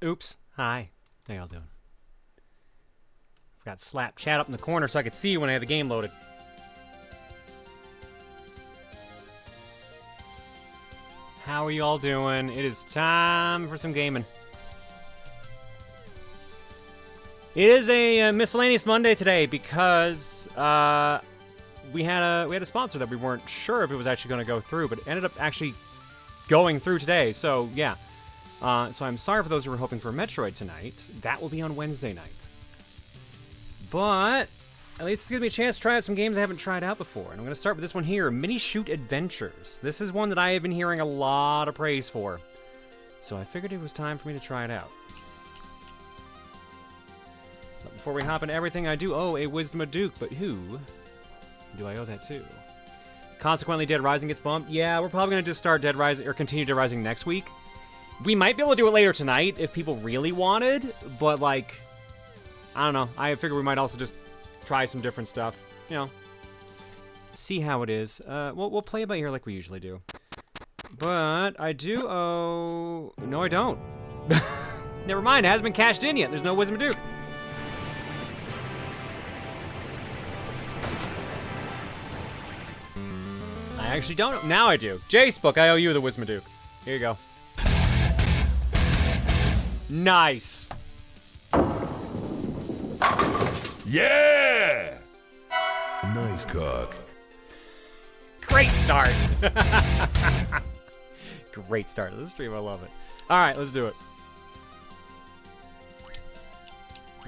Oops. Hi. How y'all doing? Forgot to slap chat up in the corner so I could see you when I had the game loaded. How are y'all doing? It is time for some gaming. It is a miscellaneous Monday today because we had a sponsor that we weren't sure if it was actually going to go through, but it ended up actually going through today. So yeah, so I'm sorry for those who were hoping for Metroid tonight. That will be on Wednesday night. But at least it's gonna be a chance to try out some games I haven't tried out before, and I'm gonna start with this one here, Minishoot Adventures. This is one that I have been hearing a lot of praise for, so I figured it was time for me to try it out. But before we hop into everything, I do owe a Wisdom of Duke, but who do I owe that to? Consequently, Dead Rising gets bumped. Yeah, we're probably gonna just start Dead Rising, or continue Dead Rising next week. We might be able to do it later tonight if people really wanted, but like, I don't know. I figure we might also just try some different stuff, you know. See how it is. We'll play it by ear like we usually do. But I do owe... No, I don't. Never mind, it hasn't been cashed in yet. There's no Wisdom of Duke. I actually don't. Now I do. Jace Book, I owe you the Wisdom of Duke. Here you go. Nice. Yeah! Nice cock. Great start. Great start to the stream. I love it. All right, let's do it.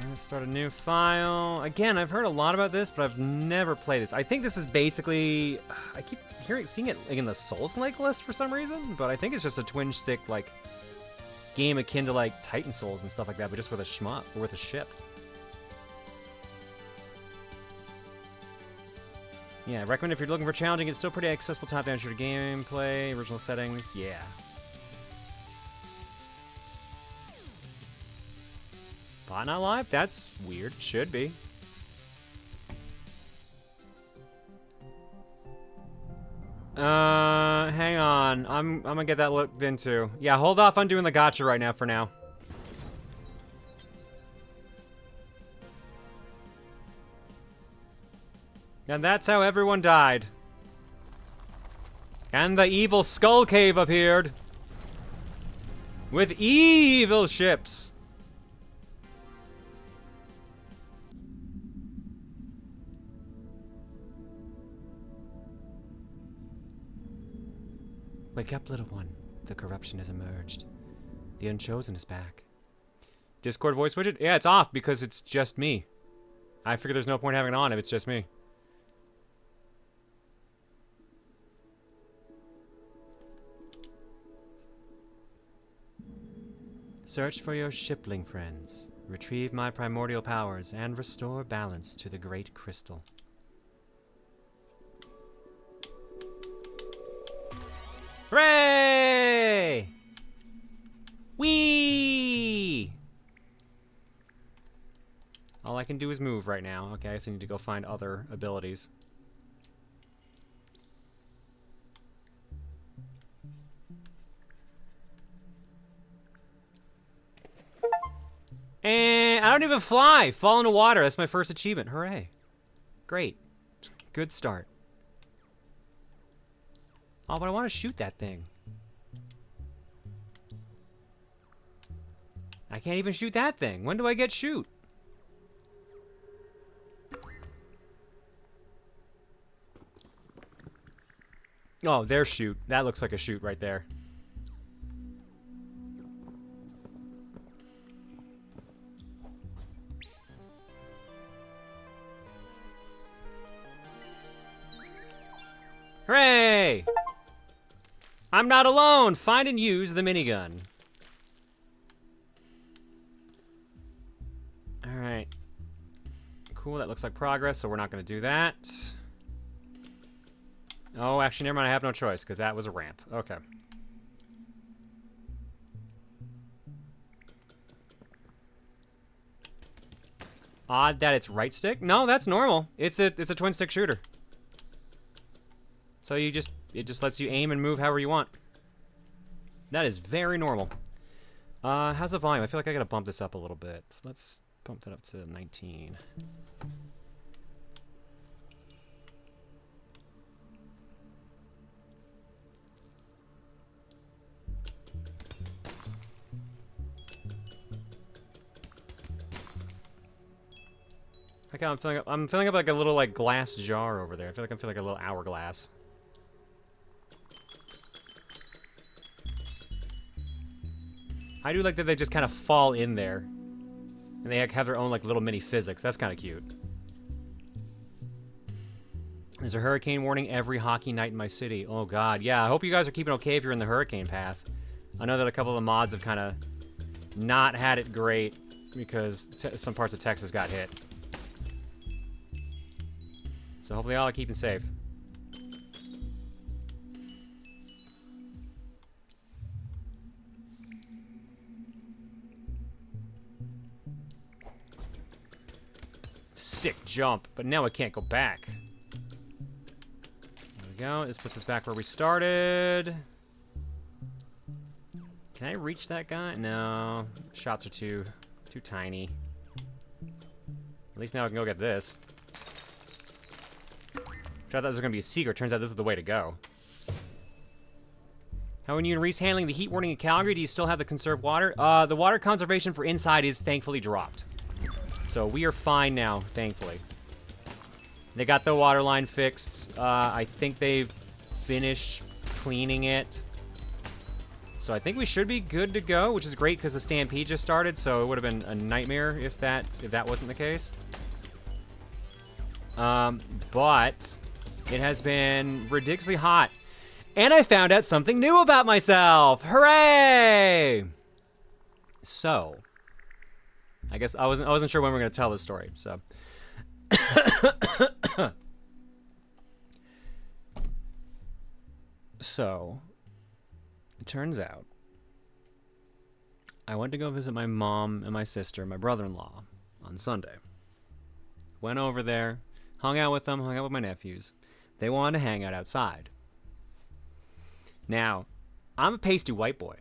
Let's start a new file. Again, I've heard a lot about this, but I've never played this. I think this is basically... I keep seeing it like in the Souls-like list for some reason, but I think it's just a twin-stick like game akin to like Titan Souls and stuff like that, but just with a shmup or with a ship. Yeah, I recommend if you're looking for challenging, it's still pretty accessible top-down shooter gameplay, original settings, yeah. Bot not live? That's weird. Should be. Hang on. I'm gonna get that looked into. Yeah, hold off on doing the gacha right now for now. And that's how everyone died. And the evil Skull Cave appeared. With evil ships. Wake up, little one. The corruption has emerged. The Unchosen is back. Discord voice widget? Yeah, it's off because it's just me. I figure there's no point having it on if it's just me. Search for your shipling friends. Retrieve my primordial powers and restore balance to the great crystal. Hooray! Whee! All I can do is move right now. Okay, I guess I need to go find other abilities. And I don't even fly! Fall into water. That's my first achievement. Hooray. Great. Good start. Oh, but I want to shoot that thing. I can't even shoot that thing. When do I get shoot? Oh, there's shoot. That looks like a shoot right there. Hooray! I'm not alone! Find and use the minigun. Alright. Cool, that looks like progress, so we're not gonna do that. Oh, actually, never mind, I have no choice, because that was a ramp. Okay. Odd that it's right stick? No, that's normal. It's a twin stick shooter. So it just lets you aim and move however you want. That is very normal. How's the volume? I feel like I gotta bump this up a little bit. So let's bump that up to 19. Okay, I'm filling up like a little like glass jar over there. I feel like I'm feeling like a little hourglass. I do like that they just kind of fall in there. And they have their own like little mini physics. That's kind of cute. There's a hurricane warning every hockey night in my city. Oh god, yeah, I hope you guys are keeping okay if you're in the hurricane path. I know that a couple of the mods have kind of not had it great because some parts of Texas got hit. So hopefully y'all are keeping safe. Sick jump, but now I can't go back. There we go. This puts us back where we started. Can I reach that guy? No. Shots are too tiny. At least now I can go get this. I thought this was going to be a secret. Turns out this is the way to go. How are you and Reese handling the heat warning in Calgary? Do you still have the conserved water? The water conservation for inside is thankfully dropped. So we are fine now, thankfully. They got the water line fixed. I think they've finished cleaning it. So I think we should be good to go, which is great because the Stampede just started, so it would have been a nightmare if that wasn't the case. But it has been ridiculously hot. And I found out something new about myself. Hooray! So, I guess I wasn't sure when we were going to tell this story, so. So, it turns out I went to go visit my mom and my sister and my brother-in-law on Sunday. Went over there, hung out with them, hung out with my nephews. They wanted to hang out outside. Now, I'm a pasty white boy,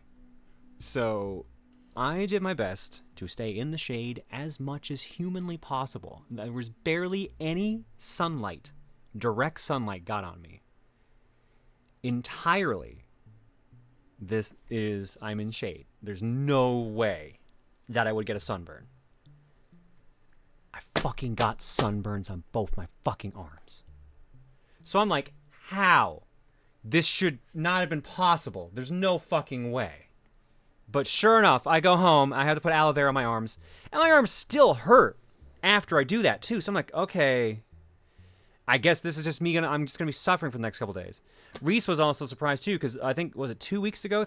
so I did my best to stay in the shade as much as humanly possible. There was barely any sunlight, direct sunlight got on me. Entirely, I'm in shade. There's no way that I would get a sunburn. I fucking got sunburns on both my fucking arms. So I'm like, how? This should not have been possible. There's no fucking way. But sure enough, I go home, I have to put aloe vera on my arms, and my arms still hurt after I do that too. So I'm like, okay, I guess this is just me, I'm just gonna be suffering for the next couple days. Reese was also surprised too, because I think, was it 3 weeks ago,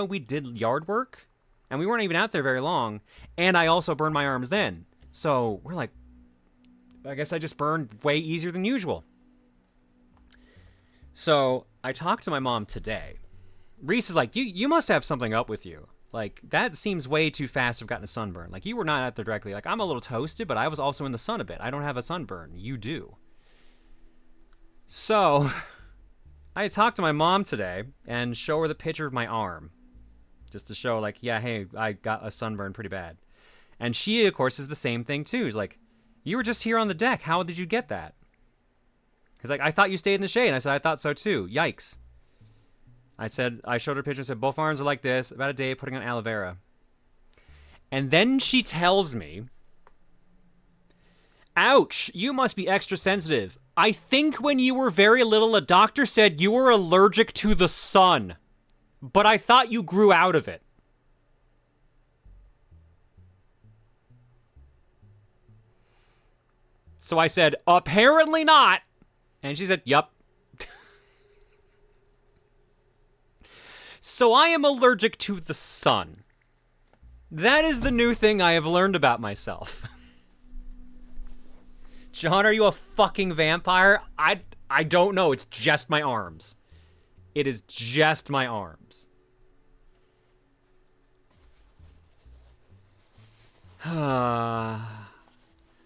we did yard work, and we weren't even out there very long, and I also burned my arms then. So we're like, I guess I just burned way easier than usual. So I talked to my mom today. Reese is like, you must have something up with you. Like, that seems way too fast to have gotten a sunburn. Like, you were not out there directly. Like, I'm a little toasted, but I was also in the sun a bit. I don't have a sunburn. You do. So, I talked to my mom today and show her the picture of my arm. Just to show, like, yeah, hey, I got a sunburn pretty bad. And she, of course, is the same thing, too. She's like, you were just here on the deck. How did you get that? He's like, I thought you stayed in the shade. And I said, I thought so, too. Yikes. I showed her a picture and said, both arms are like this, about a day putting on aloe vera. And then she tells me, ouch, you must be extra sensitive. I think when you were very little, a doctor said you were allergic to the sun. But I thought you grew out of it. So I said, apparently not. And she said, yup. So I am allergic to the sun. That is the new thing I have learned about myself. John, are you a fucking vampire? I don't know. It's just my arms. It is just my arms.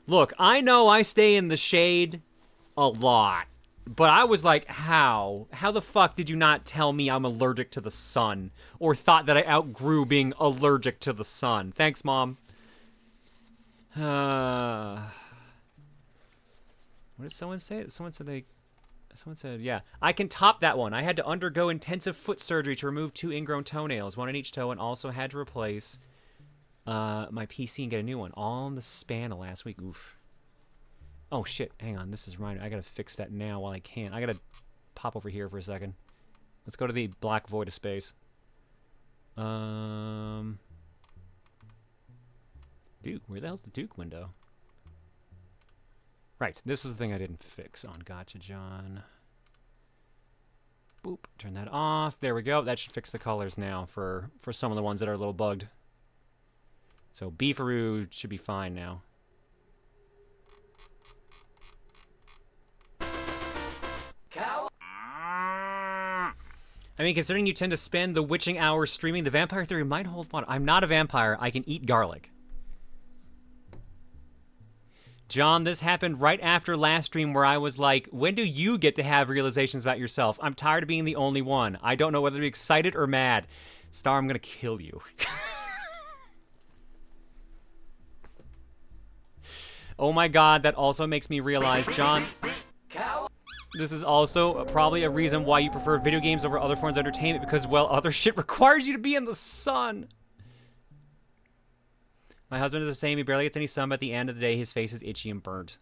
Look, I know I stay in the shade a lot. But I was like, how? How the fuck did you not tell me I'm allergic to the sun? Or thought that I outgrew being allergic to the sun? Thanks, Mom. What did someone say? Someone said, yeah. I can top that one. I had to undergo intensive foot surgery to remove 2 ingrown toenails, 1 on each toe, and also had to replace my PC and get a new one. All in the span of last week. Oof. Oh, shit. Hang on. This is reminding. I gotta fix that now while I can. I gotta pop over here for a second. Let's go to the black void of space. Duke. Where the hell's the Duke window? Right. This was the thing I didn't fix on Gotcha John. Boop. Turn that off. There we go. That should fix the colors now for some of the ones that are a little bugged. So Beefaroo should be fine now. I mean, considering you tend to spend the witching hours streaming, the vampire theory might hold water. I'm not a vampire. I can eat garlic. John, this happened right after last stream where I was like, when do you get to have realizations about yourself? I'm tired of being the only one. I don't know whether to be excited or mad. Star, I'm gonna kill you. Oh my god, that also makes me realize, John, this is also probably a reason why you prefer video games over other forms of entertainment, because, well, other shit requires you to be in the sun. My husband is the same. He barely gets any sun, but at the end of the day, his face is itchy and burnt.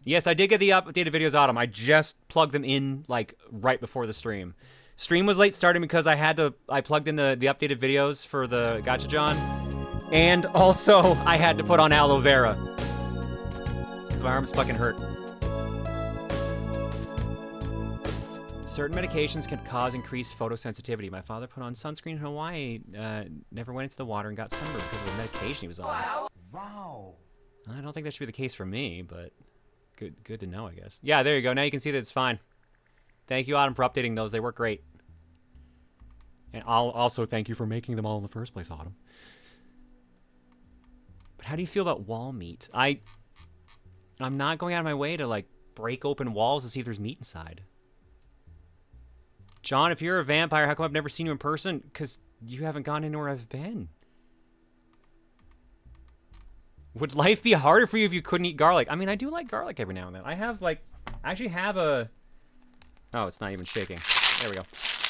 Yes, I did get the updated videos out of them. I just plugged them in, like, right before the stream. Stream was late starting because I plugged in the updated videos for the Gotcha John. And also, I had to put on aloe vera. Because my arms fucking hurt. Certain medications can cause increased photosensitivity. My father put on sunscreen in Hawaii, never went into the water and got sunburned because of the medication he was on. Wow. I don't think that should be the case for me, but good to know, I guess. Yeah, there you go. Now you can see that it's fine. Thank you, Autumn, for updating those. They work great. And I'll also thank you for making them all in the first place, Autumn. But how do you feel about wall meat? I'm not going out of my way to, like, break open walls to see if there's meat inside. John, if you're a vampire, how come I've never seen you in person? Because you haven't gone anywhere I've been. Would life be harder for you if you couldn't eat garlic? I mean, I do like garlic every now and then. I have, like, I actually have a... Oh, it's not even shaking. There we go.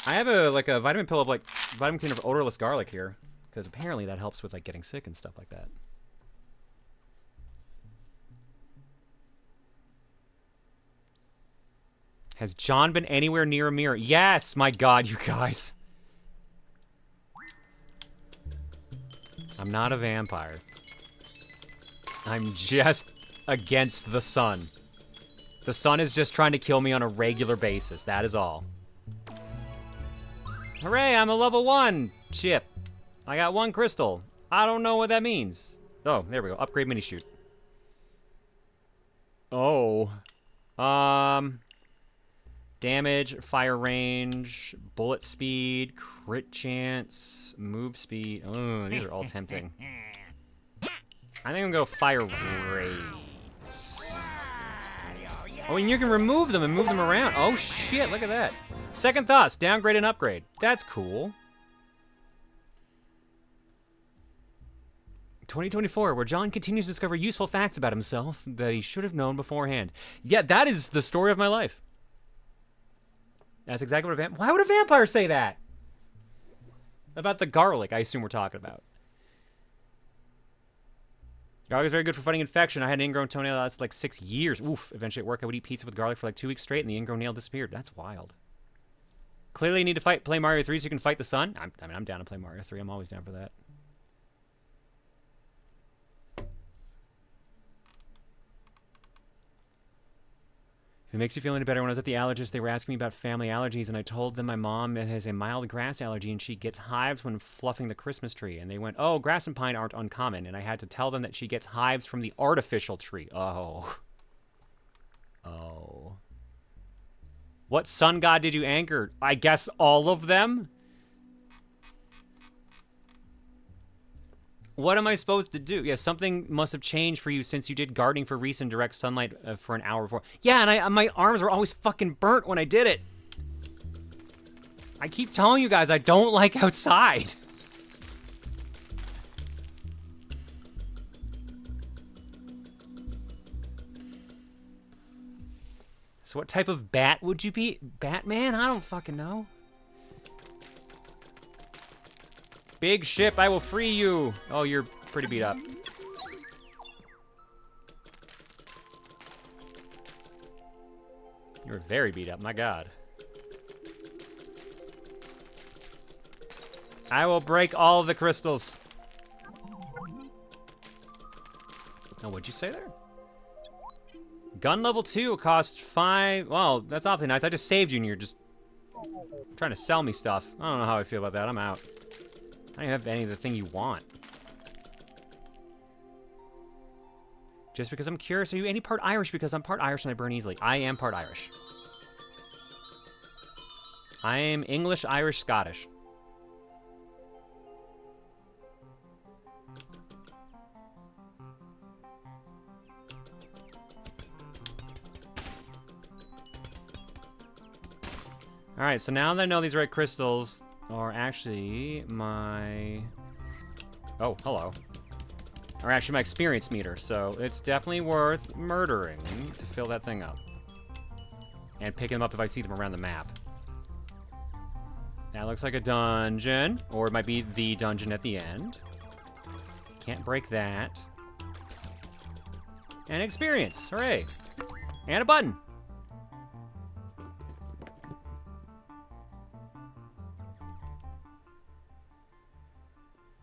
I have a vitamin pill of, like, vitamin cleaner of odorless garlic here. Because apparently that helps with, like, getting sick and stuff like that. Has John been anywhere near a mirror? Yes! My god, you guys. I'm not a vampire. I'm just against the sun. The sun is just trying to kill me on a regular basis. That is all. Hooray, I'm a level 1 chip. I got 1 crystal. I don't know what that means. Oh, there we go. Upgrade Minishoot. Oh. Damage, fire range, bullet speed, crit chance, move speed. Oh, these are all tempting. I think I'm gonna go fire rate. Oh, and you can remove them and move them around. Oh shit, look at that. Second thoughts, downgrade and upgrade. That's cool. 2024, where John continues to discover useful facts about himself that he should have known beforehand. Yeah, that is the story of my life. That's exactly what why would a vampire say that? About the garlic, I assume we're talking about. Garlic is very good for fighting infection. I had an ingrown toenail that lasted like 6 years. Oof. Eventually at work, I would eat pizza with garlic for like 2 weeks straight, and the ingrown nail disappeared. That's wild. Clearly, you need to play Mario 3 so you can fight the sun. I mean, I'm down to play Mario 3. I'm always down for that. If it makes you feel any better, when I was at the allergist, they were asking me about family allergies, and I told them my mom has a mild grass allergy, and she gets hives when fluffing the Christmas tree. And they went, oh, grass and pine aren't uncommon. And I had to tell them that she gets hives from the artificial tree. Oh. Oh. What sun god did you anchor? I guess all of them? What am I supposed to do? Yeah, something must have changed for you since you did gardening for Reese in direct sunlight for an hour before. Yeah, and my arms were always fucking burnt when I did it. I keep telling you guys I don't like outside. So what type of bat would you be? Batman? I don't fucking know. Big ship, I will free you. Oh, you're pretty beat up. You're very beat up, my god. I will break all of the crystals. Oh, what'd you say there? Gun level 2 cost 5. Well, that's awfully nice. I just saved you and you're just trying to sell me stuff. I don't know how I feel about that. I'm out. I don't have any of the thing you want. Just because I'm curious, are you any part Irish? Because I'm part Irish and I burn easily. I am part Irish. I am English, Irish, Scottish. Alright, so now that I know these red crystals are actually my... Oh, hello. Are actually my experience meter, so it's definitely worth murdering to fill that thing up. And picking them up if I see them around the map. That looks like a dungeon, or it might be the dungeon at the end. Can't break that. And experience, hooray. And a button.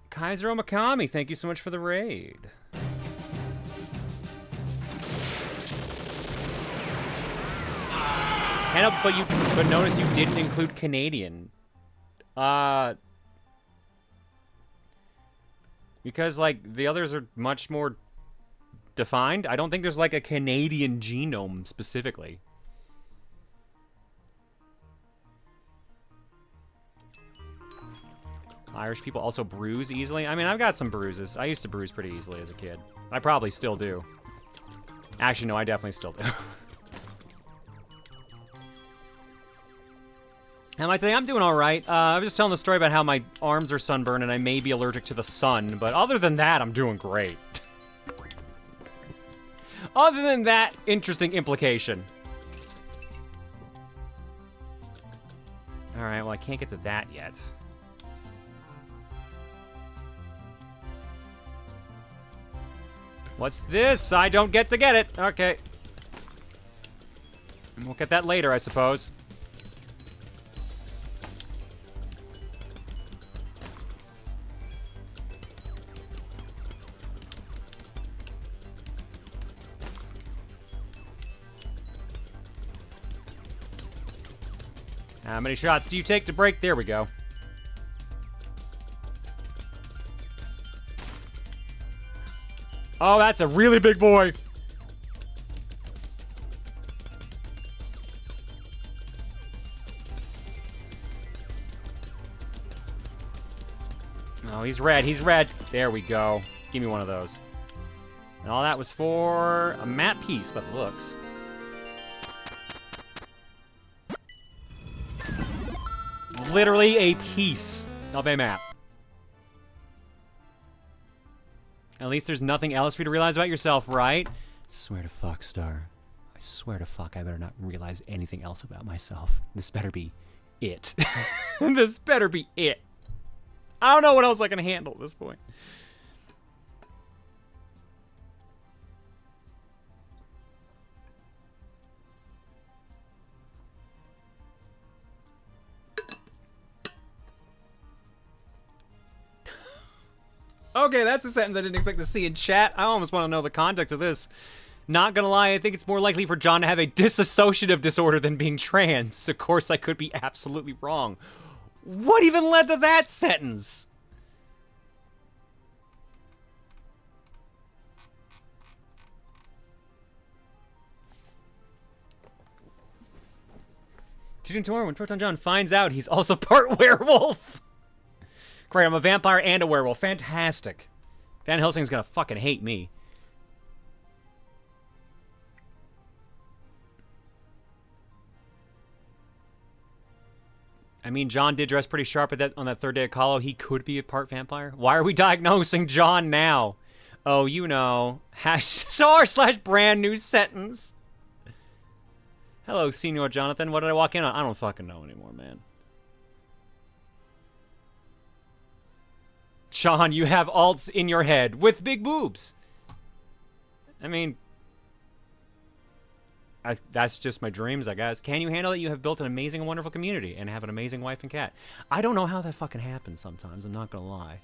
Kaiser Omakami, thank you so much for the raid. But notice you didn't include Canadian. Because like the others are much more defined. I don't think there's like a Canadian genome specifically. Irish people also bruise easily. I mean, I've got some bruises. I used to bruise pretty easily as a kid. I probably still do. Actually, no, I definitely still do. How am I today? I'm doing all right. I was just telling the story about how my arms are sunburned and I may be allergic to the sun, but other than that, I'm doing great. Other than that interesting implication. All right, well, I can't get to that yet. What's this? I don't get to get it. Okay. We'll get that later, I suppose. How many shots do you take to break? There we go. Oh, that's a really big boy. Oh, he's red. He's red. There we go. Give me one of those. And all that was for a matte piece, by the looks. Literally a piece of a map. At least there's nothing else for you to realize about yourself, right? Swear to fuck, Star. I swear to fuck, I better not realize anything else about myself. This better be it. This better be it. I don't know what else I can handle at this point. Okay, that's a sentence I didn't expect to see in chat. I almost want to know the context of this. Not gonna lie, I think it's more likely for John to have a dissociative disorder than being trans. Of course, I could be absolutely wrong. What even led to that sentence? Tune in tomorrow when Proton John finds out he's also part werewolf. Great, I'm a vampire and a werewolf. Fantastic. Van Helsing's gonna fucking hate me. I mean, John did dress pretty sharp at on that third day of Colo. He could be a part vampire. Why are we diagnosing John now? Oh, you know. # brand new sentence. Hello, Senor Jonathan. What did I walk in on? I don't fucking know anymore, man. John, you have alts in your head with big boobs. I mean, that's just my dreams, I guess. Can you handle it? You have built an amazing and wonderful community and have an amazing wife and cat. I don't know how that fucking happens sometimes. I'm not gonna lie.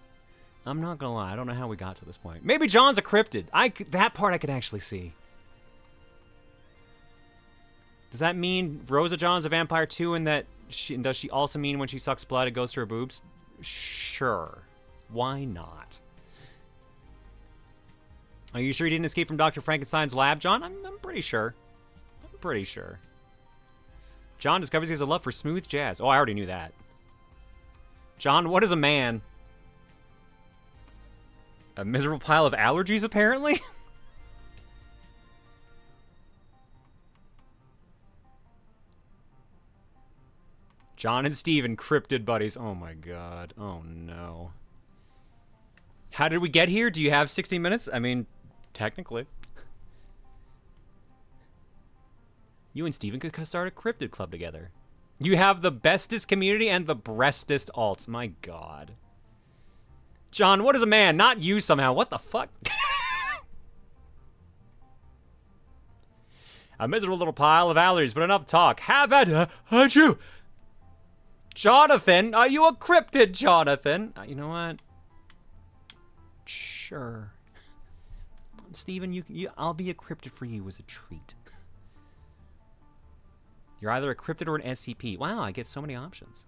I'm not gonna lie. I don't know how we got to this point. Maybe John's a cryptid. That part I could actually see. Does that mean Rosa John's a vampire too, and that does she also mean when she sucks blood it goes to her boobs? Sure. Why not? Are you sure you didn't escape from Dr. Frankenstein's lab, John? I'm pretty sure. I'm pretty sure. John discovers he has a love for smooth jazz. Oh, I already knew that. John, what is a man? A miserable pile of allergies, apparently? John and Steven, cryptid buddies. Oh my god. Oh no. How did we get here? Do you have 60 minutes? I mean, technically. You and Steven could start a cryptid club together. You have the bestest community and the breastest alts. My god. John, what is a man? Not you somehow. What the fuck? A miserable little pile of allergies, but enough talk. Have at you. Jonathan, are you a cryptid, Jonathan? You know what? Sure. Steven, I'll be a cryptid for you as a treat. You're either a cryptid or an SCP. Wow, I get so many options.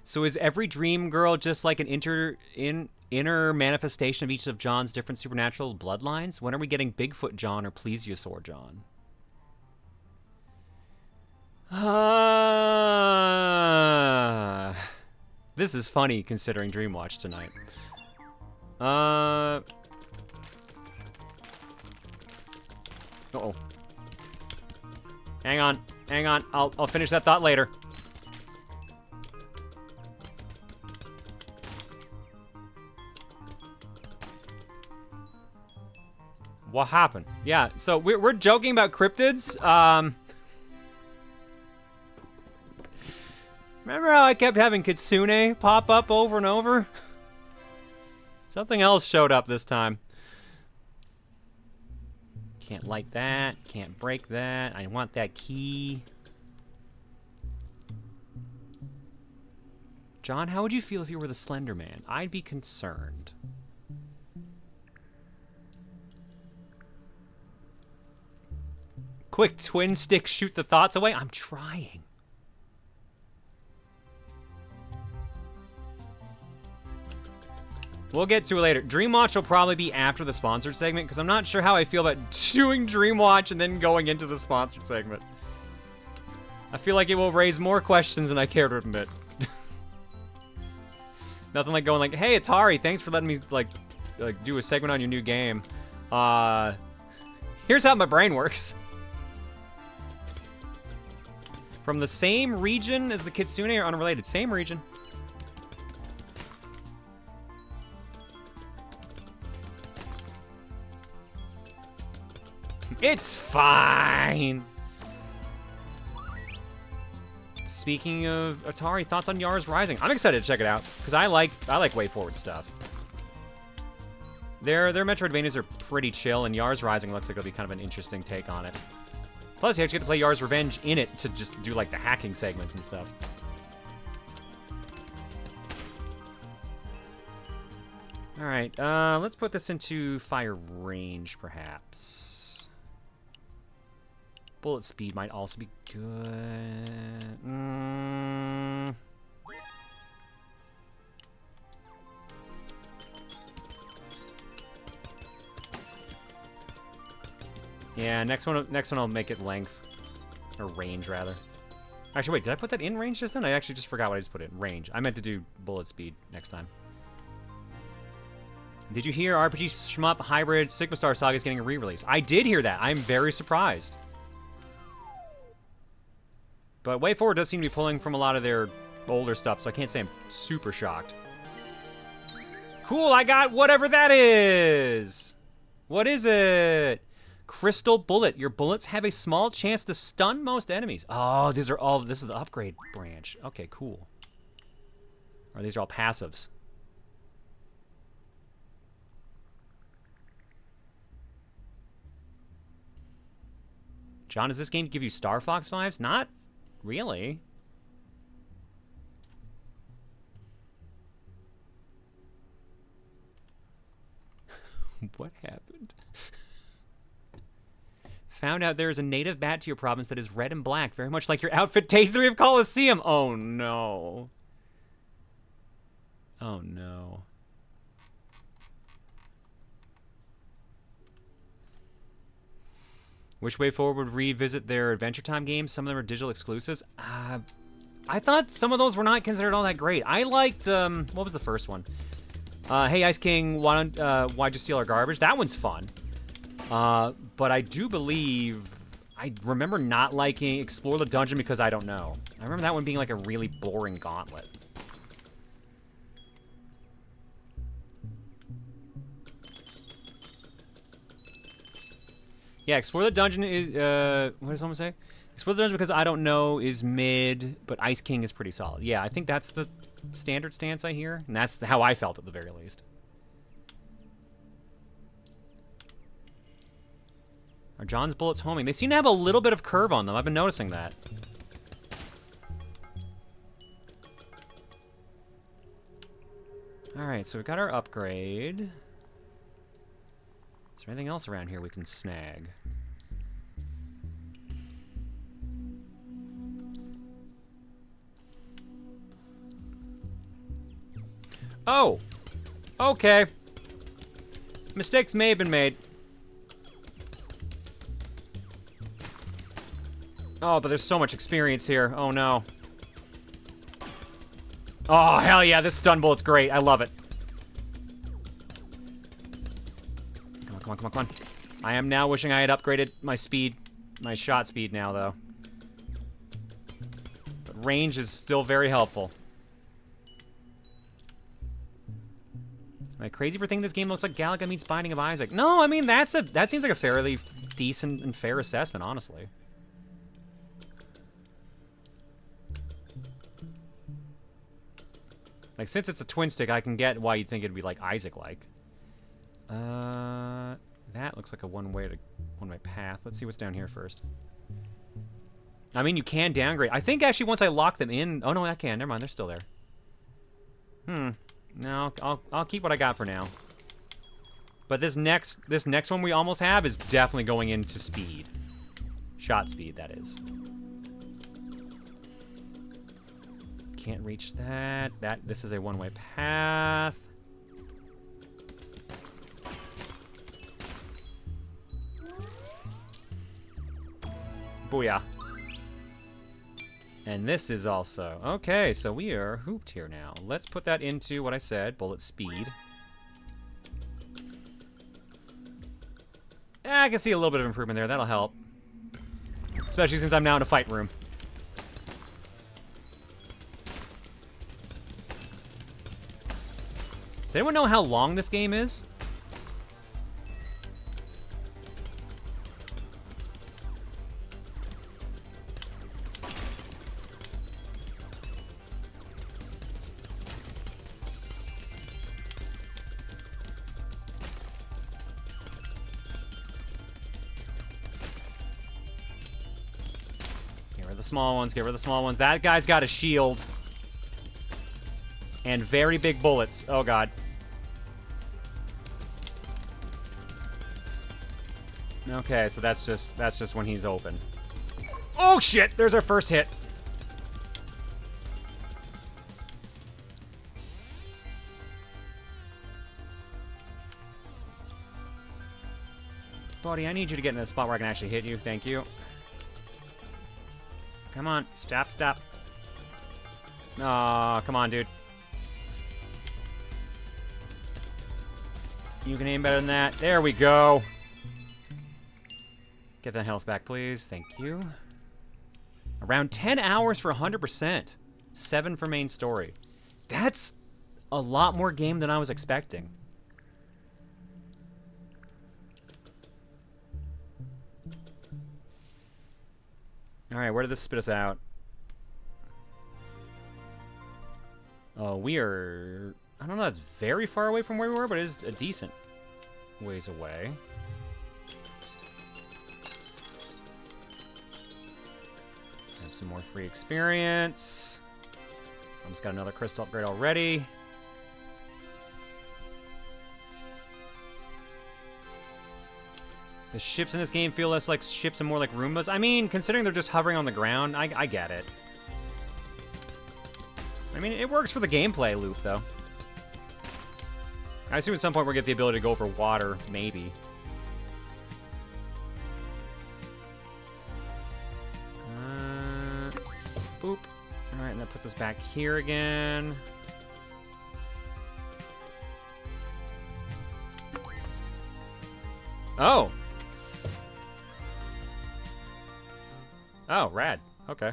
So is every dream girl just like an inner manifestation of each of John's different supernatural bloodlines? When are we getting Bigfoot John or Plesiosaur John? This is funny considering Dreamwatch tonight. Uh-oh. Hang on. Hang on. I'll finish that thought later. What happened? Yeah, so we're joking about cryptids. Remember how I kept having Kitsune pop up over and over? Something else showed up this time. Can't light that. Can't break that. I want that key. John, how would you feel if you were the Slender Man? I'd be concerned. Quick twin stick, shoot the thoughts away. I'm trying. We'll get to it later. Dreamwatch will probably be after the sponsored segment, because I'm not sure how I feel about doing Dreamwatch and then going into the sponsored segment. I feel like it will raise more questions than I care to admit. Nothing like going like, hey, Atari, thanks for letting me, like do a segment on your new game. Here's how my brain works. From the same region as the Kitsune or unrelated? Same region. It's fine. Speaking of Atari, thoughts on Yars Rising? I'm excited to check it out because I like way forward stuff. Their Metroidvanias are pretty chill, and Yars Rising looks like it'll be kind of an interesting take on it. Plus, you actually get to play Yars Revenge in it to just do like the hacking segments and stuff. All right, let's put this into fire range, perhaps. Bullet speed might also be good. Yeah, next one I'll make it length. Or range, rather. Actually, wait, did I put that in range just then? I actually just forgot what I just put in. Range. I meant to do bullet speed next time. Did you hear RPG Shmup Hybrid Sigma Star Saga is getting a re-release? I did hear that. I'm very surprised. But Way Forward does seem to be pulling from a lot of their older stuff, so I can't say I'm super shocked. Cool, I got whatever that is! What is it? Crystal Bullet. Your bullets have a small chance to stun most enemies. Oh, these are all... This is the upgrade branch. Okay, cool. Or these are all passives. John, does this game give you Star Fox vibes? Not really. What happened? Found out there is a native bat to your province that is red and black, very much like your outfit day 3 of Coliseum. Oh no. Oh no. Which Way Forward would revisit their Adventure Time games? Some of them are digital exclusives. I thought some of those were not considered all that great. I liked, what was the first one? Hey Ice King, why'd you steal our garbage? That one's fun. But I do believe, I remember not liking Explore the Dungeon because I don't know. I remember that one being like a really boring gauntlet. Yeah, Explore the Dungeon is, what does someone say? Explore the Dungeon because I don't know is mid, but Ice King is pretty solid. Yeah, I think that's the standard stance I hear, and that's how I felt at the very least. Are John's bullets homing? They seem to have a little bit of curve on them. I've been noticing that. Alright, so we got our upgrade. Is there anything else around here we can snag? Oh! Okay. Mistakes may have been made. Oh, but there's so much experience here. Oh, no. Oh, hell yeah, this stun bullet's great. I love it. Come on, come on, come on, come on. I am now wishing I had upgraded my speed, my shot speed now, though. But range is still very helpful. Am I crazy for thinking this game looks like Galaga meets Binding of Isaac? No, I mean, that seems like a fairly decent and fair assessment, honestly. Like, since it's a twin stick, I can get why you'd think it'd be like Isaac-like. That looks like a one-way path. Let's see what's down here first. I mean, you can downgrade. I think actually once I lock them in... Oh, no, I can. Never mind, they're still there. No, I'll keep what I got for now. But this next one we almost have is definitely going into speed. Shot speed, that is. Can't reach that. This is a one-way path. Booyah. And this is also... Okay, so we are hooped here now. Let's put that into what I said, bullet speed. I can see a little bit of improvement there. That'll help. Especially since I'm now in a fight room. Does anyone know how long this game is? Get rid of the small ones, get rid of the small ones. That guy's got a shield. And very big bullets. Oh god. Okay, so that's just when he's open. Oh shit! There's our first hit. Buddy, I need you to get in a spot where I can actually hit you. Thank you. Come on, stop. Aw, come on, dude. You can aim better than that. There we go. Get that health back, please. Thank you. Around 10 hours for 100%. 7 for main story. That's a lot more game than I was expecting. Alright, where did this spit us out? Oh, we are... I don't know, that's very far away from where we were, but it is a decent ways away. Have some more free experience. Almost got another crystal upgrade already. The ships in this game feel less like ships and more like Roombas. I mean, considering they're just hovering on the ground, I get it. I mean, it works for the gameplay loop, though. I assume at some point we'll get the ability to go for water, maybe. Boop. Alright, and that puts us back here again. Oh! Oh, rad. Okay.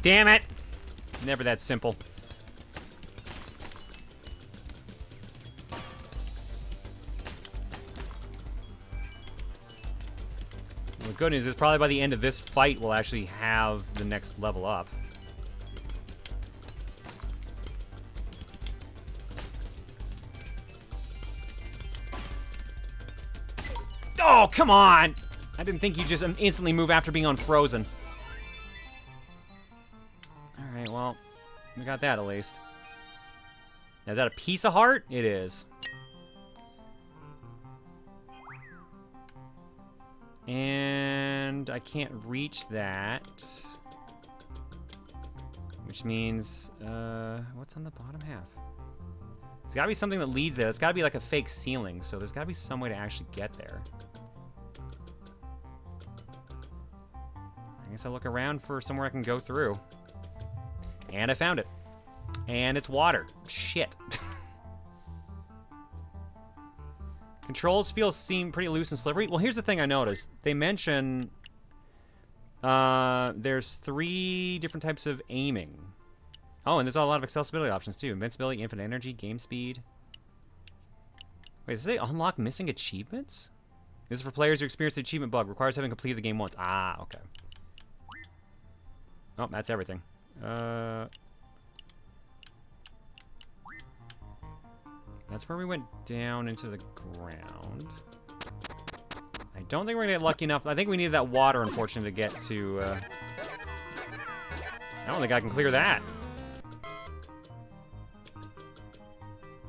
Damn it! Never that simple. The good news is probably by the end of this fight we'll actually have the next level up. Oh, come on! I didn't think you just instantly move after being unfrozen. Alright, well, we got that at least. Now, is that a piece of heart? It is. And I can't reach that. Which means, what's on the bottom half? There's gotta be something that leads there. It's gotta be like a fake ceiling, so there's gotta be some way to actually get there. I guess I'll look around for somewhere I can go through. And I found it. And it's water. Shit. Controls seem pretty loose and slippery. Well, here's the thing I noticed. They mention there's 3 different types of aiming. Oh, and there's a lot of accessibility options too. Invincibility, infinite energy, game speed. Wait, does they unlock missing achievements? This is for players who experience the achievement bug. Requires having completed the game once. Ah, okay. Oh, that's everything. That's where we went down into the ground. I don't think we're gonna get lucky enough. I think we needed that water, unfortunately, to get to, I don't think I can clear that. I'm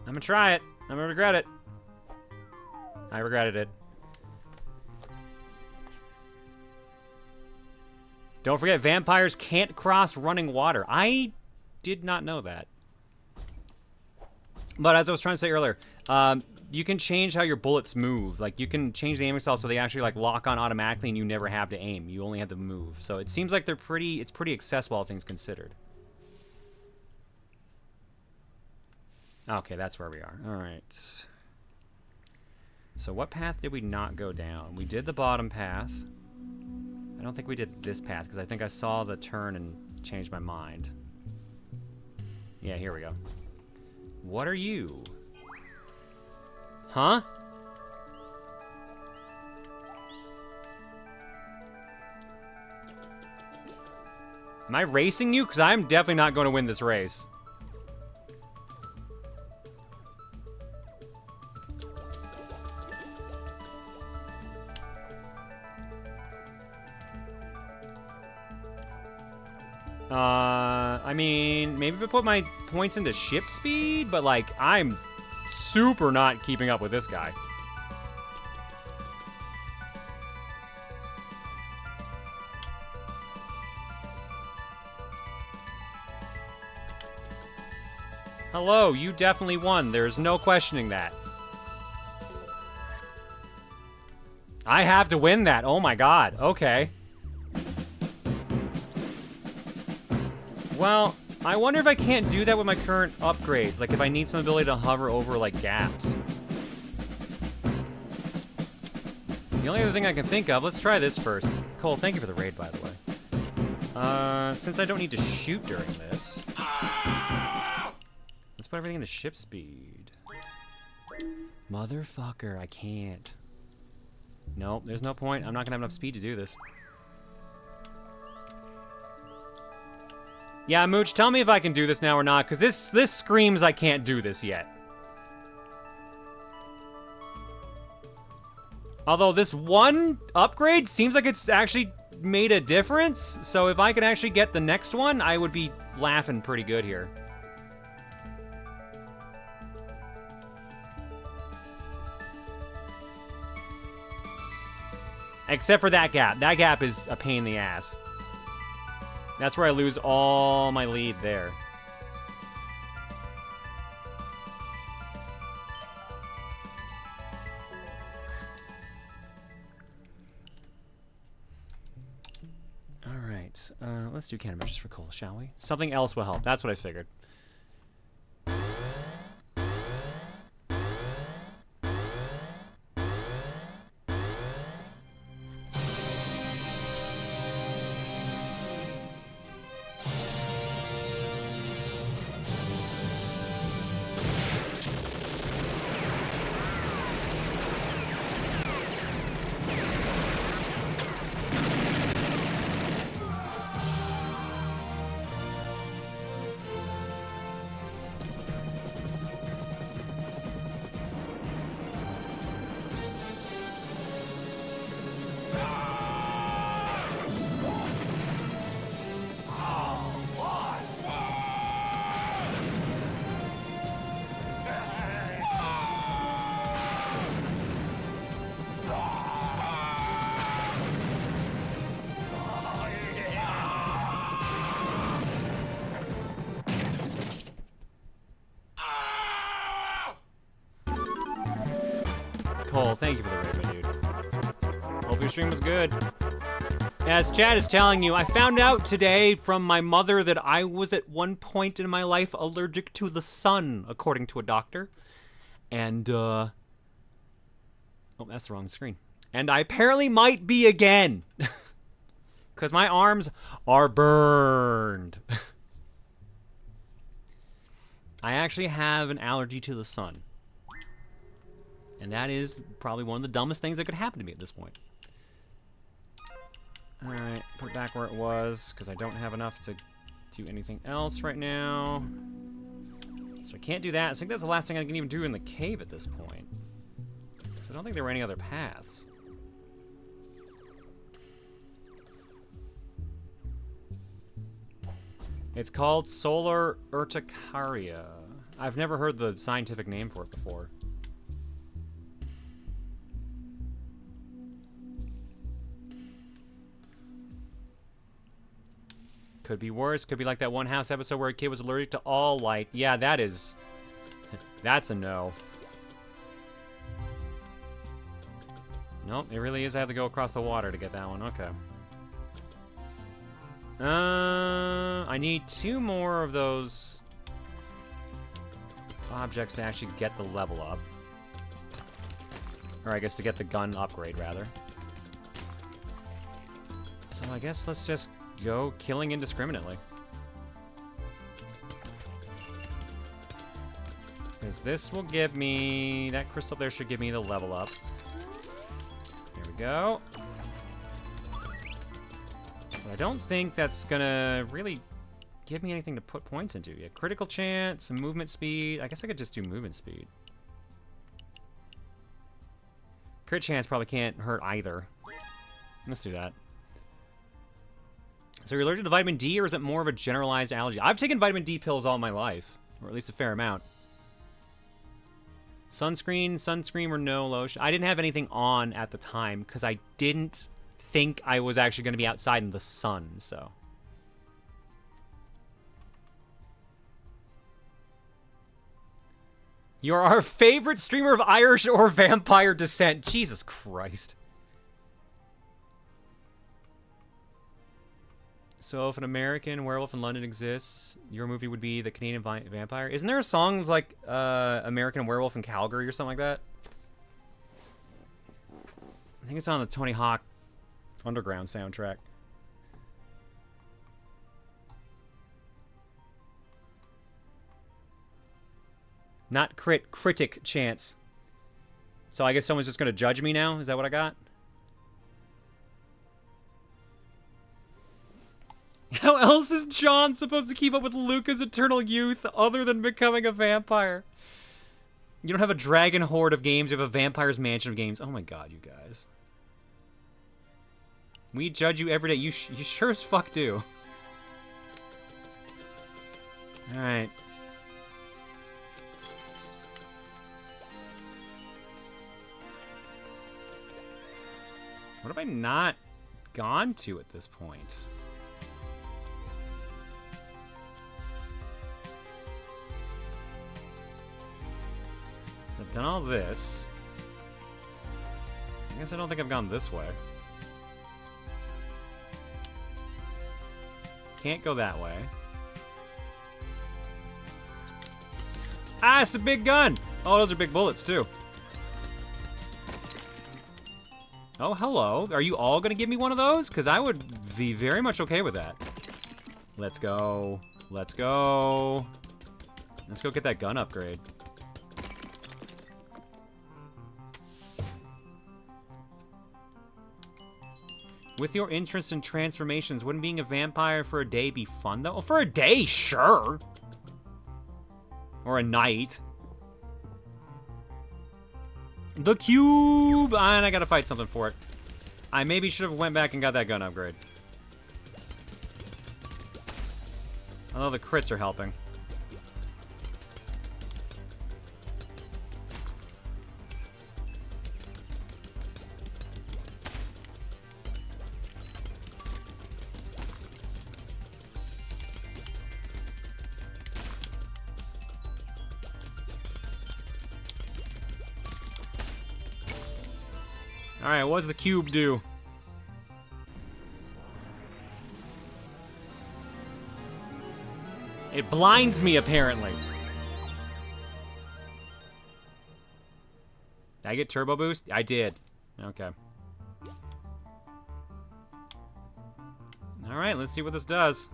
gonna try it. I'm gonna regret it. I regretted it. Don't forget, vampires can't cross running water. I did not know that. But as I was trying to say earlier, you can change how your bullets move. Like, you can change the aiming style so they actually, like, lock on automatically and you never have to aim. You only have to move. So it seems like it's pretty accessible, all things considered. Okay, that's where we are. All right. So what path did we not go down? We did the bottom path. I don't think we did this path, because I think I saw the turn and changed my mind. Yeah, here we go. What are you? Huh? Am I racing you? Because I'm definitely not going to win this race. I mean, maybe if I put my points into ship speed, but, like, I'm super not keeping up with this guy. Hello, you definitely won. There's no questioning that. I have to win that. Oh my god. Okay. Well, I wonder if I can't do that with my current upgrades. Like if I need some ability to hover over like gaps. The only other thing I can think of, let's try this first. Cole, thank you for the raid, by the way. Since I don't need to shoot during this, let's put everything into ship speed. Motherfucker, I can't. Nope, there's no point. I'm not gonna have enough speed to do this. Yeah, Mooch, tell me if I can do this now or not, because this screams I can't do this yet. Although this one upgrade seems like it's actually made a difference, so if I could actually get the next one, I would be laughing pretty good here. Except for that gap. That gap is a pain in the ass. That's where I lose all my lead there. Alright, let's do countermeasures for Cole, shall we? Something else will help. That's what I figured. Cole, thank you for the raid, my dude. Hope your stream was good. As Chad is telling you, I found out today from my mother that I was at one point in my life allergic to the sun, according to a doctor. And, oh, that's the wrong screen. And I apparently might be again. Because my arms are burned. I actually have an allergy to the sun. And that is probably one of the dumbest things that could happen to me at this point. Alright, put it back where it was, because I don't have enough to do anything else right now. So I can't do that. I think that's the last thing I can even do in the cave at this point. So I don't think there were any other paths. It's called solar urticaria. I've never heard the scientific name for it before. Could be worse. Could be like that one house episode where a kid was allergic to all light. Yeah, that is... that's a no. Nope, it really is. I have to go across the water to get that one. Okay. I need 2 more of those objects to actually get the level up. Or I guess to get the gun upgrade, rather. So I guess let's just go killing indiscriminately. Because this will give me... that crystal up there should give me the level up. There we go. But I don't think that's gonna really give me anything to put points into. Yeah, critical chance, some movement speed. I guess I could just do movement speed. Crit chance probably can't hurt either. Let's do that. So you're allergic to vitamin D, or is it more of a generalized allergy? I've taken vitamin D pills all my life, or at least a fair amount. Sunscreen or no lotion. I didn't have anything on at the time because I didn't think I was actually going to be outside in the sun, so. You're our favorite streamer of Irish or vampire descent. Jesus Christ. So if an American werewolf in London exists, your movie would be The Canadian Vampire? Isn't there a song like American Werewolf in Calgary or something like that? I think it's on the Tony Hawk Underground soundtrack. Not critic chance. So I guess someone's just going to judge me now? Is that what I got? How else is John supposed to keep up with Luca's eternal youth other than becoming a vampire? You don't have a dragon horde of games, you have a vampire's mansion of games. Oh my god, you guys. We judge you every day. You sure as fuck do. Alright. What have I not gone to at this point? I've done all this. I guess I don't think I've gone this way. Can't go that way. Ah, it's a big gun! Oh, those are big bullets, too. Oh, hello. Are you all gonna give me one of those? Because I would be very much okay with that. Let's go. Let's go. Let's go get that gun upgrade. With your interest in transformations, wouldn't being a vampire for a day be fun, though? Oh, for a day, sure. Or a night. The cube! And I gotta fight something for it. I maybe should have went back and got that gun upgrade. Although the crits are helping. Alright, what does the cube do? It blinds me, apparently. Did I get turbo boost? I did. Okay. Alright, let's see what this does.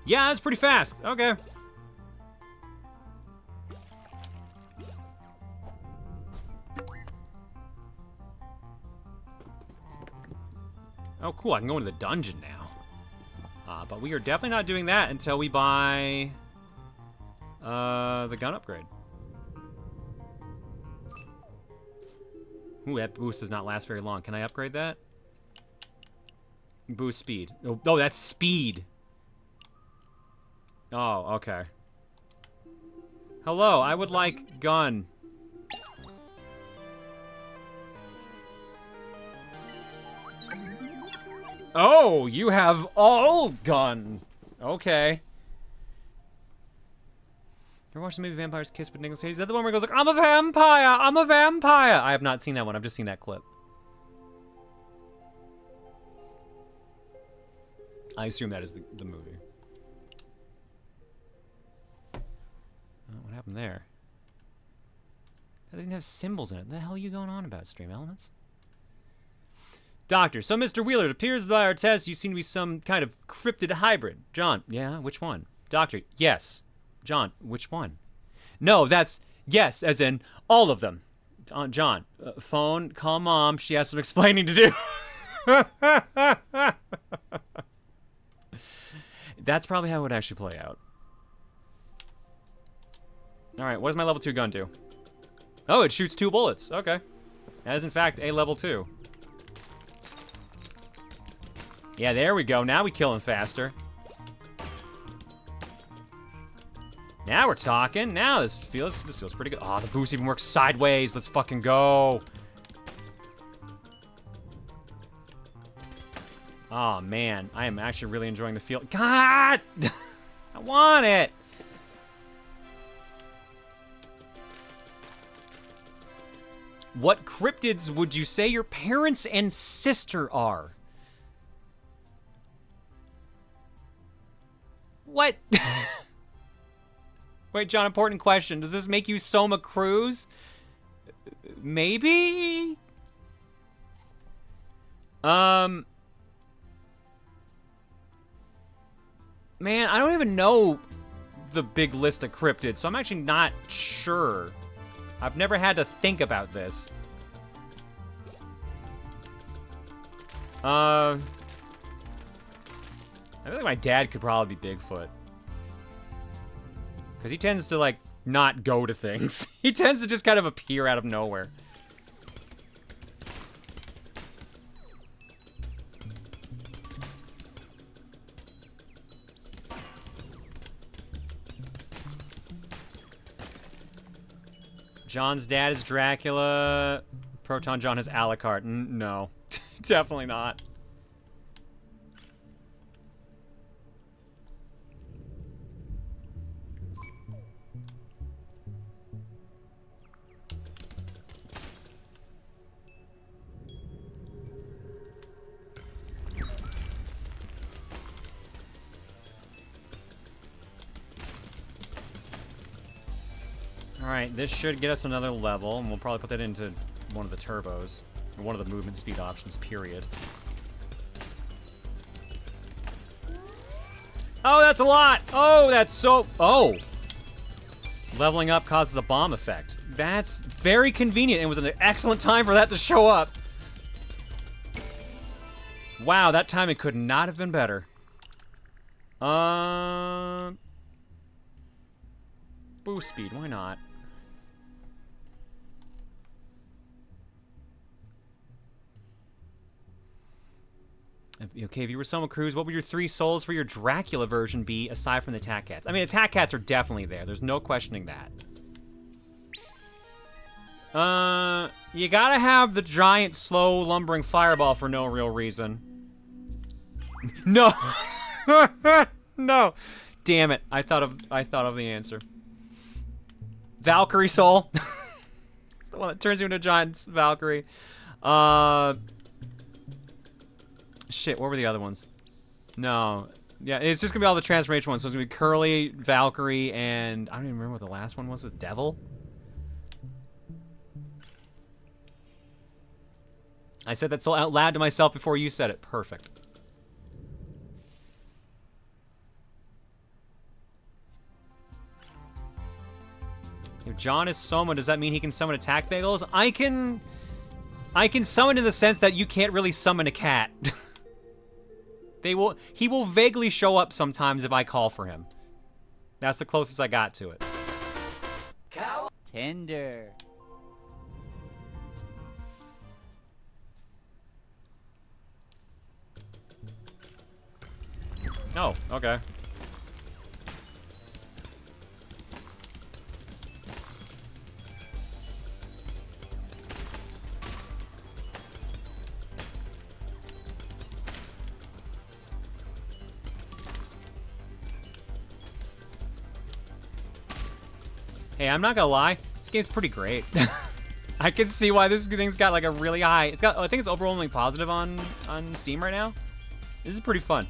Yeah, that's pretty fast. Okay. Oh, cool. I can go into the dungeon now. But we are definitely not doing that until we buy the gun upgrade. Ooh, that boost does not last very long. Can I upgrade that? Boost speed. Oh, that's speed. Oh, okay. Hello, I would like gun. Oh, you have all gun. Okay. Ever watched the movie Vampire's Kiss with Nicolas Cage? Is that the one where he goes like, I'm a vampire, I'm a vampire? I have not seen that one. I've just seen that clip. I assume that is the movie. What happened there? That didn't have symbols in it. What the hell are you going on about, Stream Elements? Doctor, so Mr. Wheeler, it appears by our tests you seem to be some kind of cryptid hybrid. John, yeah, which one? Doctor, yes. John, which one? No, that's yes, as in all of them. John, phone, call mom, she has some explaining to do. That's probably how it would actually play out. Alright, what does my level 2 gun do? Oh, it shoots 2 bullets. Okay. That is in fact a level 2. Yeah, there we go. Now we kill him faster. Now we're talking. Now this feels pretty good. Oh, the boost even works sideways. Let's fucking go. Oh, man. I am actually really enjoying the feel. God! I want it! What cryptids would you say your parents and sister are? What? Wait, John, important question. Does this make you Soma Cruz? Maybe? Man, I don't even know the big list of cryptids, so I'm actually not sure. I've never had to think about this. I feel like my dad could probably be Bigfoot. Because he tends to, like, not go to things. He tends to just kind of appear out of nowhere. John's dad is Dracula. Proton John is Alucard. No. Definitely not. Alright, this should get us another level, and we'll probably put that into one of the turbos. Or one of the movement speed options, period. Oh, that's a lot! Oh, that's so... Oh! Leveling up causes a bomb effect. That's very convenient, and it was an excellent time for that to show up. Wow, that timing could not have been better. Boost speed, why not? Okay, if you were Soma Cruz, what would your 3 souls for your Dracula version be, aside from the attack cats? I mean, attack cats are definitely there. There's no questioning that. You gotta have the giant, slow, lumbering fireball for no real reason. No! No! Damn it, I thought of the answer. Valkyrie soul. The one that turns you into a giant Valkyrie. Shit, what were the other ones? No. Yeah, it's just gonna be all the transformation ones. So it's gonna be Curly, Valkyrie, and I don't even remember what the last one was. The Devil? I said that so out loud to myself before you said it. Perfect. If John is Soma, does that mean he can summon attack bagels? I can summon in the sense that you can't really summon a cat. He will vaguely show up sometimes if I call for him. That's the closest I got to it. Cow tender. Oh, okay. Hey, I'm not gonna lie, this game's pretty great. I can see why this thing's got like a really high, it's got, I think it's overwhelmingly positive on Steam right now. This is pretty fun.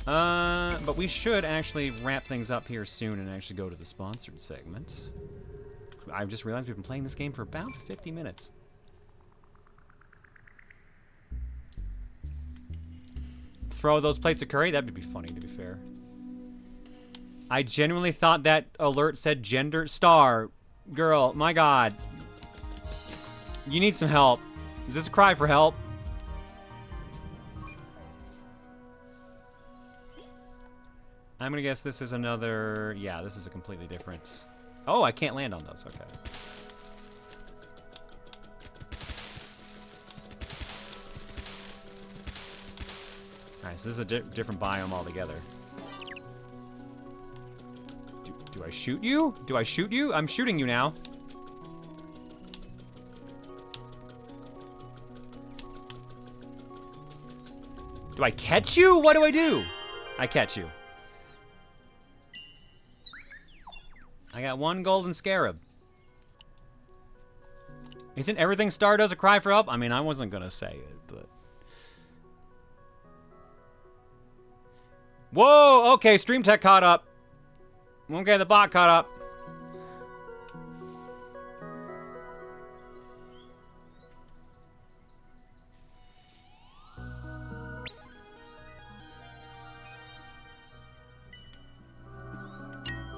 But we should actually wrap things up here soon and actually go to the sponsored segment. I've just realized we've been playing this game for about 50 minutes. Throw those plates of curry? That'd be funny, to be fair. I genuinely thought that alert said gender star. Girl, my god. You need some help. Is this a cry for help? I'm gonna guess this is another... Yeah, this is a completely different... Oh, I can't land on those. Okay. Alright, so this is a different biome altogether. Do I shoot you? Do I shoot you? I'm shooting you now. Do I catch you? What do I do? I catch you. I got one golden scarab. Isn't everything Star does a cry for help? I mean, I wasn't gonna say it, but... Whoa, okay, Stream Tech caught up. Okay, the bot caught up.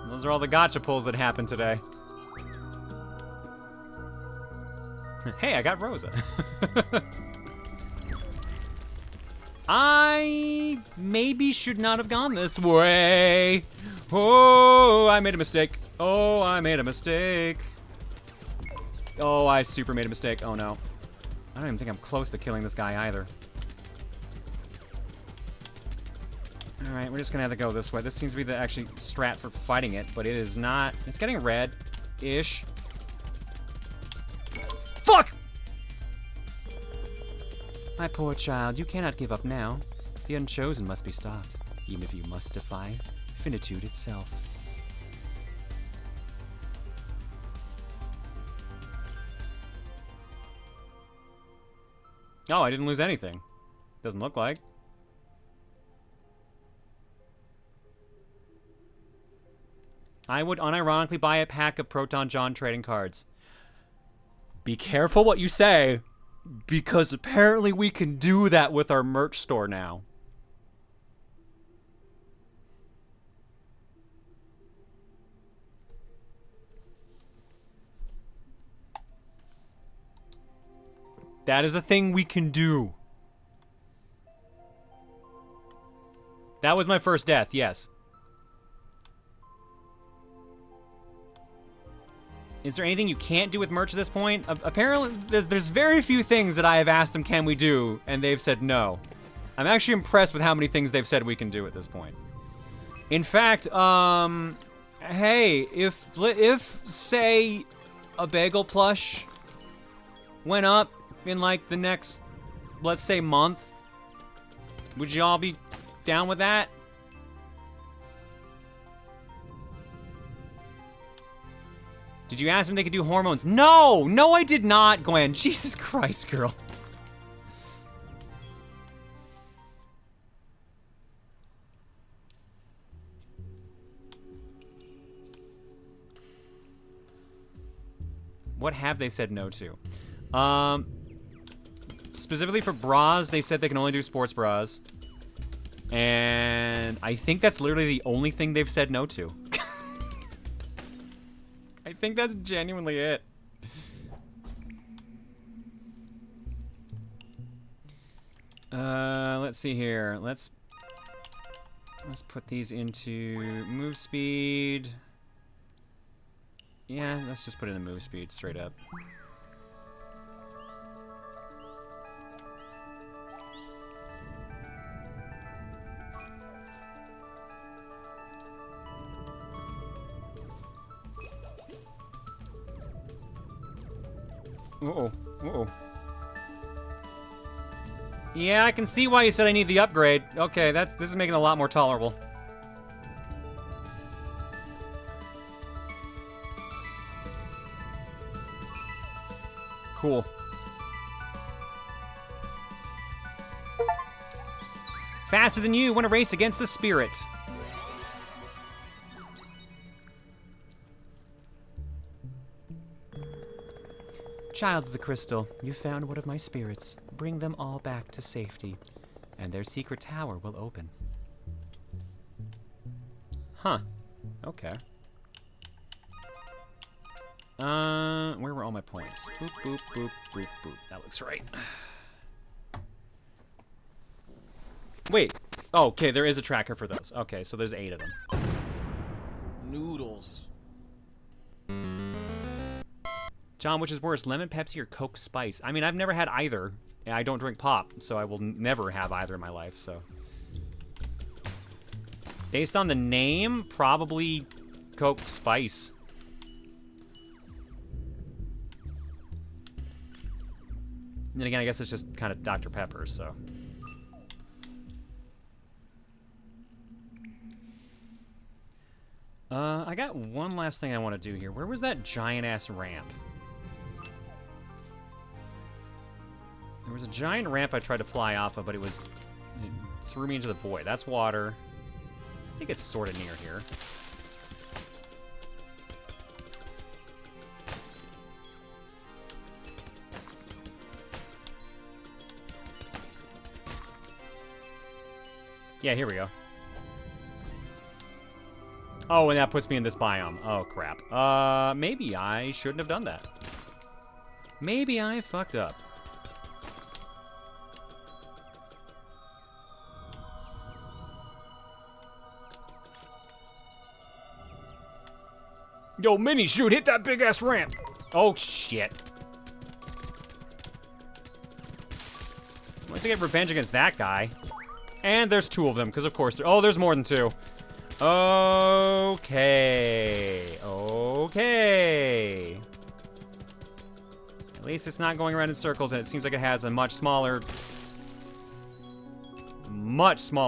Those are all the gotcha pulls that happened today. Hey, I got Rosa. I maybe should not have gone this way. Oh, I made a mistake. Oh, I made a mistake. Oh, I super made a mistake. Oh, no. I don't even think I'm close to killing this guy either. All right, we're just gonna have to go this way. This seems to be the actually strat for fighting it, but it is not. It's getting red-ish. Fuck! My poor child, you cannot give up now. The Unchosen must be stopped, even if you must defy finitude itself. Oh, I didn't lose anything. Doesn't look like. I would unironically buy a pack of Proton John trading cards. Be careful what you say, because apparently we can do that with our merch store now. That is a thing we can do. That was my first death, yes. Is there anything you can't do with merch at this point? Apparently, there's very few things that I have asked them, can we do, and they've said no. I'm actually impressed with how many things they've said we can do at this point. In fact, hey, if say, a bagel plush went up in, like, the next, let's say, month, would you all be down with that? Did you ask them if they could do hormones? No! No, I did not, Gwen. Jesus Christ, girl. What have they said no to? Specifically for bras, they said they can only do sports bras. And I think that's literally the only thing they've said no to. I think that's genuinely it. Let's see here. Let's put these into move speed. Yeah, let's just put it in move speed straight up. Uh-oh. Uh-oh. Yeah, I can see why you said I need the upgrade. Okay, this is making it a lot more tolerable. Cool. Faster than you, win a race against the spirit. Child of the crystal, you found one of my spirits. Bring them all back to safety, and their secret tower will open. Huh. Okay. Where were all my points? Boop, boop, boop, boop, boop. That looks right. Wait. Oh, okay, there is a tracker for those. Okay, so there's 8 of them. Noodles. John, which is worse, lemon Pepsi or Coke Spice? I mean, I've never had either. I don't drink pop, so I will never have either in my life, so. Based on the name, probably Coke Spice. And then again, I guess it's just kind of Dr. Pepper, so. I got one last thing I want to do here. Where was that giant-ass ramp? There was a giant ramp I tried to fly off of, but it threw me into the void. That's water. think it's sort of near here. Yeah, here we go. Oh, and that puts me in this biome. Oh, crap. Maybe I shouldn't have done that. Maybe I fucked up. Yo, Minishoot, hit that big-ass ramp. Oh, shit. Once I get revenge against that guy. And there's 2 of them, because of course there... Oh, there's more than 2. Okay. Okay. At least it's not going around in circles, and it seems like it has a much smaller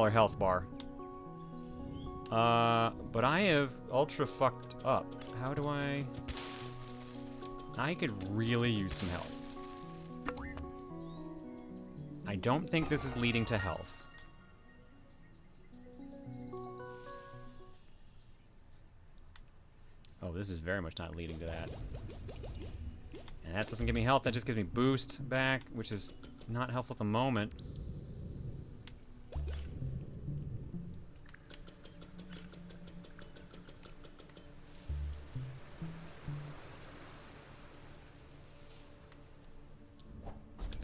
health bar. But I have ultra fucked up. How do I... I could really use some health. I don't think this is leading to health. Oh, this is very much not leading to that. And that doesn't give me health, that just gives me boost back, which is not helpful at the moment.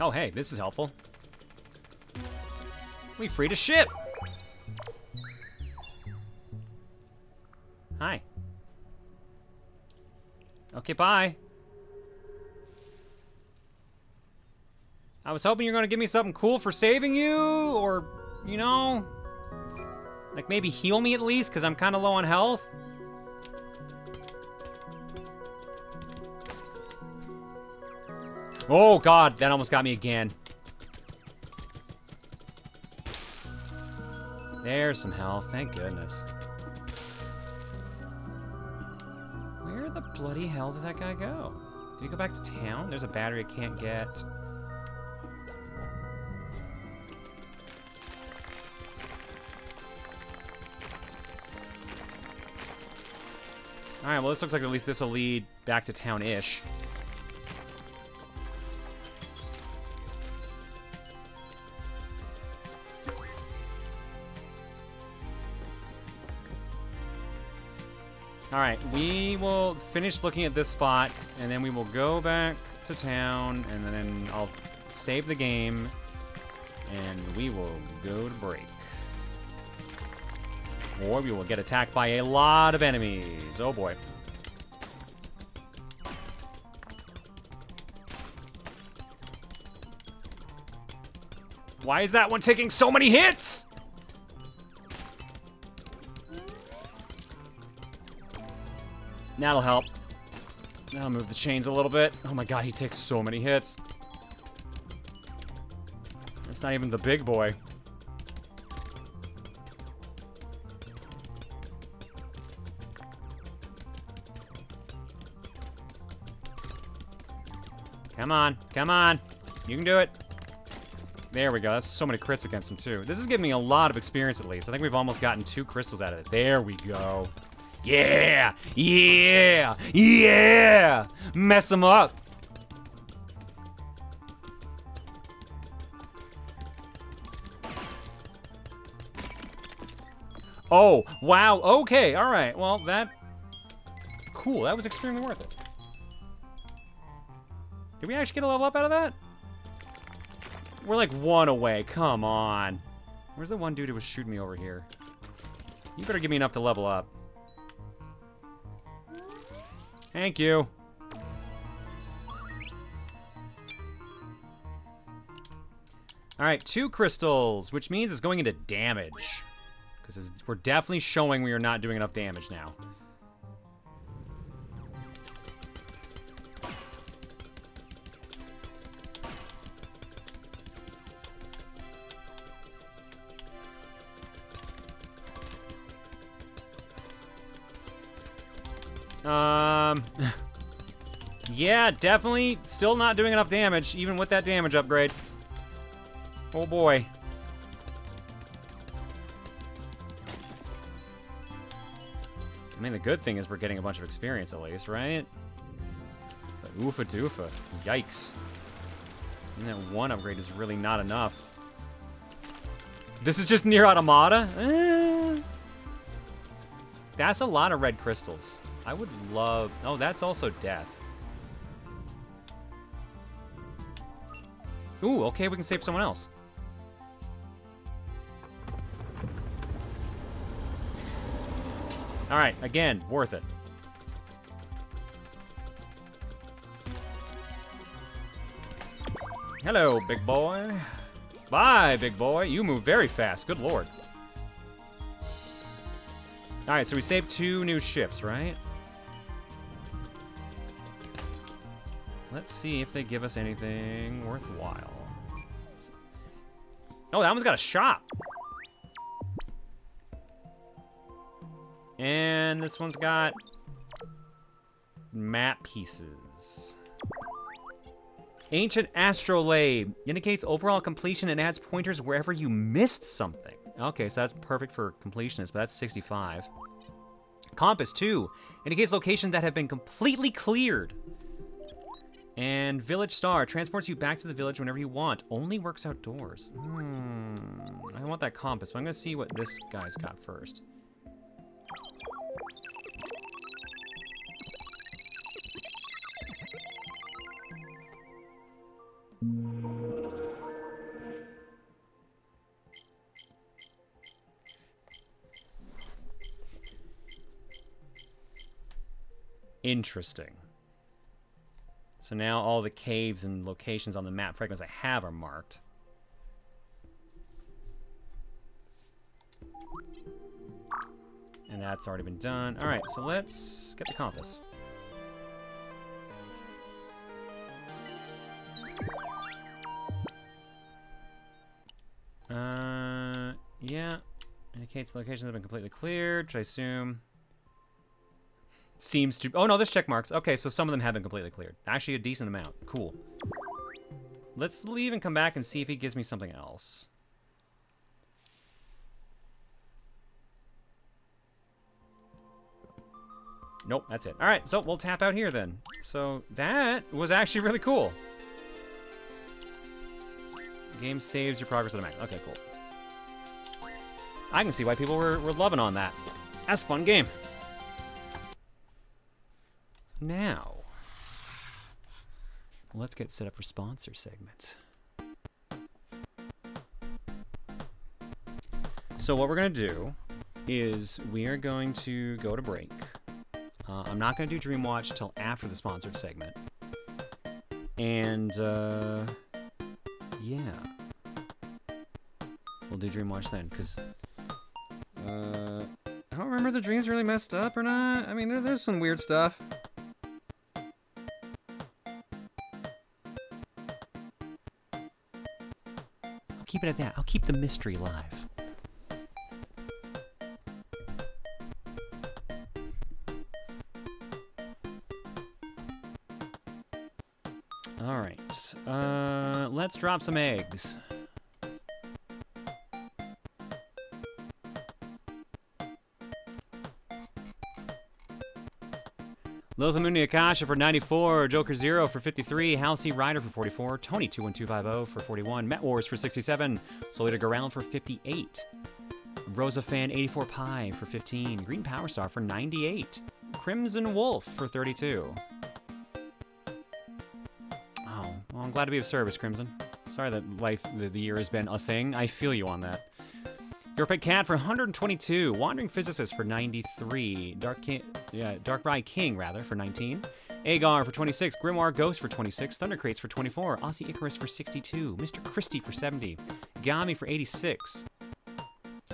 Oh, hey, this is helpful. We freed a ship! Hi. Okay, bye. I was hoping you were gonna give me something cool for saving you, or, you know, like maybe heal me at least, because I'm kind of low on health. Oh god, that almost got me again. There's some health, thank goodness. Where the bloody hell did that guy go? Did he go back to town? There's a battery I can't get. Alright, well this looks like at least this will lead back to town-ish. Alright, we will finish looking at this spot, and then we will go back to town, and then I'll save the game, and we will go to break. Or we will get attacked by a lot of enemies. Oh boy. Why is that one taking so many hits? That'll help. That'll move the chains a little bit. Oh my god, he takes so many hits. That's not even the big boy. Come on, come on. You can do it. There we go. That's so many crits against him, too. This is giving me a lot of experience, at least. I think we've almost gotten 2 crystals out of it. There we go. Yeah! Yeah! Yeah! Mess them up! Oh, wow. Okay, alright. Well, that... Cool, that was extremely worth it. Did we actually get a level up out of that? We're like 1 away. Come on. Where's the one dude who was shooting me over here? You better give me enough to level up. Thank you. Alright, 2 crystals, which means it's going into damage. Because we're definitely showing we are not doing enough damage now. Yeah, definitely still not doing enough damage, even with that damage upgrade. Oh boy. I mean, the good thing is we're getting a bunch of experience at least, right? But oofa doofa. Yikes. And that one upgrade is really not enough. This is just Nier Automata? That's a lot of red crystals. I would love... Oh, that's also death. Ooh, okay, we can save someone else. Alright, again, worth it. Hello, big boy. Bye, big boy. You move very fast. Good lord. Alright, so we saved 2 new ships, right? Let's see if they give us anything worthwhile. Oh, that one's got a shop. And this one's got map pieces. Ancient Astrolabe indicates overall completion and adds pointers wherever you missed something. Okay, so that's perfect for completionists, but that's 65. Compass 2 indicates locations that have been completely cleared. And Village Star transports you back to the village whenever you want. Only works outdoors. I want that compass, but I'm gonna see what this guy's got first. Interesting. So now all the caves and locations on the map fragments I have are marked. And that's already been done. All right, so let's get the compass. Yeah. Indicates the locations have been completely cleared, which I assume seems to... Oh, no, there's check marks. Okay, so some of them have been completely cleared. Actually, a decent amount. Cool. Let's leave and come back and see if he gives me something else. Nope, that's it. All right, so we'll tap out here then. So that was actually really cool. Game saves your progress to the max. Okay, cool. I can see why people were loving on that. That's a fun game. Now, let's get set up for sponsor segment. So what we're going to do is we are going to go to break. I'm not going to do Dream Watch till after the sponsored segment. And, yeah. We'll do Dream Watch then, because, I don't remember if the dream's really messed up or not. I mean, there's some weird stuff. I'll keep it at that. I'll keep the mystery live. All right, let's drop some eggs. Lothamuni Akasha for 94, Joker Zero for 53, Halsey Ryder for 44, Tony 21250 for 41, Met Wars for 67, Solita Garel for 58, Rosa Fan 84 Pi for 15, Green Power Star for 98, Crimson Wolf for 32. Oh, well, I'm glad to be of service, Crimson. Sorry that the year has been a thing. I feel you on that. Your Pet Cat for 122, Wandering Physicist for 93, Darkrai King for 19, Agar for 26, Grimoire Ghost for 26, Thunder Crates for 24, Aussie Icarus for 62, Mr. Christie for 70, Gami for 86.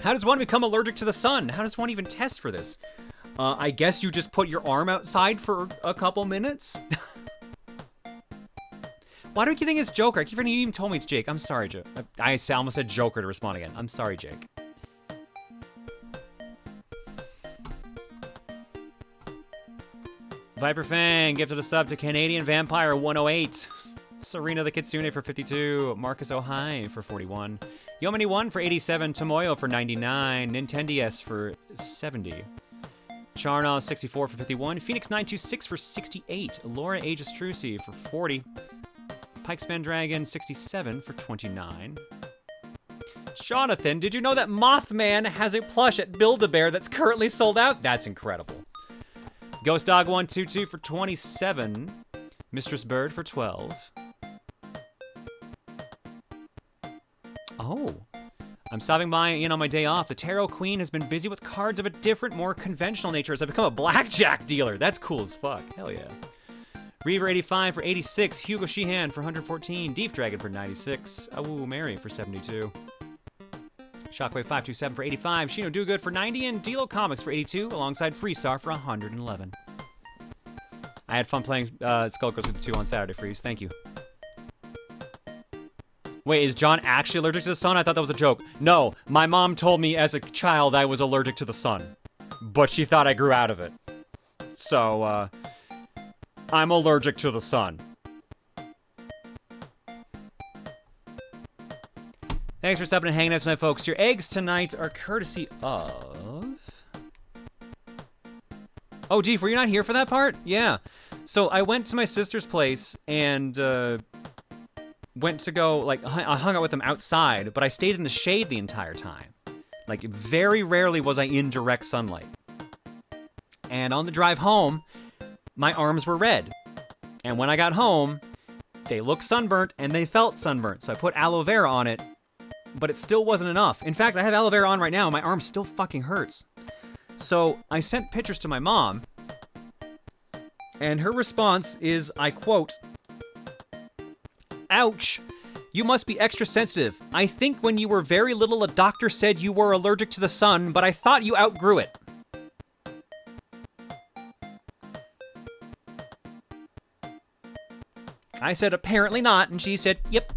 How does one become allergic to the sun? How does one even test for this? I guess you just put your arm outside for a couple minutes? Why do you think it's Joker? I keep forgetting you even told me it's Jake. I'm sorry, Jake. I almost said Joker to respond again. I'm sorry, Jake. Viper Fang, gifted a sub to Canadian Vampire 108. Serena the Kitsune for 52. Marcus Ohai for 41. Yomini 1 for 87. Tomoyo for 99. Nintendius for 70. Charna 64 for 51. Phoenix 926 for 68. Laura Aegis Trucy for 40. Pikespan Dragon 67 for 29. Jonathan, did you know that Mothman has a plush at Build-A-Bear that's currently sold out? That's incredible. Ghost Dog 122 for 27. Mistress Bird for 12. Oh. I'm stopping by in on my day off. The Tarot Queen has been busy with cards of a different, more conventional nature as I've become a blackjack dealer. That's cool as fuck. Hell yeah. Reaver 85 for 86. Hugo Sheehan for 114. Deep Dragon for 96. Awoo Mary for 72. Shockwave 527 for 85. Shino Do-Good for 90. And Delo Comics for 82, alongside Freestar for 111. I had fun playing Skullgirls with you on Saturday, Freeze. Thank you. Wait, is John actually allergic to the sun? I thought that was a joke. No, my mom told me as a child I was allergic to the sun. But she thought I grew out of it. So, I'm allergic to the sun. Thanks for stopping and hanging out tonight, folks. Your eggs tonight are courtesy of... Oh, Deef, were you not here for that part? Yeah. So I went to my sister's place and went to go, like, I hung out with them outside, but I stayed in the shade the entire time. Like, very rarely was I in direct sunlight. And on the drive home, my arms were red. And when I got home, they looked sunburnt and they felt sunburnt. So I put aloe vera on it, but it still wasn't enough. In fact, I have aloe vera on right now and my arm still fucking hurts. So I sent pictures to my mom, and her response is, I quote, "Ouch, you must be extra sensitive. I think when you were very little, a doctor said you were allergic to the sun, but I thought you outgrew it." I said, apparently not, and she said, yep.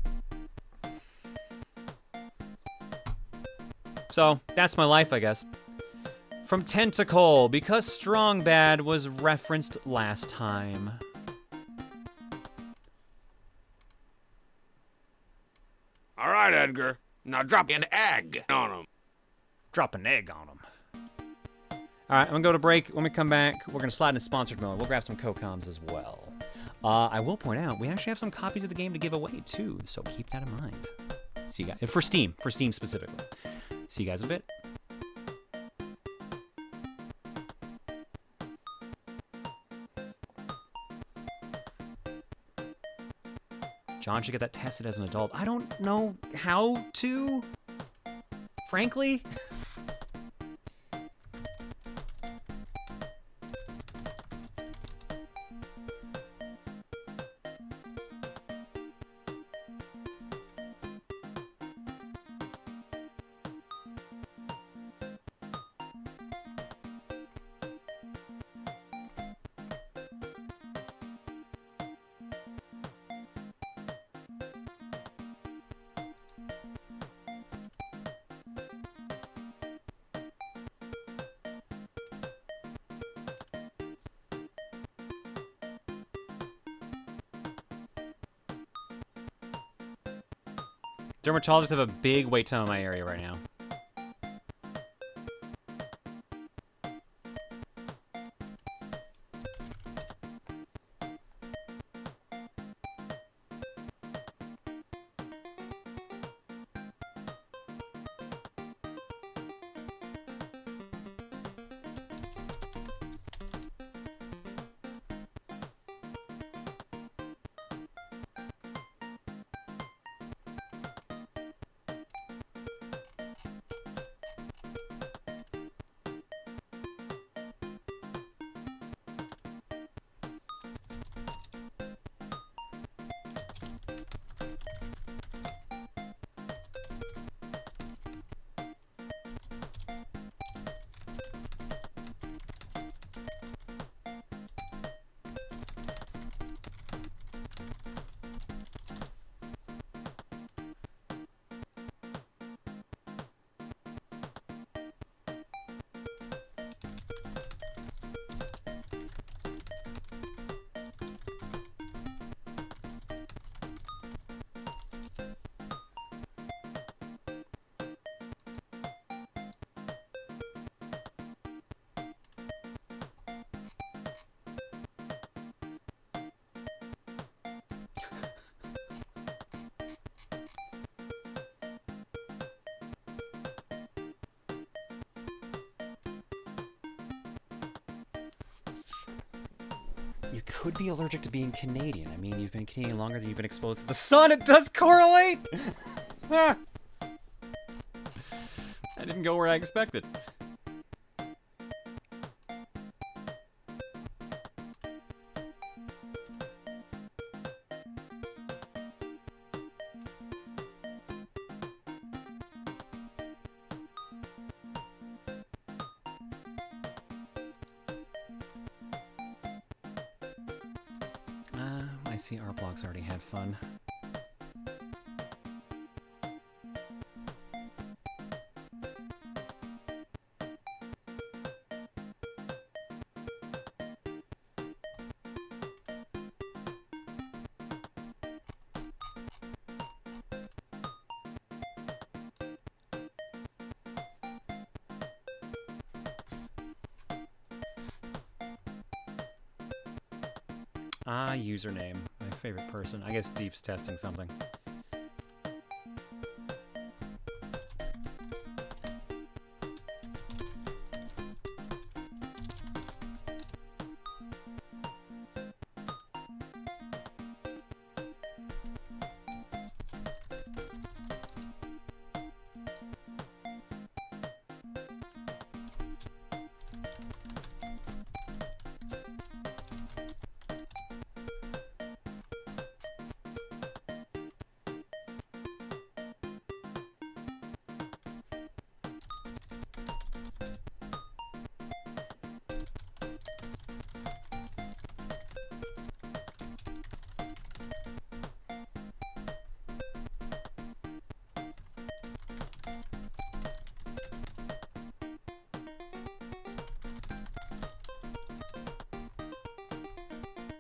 So, that's my life, I guess. From Tentacle, because Strong Bad was referenced last time. All right, Edgar. Now drop an egg on him. Drop an egg on him. All right, I'm gonna go to break. When we come back, we're gonna slide into sponsored mode. We'll grab some co-coms as well. I will point out, we actually have some copies of the game to give away too, so keep that in mind. See you guys, for Steam specifically. See you guys in a bit. John should get that tested as an adult. I don't know how to, frankly. Dermatologists have a big wait time in my area right now. You could be allergic to being Canadian. I mean, you've been Canadian longer than you've been exposed to the sun. It does correlate! That didn't go where I expected. I see our blocks already had fun. Username. My favorite person. I guess Deep's testing something.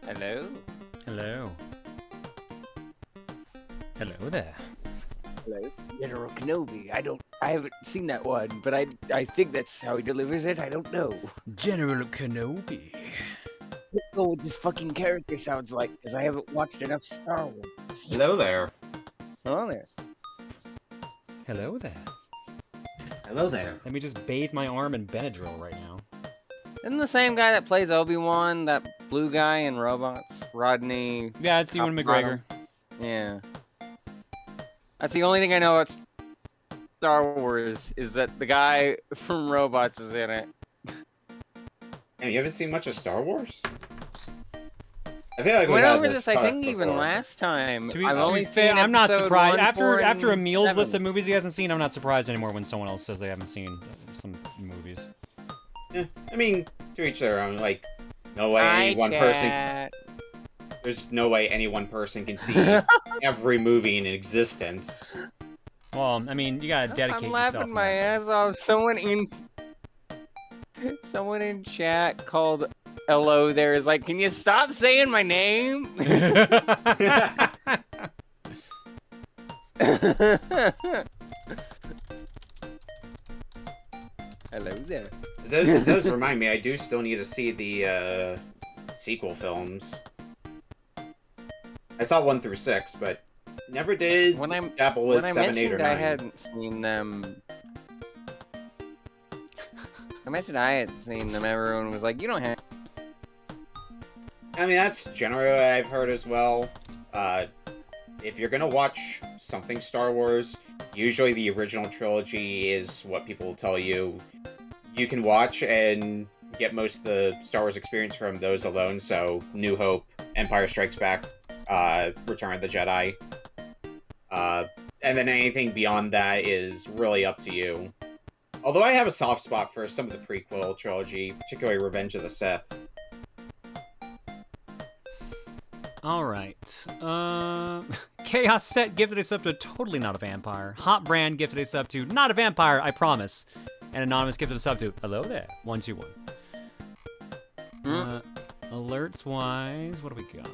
Hello? Hello. Hello there. Hello? General Kenobi. I haven't seen that one, but I think that's how he delivers it. I don't know. General Kenobi. Let's go what this fucking character sounds like, because I haven't watched enough Star Wars. Hello there. Hello there. Hello there. Hello there. Let me just bathe my arm in Benadryl right now. Isn't the same guy that plays Obi-Wan, that blue guy in Robots? Rodney... Yeah, it's Ewan McGregor. Yeah. That's the only thing I know about Star Wars, is that the guy from Robots is in it. Damn, you haven't seen much of Star Wars? I feel like I we went had over this this, I talk think, even before. last time. To be I've only fair, seen I'm not episode surprised. 1, 4, After a and Meal's 7. list of movies he hasn't seen, I'm not surprised anymore when someone else says they haven't seen some movies. Yeah, I mean, to each their own. Like, no way any one person. There's no way any one person can see every movie in existence. Well, I mean, you gotta dedicate I'm yourself. laughing my ass off. Someone in chat called hello there is like, can you stop saying my name? Hello there. It does remind me, I do still need to see the sequel films. I saw 1 through 6, but never did dabble with 7, 8, or 9. I hadn't seen them. I mentioned I hadn't seen them. Everyone was like, you don't have. I mean, that's generally what I've heard as well. If you're gonna watch something Star Wars, usually the original trilogy is what people will tell you you can watch and get most of the Star Wars experience from those alone. So, New Hope, Empire Strikes Back, Return of the Jedi. And then anything beyond that is really up to you. Although I have a soft spot for some of the prequel trilogy, particularly Revenge of the Sith. Alright. Chaos Set gifted us up to Totally Not a Vampire. Hot Brand gifted us up to Not a Vampire, I Promise. And Anonymous gifted us up to Hello There, 121. Alerts wise, what do we got?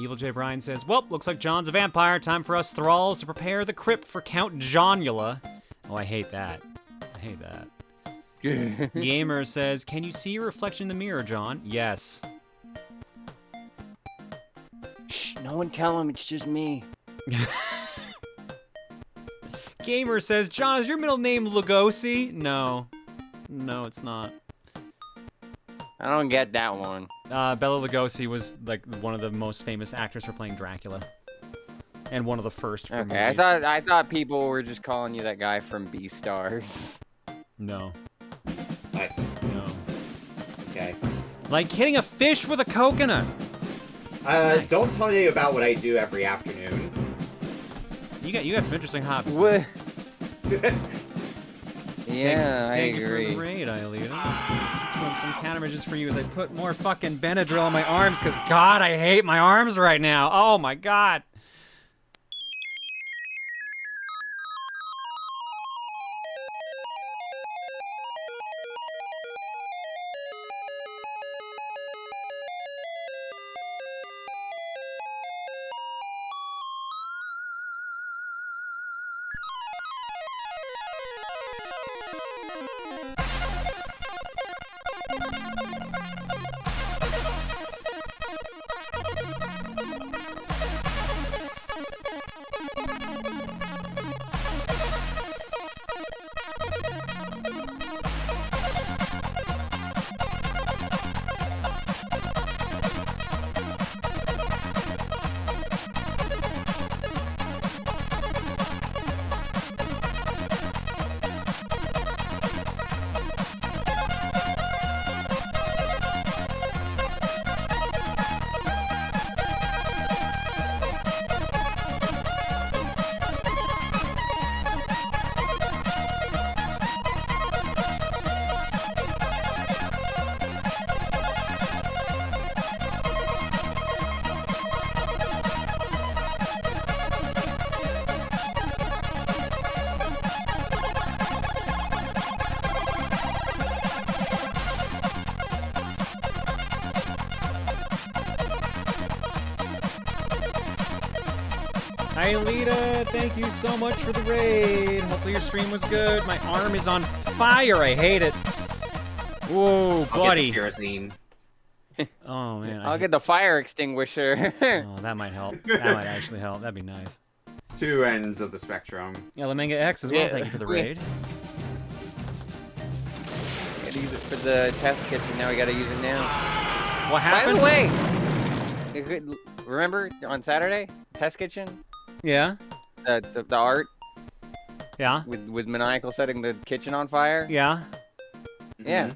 Evil J. Bryan says, well, looks like John's a vampire. Time for us thralls to prepare the crypt for Count Johnula. Oh, I hate that. I hate that. Gamer says, can you see your reflection in the mirror, John? Yes. Shh, no one tell him, it's just me. Gamer says, John, is your middle name Lugosi? No. No, it's not. I don't get that one. Bela Lugosi was like one of the most famous actors for playing Dracula, and one of the first. For Okay, movies. I thought people were just calling you that guy from Beastars. No. What? No. Okay. Like hitting a fish with a coconut. Nice. Don't tell me about what I do every afternoon. You got some interesting hobbies. What? Yeah, Thank I you agree. for the raid, Iolita. Let's run some countermeasures for you as I put more fucking Benadryl on my arms, because God, I hate my arms right now. Oh my God. Aelita, thank you so much for the raid. Hopefully your stream was good. My arm is on fire. I hate it. Whoa, I'll get buddy. the kerosene. Oh, man. I'll get the fire extinguisher. Oh, that might help. That might actually help. That'd be nice. Two ends of the spectrum. Yeah, Lemanga X as well. Yeah. Thank you for the raid. Gotta use it for the test kitchen. Now we gotta use it now. What By happened? the way, remember on Saturday, test kitchen, Yeah. the art Yeah. with maniacal setting the kitchen on fire. Yeah. Yeah.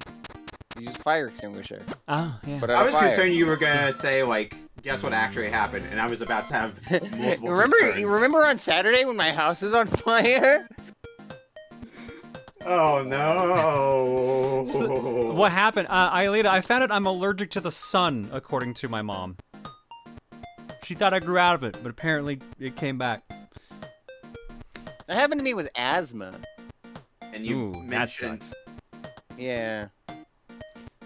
Use a fire extinguisher. Oh, yeah. Put out I a was fire. concerned you were gonna say, like, guess what actually happened, and I was about to have multiple concerns. Remember on Saturday when my house was on fire? Oh no! So, what happened? Aelita, I found out I'm allergic to the sun, according to my mom. She thought I grew out of it, but apparently it came back. That happened to me with asthma. And you Ooh, that mentioned sucks. Yeah.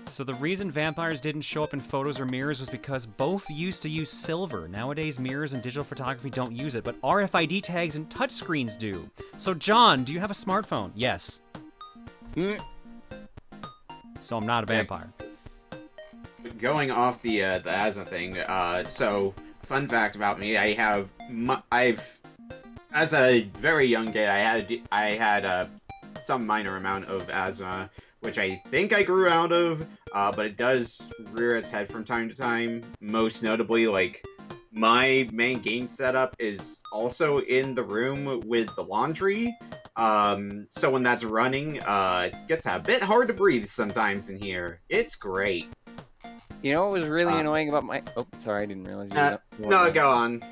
So the reason vampires didn't show up in photos or mirrors was because both used to use silver. Nowadays, mirrors and digital photography don't use it, but RFID tags and touchscreens do. So John, do you have a smartphone? Yes. So I'm not a vampire. going off the asthma thing. So fun fact about me: I've as a very young kid, I had some minor amount of asthma, which I think I grew out of, but it does rear its head from time to time. Most notably, like, my main game setup is also in the room with the laundry. So when that's running, it gets a bit hard to breathe sometimes in here. It's great. You know what was really annoying about my... Oh, sorry, I didn't realize you No, go on.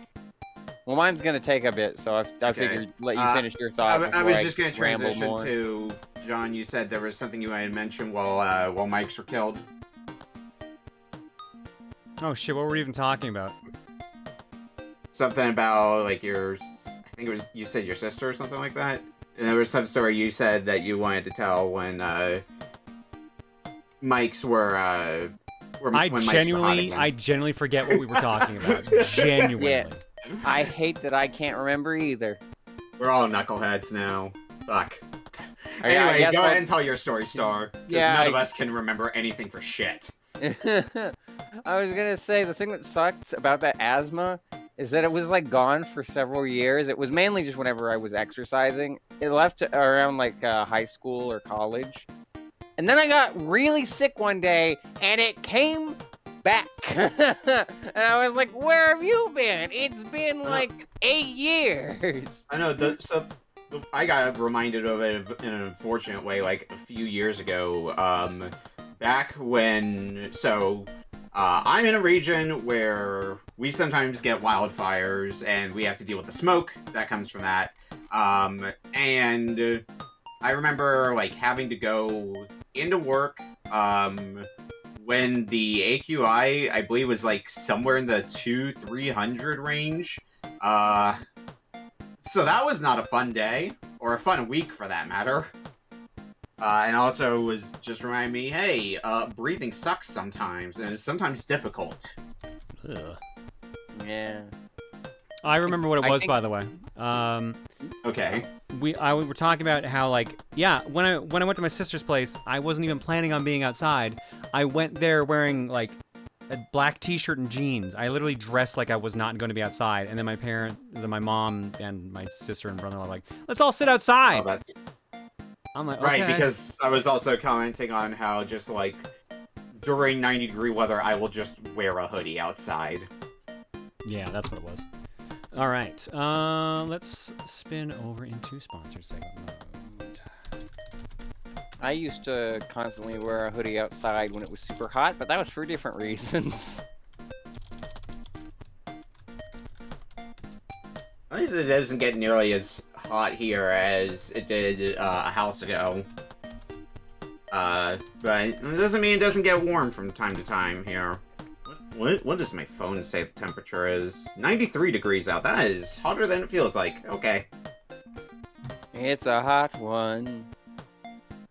Well, mine's gonna take a bit, so I figured let you finish your thought. I was before just going to ramble transition more. to John. You said there was something you had mentioned while mics were killed. Oh shit, what were we even talking about? Something about like I think it was you said your sister or something like that. And there was some story you said that you wanted to tell when mics were. When mics were hot again. I genuinely forget what we were talking about. Genuinely. Yeah. I hate that I can't remember either. We're all knuckleheads now. Fuck. I Anyway, guess go what- ahead and tell your story, Star. Because Yeah, none of us can remember anything for shit. I was gonna say the thing that sucks about that asthma is that it was like gone for several years. It was mainly just whenever I was exercising. It left around like high school or college, And then I got really sick one day, and it came back. And I was like, where have you been? It's been like 8 years. I know. I got reminded of it in an unfortunate way, like a few years ago. Back when, I'm in a region where we sometimes get wildfires, and we have to deal with the smoke that comes from that. And I remember like having to go into work. When the AQI, I believe, was like somewhere in the 200-300 range. So that was not a fun day, or a fun week for that matter. And also was just reminding me, hey, breathing sucks sometimes, and it's sometimes difficult. Ugh. Yeah. I remember what it I was, think- by the way. Okay. We were talking about how, like, yeah, when I went to my sister's place, I wasn't even planning on being outside. I went there wearing like a black t-shirt and jeans. I literally dressed like I was not going to be outside. And then my mom and my sister and brother were like, "Let's all sit outside." Oh, that's I'm like, right, okay. because I was also commenting on how just like during 90-degree weather, I will just wear a hoodie outside. Yeah, that's what it was. All right, let's spin over into sponsor segment mode. I used to constantly wear a hoodie outside when it was super hot, but that was for different reasons. At least it doesn't get nearly as hot here as it did a house ago. But it doesn't mean it doesn't get warm from time to time here. What does my phone say the temperature is? 93 degrees out. That is hotter than it feels like. Okay. It's a hot one.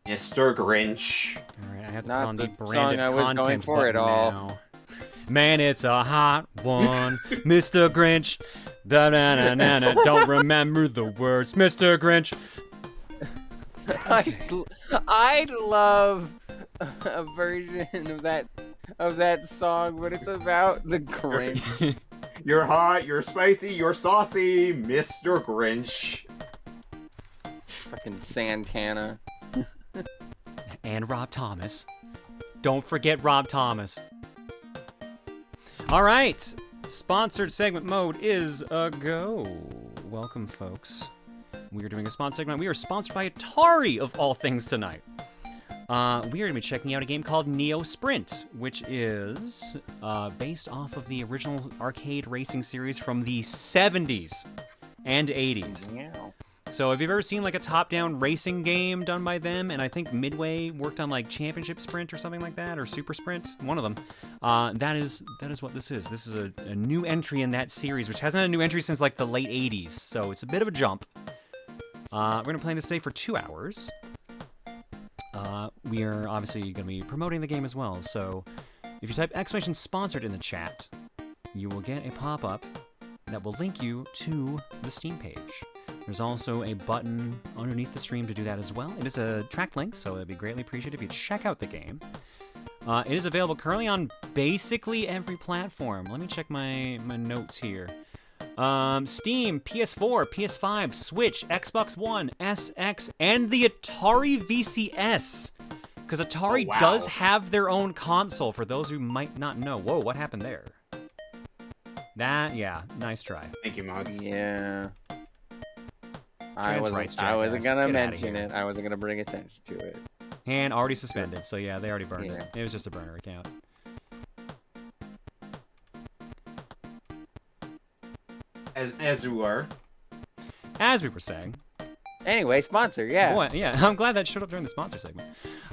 Mr. Grinch. All right, I have to Not put on the the branded song I was content going for at button all. now. Man, it's a hot one, Mr. Grinch. Da na na na na. Don't remember the words, Mr. Grinch. I'd love a version of that song, but it's about the Grinch. You're hot, you're spicy, you're saucy, Mr. Grinch. Fucking Santana. And Rob Thomas. Don't forget Rob Thomas. All right, sponsored segment mode is a go. Welcome, folks. We are doing a sponsored segment. We are sponsored by Atari, of all things, tonight. We are going to be checking out a game called NeoSprint, which is based off of the original arcade racing series from the 70s and 80s. Yeah. So if you've ever seen like a top-down racing game done by them, and I think Midway worked on like Championship Sprint or something like that, or Super Sprint, one of them, that is what this is. This is a new entry in that series, which hasn't had a new entry since like the late 80s, so it's a bit of a jump. We're going to play this today for 2 hours. We are obviously going to be promoting the game as well, so if you type !sponsored in the chat, you will get a pop-up that will link you to the Steam page. There's also a button underneath the stream to do that as well. It is a track link, so it'd be greatly appreciated if you check out the game. It is available currently on basically every platform. Let me check my notes here. Steam, PS4, PS5, Switch, Xbox One, SX, and the Atari VCS. Because Atari does have their own console, for those who might not know. Whoa, what happened there? Yeah, nice try. Thank you, Mods. Yeah. I Trans wasn't rights, gonna jackass. Get outta mention here. it. I wasn't gonna bring attention to it. And already suspended, so yeah, they already burned Yeah. it. It was just a burner account. As we were. As we were saying. Anyway, sponsor, yeah. Boy, yeah, I'm glad that showed up during the sponsor segment.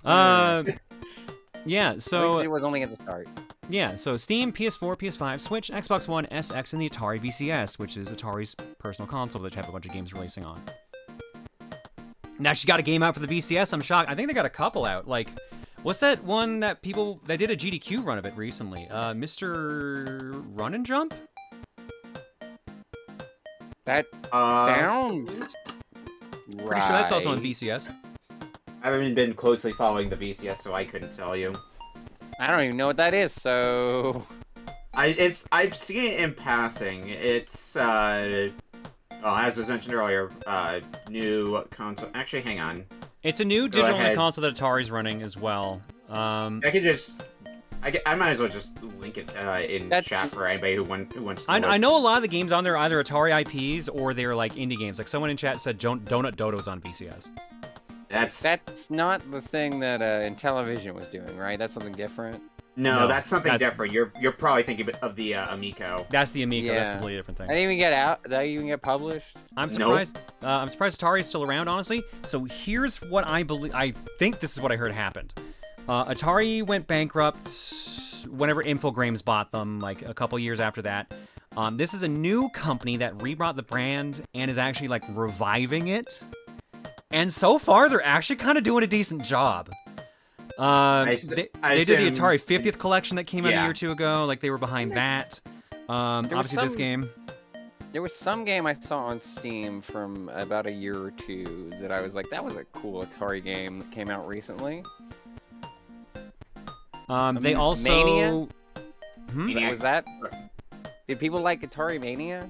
Yeah, At least so it was only at the start. yeah, so Steam, PS4, PS5, Switch, Xbox One, SX, and the Atari VCS, which is Atari's personal console that they have a bunch of games releasing on. Now she got a game out for the VCS. I'm shocked. I think they got a couple out. Like, what's that one that people that did a GDQ run of it recently? Mr. Run and Jump. That sounds Pretty sure that's also on VCS. I haven't been closely following the VCS, so I couldn't tell you. I don't even know what that is, so... I've seen it in passing. It's, as was mentioned earlier, new console. Actually, hang on. It's a new digital-only console that Atari's running as well. I might as well just link it in chat for anybody who wants to know. I know a lot of the games on there are either Atari IPs or they're like indie games. Like someone in chat said Donut Dodo's on BCS. That's not the thing that Intellivision was doing, right? That's something different. No, that's something different. You're probably thinking of the Amico. That's the Amico. Yeah. That's a completely different thing. That didn't even get out. Did that even get published? I'm surprised. I'm surprised Atari is still around, honestly. So here's what I believe. I think this is what I heard happened. Atari went bankrupt whenever Infogrames bought them, like a couple years after that. This is a new company that rebrought the brand and is actually like reviving it. And so far, they're actually kind of doing a decent job. They did the Atari 50th collection that came out a year or two ago. Like they were behind that. Obviously, this game. There was some game I saw on Steam from about a year or two that I was like, that was a cool Atari game that came out recently. They also. Mania? Mania. Was that? Did people like Atari Mania?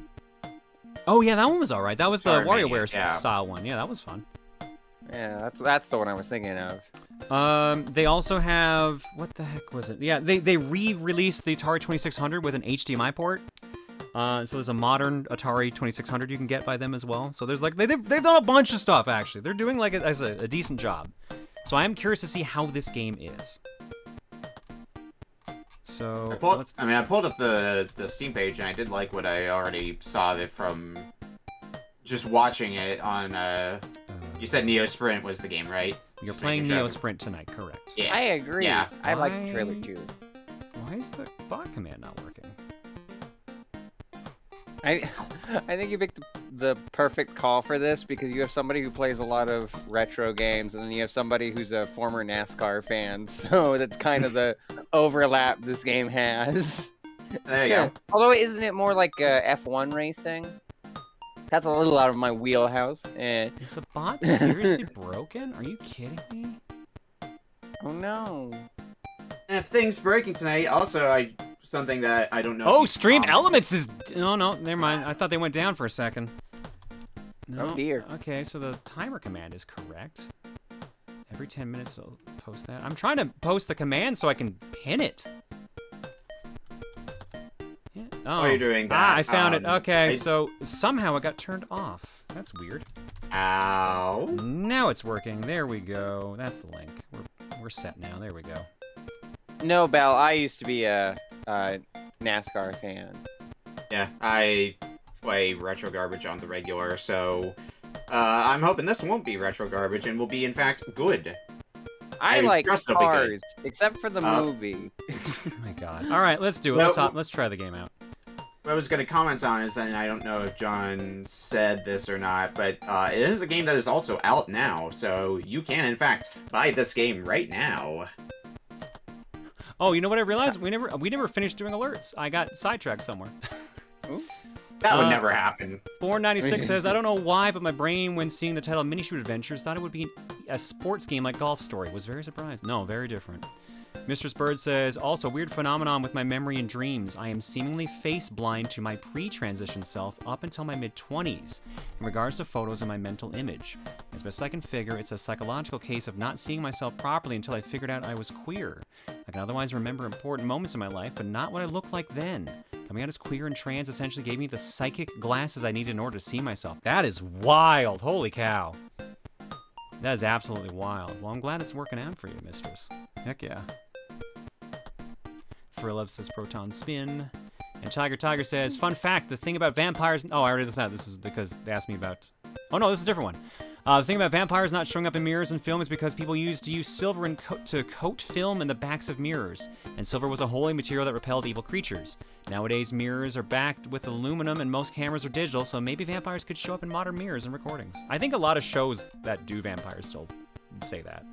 Oh yeah, that one was alright. That was the Atari Mania, WarioWare style one. Yeah, that was fun. Yeah, that's the one I was thinking of. They also have, what the heck was it? Yeah, they re-released the Atari 2600 with an HDMI port. So there's a modern Atari 2600 you can get by them as well. So there's like they've done a bunch of stuff actually. They're doing like a decent job. So I am curious to see how this game is. So I pulled up the Steam page and I did like what I already saw of it from just watching it on. You said NeoSprint was the game, right? You're playing NeoSprint tonight, correct? Yeah, I agree. Yeah. I like the trailer too. Why is the bot command not working? I think you picked the perfect call for this because you have somebody who plays a lot of retro games and then you have somebody who's a former NASCAR fan. So that's kind of the overlap this game has. There you go. Although isn't it more like F1 racing? That's a little out of my wheelhouse. Is the bot seriously broken? Are you kidding me? Oh no. And if things breaking tonight, also something that I don't know. Oh, Stream Elements is. Oh no, never mind. I thought they went down for a second. No. Oh dear. Okay, so the timer command is correct. Every 10 minutes, I'll post that. I'm trying to post the command so I can pin it. Yeah. Oh, you're doing that. I found it. Okay, so somehow it got turned off. That's weird. Ow. Now it's working. There we go. That's the link. We're set now. There we go. No, Belle, I used to be a NASCAR fan. Yeah, I play retro garbage on the regular, so I'm hoping this won't be retro garbage and will be, in fact, good. I like cars, except for the movie. Oh my god. All right, let's do it. Let's try the game out. What I was going to comment on is, and I don't know if John said this or not, but it is a game that is also out now, so you can, in fact, buy this game right now. Oh, you know what I realized? We never finished doing alerts. I got sidetracked somewhere. That would never happen. Born96 says, I don't know why, but my brain, when seeing the title Minishoot Adventures, thought it would be a sports game like Golf Story. Was very surprised. No, very different. Mistress Bird says, also, weird phenomenon with my memory and dreams. I am seemingly face blind to my pre-transition self up until my mid-20s in regards to photos of my mental image. As best I can figure, it's a psychological case of not seeing myself properly until I figured out I was queer. I can otherwise remember important moments in my life, but not what I looked like then. Coming out as queer and trans essentially gave me the psychic glasses I needed in order to see myself. That is wild. Holy cow. That is absolutely wild. Well, I'm glad it's working out for you, mistress. Heck yeah. Thrill says Proton Spin. And Tiger says, fun fact, the thing about vampires... Oh, I already did this out. This is because they asked me about... Oh, no, this is a different one. The thing about vampires not showing up in mirrors in film is because people used to use silver to coat film in the backs of mirrors, and silver was a holy material that repelled evil creatures. Nowadays, mirrors are backed with aluminum, and most cameras are digital, so maybe vampires could show up in modern mirrors and recordings. I think a lot of shows that do vampires still say that.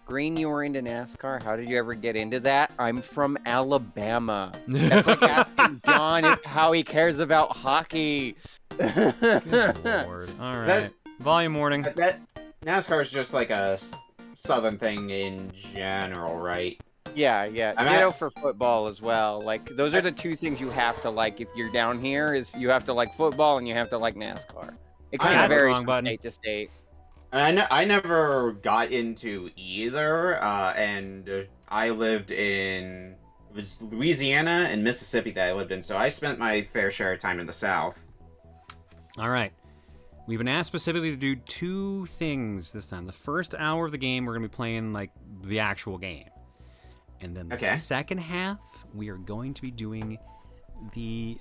Green, you were into NASCAR. How did you ever get into that? I'm from Alabama. That's like asking John how he cares about hockey. Good lord. All right. Volume warning. That NASCAR is just like a southern thing in general, right? Yeah. Ditto for football as well. Like, those are the two things you have to like if you're down here, is you have to like football and you have to like NASCAR. It kind that's of the varies wrong from button. state to state. I never got into either, and I lived in it was Louisiana and Mississippi that I lived in, so I spent my fair share of time in the South. All right. We've been asked specifically to do 2 things this time. The first hour of the game, we're going to be playing, like, the actual game. And then the second half, we are going to be doing the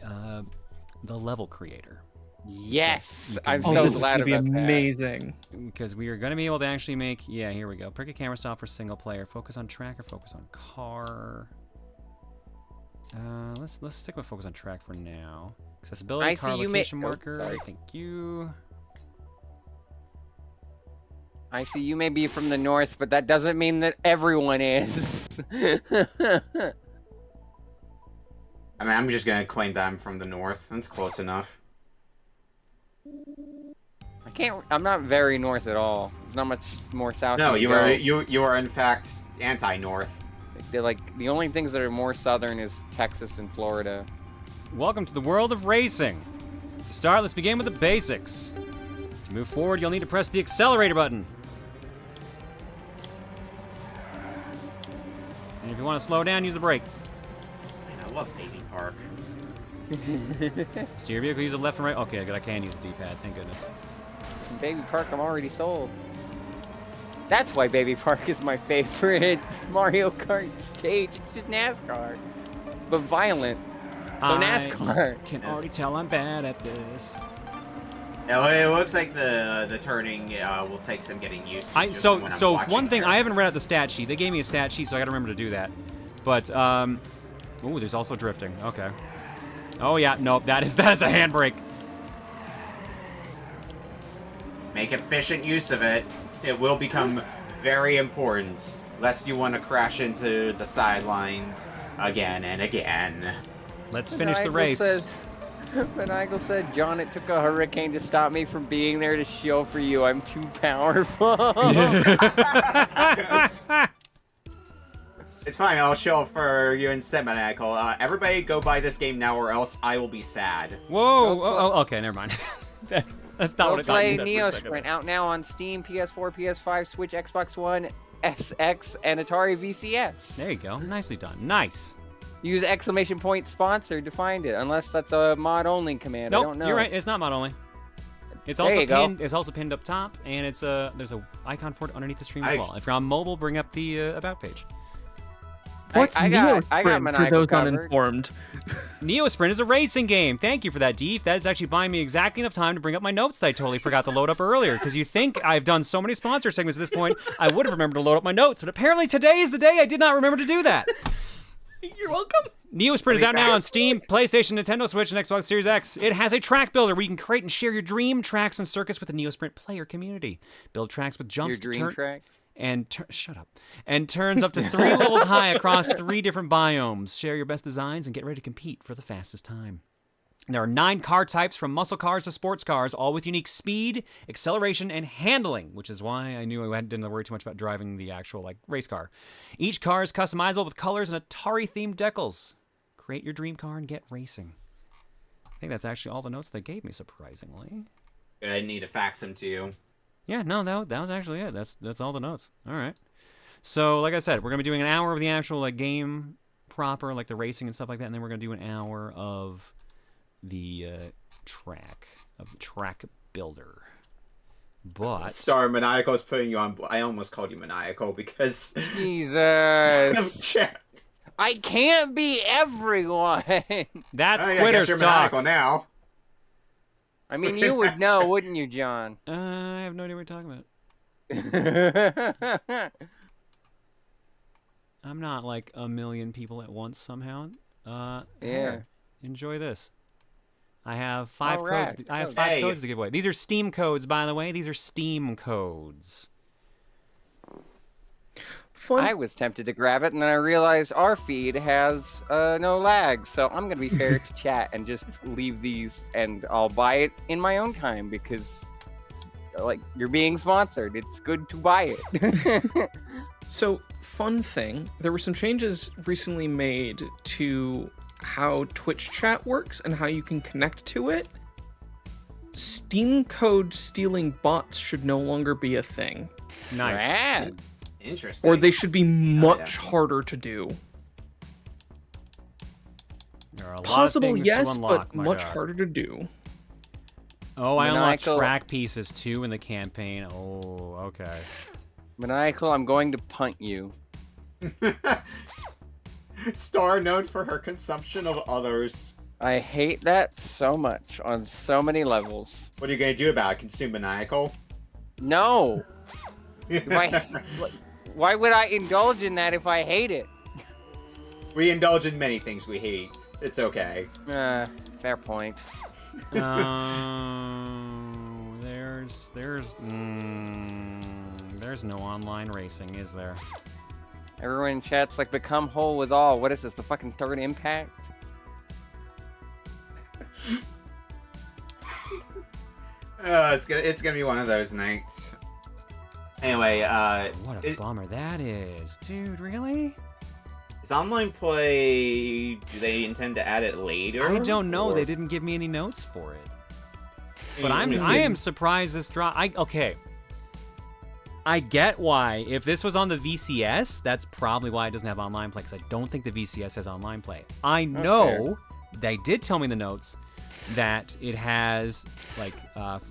level creator. Yes, I'm Oh, so this is glad It'd be about amazing. Because we are going to be able to actually make... Yeah, here we go. Pick a camera style for single player. Focus on track or focus on car. Let's stick with focus on track for now. Accessibility, car location marker. Thank you. I see you may be from the north, but that doesn't mean that everyone is. I mean, I'm just gonna claim that I'm from the north. That's close enough. I'm not very north at all. There's not much more south. No, than you are in fact anti-north. They're like the only things that are more southern is Texas and Florida. Welcome to the world of racing. To start, let's begin with the basics. To move forward, you'll need to press the accelerator button. And if you want to slow down, use the brake. Man, I love Baby Park. Steer your vehicle, use the left and right. Okay, good, I can use the D-pad, thank goodness. From Baby Park, I'm already sold. That's why Baby Park is my favorite Mario Kart stage. It's just NASCAR, but violent. So NASCAR. I can already tell I'm bad at this. It looks like the turning will take some getting used to. So one thing, I haven't read out the stat sheet. They gave me a stat sheet, so I gotta remember to do that. But ooh, there's also drifting. Okay. Oh yeah, nope, that is a handbrake. Make efficient use of it. It will become very important, lest you want to crash into the sidelines again and again. Let's finish the race. Maniacal said, John, it took a hurricane to stop me from being there to show for you. I'm too powerful. It's fine, I'll show for you instead, Maniacal. Everybody go buy this game now or else I will be sad. Whoa! Oh, okay, never mind. That's not what I thought you said for a second. NeoSprint out now on Steam, PS4, PS5, Switch, Xbox One, SX, and Atari VCS. There you go. Nicely done. Nice. Use ! Sponsored to find it, unless that's a mod-only command. Nope, I don't know. You're right. It's not mod only. It's also pinned. It's also pinned up top, and it's there's a icon for it underneath the stream as well. If you're on mobile, bring up the about page. What's NeoSprint for those covered. uninformed? NeoSprint is a racing game. Thank you for that, Deef. That is actually buying me exactly enough time to bring up my notes that I totally forgot to load up earlier. Because you think I've done so many sponsor segments at this point, I would have remembered to load up my notes. But apparently today is the day I did not remember to do that. You're welcome. NeoSprint is out now on Steam, PlayStation, Nintendo Switch, and Xbox Series X. It has a track builder where you can create and share your dream tracks and circuits with the NeoSprint player community. Build tracks with jumps. Your dream tracks? Shut up. And turns up to 3 levels high across 3 different biomes. Share your best designs and get ready to compete for the fastest time. There are 9 car types from muscle cars to sports cars, all with unique speed, acceleration, and handling, which is why I knew I didn't worry too much about driving the actual race car. Each car is customizable with colors and Atari-themed decals. Create your dream car and get racing. I think that's actually all the notes they gave me, surprisingly. I need to fax them to you. Yeah, no, that was actually it. That's all the notes. All right. So, like I said, we're gonna be doing an hour of the actual game proper, like the racing and stuff like that, and then we're gonna do an hour of the track builder. But Sorry, Maniacal's putting you on. I almost called you Maniacal because Jesus. chat. I can't be everyone. That's I guess Quitter's you're talk. Maniacal now. I mean, you would know, wouldn't you, John? I have no idea what you're talking about. I'm not like a million people at once somehow. Yeah. Here, enjoy this. I have 5 All right. codes. I have 5 codes to give away. These are Steam codes, by the way. These are Steam codes. Fun. I was tempted to grab it, and then I realized our feed has no lag, so I'm gonna be fair to chat and just leave these, and I'll buy it in my own time because, you're being sponsored. It's good to buy it. So, fun thing, there were some changes recently made to how Twitch chat works and how you can connect to it. Steam code stealing bots should no longer be a thing. Nice. Rad. Interesting. Or they should be much yeah. harder to do. There are a lot Possible, of things yes, to unlock, but my much God. harder to do. Oh, I unlocked Maniacal- track pieces too in the campaign. Oh, okay. Maniacal, I'm going to punt you. Star known for her consumption of others. I hate that so much on so many levels. What are you gonna do about it? Consume maniacal? No. Why would I indulge in that if I hate it? We indulge in many things we hate. It's okay. Fair point. There's no online racing, is there? Everyone in chat's like, become whole with all. What is this, the fucking third impact? It's gonna be one of those nights. Anyway, What a bummer that is, dude. Really? is online play? Do they intend to add it later? I don't know. or- They didn't give me any notes for it. But Let me see. I am surprised this drop. Okay. I get why. If this was on the VCS, that's probably why it doesn't have online play, because I don't think the VCS has online play. I know they did tell me in the notes that it has like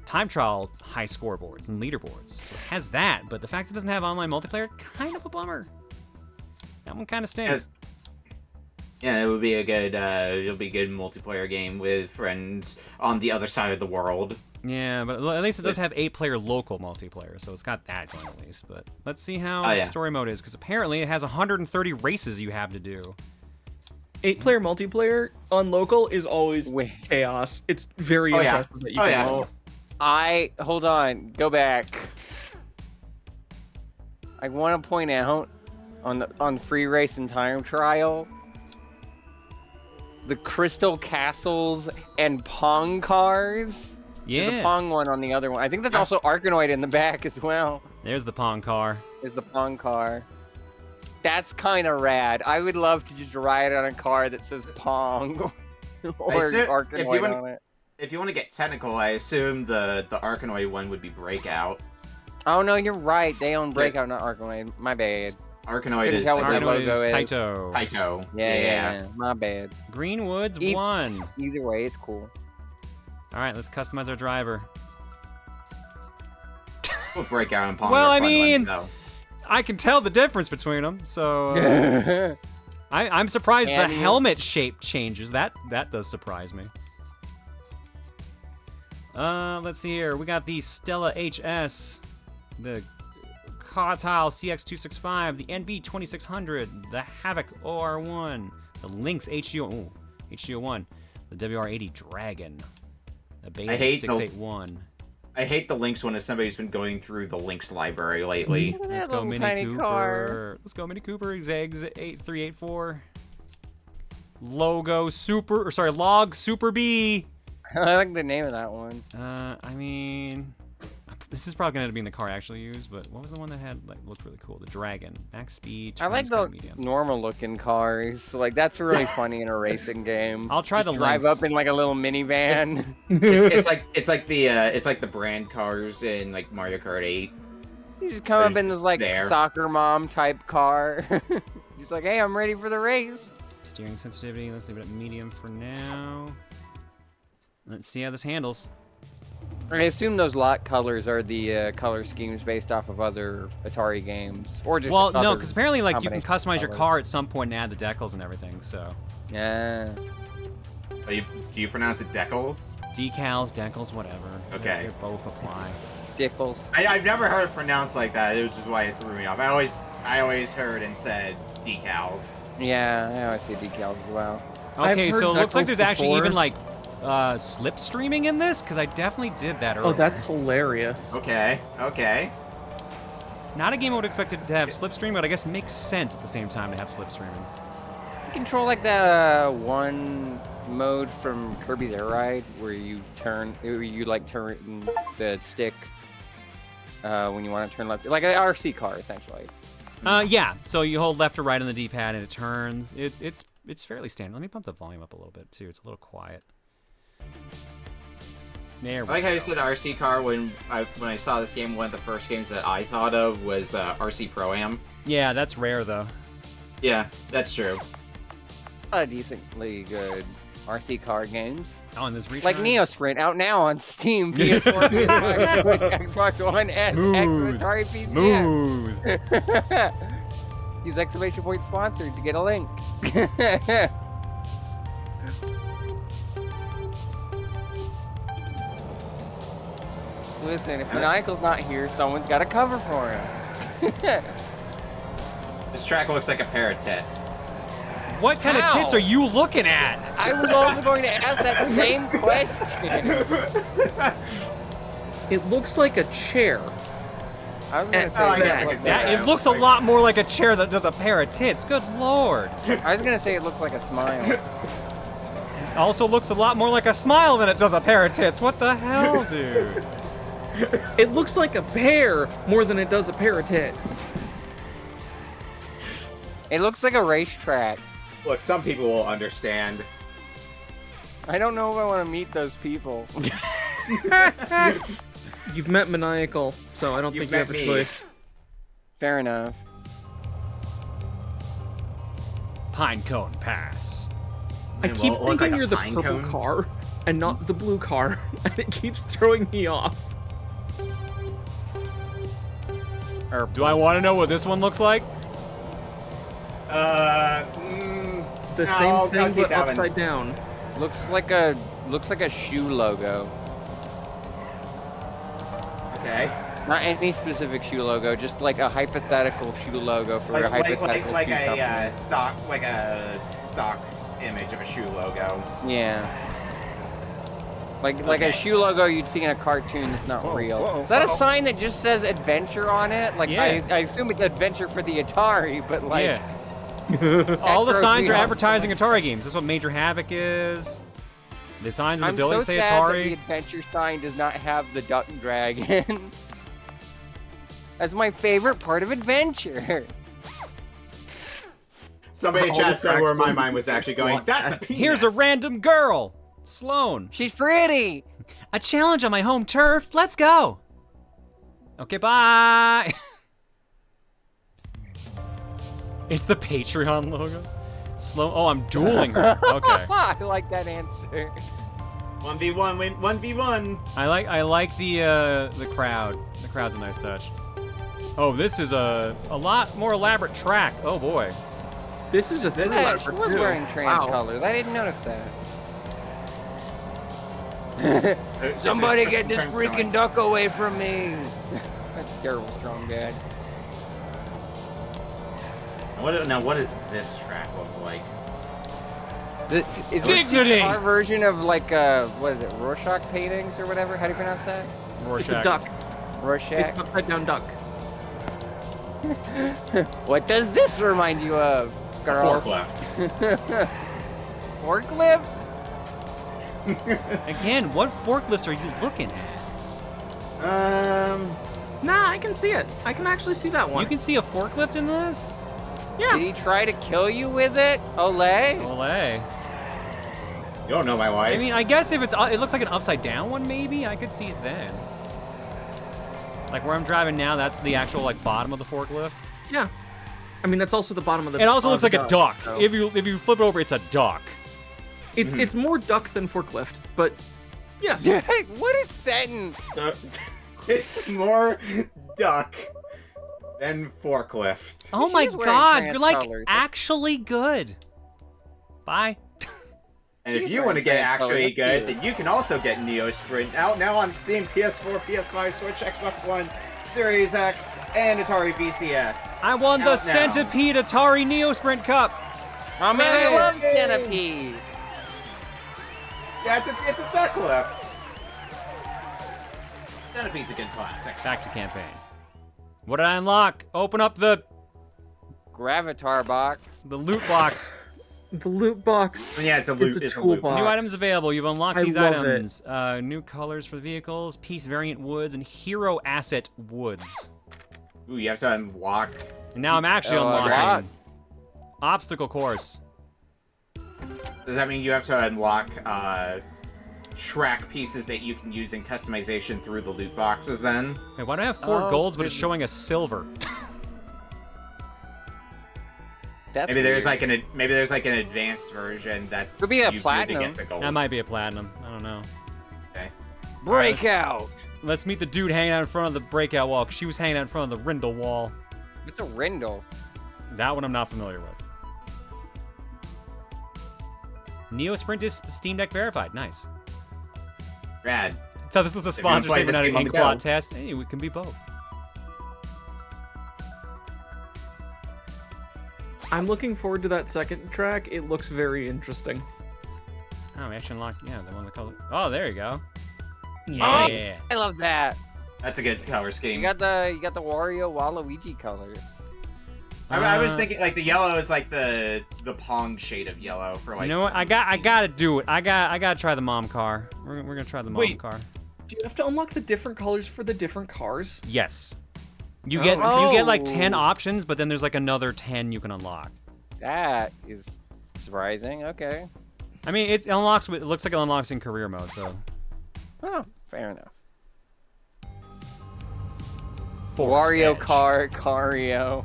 time trial high scoreboards and leaderboards. So it has that, but the fact it doesn't have online multiplayer, kind of a bummer. That one kind of stings. Yeah, it would be a good. It'll be a good multiplayer game with friends on the other side of the world. Yeah, but at least it does have 8-player local multiplayer, so it's got that going at least. But let's see how story mode is, because apparently it has 130 races you have to do. 8-player multiplayer on local is always chaos. It's very impressive that you can. Hold on, go back. I want to point out on free race and time trial, the crystal castles and Pong cars. Yeah. There's a Pong one on the other one. I think that's also Arkanoid in the back as well. There's the Pong car. There's the Pong car. That's kind of rad. I would love to just ride on a car that says Pong or Arkanoid on it. If you want to get technical, I assume the Arkanoid one would be Breakout. Oh no, you're right. They own Breakout, not Arkanoid. My bad. Arkanoid is tell what their Arkanoid logo is is. Taito. Taito. Yeah. My bad. Greenwood's won. Either way, it's cool. All right, let's customize our driver. Both Breakout and Pong. Well, are I fun mean, ones, though. I can tell the difference between them, so I'm surprised the helmet shape changes. That does surprise me. Let's see here. We got the Stella HS, the Cotile CX265, the NB 2600, the Havoc OR1, the Lynx HGO1, the WR80 Dragon, the Beta 681. I hate the Lynx one as somebody who's been going through the Lynx library lately. Let's go Mini Cooper. Let's go Mini Cooper. Zags 8384. Log Super B. I like the name of that one. I mean, this is probably gonna be in the car I actually use, but what was the one that had looked really cool? The Dragon, max speed. I like the normal looking cars. Like that's really funny in a racing game. I'll try just the drive Lynx. up in like a little minivan. it's like the brand cars in like Mario Kart 8. You just come up in this like soccer mom type car. Just like, hey, I'm ready for the race. Steering sensitivity. Let's leave it at medium for now. Let's see how this handles. I assume those lot colors are the color schemes based off of other Atari games, or just no, because apparently like you can combination customize your car at some point and add the decals and everything. So yeah. Do you pronounce it decals? Decals, decals, whatever. Okay. They both apply. Dickles. I've never heard it pronounced like that, which is why it threw me off. I always heard and said decals. Yeah, I always say decals as well. Okay, so it looks like there's actually even like slipstreaming in this, because I definitely did that earlier. Oh, that's hilarious. Okay. Not a game I would expect it to have slipstream, but I guess it makes sense at the same time to have slipstreaming. You control like that one mode from Kirby's Air Ride where you turn the stick when you want to turn left, like an RC car essentially. Yeah. So you hold left or right on the D-pad and it turns. It's fairly standard. Let me bump the volume up a little bit too. It's a little quiet. There we I like how go. you said RC car when I saw this game. One of the first games that I thought of was RC Pro-Am. Yeah, that's rare though. Yeah, that's true. Decently good RC car games. Oh, and there's Like NeoSprint, out now on Steam, PS4, PS5, Switch, Xbox One S, X, Atari, Smooth. PCS. Use exclamation point sponsored to get a link. Listen, if Maniacal's not here, someone's got to cover for him. This track looks like a pair of tits. What kind of tits are you looking at? I was also going to ask that same question. It looks like a chair. I was going to say It looks a lot more like a chair that does a pair of tits. Good lord. I was going to say it looks like a smile. Also looks a lot more like a smile than it does a pair of tits. What the hell, dude? It looks like a pear more than it does a pair of tits. It looks like a racetrack. Look, some people will understand. I don't know if I want to meet those people. You've met Maniacal, so I don't think you have a choice. Fair enough. Pinecone Pass. I keep thinking you're the purple car and not the blue car, and it keeps throwing me off. Do I want to know what this one looks like? The same thing but upside down. Looks like a shoe logo. Okay. Not any specific shoe logo, just like a hypothetical shoe logo for a hypothetical like shoe company. a stock image of a shoe logo. Yeah. Like a shoe logo you'd see in a cartoon that's not real. Is that a sign that just says adventure on it? Like I assume it's adventure for the Atari, but like all the signs are advertising Atari games. That's what Major Havoc is. The signs in the building say sad Atari. That the adventure sign does not have the duck dragon. That's my favorite part of adventure. Somebody in chat said where my mind was actually going. That's a penis. Here's a random girl, Sloan. She's pretty. A challenge on my home turf. Let's go. Okay, bye. It's the Patreon logo. Sloan. Oh, I'm dueling her. Okay. I like that answer. 1v1, 1v1. I like the crowd. The crowd's a nice touch. Oh, this is a lot more elaborate track. Oh boy. This is a thin Yeah, she was wearing trans colors. I didn't notice that. Somebody get this freaking duck away from me. That's terrible, strong dad. What does this track look like? Is this just our version of like what is it, Rorschach paintings or whatever? How do you pronounce that? Rorschach. It's a duck. Rorschach. It's an upside down duck. What does this remind you of, girls? Forklift. Forklift? Again, what forklifts are you looking at? Nah, I can see it. I can actually see that one. You can see a forklift in this? Yeah. Did he try to kill you with it? Olay? Olay. You don't know my life. I mean, I guess if it looks like an upside down one, maybe I could see it then. Like where I'm driving now, that's the actual like bottom of the forklift. Yeah. I mean, that's also the bottom of the. It also looks like a duck. So. If you flip it over, it's a duck. It's more duck than forklift, but yes. What a sentence! So, it's more duck than forklift. Oh She my is wearing god, trans you're like colors. actually good. Bye. And if She's you want to wearing get trans actually colors. good, then you can also get NeoSprint out now on Steam, PS4, PS5, Switch, Xbox One, Series X, and Atari VCS. I won the Out now. Centipede Atari NeoSprint Cup. Oh man, I love Centipede. Yeah, it's a duck lift. Centipede's a good classic. Back to campaign. What did I unlock? Open up the Gravatar box. loot box. The loot box. Yeah, it's a loot. It's a loot. toolbox. New items available. You've unlocked I these love items. New colors for the vehicles, piece variant woods, and hero asset woods. Ooh, you have to unlock. And now I'm actually unlocking obstacle course. Does that mean you have to unlock track pieces that you can use in customization through the loot boxes then. Hey, why do I have 4 golds, but it's showing a silver? That's Maybe there's weird. like an advanced version that Could be a you do platinum. to get the gold. That might be a platinum. I don't know. Okay. Breakout. Let's meet the dude hanging out in front of the breakout wall, 'cause she was hanging out in front of the Rindle wall. What's a Rindle? That one I'm not familiar with. NeoSprint is the Steam Deck verified. Nice. Rad. Thought this was a If you wanna sponsor play statement, this not an game on the Inkblot go. test. Hey, we can be both. I'm looking forward to that second track. It looks very interesting. Oh, we actually unlocked, yeah, the one that color. Oh, there you go. Yeah. Yeah. I love that. That's a good color scheme. You got the Wario Waluigi colors. I was thinking like the yellow is like the Pong shade of yellow for like. You know what? I gotta do it. I gotta try the mom car. We're gonna try the mom Wait. car. Do you have to unlock the different colors for the different cars? Yes. You Oh. get like 10 options, but then there's like another 10 you can unlock. That is surprising. Okay. I mean, it unlocks. It looks like it unlocks in career mode. So. Oh, fair enough. Forest Wario Edge. Cario.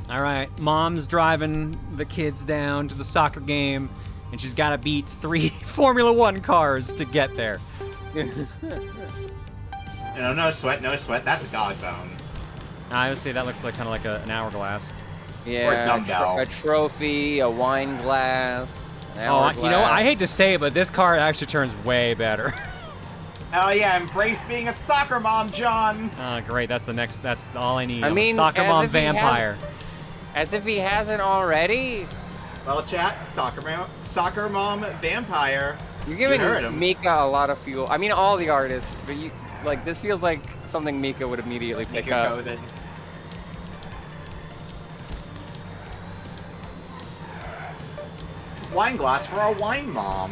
All right, mom's driving the kids down to the soccer game, and she's got to beat 3 Formula 1 cars to get there. No sweat, no sweat. That's a dog bone. I would say that looks like kind of like an hourglass. Yeah, dumbbell. a trophy, a wine glass. An Oh, you know, I hourglass. hate to say it, but this car actually turns way better. Hell yeah! Embrace being a soccer mom, John. Great, that's all I need. I I'm a mean, soccer as mom if he hasn't- vampire. As if he hasn't already. Well, chat, soccer mom vampire. You're giving You heard him. Mika a lot of fuel. I mean, all the artists, but you like this feels like something Mika would immediately pick Mika up. coded. Wine glass for our wine mom.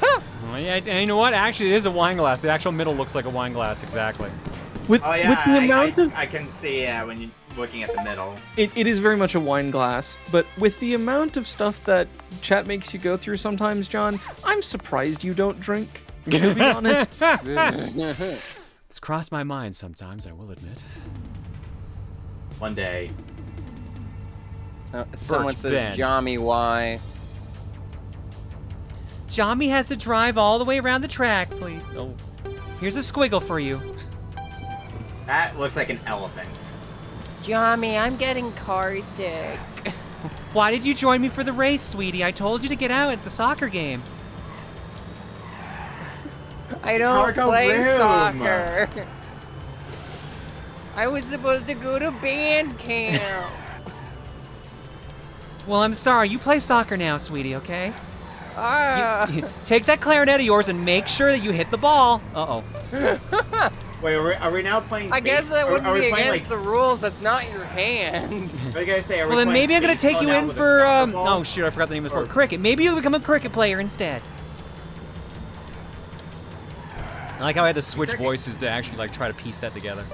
Oh, yeah, and you know what? Actually, it is a wine glass. The actual middle looks like a wine glass, exactly. With, Oh yeah, with the amount of I can see when you're looking at the middle. it is very much a wine glass, but with the amount of stuff that chat makes you go through sometimes, John, I'm surprised you don't drink. To be honest. It's crossed my mind sometimes, I will admit. One day. Someone Birch says, Bend. Jami, why? Jami has to drive all the way around the track, please. Oh, here's a squiggle for you. That looks like an elephant. Jami, I'm getting car sick. Why did you join me for the race, sweetie? I told you to get out at the soccer game. I don't Cargo play room. soccer. I was supposed to go to band camp. Well, I'm sorry. You play soccer now, sweetie, okay? Take that clarinet of yours and make sure that you hit the ball. Uh-oh. Wait, are we now playing? I guess that are wouldn't we be playing, against the rules. That's not your hand. What are you guys say? Are we Well, then playing maybe I'm going to take baseball you now in with a for, soccer ball? oh, shoot, I forgot the name of the sport. Cricket. Maybe you'll become a cricket player instead. I like how I had to switch voices to actually, like, try to piece that together.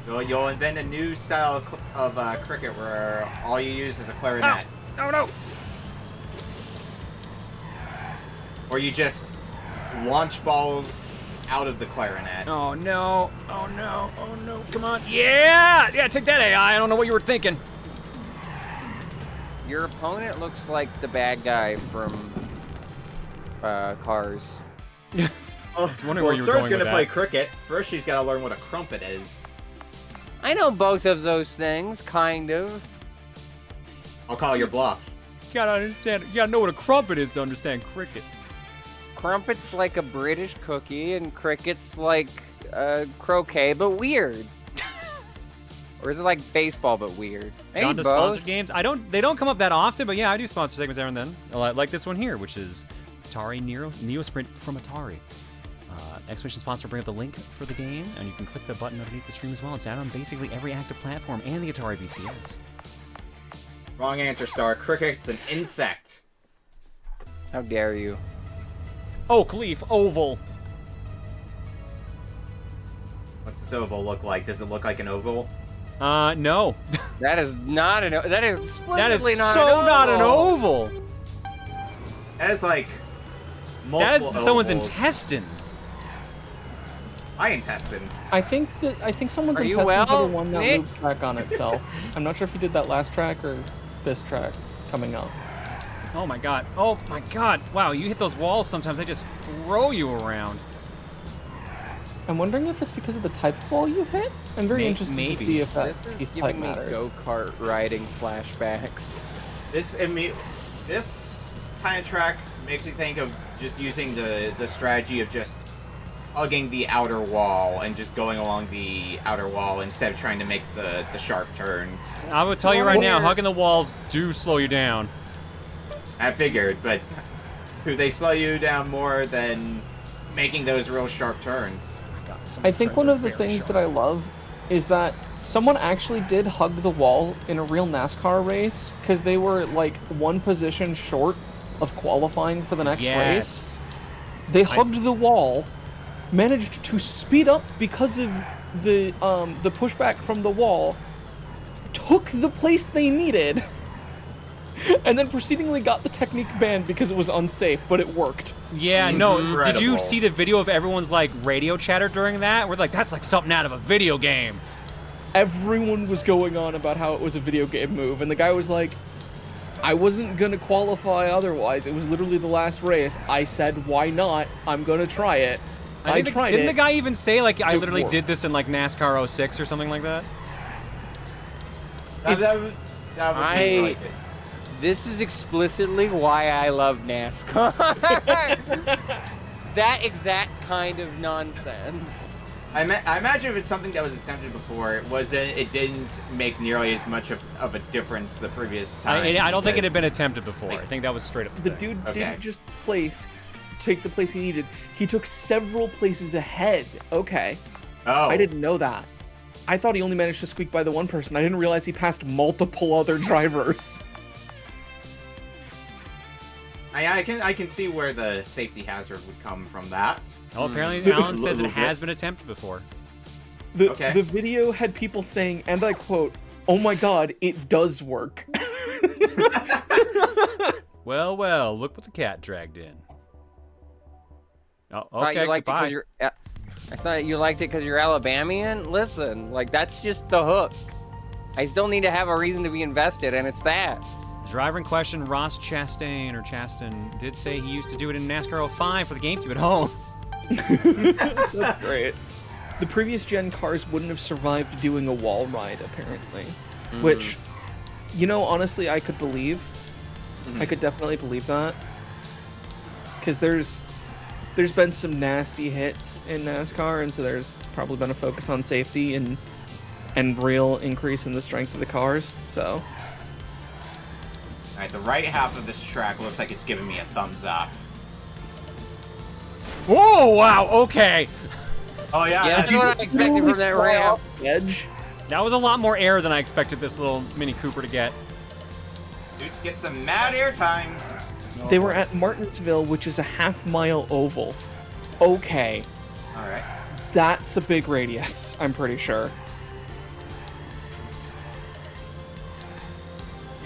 You'll invent a new style of cricket where all you use is a clarinet. No. Or you just launch balls out of the clarinet. Oh, no. Oh, no. Oh, no. Come on. Yeah! Yeah, take that, AI. I don't know what you were thinking. Your opponent looks like the bad guy from Cars. Oh, wondering where you were Sarah's going with gonna play that. cricket. First, she's got to learn what a crumpet is. I know both of those things, kind of. I'll call your bluff. You gotta understand. You gotta know what a crumpet is to understand cricket. Crumpet's like a British cookie, and cricket's like croquet, but weird. Or is it like baseball, but weird? Maybe John does both. sponsored games. They don't come up that often, but yeah, I do sponsor segments every and then. Like this one here, which is Atari NeoSprint from Atari. Expedition sponsor bring up the link for the game, and you can click the button underneath the stream as well. It's out on basically every active platform and the Atari VCS. Wrong answer, Star. Cricket's an insect. How dare you? Oak leaf oval. What's this oval look like? Does it look like an oval? No. That is not an. That is That is explicitly not so an not an oval. oval. has like That multiple is someone's ovals. intestines. My intestines. I think someone's Are you intestines are well, the one that Nick? loops back on itself. I'm not sure if you did that last track or this track coming up. Oh my god. Oh my god. Wow, you hit those walls sometimes, they just throw you around. I'm wondering if it's because of the type of wall you hit. I'm very interested maybe. to see if that This is piece type giving me matters. go-kart riding flashbacks. This kind of track makes me think of just using the strategy of just hugging the outer wall and just going along the outer wall instead of trying to make the sharp turns. I will tell you right now, hugging the walls do slow you down. I figured, but do they slow you down more than making those real sharp turns? God, some I these think turns one are of the very things that sharp. I love is that someone actually did hug the wall in a real NASCAR race because they were like one position short of qualifying for the next race. Yes. They hugged the wall, managed to speed up because of the pushback from the wall, took the place they needed, and then proceedingly got the technique banned because it was unsafe, but it worked. Yeah, no, did you Incredible. see the video of everyone's like radio chatter during that? We're like, that's like something out of a video game. Everyone was going on about how it was a video game move, and the guy was like, I wasn't gonna qualify otherwise. It was literally the last race. I said, why not? I'm gonna try it. I tried Didn't it. the guy even say like, I It literally worked. did this in like NASCAR 06 or something like that? That would be like it. This is explicitly why I love NASCAR. That exact kind of nonsense. I imagine if it's something that was attempted before, it didn't make nearly as much of a difference the previous time. I don't think it had because- been attempted before. I think that was straight up The thing. dude Okay. didn't just take the place he needed. He took several places ahead. Okay. Oh, I didn't know that. I thought he only managed to squeak by the one person. I didn't realize he passed multiple other drivers. I can see where the safety hazard would come from that. Oh, apparently Alan says it Little has bit. been attempted before. Okay. The video had people saying, and I quote, "Oh my god, it does work." Well, well, look what the cat dragged in. Oh, Thought okay, you liked it goodbye. because you're. I thought you liked it because you're Alabamian. Listen, like that's just the hook. I still need to have a reason to be invested, and it's that. Driver in question, Ross Chastain, or Chastain, did say he used to do it in NASCAR 05 for the GameCube at home. That's great. The previous gen cars wouldn't have survived doing a wall ride, apparently. Which, you know, honestly, I could believe. I could definitely believe that. Because there's been some nasty hits in NASCAR, and so there's probably been a focus on safety and real increase in the strength of the cars. So Alright, the right half of this track looks like it's giving me a thumbs up. Whoa, wow, okay. Oh yeah, Yeah, that's what I expected from that ramp. edge. That was a lot more air than I expected this little Mini Cooper to get. dude, get some mad air time. They were at Martinsville, which is a half-mile oval. Okay, Alright. that's a big radius, I'm pretty sure.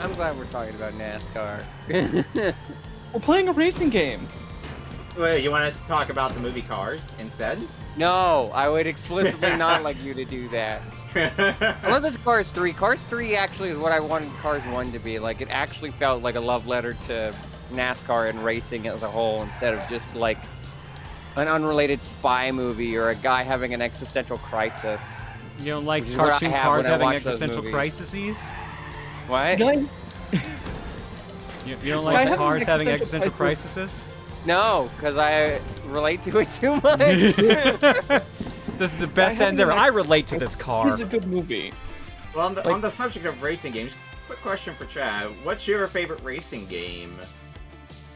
I'm glad we're talking about NASCAR. We're playing a racing game. Wait, you want us to talk about the movie Cars instead? No, I would explicitly not like you to do that. Unless it's Cars 3. Cars 3 actually is what I wanted Cars 1 to be. Like, it actually felt like a love letter to NASCAR and racing as a whole instead of just like an unrelated spy movie or a guy having an existential crisis. You don't like Which is what I cartoon have cars when I having watch those existential movies. crises? What? Guy, You don't Guy like the having cars having existential existential crises? No, because I relate to it too much. This is the best sentence ever. I relate to this car. This is a good movie. Well, on the subject of racing games, quick question for Chad. What's your favorite racing game?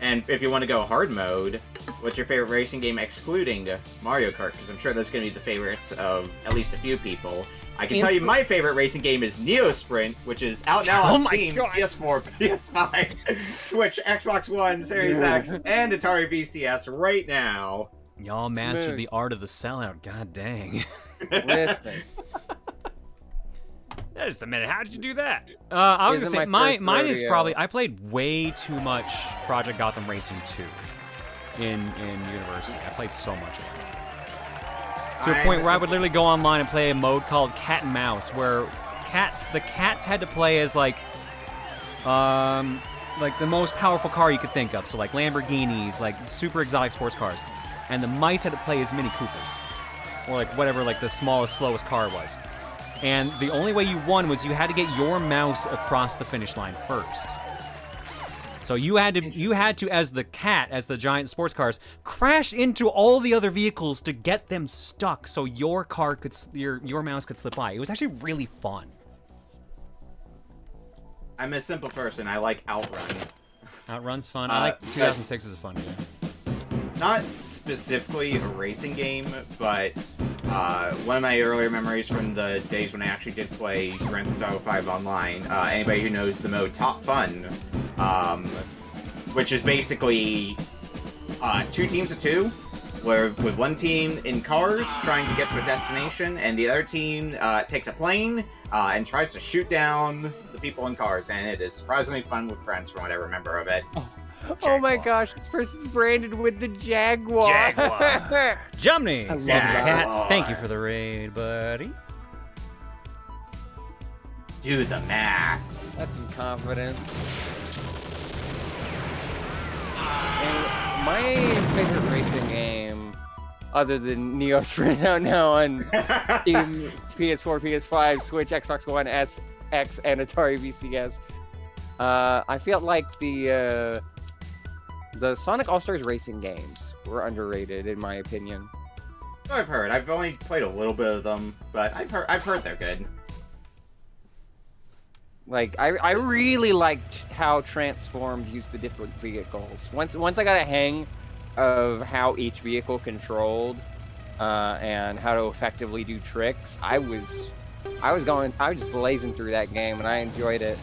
And if you want to go hard mode, what's your favorite racing game excluding Mario Kart? Because I'm sure that's going to be the favorites of at least a few people. I can tell you my favorite racing game is NeoSprint, which is out now Oh on my Steam, God. PS4, PS5, Switch, Xbox One, Series X, and Atari VCS right now. Y'all mastered Smooth. the art of the sellout. God dang. Listen, Just a minute. How did you do that? I was Isn't gonna say my first mine is rodeo. probably. I played way too much Project Gotham Racing 2 in university. I played so much of it to a point where I would literally go online and play a mode called Cat and Mouse, where the cats had to play as like the most powerful car you could think of. So like Lamborghinis, like super exotic sports cars, and the mice had to play as Mini Coopers, or like whatever like the smallest, slowest car was. And the only way you won was you had to get your mouse across the finish line first. So you had to, as the cat, as the giant sports cars, crash into all the other vehicles to get them stuck, so your car could, your mouse could slip by. It was actually really fun. I'm a simple person. I like Outrun. Outrun's fun. I like 2006 is a fun game. Not specifically a racing game, but one of my earlier memories from the days when I actually did play Grand Theft Auto 5 online, anybody who knows the mode Top Fun, which is basically 2 teams of 2, where with one team in cars trying to get to a destination, and the other team takes a plane and tries to shoot down the people in cars, and it is surprisingly fun with friends from what I remember of it. Oh my gosh, this person's branded with the Jaguar. Jaguar. Jumney. I love Cats, thank you for the raid, buddy. Do the math. That's some confidence. And my favorite racing game, other than NeoSprint out now on Steam, PS4, PS5, Switch, Xbox One, S, X, and Atari VCS, I feel like the Sonic All-Stars racing games were underrated, in my opinion. I've heard. I've only played a little bit of them, but I've heard they're good. Like, I really liked how Transformed used the different vehicles. Once I got a hang of how each vehicle controlled and how to effectively do tricks, I was just blazing through that game, and I enjoyed it.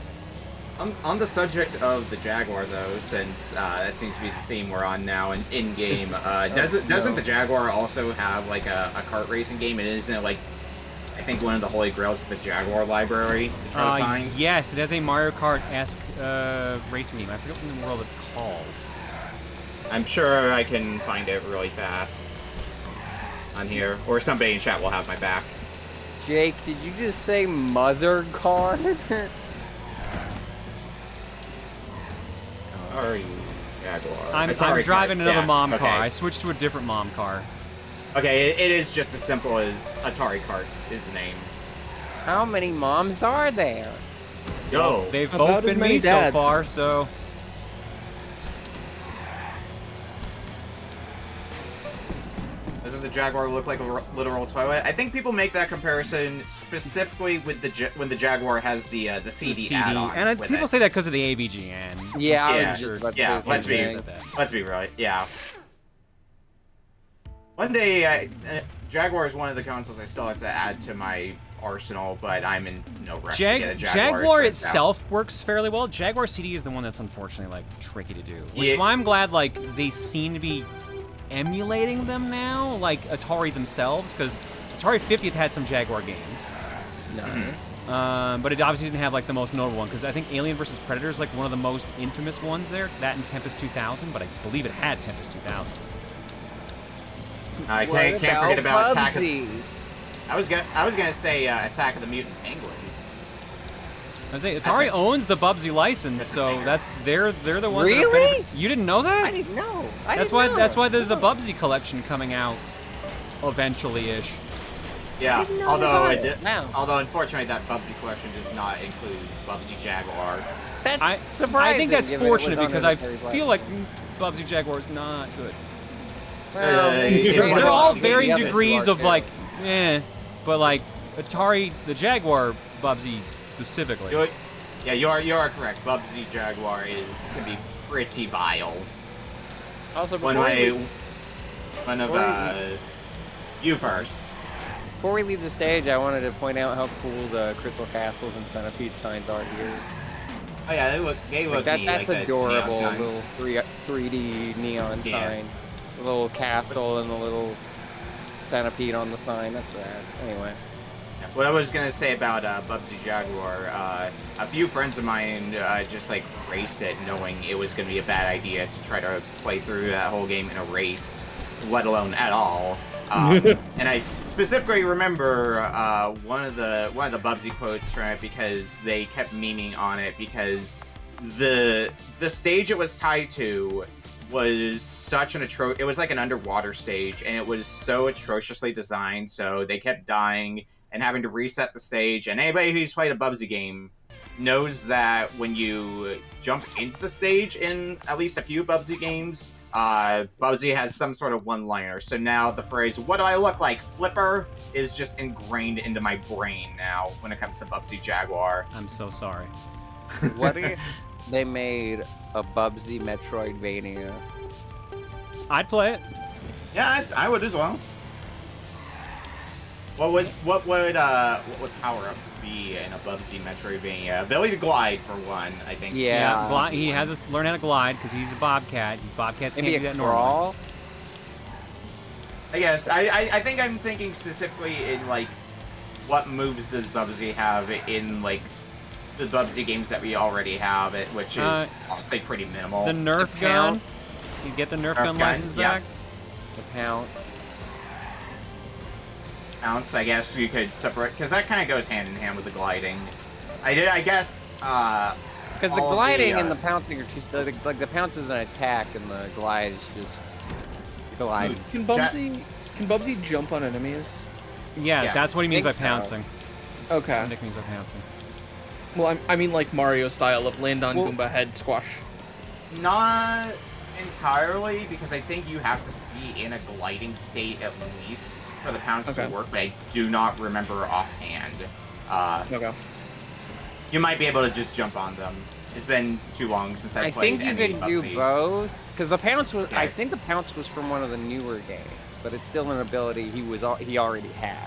On the subject of the Jaguar, though, since that seems to be the theme we're on now in game, doesn't the Jaguar also have like a kart racing game? It isn't like, I think one of the holy grails of the Jaguar library to try to find. Yes, it has a Mario Kart-esque racing game. I forget what in the world it's called. I'm sure I can find it really fast on here, or somebody in chat will have my back. Jake, did you just say mother car? Atari Jaguar. I'm Atari driving kart. another Yeah, mom okay. car. I switched to a different mom car. Okay, it is just as simple as Atari Karts is the name. How many moms are there? Yo, They've About both as been many me so dads. far, so... doesn't the Jaguar look like a literal toilet? I think people make that comparison specifically with when the Jaguar has the CD, add-on. And with people it. say that because of the ABG, and... Yeah, I Yeah, was just about to yeah, say let's be- something. Let's be real. Yeah. One day, Jaguar is one of the consoles I still have to add to my arsenal, but I'm in no rush to get a Jaguar. Jaguar it turns out. itself works fairly well. Jaguar CD is the one that's unfortunately like tricky to do. Which Yeah. is why I'm glad like they seem to be emulating them now, like Atari themselves, because Atari 50th had some Jaguar games. Nice. But it obviously didn't have like the most notable one, because I think Alien vs. Predator is like one of the most infamous ones there. That and Tempest 2000, but I believe it had Tempest 2000. I What can't forget about Attack of... Bubsy? I was gonna say Attack of the Mutant Penguins. I was saying, Atari owns the Bubsy license, That's a so banger. that's they're the ones. That are Really? benefit- You didn't know that? I didn't know. That's why there's a Bubsy collection coming out eventually-ish. Yeah, didn't know although about it it. Wow. although unfortunately that Bubsy collection does not include Bubsy Jaguar. That's I surprising. think that's given it was fortunate on because an I Atari feel platform. like Bubsy Jaguar is not good. Well, They're all the varying other two degrees are of too. like, but like Atari, the Jaguar Bubsy specifically. You are correct. Bubsy Jaguar can be pretty vile. Also, One of you first. before we leave the stage, I wanted to point out how cool the Crystal Castles and Centipede signs are here. Oh yeah, they look Like neat, that's like the adorable neon sign. little 3D neon Yeah. signs. The little castle and the little centipede on the sign. That's rad. Anyway. What I was gonna say about Bubsy Jaguar, a few friends of mine just like raced it, knowing it was gonna be a bad idea to try to play through that whole game in a race, let alone at all. And I specifically remember one of the Bubsy quotes from it because they kept memeing on it because the stage it was tied to was such an it was like an underwater stage, and it was so atrociously designed, so they kept dying and having to reset the stage. And anybody who's played a Bubsy game knows that when you jump into the stage in at least a few Bubsy games, Bubsy has some sort of one-liner. So now the phrase, "What do I look like, Flipper?" is just ingrained into my brain now when it comes to Bubsy Jaguar. I'm so sorry. What if they made a Bubsy Metroidvania? I'd play it. Yeah, I would as well. What would power-ups be in a Bubsy Metroidvania? Ability to glide for one, I think. Yeah. He had to learn how to glide because he's a bobcat. Bobcats can't Maybe do a that normally. crawl? I guess. I think I'm thinking specifically in, like, what moves does Bubsy have in, like, the Bubsy games that we already have, which is honestly pretty minimal. The Nerf The gun. pound. You get the Nerf Nerf gun gun, license yeah. back. The pounce. Bounce, I guess you could separate, because that kind of goes hand in hand with the gliding. I guess, Because the all of gliding the, and the pouncing are two, like the pounce is an attack and the glide is just glide. Can Bubsy jump on enemies? Yeah, Yes. that's what he means by Think so. pouncing. That's Okay. what Nick means by pouncing. Well, I mean like Mario style of land on Well- Goomba head squash. not entirely, because I think you have to be in a gliding state at least for the pounce to Okay. work, but I do not remember offhand. Okay. You might be able to just jump on them. It's been too long since I I played think you any can do Bubsy. both. Because the pounce was, Yeah. I think the pounce was from one of the newer games, but it's still an ability he already had.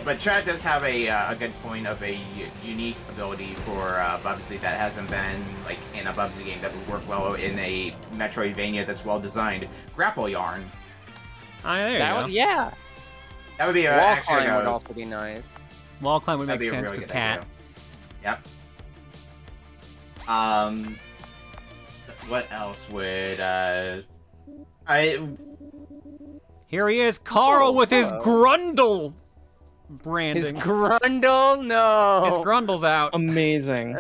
But Chad does have a good point of a unique ability for Bubsy that hasn't been like in a Bubsy game that would work well in a Metroidvania that's well designed. Grapple yarn. There you That go. would, yeah. That would be Wall actually climb would a, also be nice. Wall climb would that'd make be a sense really because good cat. idea. Yep. What else would Here he is, Carl, with his hello. Grundle branding. His Grundle? No. His Grundle's out. Amazing.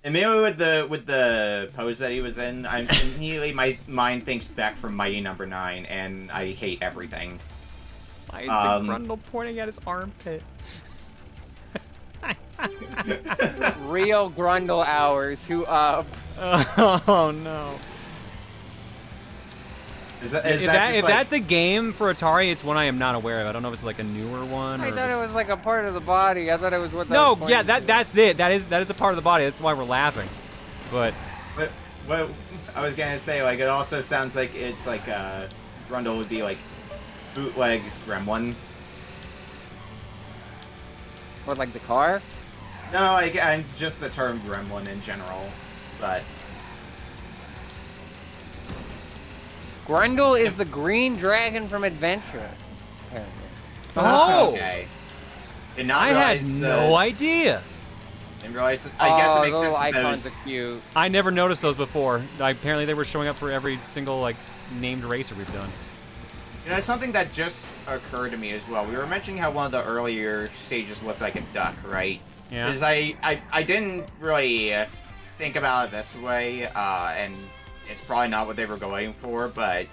immediately with the pose that he was in, immediately my mind thinks back from Mighty Number 9, and I hate everything. Why is the Grundle pointing at his armpit? Real Grundle hours. Who up? Oh no. Is that If just like, that's a game for Atari, it's one I am not aware of. I don't know if it's like a newer one. I or thought if it it's- was like a part of the body. I thought it was what that No, was yeah, pointing to. that's it. That is a part of the body. That's why we're laughing. But what I was gonna say, like, it also sounds like it's like Grundle would be like bootleg Gremlin. What, like the car? No, I'm just the term Gremlin in general, but Grundle is the green dragon from Adventure. Apparently. oh, okay. Did not I had realize no idea. Didn't realize. I guess it makes the little sense. That icons those, are cute. I never noticed those before. Apparently, they were showing up for every single like named racer we've done. you know, something that just occurred to me as well. We were mentioning how one of the earlier stages looked like a duck, right? Yeah. Because I didn't really think about it this way, and it's probably not what they were going for, but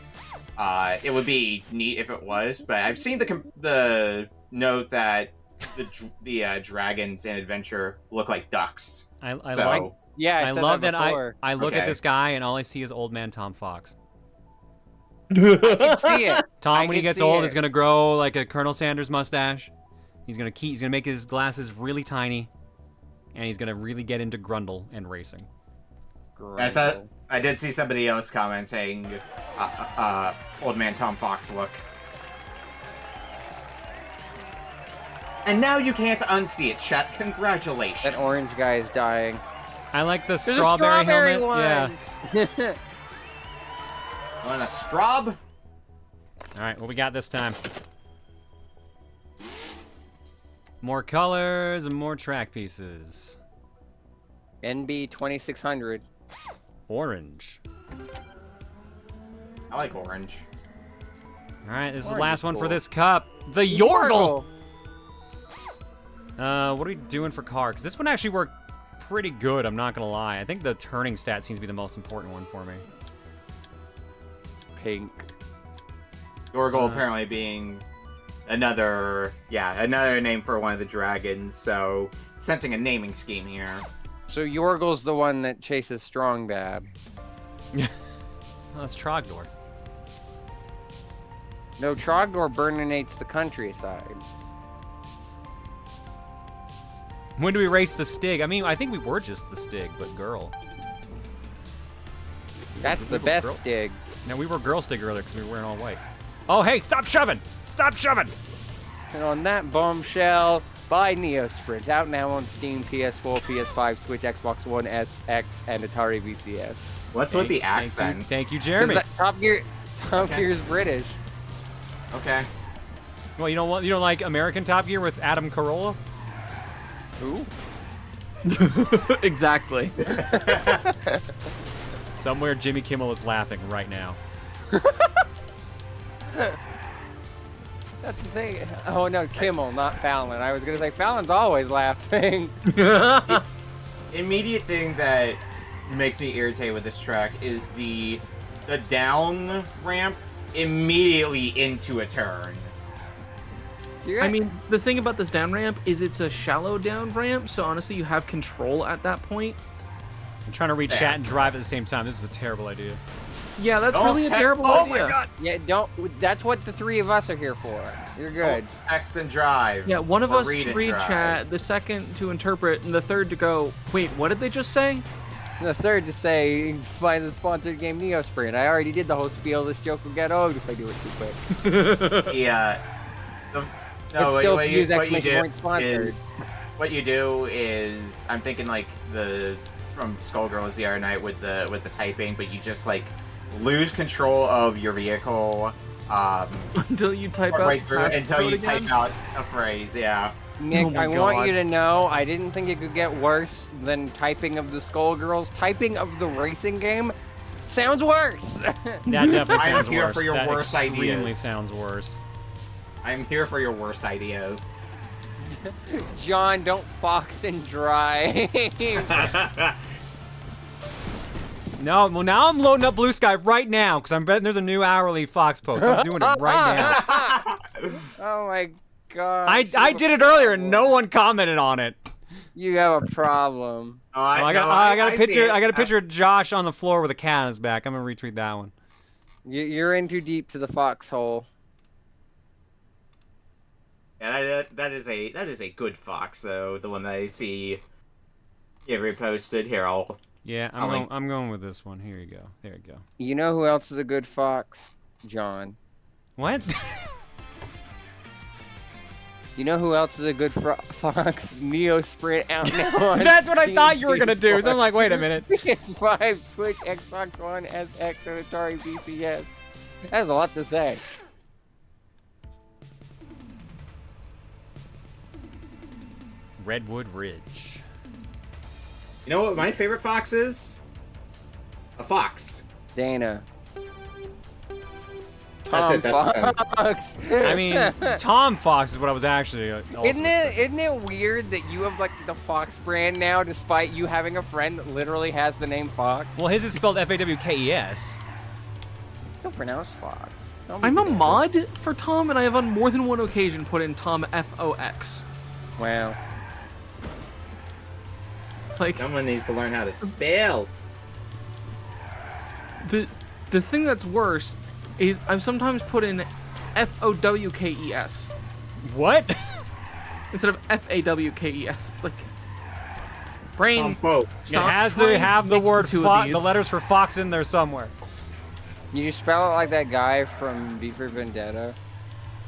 it would be neat if it was. But I've seen the note that the dragons in Adventure look like ducks. I So- like. Yeah, I I said love that that before. I look at Okay. this guy and all I see is old man Tom Fox. I can see it. Tom, I when he can gets see old, it. is gonna grow like a Colonel Sanders mustache. He's gonna make his glasses really tiny, and he's gonna really get into Grundle and racing. I did see somebody else commenting, old man Tom Fox look. And now you can't unsee it, Chet. Congratulations. That orange guy is dying. I like the There's strawberry a strawberry helmet. one. Yeah. Want a straw? All right, what we got this time? More colors and more track pieces. NB 2600. Orange. I like orange. All right, this is the Orange last is one for cool. this cup. The Yorgle! What are we doing for car? Because this one actually worked pretty good, I'm not going to lie. I think the turning stat seems to be the most important one for me. Pink. Yorgle apparently being another name for one of the dragons, so sensing a naming scheme here. So Yorgle's the one that chases Strong Bad. Oh, that's Trogdor. No, Trogdor burninates the countryside. When do we race the Stig? I mean, I think we were just the Stig, but girl. That's the were best girl- Stig. No, we were girl Stig earlier because we were wearing all white. Oh, hey, stop shoving! Stop shoving! And on that bombshell, buy NeoSprint. Out now on Steam, PS4, PS5, Switch, Xbox One S, X, and Atari VCS. What's with the accent? Thank you, 'Cause Jeremy. that Top Gear's British. Okay. Well, you don't like American Top Gear with Adam Carolla? Ooh. Exactly. Somewhere Jimmy Kimmel is laughing right now. That's the thing. Oh no, Kimmel, not Fallon. I was gonna say Fallon's always laughing. Immediate thing that makes me irritated with this track is the down ramp immediately into a turn. I mean, the thing about this down ramp is it's a shallow down ramp, so honestly, you have control at that point. I'm trying to read chat and drive at the same time. This is a terrible idea. Yeah, that's Don't really a te- terrible Oh idea. my god! Yeah, don't. That's what the three of us are here for. You're good. Text and drive. Yeah, one of Or us read to and read drive. chat, the second to interpret, and the third to go, wait, what did they just say? The third to say, buy the sponsored game NeoSprint. I already did the whole spiel. This joke will get old if I do it too quick. Yeah. It's still use what you exclamation do point sponsored. is- What you do is, I'm thinking like from Skullgirls the other night with the typing, but you just like lose control of your vehicle Until you type out right through the until you passcode again? type out a phrase. Yeah. Nick, Oh my I want God. you to know, I didn't think it could get worse than typing of the Skullgirls. Typing of the racing game sounds worse. That definitely I am sounds here worse. for your That worst extremely ideas. sounds worse. I'm here for your worst ideas. John, don't fox and drive. No, well now I'm loading up Blue Sky right now because I'm betting there's a new hourly Fox post. I'm doing it right now. Oh my god. I did it earlier and no one commented on it. You have a problem. Oh, I got a picture. I got a picture of Josh on the floor with a cat on his back. I'm gonna retweet that one. You're in too deep to the foxhole. Yeah, that is a good fox though. The one that I see get reposted here. Yeah, I'm going with this one. Here you go. There you go. You know who else is a good fox? John. What? You know who else is a good fox? NeoSprint out now on That's what I Steam, thought you were gonna do. So I'm PS4, like, wait a minute. PS5, Switch, Xbox One, SX, and Atari VCS. That has a lot to say. Redwood Ridge. You know what my favorite fox is? A fox. Dana. That's it. That's the sentence. Fox. I mean, Tom Fox is what I was actually. Also Isn't it weird that you have like the Fox brand now, despite you having a friend that literally has the name Fox? Well, his is spelled F-A-W-K-E-S. It's still pronounced Fox. Don't be I'm a ridiculous. mod for Tom, and I have on more than one occasion put in Tom F-O-X. Wow. It's like, Someone needs to learn how to spell. the thing that's worse is I've sometimes put in F-O-W-K-E-S What? instead of F-A-W-K-E-S. It's like, brain, Folks. It stop has to trying to have the mix word two of the these. letters for Fox in there somewhere. You just spell it like that guy from V for Vendetta.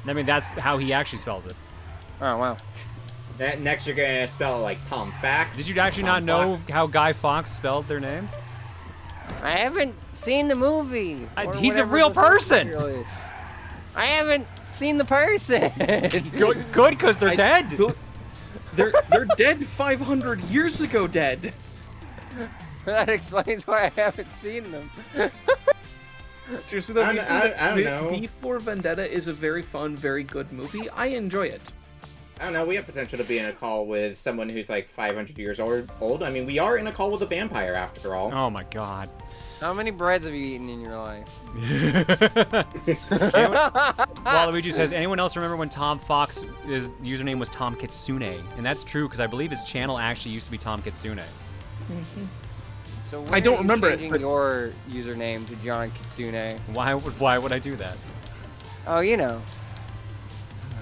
I mean, that's how he actually spells it. Oh wow. That next you're gonna spell it like Tom Fax. Did you actually Tom not know Fox. how Guy Fawkes spelled their name? I haven't seen the movie. or He's a whatever real the source person! material is. I haven't seen the person. Good, because they're dead. They're dead 500 years ago. Dead. That explains why I haven't seen them. Seriously, though, I don't know. V for Vendetta is a very fun, very good movie. I enjoy it. I don't know, we have potential to be in a call with someone who's like 500 years old. I mean, we are in a call with a vampire after all. Oh my god. How many breads have you eaten in your life? Waluigi says, anyone else remember when Tom Fox, his username was Tom Kitsune? And that's true, because I believe his channel actually used to be Tom Kitsune. So I don't remember it, changing but... your username to John Kitsune. Why would I do that? Oh, you know.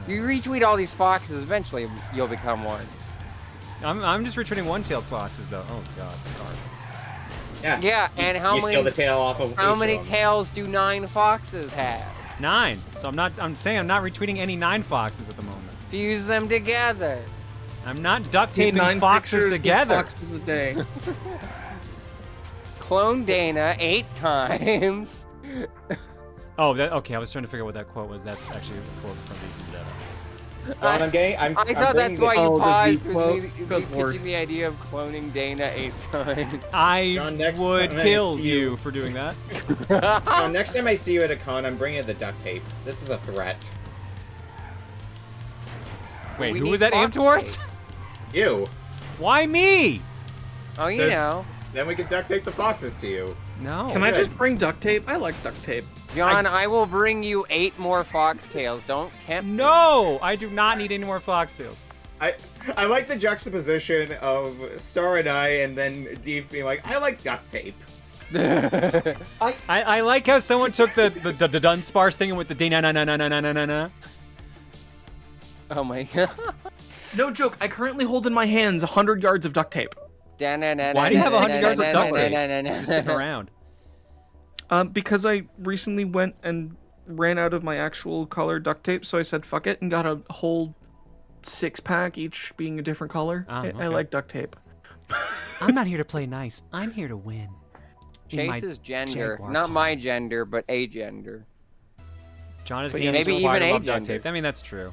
You retweet all these foxes, eventually you'll become one. I'm just retweeting one-tailed foxes, though. Oh god. Darn. Yeah. Yeah, and how you many? steal the tail off of How each many of them. tails do 9 foxes have? 9. So I'm saying I'm not retweeting any 9 foxes at the moment. Fuse them together. I'm not duct taping 9 foxes pictures with together. Foxes a day. Clone Dana 8 times. Oh, okay. I was trying to figure out what that quote was. That's actually a quote from V for Vendetta. Well, I'm I thought that's why you Oh, the paused, V was quote? me Good lord. pitching the idea of cloning Dana 8 times. I John, next would time I kill see you for doing that. Next time I see you at a con, I'm bringing the duct tape. This is a threat. Wait, We who need was that aimed fox towards? tape. You. Why me? Oh, you There's- know. Then we can duct tape the foxes to you. No. Can I good. just bring duct tape? I like duct tape. John, I will bring you 8 more foxtails. Don't tempt me. No, I do not need any more foxtails. I like the juxtaposition of Star and I, and then Deef being like, I like duct tape. I like how someone took the Dunsparce thing and with the D-na-na-na-na-na-na-na-na. Oh my god. No joke. I currently hold in my hands 100 yards of duct tape. Why do you have 100 yards of duct tape? Just sitting around. Because I recently went and ran out of my actual color duct tape, so I said fuck it and got a whole 6-pack, each being a different color. Ah, I okay. like duct tape. I'm not here to play nice. I'm here to win. In my Chase's gender. Jaguar Not car. my gender, but a gender. John is But being maybe required even to love a duct gender. tape. I mean, that's true.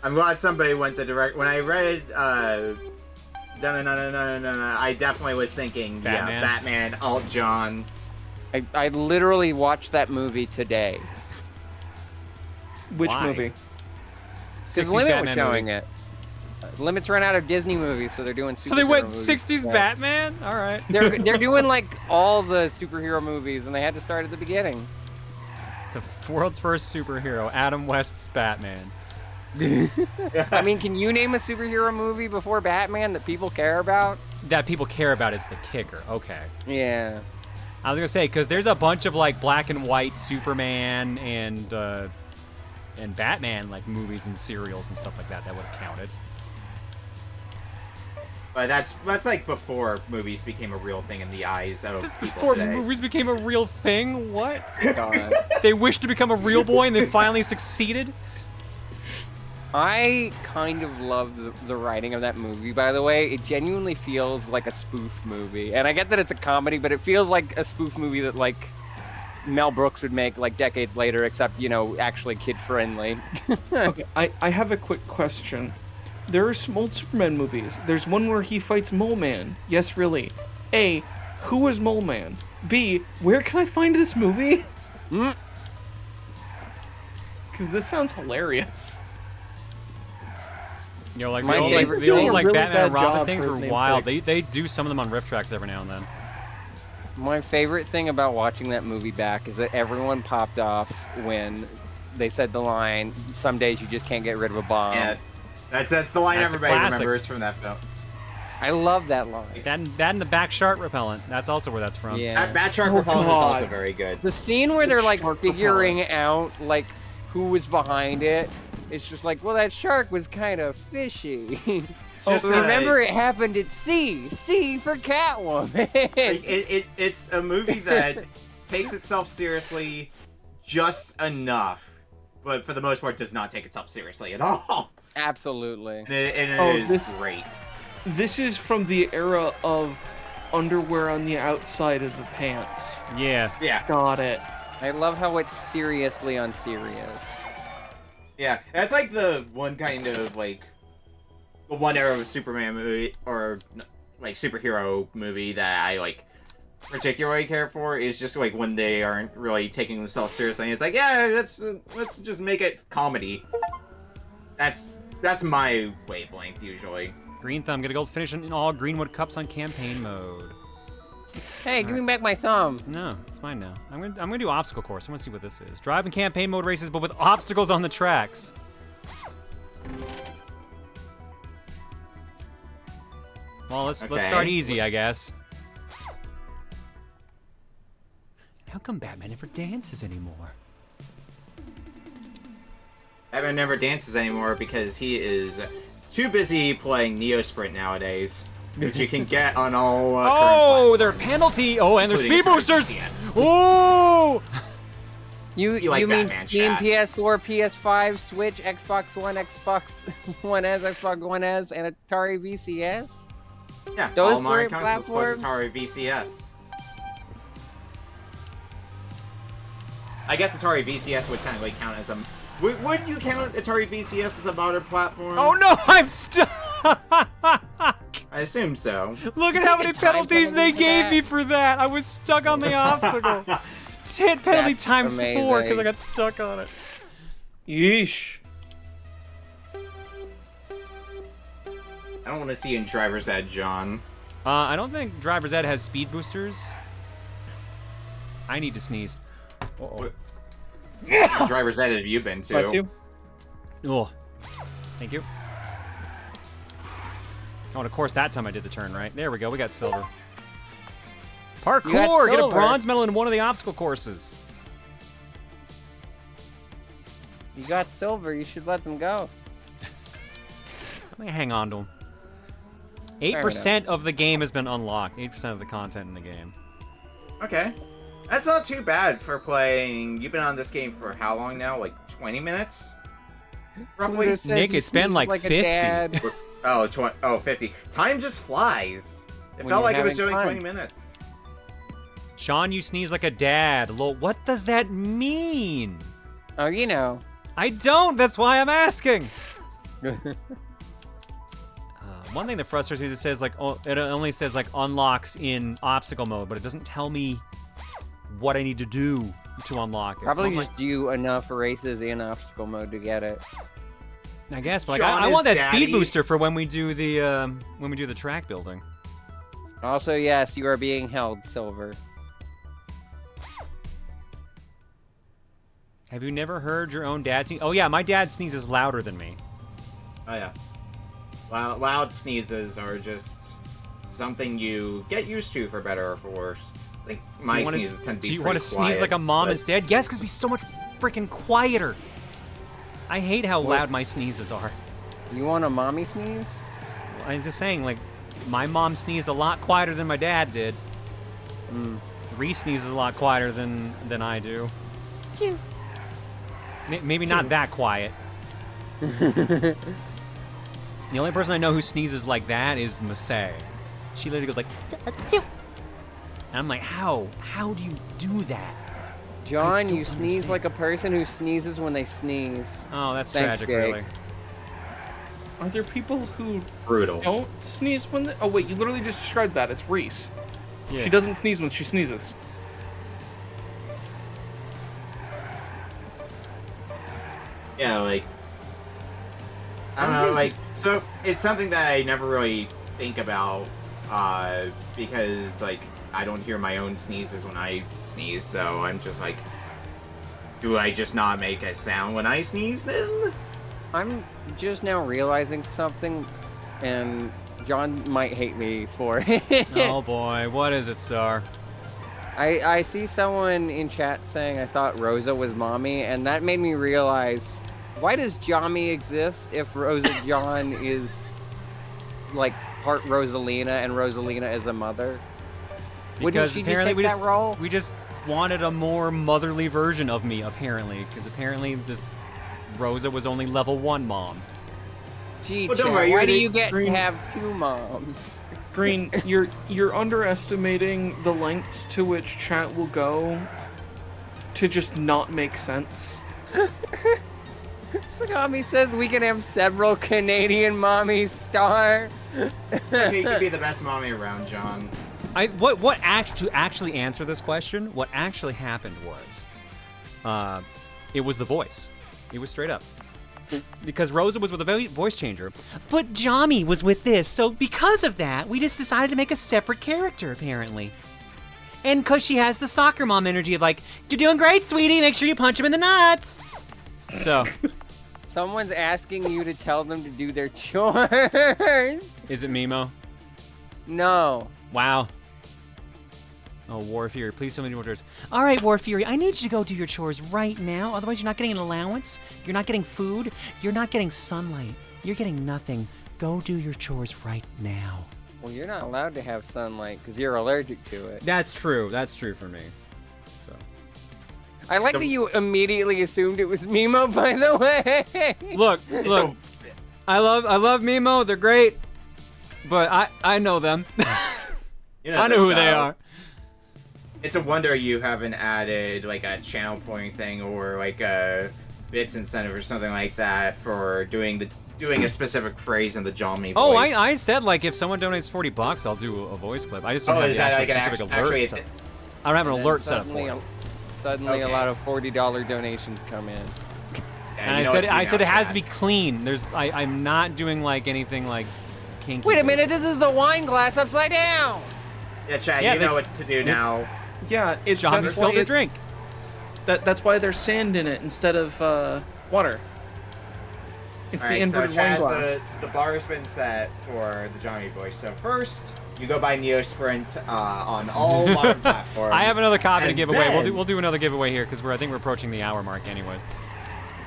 I'm glad somebody went the direct. When I read, I definitely was thinking, Batman? yeah, Batman, Alt John. I literally watched that movie today. Which Why? movie? Because 60s Limit Batman was showing movie. it. Limit's run out of Disney movies, so they're doing. So they went superhero movies 60s instead. Batman? All right. They're doing like all the superhero movies, and they had to start at the beginning. The world's first superhero, Adam West's Batman. I mean, can you name a superhero movie before Batman that people care about? That people care about is the kicker. Okay. Yeah. I was gonna say, because there's a bunch of like black and white Superman and Batman like movies and serials and stuff like that would have counted. But that's like before movies became a real thing in the eyes of This people before today. movies became a real thing? What? God. They wished to become a real boy and they finally succeeded? I kind of love the writing of that movie, by the way. It genuinely feels like a spoof movie. And I get that it's a comedy, but it feels like a spoof movie that, like, Mel Brooks would make, like, decades later, except, you know, actually kid-friendly. Okay, I have a quick question. There are some old Superman movies. There's one where he fights Mole Man. Yes, really. A, who is Mole Man? B, where can I find this movie? Because this sounds hilarious. You know, like My the old, favorite the old thing- like really Batman bad and Robin job things for were his wild. nameplate. They do some of them on Riff Tracks every now and then. My favorite thing about watching that movie back is that everyone popped off when they said the line, "Some days you just can't get rid of a bomb." Yeah, that's the line That's a everybody classic. remembers from that film. I love that line. That and the back shark repellent. That's also where that's from. Yeah. Bat Shark Oh, Repellent is God. also very good. The scene where they're like shark figuring out like who was behind it, it's just like, well, that shark was kind of fishy. It's just, Remember, it happened at sea. Sea for Catwoman. it's a movie that takes itself seriously just enough, but for the most part does not take itself seriously at all. Absolutely. And it Oh, is this- great. This is from the era of underwear on the outside of the pants. Yeah. Yeah. Got it. I love how it's seriously unserious. Yeah, that's like the one kind of like the one era of Superman movie or like superhero movie that I like particularly care for is just like when they aren't really taking themselves seriously. It's like, yeah, let's just make it comedy. That's my wavelength usually. Green Thumb, get a gold finish in all Greenwood Cups on campaign mode. Hey, give me back my thumb. No, it's mine now. I'm gonna do obstacle course. I want to see what this is. Drive and campaign mode races, but with obstacles on the tracks. Well, let's start easy, I guess. How come Batman never dances anymore? Batman never dances anymore because he is too busy playing NeoSprint nowadays. Which you can get on all oh, they're penalty. Oh, and they're speed boosters. Ooh. You like mean Batman Steam, chat. PS4, PS5, Switch, Xbox One, Xbox One S, Xbox One S, and Atari VCS? Yeah, Those all modern great consoles plus platforms? Atari VCS. I guess Atari VCS would technically count as a... Would you count Atari VCS as a modern platform? Oh no, I'm stuck. I assume so. Look at how many a time penalties they penalty for gave that? me for that. I was stuck on the obstacle. 10 penalty That's times 4 because I amazing. got stuck on it. Yeesh. I don't want to see you in Driver's Ed, John. I don't think Driver's Ed has speed boosters. I need to sneeze. What Driver's Ed have you been to? Bless you. Oh, thank you. Oh, and of course that time I did the turn right. There we go. We got silver. Parkour! Get a silver. bronze medal in one of the obstacle courses. You got silver, you should let them go. I'm gonna hang on to them. Fair 8% of the game has been unlocked. 8% of the content in the game. Okay. That's not too bad for playing... You've been on this game for how long now? Like 20 minutes? Roughly? Who says Nick, he it's been sneezes like a 50. dad? Oh, 50. Time just flies. It When felt you're like it was having only fun. 20 minutes. Sean, you sneeze like a dad. Lol, what does that mean? Oh, you know. I don't. That's why I'm asking. One thing that frustrates me, that says like it only says like unlocks in obstacle mode, but it doesn't tell me what I need to do to unlock it. Probably So I'm just do enough races in obstacle mode to get it. like, I guess, but like, Sean I want is that daddy. speed booster for when we do the track building. Also, yes, you are being held, Silver. Have you never heard your own dad sneeze? Oh yeah, my dad sneezes louder than me. Oh, yeah. Loud sneezes are just something you get used to for better or for worse. I think my sneezes tend to be Do you want to sneeze like a mom instead? Yes, because be so much freaking quieter. I hate how loud my sneezes are. You want a mommy sneeze? I'm just saying, like, my mom sneezed a lot quieter than my dad did. Reese sneezes a lot quieter than I do. Phew. Maybe not that quiet. The only person I know who sneezes like that is Misc. She literally goes like, and I'm like, how? How do you do that? John, don't you sneeze understand. like a person who sneezes when they sneeze. Oh, that's Thanks, tragic, Jake. really. Are there people who Brutal. don't sneeze when they... Oh, wait, you literally just described that. It's Reese. Yeah. She doesn't sneeze when she sneezes. Yeah, like... I don't know, like... So, it's something that I never really think about, because, like, I don't hear my own sneezes when I sneeze, so I'm just like... Do I just not make a sound when I sneeze, then? I'm just now realizing something, and John might hate me for it. Oh boy, what is it, Star? I see someone in chat saying I thought Rosa was mommy, and that made me realize, why does Johnny exist if Rosa John is like part Rosalina and Rosalina is a mother? Wouldn't Because she just apparently take that role? we just wanted a more motherly version of me, apparently. Because apparently this Rosa was only level 1 mom. Gee, Well, don't Chad, worry, why you're do the you get to extreme- have 2 moms? Green, you're underestimating the lengths to which chat will go to just not make sense. Sagami says we can have several Canadian mommies star. He could be the best mommy around, John. To actually answer this question, what actually happened was, it was the voice. It was straight up. Because Rosa was with a voice changer, but Jami was with this, so because of that, we just decided to make a separate character, apparently. And because she has the soccer mom energy of like, you're doing great, sweetie, make sure you punch him in the nuts. So. Someone's asking you to tell them to do their chores. Is it Mimo? No. Wow. Oh, War Fury, please tell me more chores. All right, War Fury, I need you to go do your chores right now. Otherwise, you're not getting an allowance. You're not getting food. You're not getting sunlight. You're getting nothing. Go do your chores right now. Well, you're not allowed to have sunlight because you're allergic to it. That's true. That's true for me. So. I like that you immediately assumed it was Mimo, by the way. Look. I love Mimo. They're great. But I know them. I know who they are. It's a wonder you haven't added like a channel pointing thing or like a bits incentive or something like that for doing a specific phrase in the Jami voice. Oh, I said like if someone donates $40, I'll do a voice clip. I just don't have the actual specific alert. So I don't have an alert set up for it. Suddenly, a lot of $40 donations come in. And I said it has to be clean. I'm not doing like anything like kinky. Wait a minute, this is the wine glass upside down. Yeah, Chad, you know what to do now. Yeah, it's Jami spilled a drink. That's why there's sand in it instead of water. It's the inverted wine glass. The bar has been set for the Jami voice. So first, you go buy NeoSprint on all modern platforms. I have another copy to give away. We'll do another giveaway here because I think we're approaching the hour mark, anyways.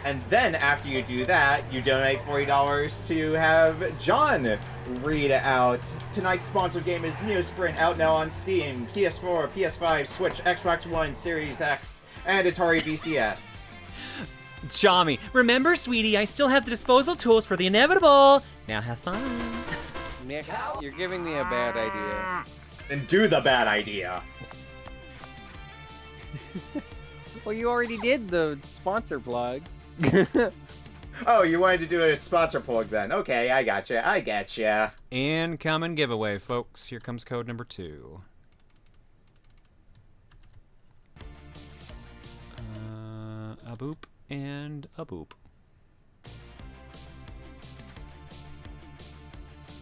And then after you do that, you donate $40 to have John read out. Tonight's sponsored game is NeoSprint, out now on Steam, PS4, PS5, Switch, Xbox One, Series X, and Atari VCS. Jami, remember, sweetie, I still have the disposal tools for the inevitable. Now have fun. Nick, you're giving me a bad idea. Then do the bad idea. Well, you already did the sponsor plug. Oh, you wanted to do a sponsor plug then. Okay, I gotcha. Incoming giveaway, folks. Here comes code number 2. A boop and a boop.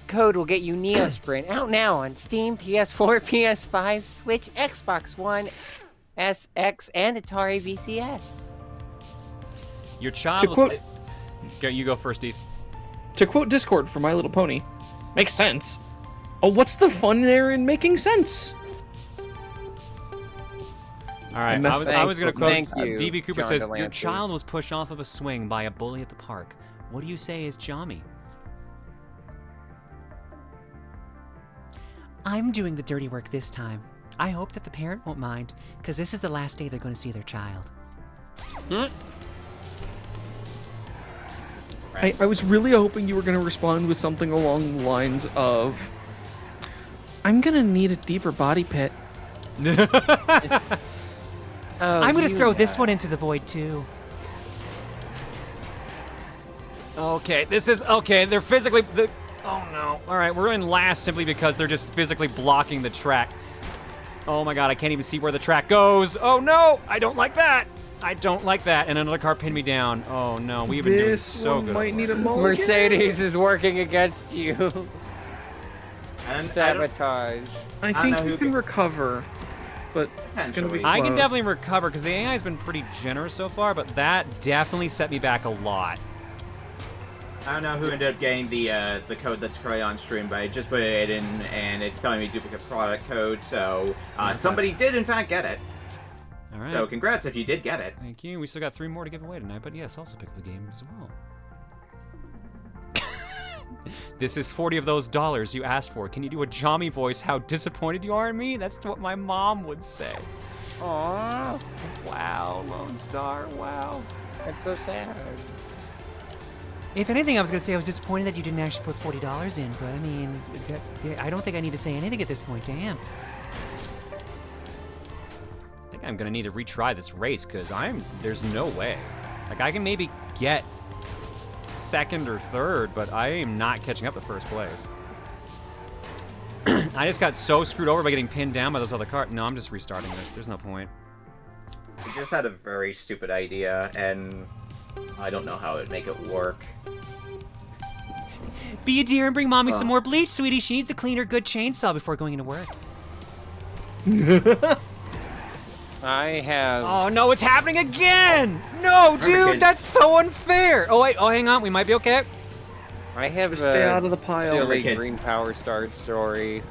Code will get you NeoSprint, out now on Steam, PS4, PS5, Switch, Xbox One, SX, and Atari VCS. Your child you go first, Steve. To quote Discord for My Little Pony, makes sense. Oh, what's the fun there in making sense? All right, I was going to quote DB Cooper John says, Delancey. your child was pushed off of a swing by a bully at the park. What do you say is Jami? I'm doing the dirty work this time. I hope that the parent won't mind, because this is the last day they're going to see their child. I was really hoping you were going to respond with something along the lines of, I'm going to need a deeper body pit. I'm going to throw this one into the void, too. Okay, they're physically... Oh, no. All right, we're in last simply because they're just physically blocking the track. Oh, my God, I can't even see where the track goes. Oh, no, I don't like that. And another car pinned me down. Oh, no, we've been doing so good. Might need a mulligan. Mercedes is working against you. Sabotage. I think you can recover, but it's going to be close. I can definitely recover because the AI has been pretty generous so far, but that definitely set me back a lot. I don't know who ended up getting the code that's currently on stream, but I just put it in and it's telling me duplicate product code, so somebody did in fact get it. All right. So congrats if you did get it. Thank you. We still got 3 more to give away tonight, but yes, also pick up the game as well. This is 40 of those dollars you asked for. Can you do a Jami voice? How disappointed you are in me? That's what my mom would say. Aww. Wow, Lone Star. Wow. That's so sad. If anything, I was gonna say I was disappointed that you didn't actually put $40 in, but I mean, I don't think I need to say anything at this point. Damn. I think I'm gonna need to retry this race because there's no way. Like I can maybe get second or third, but I am not catching up to first place. I just got so screwed over by getting pinned down by those other cars. No, I'm just restarting this. There's no point. We just had a very stupid idea, and I don't know how it'd make it work. Be a dear and bring mommy some more bleach, sweetie. She needs a cleaner, good chainsaw before going into work. I have. Oh no, it's happening again! No, dude, that's so unfair! Oh wait, hang on, we might be okay. I have Stay out of the pile. silly kids. green power star story.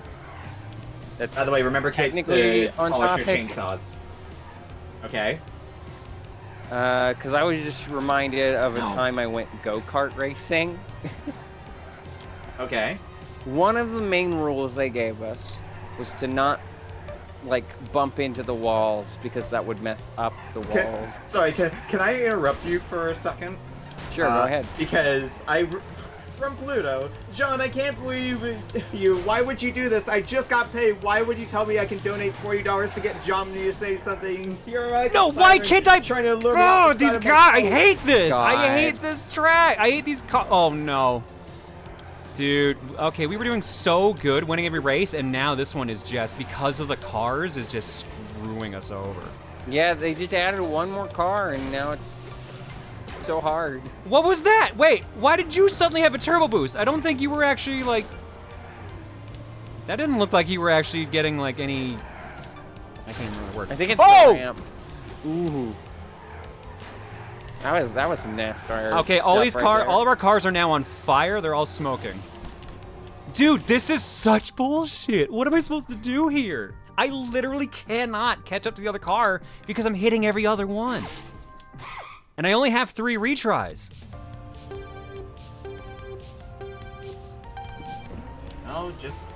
That's By the way, remember kids technically to on polish your topic. chainsaws. Okay. Because I was just reminded of a time I went go-kart racing. Okay. One of the main rules they gave us was to not, like, bump into the walls because that would mess up the walls. Sorry, can I interrupt you for a second? Sure, go ahead. Because from Pluto, John, I can't believe you. Why would you do this? I just got paid. Why would you tell me I can donate $40 to get Jomny to say something? You're like No, why can't I? trying to lure me Oh, off the these side of guys! my I hate this. God. I hate this track. I hate these cars. Oh no, dude. Okay, we were doing so good, winning every race, and now this one is just because of the cars is just screwing us over. Yeah, they just added one more car, and now it's so hard. What was that? Wait, why did you suddenly have a turbo boost? I don't think you were actually like. That didn't look like you were actually getting like any. I can't remember the word. I think it's Oh! the ramp. Ooh. That was some NASCAR. Okay, stuff all these right all there. of our cars are now on fire. They're all smoking. Dude, this is such bullshit. What am I supposed to do here? I literally cannot catch up to the other car because I'm hitting every other one. And I only have 3 retries. No, just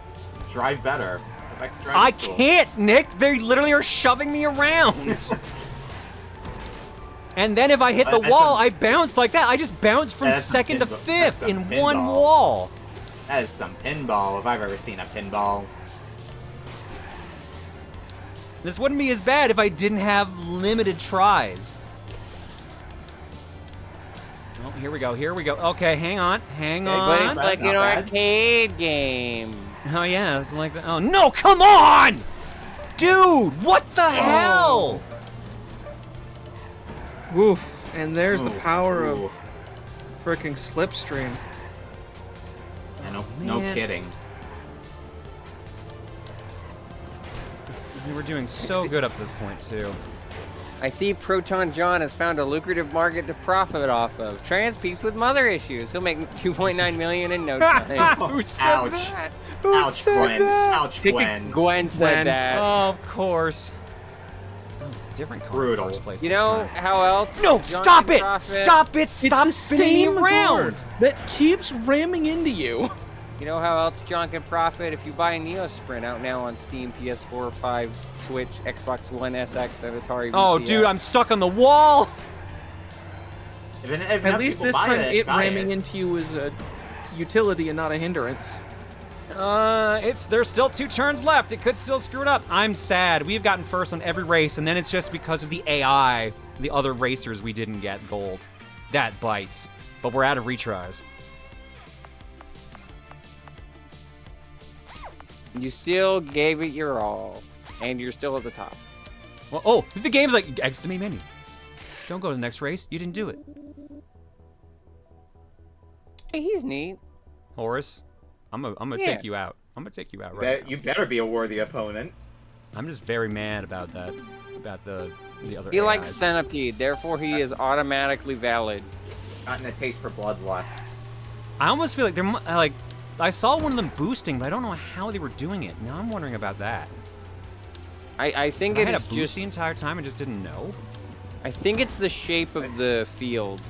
drive better. Go back to driving I school. can't, Nick. They literally are shoving me around. And then if I hit the That's wall, a- I bounce like that. I just bounce from That's a second to pinball. That's fifth a in one pinball. wall. That is some pinball if I've ever seen a pinball. This wouldn't be as bad if I didn't have limited tries. Oh, here we go, here we go. Okay, hang on, hang But on. it's like Not an bad. arcade game. Oh yeah, it's like that. Oh no, come on! Dude, what the hell? Woof. And there's the Ooh, power ooh. of frickin' Slipstream. Yeah, no Man. kidding. We were doing so good up to this point too. I see Proton John has found a lucrative market to profit off of. Trans peeps with mother issues. He'll make 2.9 million in no time. Who said Ouch. that? Who Ouch, said Gwen. that? Ouch, Kick it, Gwen. Gwen said Gwen. that. Oh, of course. That's a different car in Brutal. first place You this know time. how else? No, John stop can it! profit? Stop it! Stop It's the spinning me same around! guard that keeps ramming into you. You know how else John can profit? If you buy a NeoSprint out now on Steam, PS4, 5, Switch, Xbox One SX, and Atari. Oh, VCS. dude, I'm stuck on the wall. If At enough least people this buy time it, it buy ramming into you is a utility and not a hindrance. There's still 2 turns left. It could still screw it up. I'm sad. We've gotten first on every race, and then it's just because of the AI, the other racers, we didn't get gold. That bites. But we're out of retries. You still gave it your all, and you're still at the top. Well, oh, the game's like, exit the main menu. Don't go to the next race. You didn't do it. Hey, he's neat. Horace, I'm gonna Yeah. take you out. I'm gonna take you out right it. now. You better be a worthy opponent. I'm just very mad about that. About the other He likes AIs. Centipede, therefore he is automatically valid. Gotten a taste for bloodlust. I almost feel like like I saw one of them boosting, but I don't know how they were doing it. Now I'm wondering about that. I think I it had a is boost just. the entire time and just didn't know. I think it's the shape of the field.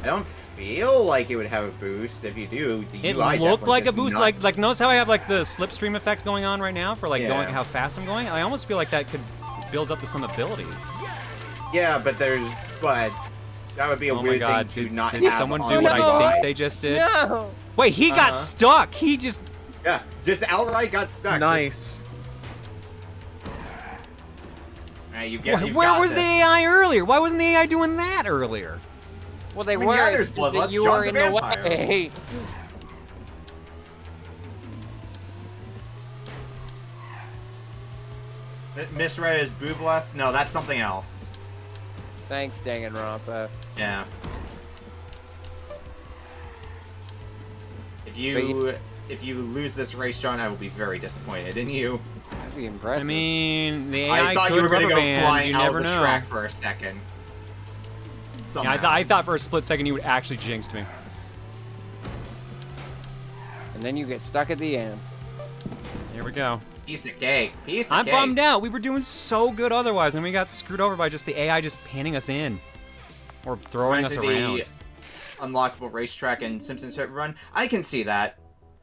I don't feel like it would have a boost. If you do, the It UI looked definitely like a does boost. not- Like notice how I have like the slipstream effect going on right now for like Yeah. going how fast I'm going. I almost feel like that could build up to some ability. Yeah, but That would be a Oh my weird god, thing to did, not did have someone on do what the I think UI. they just did? No. Wait, he got stuck! He just... Yeah, just outright got stuck. Nice. Alright, you get. Where was the AI earlier? Why wasn't the AI doing that earlier? Well, they I mean, were. yeah, it's there's just that bloodlust. you were John's a in the vampire. way. Misread is Boorumaster? No, that's something else. Thanks, Danganronpa. Yeah. But If you lose this race, John, I will be very disappointed in you. That'd be impressive. I mean, the AI I thought could you were gonna rubber go band, flying you out never of the know. track for a second. Yeah, Somehow. I thought for a split second you would actually jinx me. And then you get stuck at the end. Here we go. Piece of cake. Piece of I'm cake. bummed out. We were doing so good otherwise, and we got screwed over by just the AI just pinning us in. Or throwing Went us to around. the unlockable racetrack in Simpsons Hit Run. I can see that.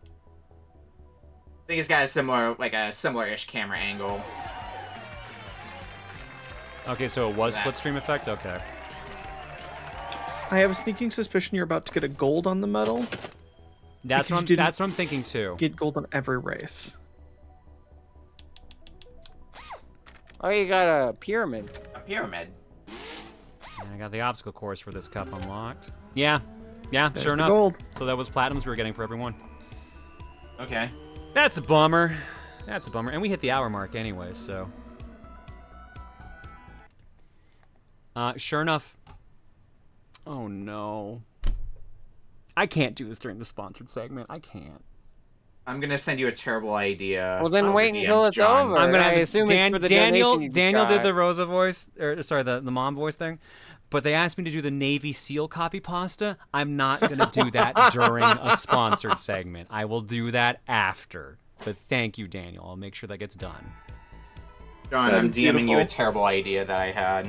I think it's got a similar-ish camera angle. Okay, so it was That. slipstream effect? Okay. I have a sneaking suspicion you're about to get a gold on the medal. That's Because you what didn't I'm thinking too. Get gold on every race. Oh, you got a pyramid. A pyramid. And I got the obstacle course for this cup unlocked. Yeah. Yeah, There's sure the enough. gold. So that was platinums we were getting for everyone. Okay. That's a bummer. That's a bummer. And we hit the hour mark anyway, so. Sure enough. Oh no. I can't do this during the sponsored segment. I can't. I'm gonna send you a terrible idea. Well, then over wait DMs, until it's John. over. I'm gonna I have to- assume it's for the Daniel. donation you just Daniel did got. the Rosa voice, or sorry, the mom voice thing. But they asked me to do the Navy SEAL copy pasta. I'm not gonna do that during a sponsored segment. I will do that after. But thank you, Daniel. I'll make sure that gets done. John, That I'm is DMing you a beautiful. terrible idea that I had.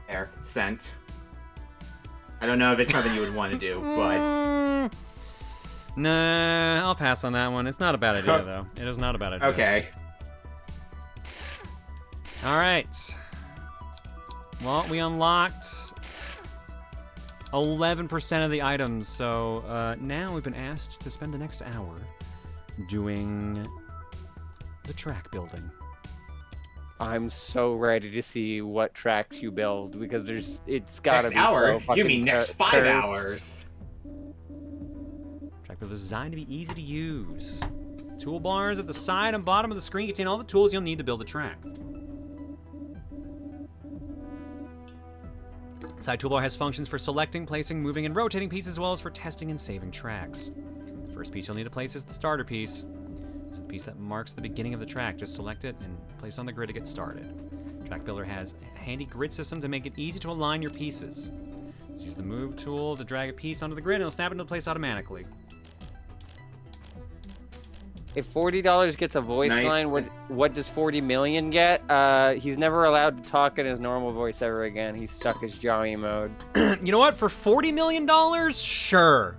There, sent. I don't know if it's something you would want to do, but Nah, I'll pass on that one. It's not a bad idea, though. It is not a bad idea. okay. All right. Well, we unlocked 11% of the items, so now we've been asked to spend the next hour doing the track building. I'm so ready to see what tracks you build because it's gotta Next be hour? so fucking You mean next 5 curved. hours? Track builder is designed to be easy to use. Toolbars at the side and bottom of the screen contain all the tools you'll need to build a track. Side toolbar has functions for selecting, placing, moving, and rotating pieces, as well as for testing and saving tracks. The first piece you'll need to place is the starter piece. It's the piece that marks the beginning of the track. Just select it and place it on the grid to get started. Track Builder has a handy grid system to make it easy to align your pieces. Just use the move tool to drag a piece onto the grid and it'll snap into place automatically. If $40 gets a voice Nice. line, what does 40 million get? He's never allowed to talk in his normal voice ever again. He's stuck as Johnny mode. You know what? For $40 million? Sure.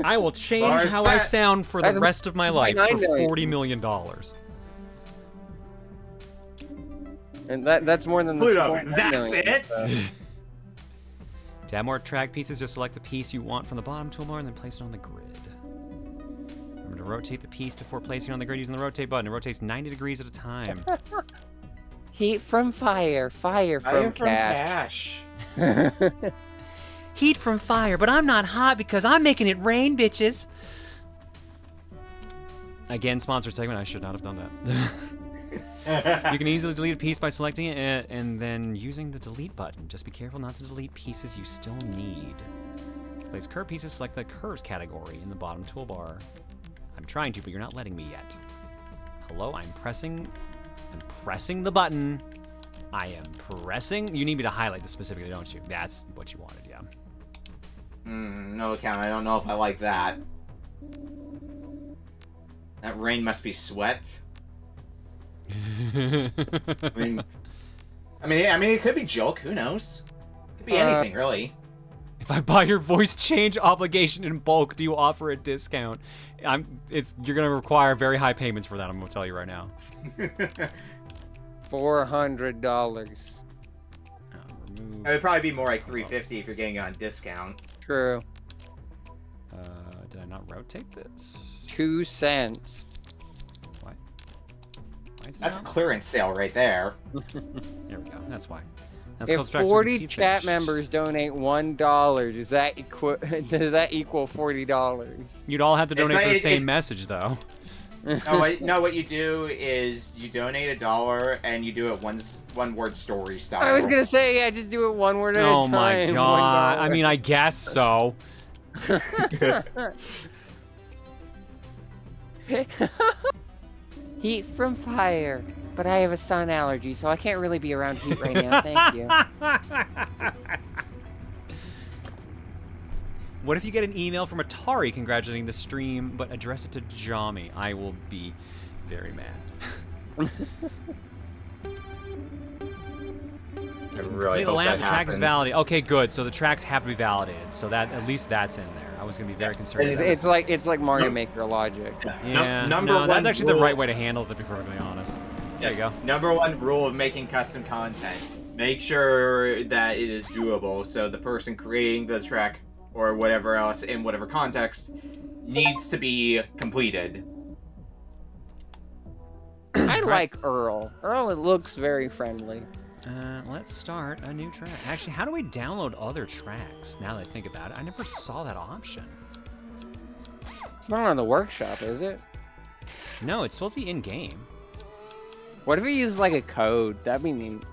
I will change Bars how I set. sound for the That's rest of my life for $9 million. $40 million. And that's more than the Pluto, 2.9 that's million, it? so. To add more track pieces, just select the piece you want from the bottom toolbar and then place it on the grid. Remember to rotate the piece before placing it on the grid using the rotate button. It rotates 90 degrees at a time. Heat from fire, fire from cash. Heat from fire, but I'm not hot because I'm making it rain, bitches. Again, sponsored segment. I should not have done that. You can easily delete a piece by selecting it and then using the delete button. Just be careful not to delete pieces you still need. To place curve pieces, select the curves category in the bottom toolbar. I'm trying to, but you're not letting me yet. Hello, I'm pressing the button. I am pressing. You need me to highlight this specifically, don't you? That's what you wanted, yeah. No account. I don't know if I like that. That rain must be sweat. I mean, it could be Joke. Who knows? Could be anything, really. If I buy your voice change obligation in bulk, do you offer a discount? You're gonna require very high payments for that. I'm gonna tell you right now. $400. Remove. It would probably be more like $350 if you're getting it on discount. True. Did I not rotate this? 2 cents. Why is it That's a not? clearance sale right there. There we go. That's why. That's If called Strax 40 Seed chat Finished. members donate $1, does that equal $40? You'd all have to It's donate for like- the same it's- message, though. No, what you do is you donate $1 and you do it one word story style. I was gonna say, yeah, just do it one word at a Oh time. my god. I $1. mean, I guess so. Heat from fire. But I have a sun allergy, so I can't really be around heat right now. Thank you. What if you get an email from Atari congratulating the stream, but address it to Jami? I will be very mad. I really The hope lamp, that the track is happens. validated. Okay, good. So the tracks have to be validated. So that at least that's in there. I was gonna be very concerned. It's like Mario Maker logic. yeah, number no, one that's actually the rule- right way to handle it, to be perfectly honest. Yes. There you go. Number one rule of making custom content: make sure that it is doable. So the person creating the track or whatever else in whatever context needs to be completed. I like Earl. Earl, it looks very friendly. Let's start a new track. Actually, how do we download other tracks? Now that I think about it, I never saw that option. It's not on the workshop, is it? No, it's supposed to be in game. What if he uses like a code? That'd be neat.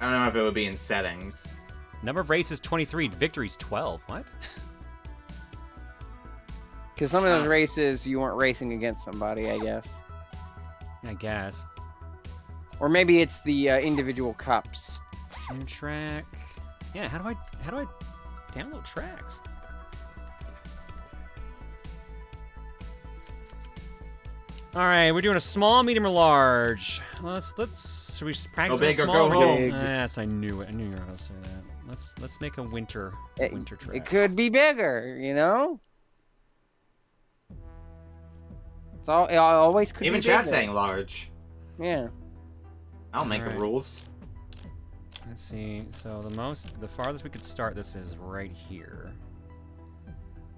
I don't know if it would be in settings. Number of races 23, victories 12. What? Because some of those races you weren't racing against somebody, I guess. I guess. Or maybe it's the individual cups. New track. Yeah, how do I download tracks? All right, we're doing a small, medium, or large. Let's should we just practice Go big on or small? go We're home. doing- Yes, I knew it. I knew you were gonna say that. Let's make a winter track. It could be bigger, you know? It always could Even be chat bigger. saying large. Yeah. I'll make Alright. the rules. Let's see. So the farthest we could start this is right here,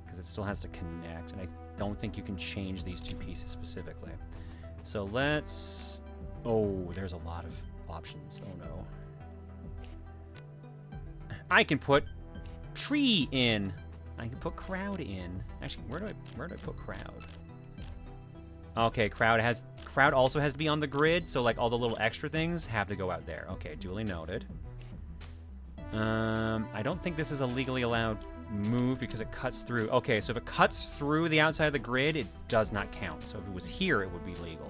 because it still has to connect, and I don't think you can change these two pieces specifically. So let's. Oh, there's a lot of options. Oh no. I can put tree in. I can put crowd in. Actually, where do I put crowd? Okay, crowd also has to be on the grid, so like all the little extra things have to go out there. Okay, duly noted. I don't think this is a legally allowed move because it cuts through. Okay, so if it cuts through the outside of the grid, it does not count. So if it was here, it would be legal.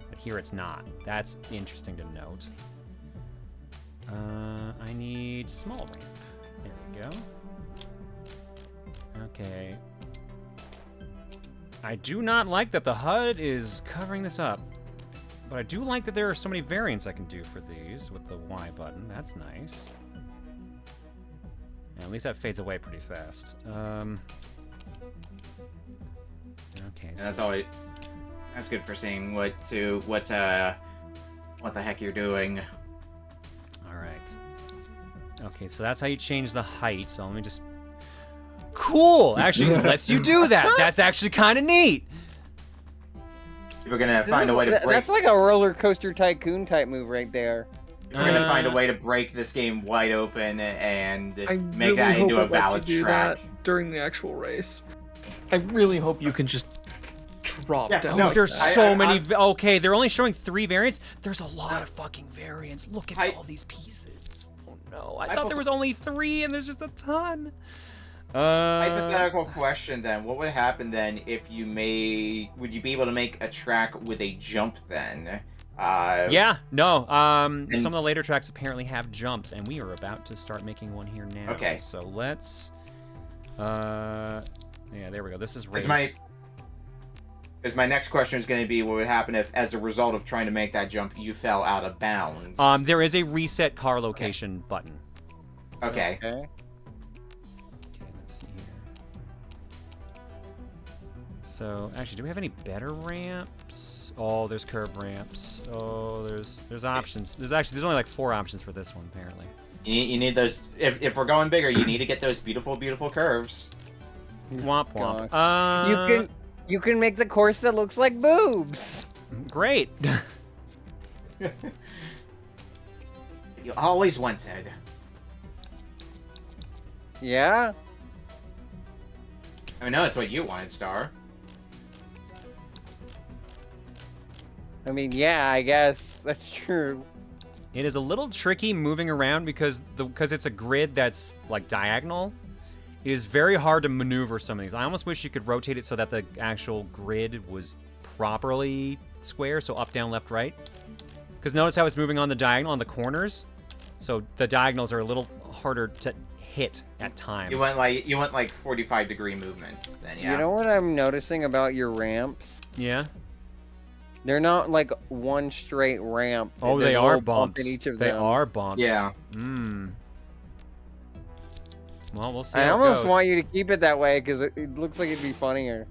But here it's not. That's interesting to note. I need small ramp. There we go. Okay. I do not like that the HUD is covering this up. But I do like that there are so many variants I can do for these with the Y button. That's nice. And at least that fades away pretty fast. Okay. So That's good for seeing what the heck you're doing. all right. Okay, so that's how you change the height. So let me just. Cool. Actually, it lets you do that. That's actually kind of neat. We're gonna find a way to break. That's like a roller coaster tycoon type move right there. We're gonna find a way to break this game wide open and I make really that hope into a it lets you valid do track. that during the actual race. I really hope you can just drop Yeah, down. no, like There's that. so many. Okay, they're only showing 3 variants. There's a lot of fucking variants. Look at all these pieces. Oh no, I thought there was only 3, and there's just a ton. Hypothetical question then: what would happen then if you would you be able to make a track with a jump then? Yeah, no. Some of the later tracks apparently have jumps, and we are about to start making one here now. Okay. So let's. Yeah, there we go. This is raised. Because my next question is going to be, what would happen if, as a result of trying to make that jump, you fell out of bounds? There is a reset car location button. Okay. Okay. Okay, let's see here. So, actually, do we have any better ramps? Oh, there's curb ramps. Oh, there's options. There's only like 4 options for this one, apparently. You need those. If we're going bigger, you need to get those beautiful, beautiful curves. Womp womp. You can make the course that looks like boobs. Great. You always wanted. Yeah. I know it's what you wanted, Star. I mean, yeah, I guess that's true. It is a little tricky moving around because it's a grid that's like diagonal. It is very hard to maneuver some of these. I almost wish you could rotate it so that the actual grid was properly square, so up, down, left, right. Because notice how it's moving on the diagonal on the corners, so the diagonals are a little harder to hit at times. You want like 45-degree movement. Then yeah. You know what I'm noticing about your ramps? Yeah. They're not like one straight ramp. Oh, There's they a are little bump bumps. in each of They them. are bumps. Yeah. Well, we'll see. I how it almost goes. want you to keep it that way because it looks like it'd be funnier.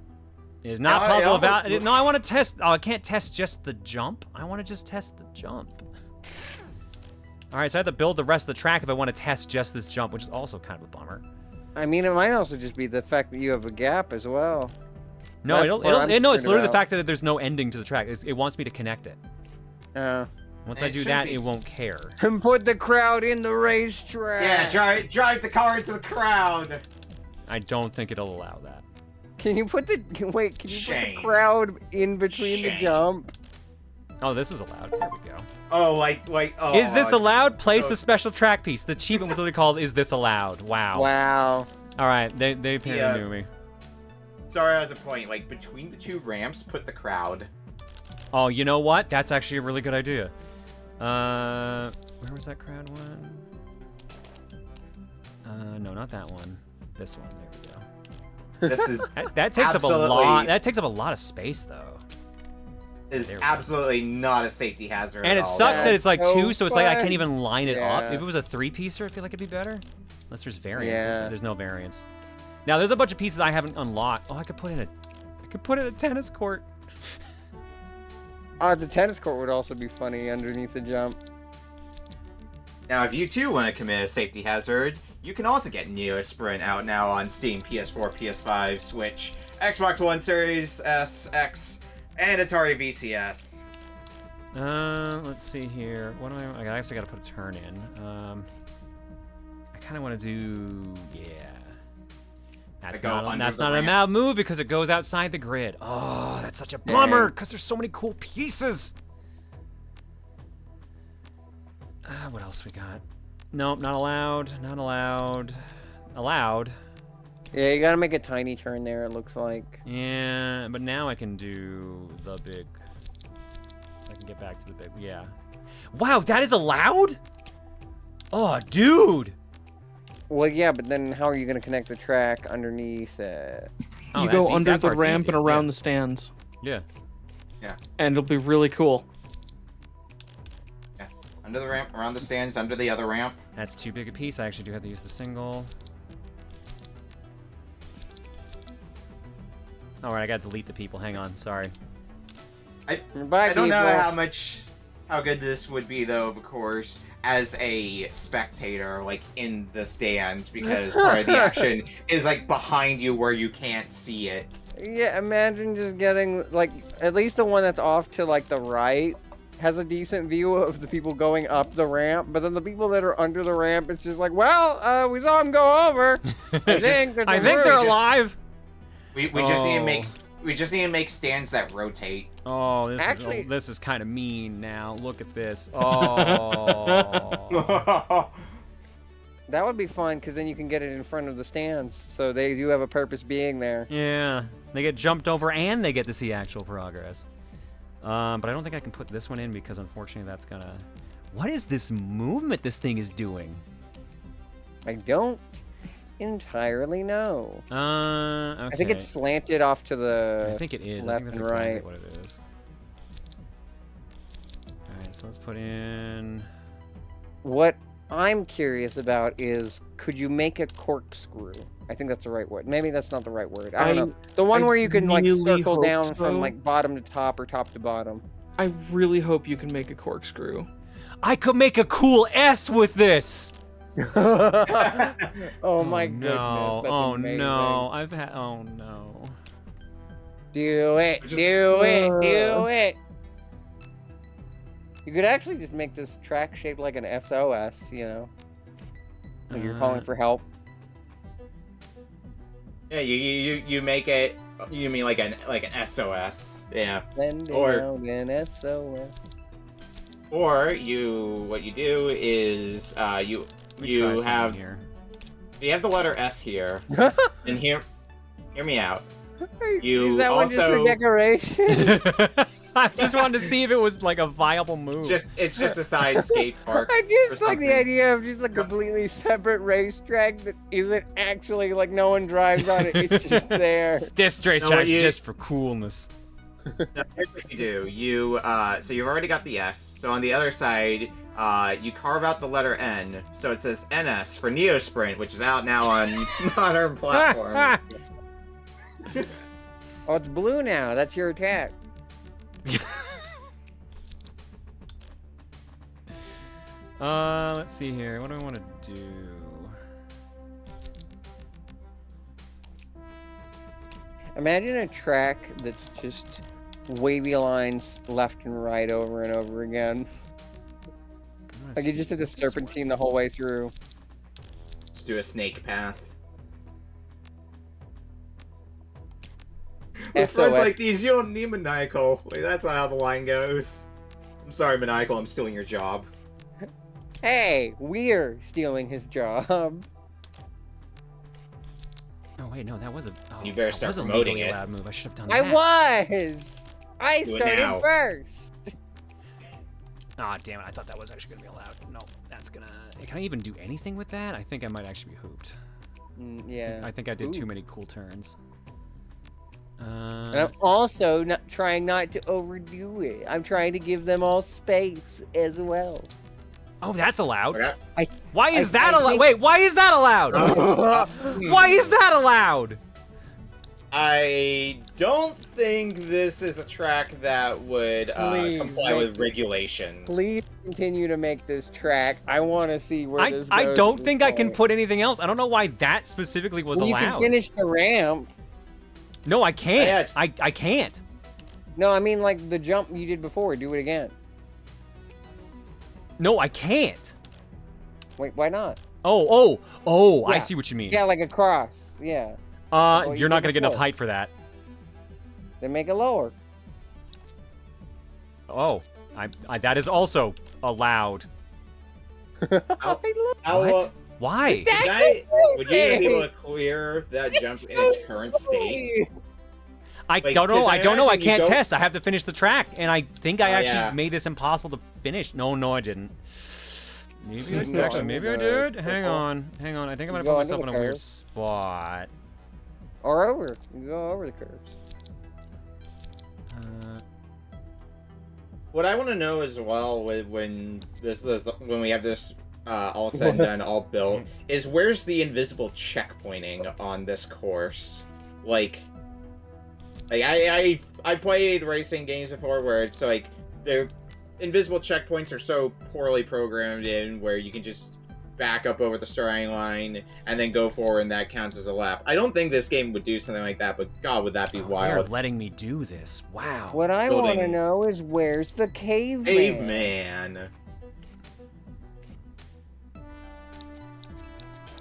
It's not No, it puzzle almost about. looks- No, I want to test. Oh, I can't test just the jump. I want to just test the jump. All right, so I have to build the rest of the track if I want to test just this jump, which is also kind of a bummer. I mean, it might also just be the fact that you have a gap as well. No, That's no, what it's I'm literally the concerned fact that there's no ending to the track. It wants me to connect it. Once I It do should that, be- it won't care. And put the crowd in the racetrack. Yeah, drive the car into the crowd. I don't think it'll allow that. Can you put the wait? Can you Shame. put the crowd in between Shame. the jump? Oh, this is allowed. Here we go. Oh, oh. Is this allowed? Place a special track piece. The achievement was literally called "Is this allowed?" Wow. Wow. All right, they apparently Yeah. knew me. Sorry, as a point, like between the 2 ramps, put the crowd. Oh, you know what? That's actually a really good idea. Where was that crowd one? No, not that one. This one. There we go. This is That takes up a Absolutely. lot. That takes up a lot of space, though. is There we go. absolutely not a safety hazard. And at it all. sucks that it's like so 2, so it's like I can't fun. even line it up. Yeah. If it was a 3-piecer, I feel like it'd be better. Unless there's variance. Yeah. There's no variance. Now there's a bunch of pieces I haven't unlocked. Oh, I could put in a tennis court. The tennis court would also be funny underneath the jump. Now, if you too want to commit a safety hazard, you can also get NeoSprint out now on Steam, PS4, PS5, Switch, Xbox One Series S, X, and Atari VCS. Let's see here. What am I actually got to put a turn in. I kind of want to do, yeah. That's go not under that's the not a ramp. mad move because it goes outside the grid. Oh, that's such a bummer because there's so many cool pieces. What else we got? Nope, not allowed. Not allowed. Allowed. Yeah, you gotta make a tiny turn there. It looks like. Yeah, but now I can do the big. I can get back to the big. Yeah. Wow, that is allowed? Oh, dude. Well, yeah, but then how are you gonna connect the track underneath it? Oh, You that's go under that the part's ramp easy. and around the stands, Yeah. and it'll be really cool. Under the ramp, around the stands, under the other ramp. That's too big a piece. I actually do have to use the single. All right, I gotta delete the people. Hang on, sorry. Bye, I don't know people. how good this would be, though, of course, as a spectator, like, in the stands, because part of the action is, like, behind you where you can't see it. Yeah, imagine just getting like at least the one that's off to like the right has a decent view of the people going up the ramp, but then the people that are under the ramp, it's just like, well, we saw them go over. I think I think they're just- alive. We just need to make Oh. we just need to make stands that rotate. Oh, Actually- this is kind of mean now. Look at this. Oh. That would be fun because then you can get it in front of the stands, so they do have a purpose being there. Yeah, they get jumped over and they get to see actual progress. But I don't think I can put this one in because unfortunately that's gonna... What is this movement this thing is doing? I don't entirely know. Okay. I think it's slanted off to the I think it is. I left think that's and exactly right. what it is. Alright, so let's put in... What I'm curious about is, could you make a corkscrew? I think that's the right word. Maybe that's not the right word. I don't know. The one I where you can like really circle hope down so. from like bottom to top or top to bottom. I really hope you can make a corkscrew. I could make a cool S with this. Oh my no. goodness, that's Oh amazing. no. Oh no. Do it, do it. You could actually just make this track shaped like an SOS, you know? Like you're calling for help. Yeah, you make it. You mean like an SOS? Yeah. Send Or- out an SOS. Or what you do is you Let me try something have here. you have the letter S here, and hear me out. Is that one just for also- decoration? I just wanted to see if it was like a viable move. It's just a side skate park. I or just like the something. idea of just a completely separate racetrack that isn't actually like no one drives on it. It's just there. This racetrack's just for coolness. Now, here's what you do. So you've already got the S. So on the other side, you carve out the letter N. So it says NS for NeoSprint, which is out now on modern platforms. Oh, it's blue now. That's your attack. Let's see here. What do I want to do? Imagine a track that's just wavy lines left and right over and over again. Like you just did a serpentine the whole way through. Let's do a snake path. With friends SOS. like these, you don't need maniacal. Wait, that's not how the line goes. I'm sorry, maniacal. I'm stealing your job. Hey, we're stealing his job. Oh wait, no, that was a. Oh, You better that start was a promoting legally it. allowed move. I should have done I that. was. I Do it started now. first. Ah, damn it! I thought that was actually gonna be allowed. No, that's gonna. Can I even do anything with that? I think I might actually be hooped. Yeah. I think I did too Ooh. many cool turns. And I'm also not trying not to overdo it. I'm trying to give them all space as well. Oh, that's allowed. Okay. Why is that I allowed? think- Wait, why is that allowed? Why is that allowed? I don't think this is a track that would Please comply make with it. regulations. Please continue to make this track. I want to see where this goes. I at don't this think I can point. put anything else. I don't know why that specifically was Well, you allowed. can finish the ramp. No, I can't. Yeah. I can't. No, I mean like the jump you did before. Do it again. No, I can't. Wait, why not? Oh, I Yeah. see what you mean. Yeah, like a cross. Yeah. Well, you You're not did gonna get enough before. height for that. Then make it lower. Oh, that is also allowed. How, What? Why? would you be able to clear that jump in its current state? I Like, don't know. 'cause I don't know. I imagine you can't go- test. I have to finish the track, and I think I Oh, actually yeah. made this impossible to finish. No, I didn't. Maybe I No, actually. Maybe I the- did. Hang on. I think I'm gonna go put under myself the in a weird curve. spot. Or over. You go over the curves. What I want to know as well when when we have this all said and done, all built, is where's the invisible checkpointing on this course? Like I played racing games before where it's like the invisible checkpoints are so poorly programmed in where you can just back up over the starting line and then go forward and that counts as a lap. I don't think this game would do something like that, but God, would that be They're wild. letting me do this. Wow. What I want to Building. know is where's the caveman? Caveman.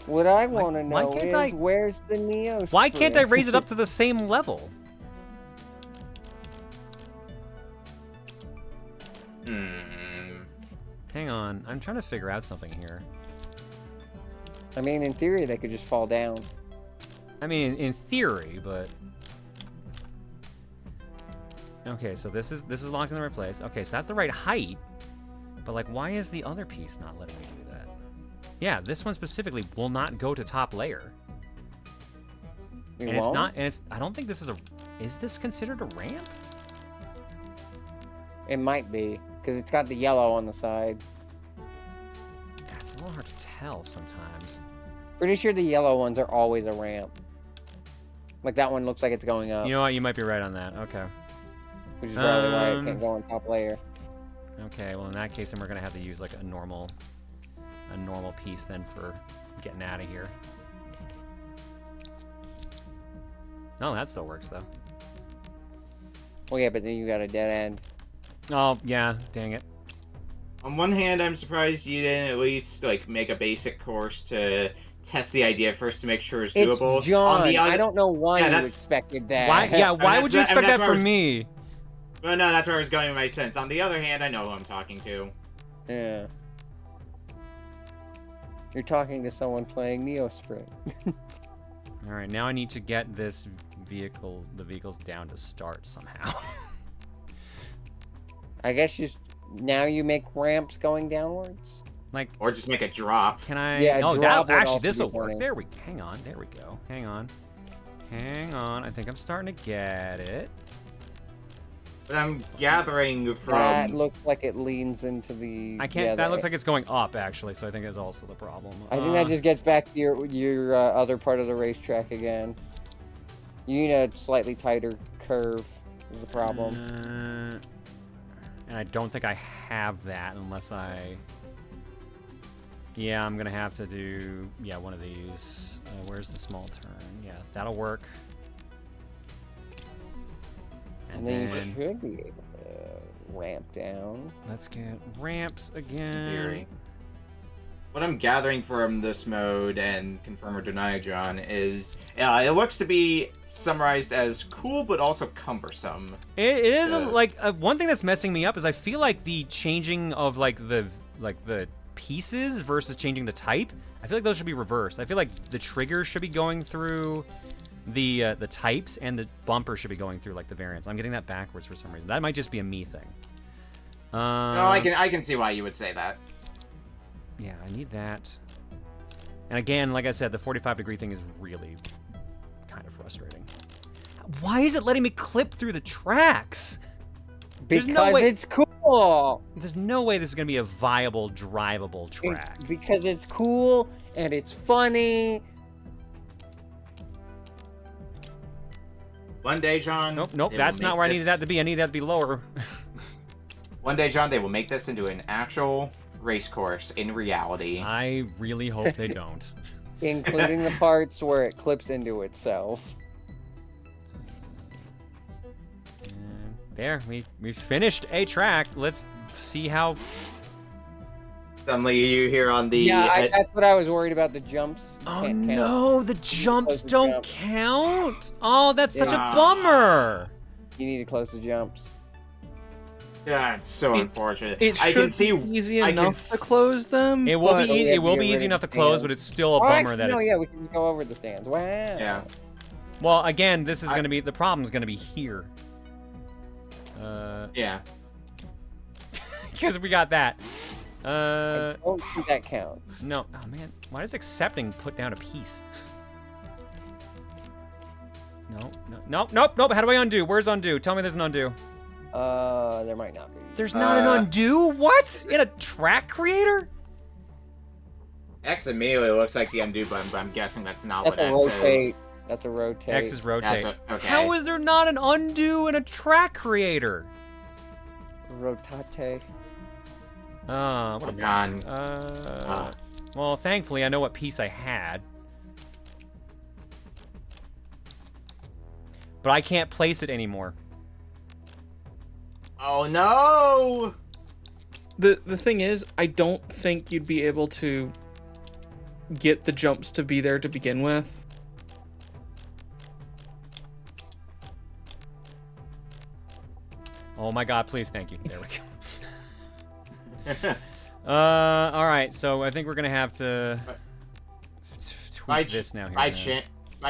What I want to why know can't is I- where's the NeoSprint? Why can't I raise it up to the same level? Hang on. I'm trying to figure out something here. I mean, in theory, they could just fall down. I mean, in theory, but okay. So this is locked in the right place. Okay, so that's the right height. But like, why is the other piece not letting me do that? Yeah, this one specifically will not go to top layer. It And it's won't? not. And it's. I don't think this is a. Is this considered a ramp? It might be because it's got the yellow on the side. That's a little hard to tell sometimes. Pretty sure the yellow ones are always a ramp. Like that one looks like it's going up. You know what? You might be right on that. Okay. Which is probably why it can't go on top layer. Okay, well in that case, then we're gonna have to use like a normal piece then for getting out of here. No, that still works though. Well, yeah, but then you got a dead end. Oh yeah, dang it. On one hand, I'm surprised you didn't at least like make a basic course to test the idea first to make sure it's doable. It's John. On the other... I don't know why Yeah, you expected that. Why? Yeah, why would you expect that from me? Well, no, that's where I was going with my sense. On the other hand, I know who I'm talking to. Yeah. You're talking to someone playing NeoSprint. All right, now I need to get the vehicles down to start somehow. I guess now you make ramps going downwards. Like, or just make a drop. Can I? Yeah, oh, drop would actually also this will be work. funny. There we. Hang on. There we go. Hang on. Hang on. I think I'm starting to get it. But I'm gathering from. That looks like it leans into the. I can't. That looks like it's going up actually. So I think that's also the problem. I think that just gets back to your other part of the racetrack again. You need a slightly tighter curve. Is the problem. And I don't think I have that unless I. Yeah, I'm gonna have to do one of these. Where's the small turn? Yeah, that'll work. And then you should be able to ramp down. Let's get ramps again. In theory. What I'm gathering from this mode, and confirm or deny, John, is it looks to be summarized as cool, but also cumbersome. It is one thing that's messing me up is I feel like the changing of the pieces versus changing the type. I feel like those should be reversed. I feel like the triggers should be going through the types, and the bumper should be going through like the variants. I'm getting that backwards for some reason. That might just be a me thing. No, I can see why you would say that. Yeah, I need that. And again, like I said, the 45-degree thing is really kind of frustrating. Why is it letting me clip through the tracks? Because it's cool. There's no way this is going to be a viable, drivable track. Because it's cool and it's funny. One day, John. Nope. That's not where I needed that to be. I needed that to be lower. One day, John, they will make this into an actual race course in reality. I really hope they don't. Including the parts where it clips into itself. And there, we finished a track. Let's see how. Suddenly, you hear on the. Yeah, that's what I was worried about. The jumps. Oh can't count. no, the jumps don't jump. count. Oh, that's such a bummer. You need to close the jumps. Yeah, it's so unfortunate. It I should can see be easy enough to close them. It will but- be. It will be easy enough to close, but it's still a bummer that it's. yeah, we can just go over the stands. Wow. Yeah. Well, again, this is going to be the problem's going to be here. Yeah. Because we got that. I don't think that counts. No. Oh man, why does accepting put down a piece? Nope. How do I undo? Where's undo? Tell me there's an undo. There might not be. There's not an undo? What? In a track creator? X immediately looks like the undo button, but I'm guessing that's not That's what a X rotate. is. That's a rotate. X is rotate. Okay. How is there not an undo in a track creator? Rotate. What a John. Well, thankfully I know what piece I had. But I can't place it anymore. Oh no! The thing is, I don't think you'd be able to get the jumps to be there to begin with. Oh my god, please, thank you. There we go. Alright, so I think we're gonna have to tweak this now. By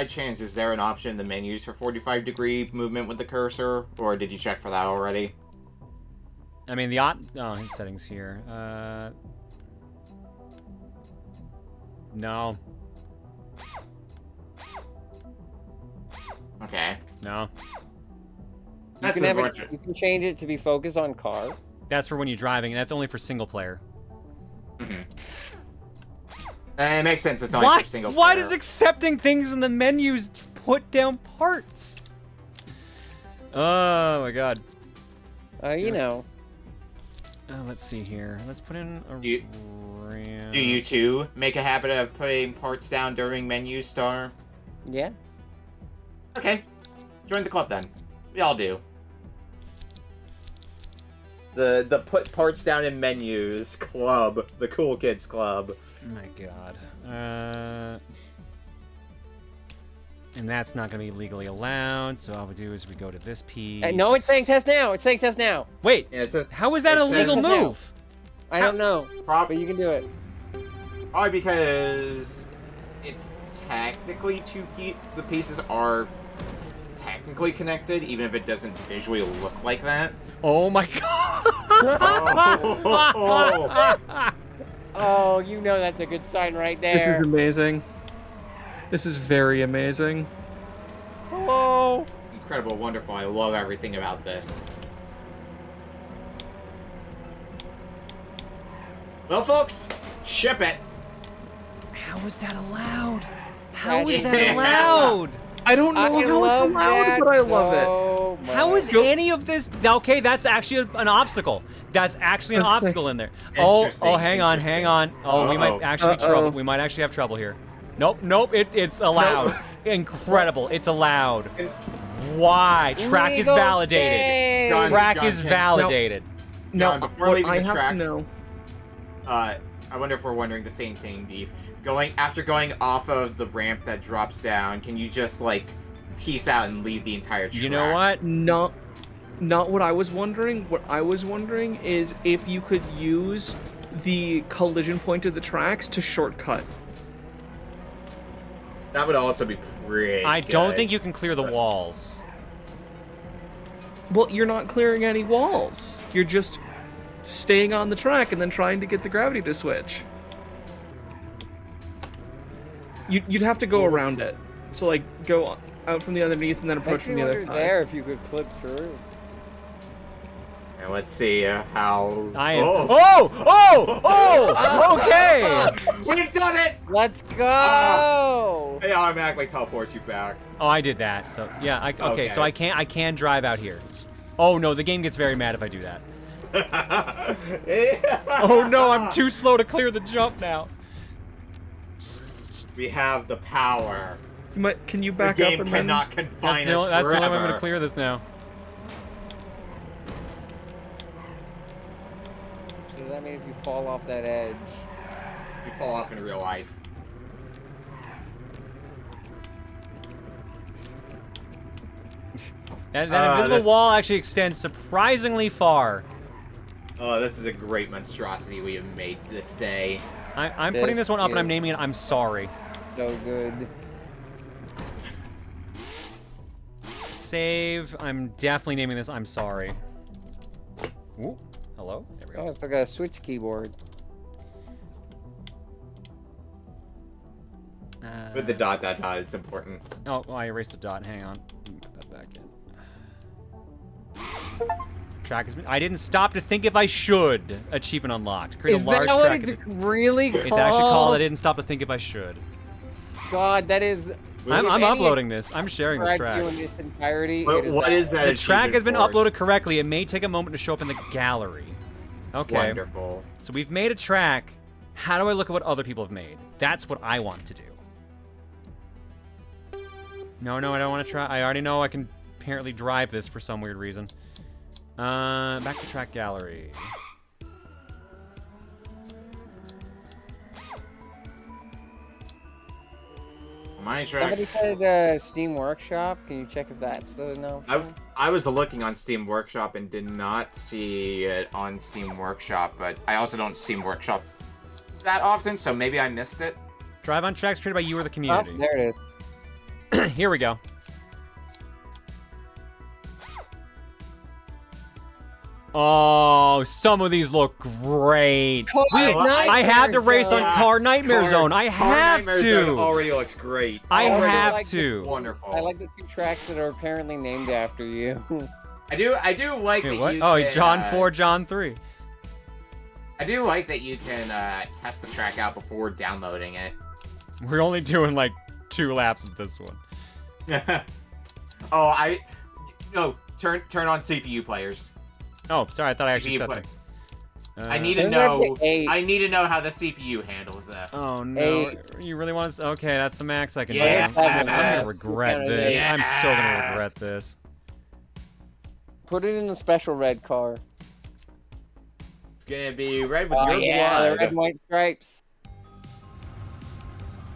chance, is there an option in the menus for 45-degree movement with the cursor, or did you check for that already? I mean, his settings here. No. Okay. No. You can change it to be focused on car. That's for when you're driving, and that's only for single player. Mm-hmm. It makes sense. It's only Why? for single Why player. does accepting things in the menus put down parts? Oh my god. You know. Let's see here. Let's put in a Do you too make a habit of putting parts down during menu star? Yeah. Okay. Join the club then. We all do. The put parts down in menus club. The cool kids club. Oh my god. And that's not going to be legally allowed, so all we do is we go to this piece. No, it's saying test now. It's saying test now. Wait, Yeah, it says, how is that a legal says now. move? I don't know, but you can do it. Probably because it's technically the pieces are technically connected, even if it doesn't visually look like that. Oh my god! Oh, you know that's a good sign right there. This is amazing. This is very amazing. Hello. Incredible, wonderful. I love everything about this. Well, folks, ship it. How is that allowed? How That is is- that allowed? I don't know I how it's love allowed, that but I love it. so How is much. any of this? Okay, that's actually an obstacle. That's actually an Okay. obstacle in there. Oh, Interesting, hang on, hang on. Oh, we might Uh-oh. actually trouble. We might actually have trouble here. Nope. It's allowed. Incredible. It's allowed. Why? Track is Legal validated. stage. John- Track is John, validated. No, John, before what leaving I the have track, to know. I wonder if we're wondering the same thing, Beef. After going off of the ramp that drops down, can you just like peace out and leave the entire track? You know what? Not what I was wondering. What I was wondering is if you could use the collision point of the tracks to shortcut. That would also be pretty. I don't good. think you can clear the walls. Well, you're not clearing any walls. You're just staying on the track and then trying to get the gravity to switch. You'd have to go around it. So like go out from the underneath and then approach Makes from me the other wonder side. there if you could clip through. And let's see how. I am. Oh, Okay. we've done it! Let's go. It automatically teleports you back. Oh, I did that. So yeah. Okay. So Okay. I can drive out here. Oh no, the game gets very mad if I do that. Oh no, I'm too slow to clear the jump now. We have the power. Can you The back up game and then... cannot confine us That's the only way I'm forever. gonna clear this now. Does that mean if you fall off that edge? You fall off in real life. That invisible this- wall actually extends surprisingly far. Oh, this is a great monstrosity we have made this day. I'm putting This this one up and I'm is- naming it I'm Sorry. So good. Save. I'm definitely naming this I'm Sorry. Ooh, hello? There we Oh, go. it's like a Switch keyboard. With the dot, it's important. Oh, I erased the dot. Hang on. Let me put that back in. Track has been. I didn't stop to think if I should. Achievement unlocked. Create Is a large that what track. it's really called? It's actually called I didn't stop to think if I should. God, that is. I'm If any uploading this. I'm sharing this tracks track. you in its entirety. But it is what is that? The track has been achievement for? uploaded correctly. It may take a moment to show up in the gallery. Okay. Wonderful. So we've made a track. How do I look at what other people have made? That's what I want to do. No, I don't want to try. I already know I can apparently drive this for some weird reason. Back to track gallery. My Somebody tracks. said Steam Workshop. Can you check if that's no? I was looking on Steam Workshop and did not see it on Steam Workshop, but I also don't Steam Workshop that often, so maybe I missed it. Drive on tracks created by you or the Oh, community. there it is. Here we go. Oh, some of these look great. Car I had to Nightmare race on Zone. Car Nightmare Zone. I have Nightmare Zone to. already looks great. I also have like to. Wonderful. I like the two tracks that are apparently named after you. I do like Wait, that what? you Oh, can, John 4, John 3. I do like that you can test the track out before downloading it. We're only doing like 2 laps of this one. Oh, no. Turn on CPU players. Oh, sorry, I thought I actually CPU said play. that. I need to Turn that know. to 8. I need to know how the CPU handles this. Oh no! 8. You really want to? Okay, that's the max I can Yeah. do. I'm gonna Yes. regret this. Yes. I'm so gonna regret this. Put it in the special red car. It's gonna be red with Oh your yeah, the blood. red and white stripes.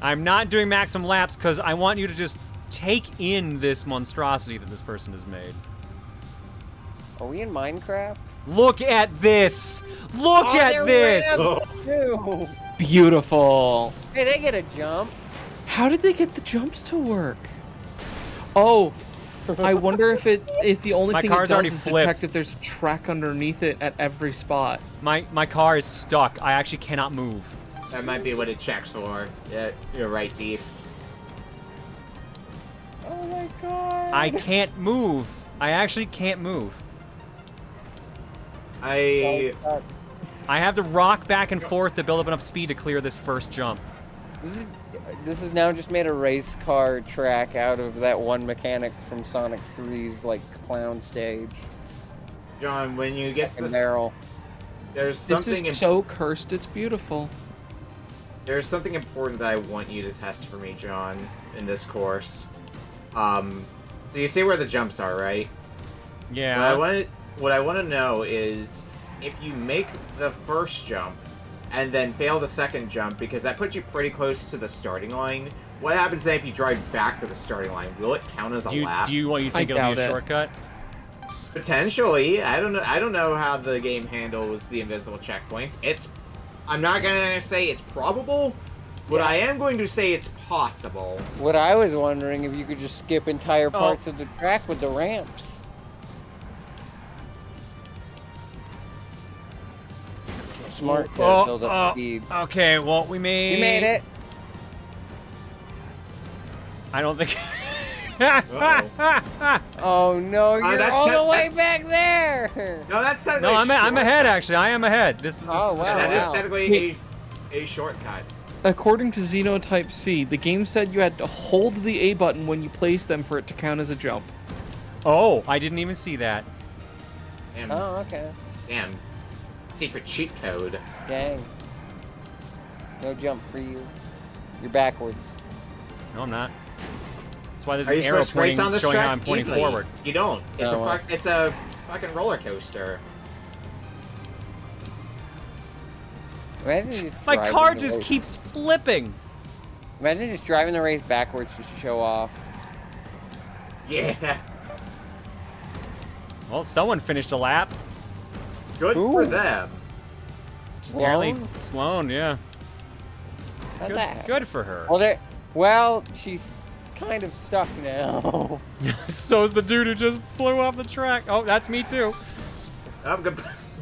I'm not doing maximum laps because I want you to just take in this monstrosity that this person has made. Are we in Minecraft? Look at this! Look Oh, at they're this! ramps, too. Beautiful. Hey, they get a jump. How did they get the jumps to work? Oh, I wonder if the only My thing car's it does already is flipped. detect if there's a track underneath it at every spot. My car is stuck. I actually cannot move. That might be what it checks for. Yeah, you're right, Deep. Oh my god. I can't move. I actually can't move. I I have to rock back and forth to build up enough speed to clear this first jump. This has now just made a race car track out of that one mechanic from Sonic 3's like clown stage. John, when you get to And this, barrel. there's This something is so cursed, it's beautiful. there's something important that I want you to test for me, John, in this course. So you see where the jumps are, right? Yeah. What I want to know is if you make the first jump and then fail the second jump, because that puts you pretty close to the starting line. What happens then if you drive back to the starting line? Will it count as a lap? Do you think it'll doubt be a it. shortcut? Potentially. I don't know how the game handles the invisible checkpoints. I'm not gonna say it's probable, but I am going to say it's possible. What I was wondering if you could just skip entire parts of the track with the ramps. Smart to build up speed. Okay, well, we made... You made it. I don't think... Oh no, you're that's all the that- way back there. No, that's technically No, a I'm ahead, shortcut. actually. I am ahead. This is Oh, wow. That is technically a shortcut. According to Xenotype C, the game said you had to hold the A button when you place them for it to count as a jump. Oh, I didn't even see that. Damn, Oh, okay. damn. Secret cheat code. Dang. No jump for you. You're backwards. No, I'm not. That's why there's Are an you arrow supposed to race pointing, on this showing track? how I'm pointing Easily. forward. You don't. It's Oh, well. it's a fucking roller coaster. Imagine just My driving car the just race- keeps flipping. Imagine just driving the race backwards just to show off. Yeah. Well, someone finished a lap. Good for Ooh. them. Apparently, Sloan? Sloan, yeah. How'd Good, that? good for her. Well, she's kind of stuck now. So's the dude who just flew off the track. Oh, that's me too.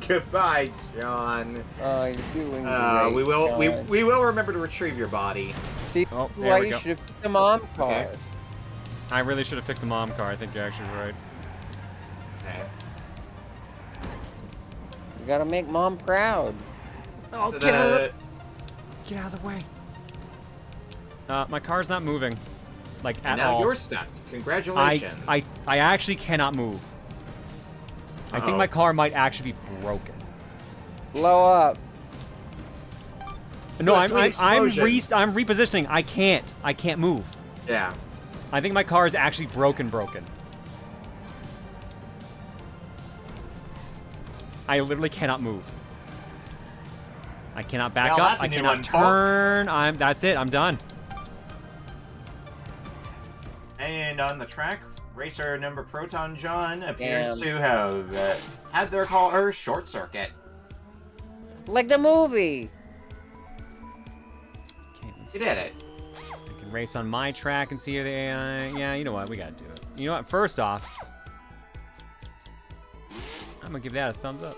Goodbye, John. Oh, you're doing great, We will John. we will remember to retrieve your body. See Oh, why there we you go. should have picked the mom car. Okay. I really should have picked the mom car. I think you're actually right. Okay. You gotta make mom proud. Oh, get out of the way. My car's not moving, like at Now all. you're stuck. Congratulations. I actually cannot move. I think Uh-oh. my car might actually be broken. Blow up. No, Sweet I'm explosion. repositioning. I can't move. Yeah. I think my car is actually broken. I literally cannot move. I cannot back Well, up. that's a I new cannot one, folks. turn. That's it. I'm done. And on the track, racer number Proton John appears Damn. to have had their car short circuit. Like the movie. Okay, let's You did it. I can race on my track and see the AI. Yeah, you know what? We gotta do it. You know what? First off, I'm gonna give that a thumbs up.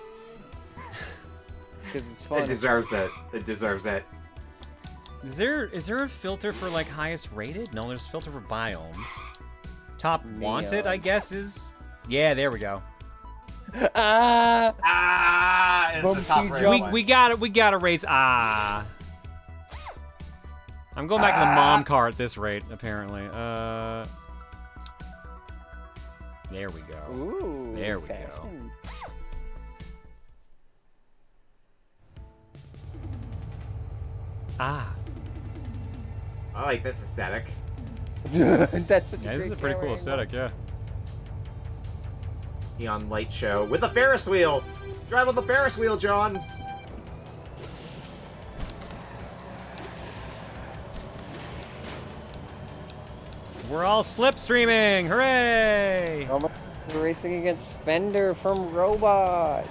Because it's It fun. deserves it. It deserves it. Is there a filter for like highest rated? No, there's a filter for biomes. Top wanted, I Neon. guess, is. Yeah, there we go. Ah! It's the top Bumpy right jump. We gotta raise I'm going back to the mom car at this rate, apparently. There we go. Ooh. There we go. fashion. Ah. I like this aesthetic. That's such Yeah, a this is a great pretty cool camera aesthetic, yeah. Neon light show with a Ferris wheel. Drive on the Ferris wheel, John. We're all slipstreaming! Hooray! angle. We're racing against Fender from Robots.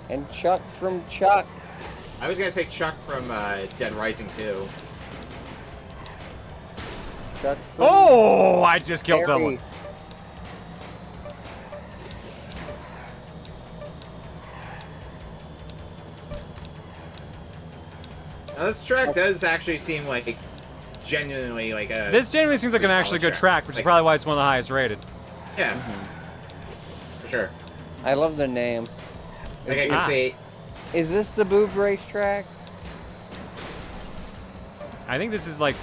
And Chuck from Chuck. I was gonna say Chuck from Dead Rising 2. Chuck from Oh! I just killed Barry. someone. Now, this track does actually seem like genuinely like a. This genuinely seems like an pretty actually solid good track, which is Like, probably why it's one of the highest rated. Yeah. For sure. I love the name. Like I can say. Is this the boob racetrack? I think this is like,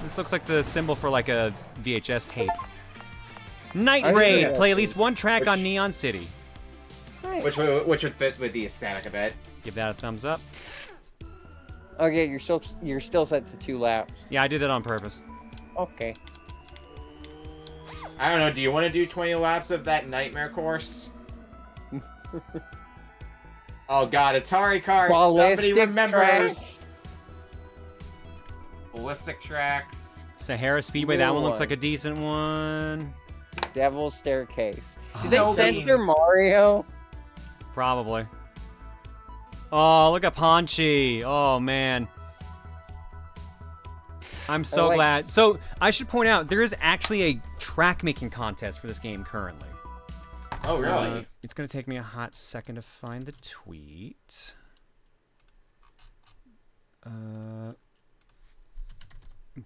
this looks like the symbol for like a VHS tape. Night I think Raid! that- Play at least one track on Which- Neon City. Nice. Which would fit with the aesthetic a bit. Give that a thumbs up. Okay, you're still set to 2 laps. Yeah, I did that on purpose. Okay. I don't know. Do you want to do 20 laps of that nightmare course? Oh God, Atari card. Somebody Ballistic remembers. tracks. Ballistic tracks. Sahara Speedway, New that one looks one. like a decent one. Devil's Staircase. Did No, they I mean- censor Mario? Probably. Oh, look at Ponchi. Oh, man. I'm so like- glad. So, I should point out, there is actually a track making contest for this game currently. Oh really? It's going to take me a hot second to find the tweet.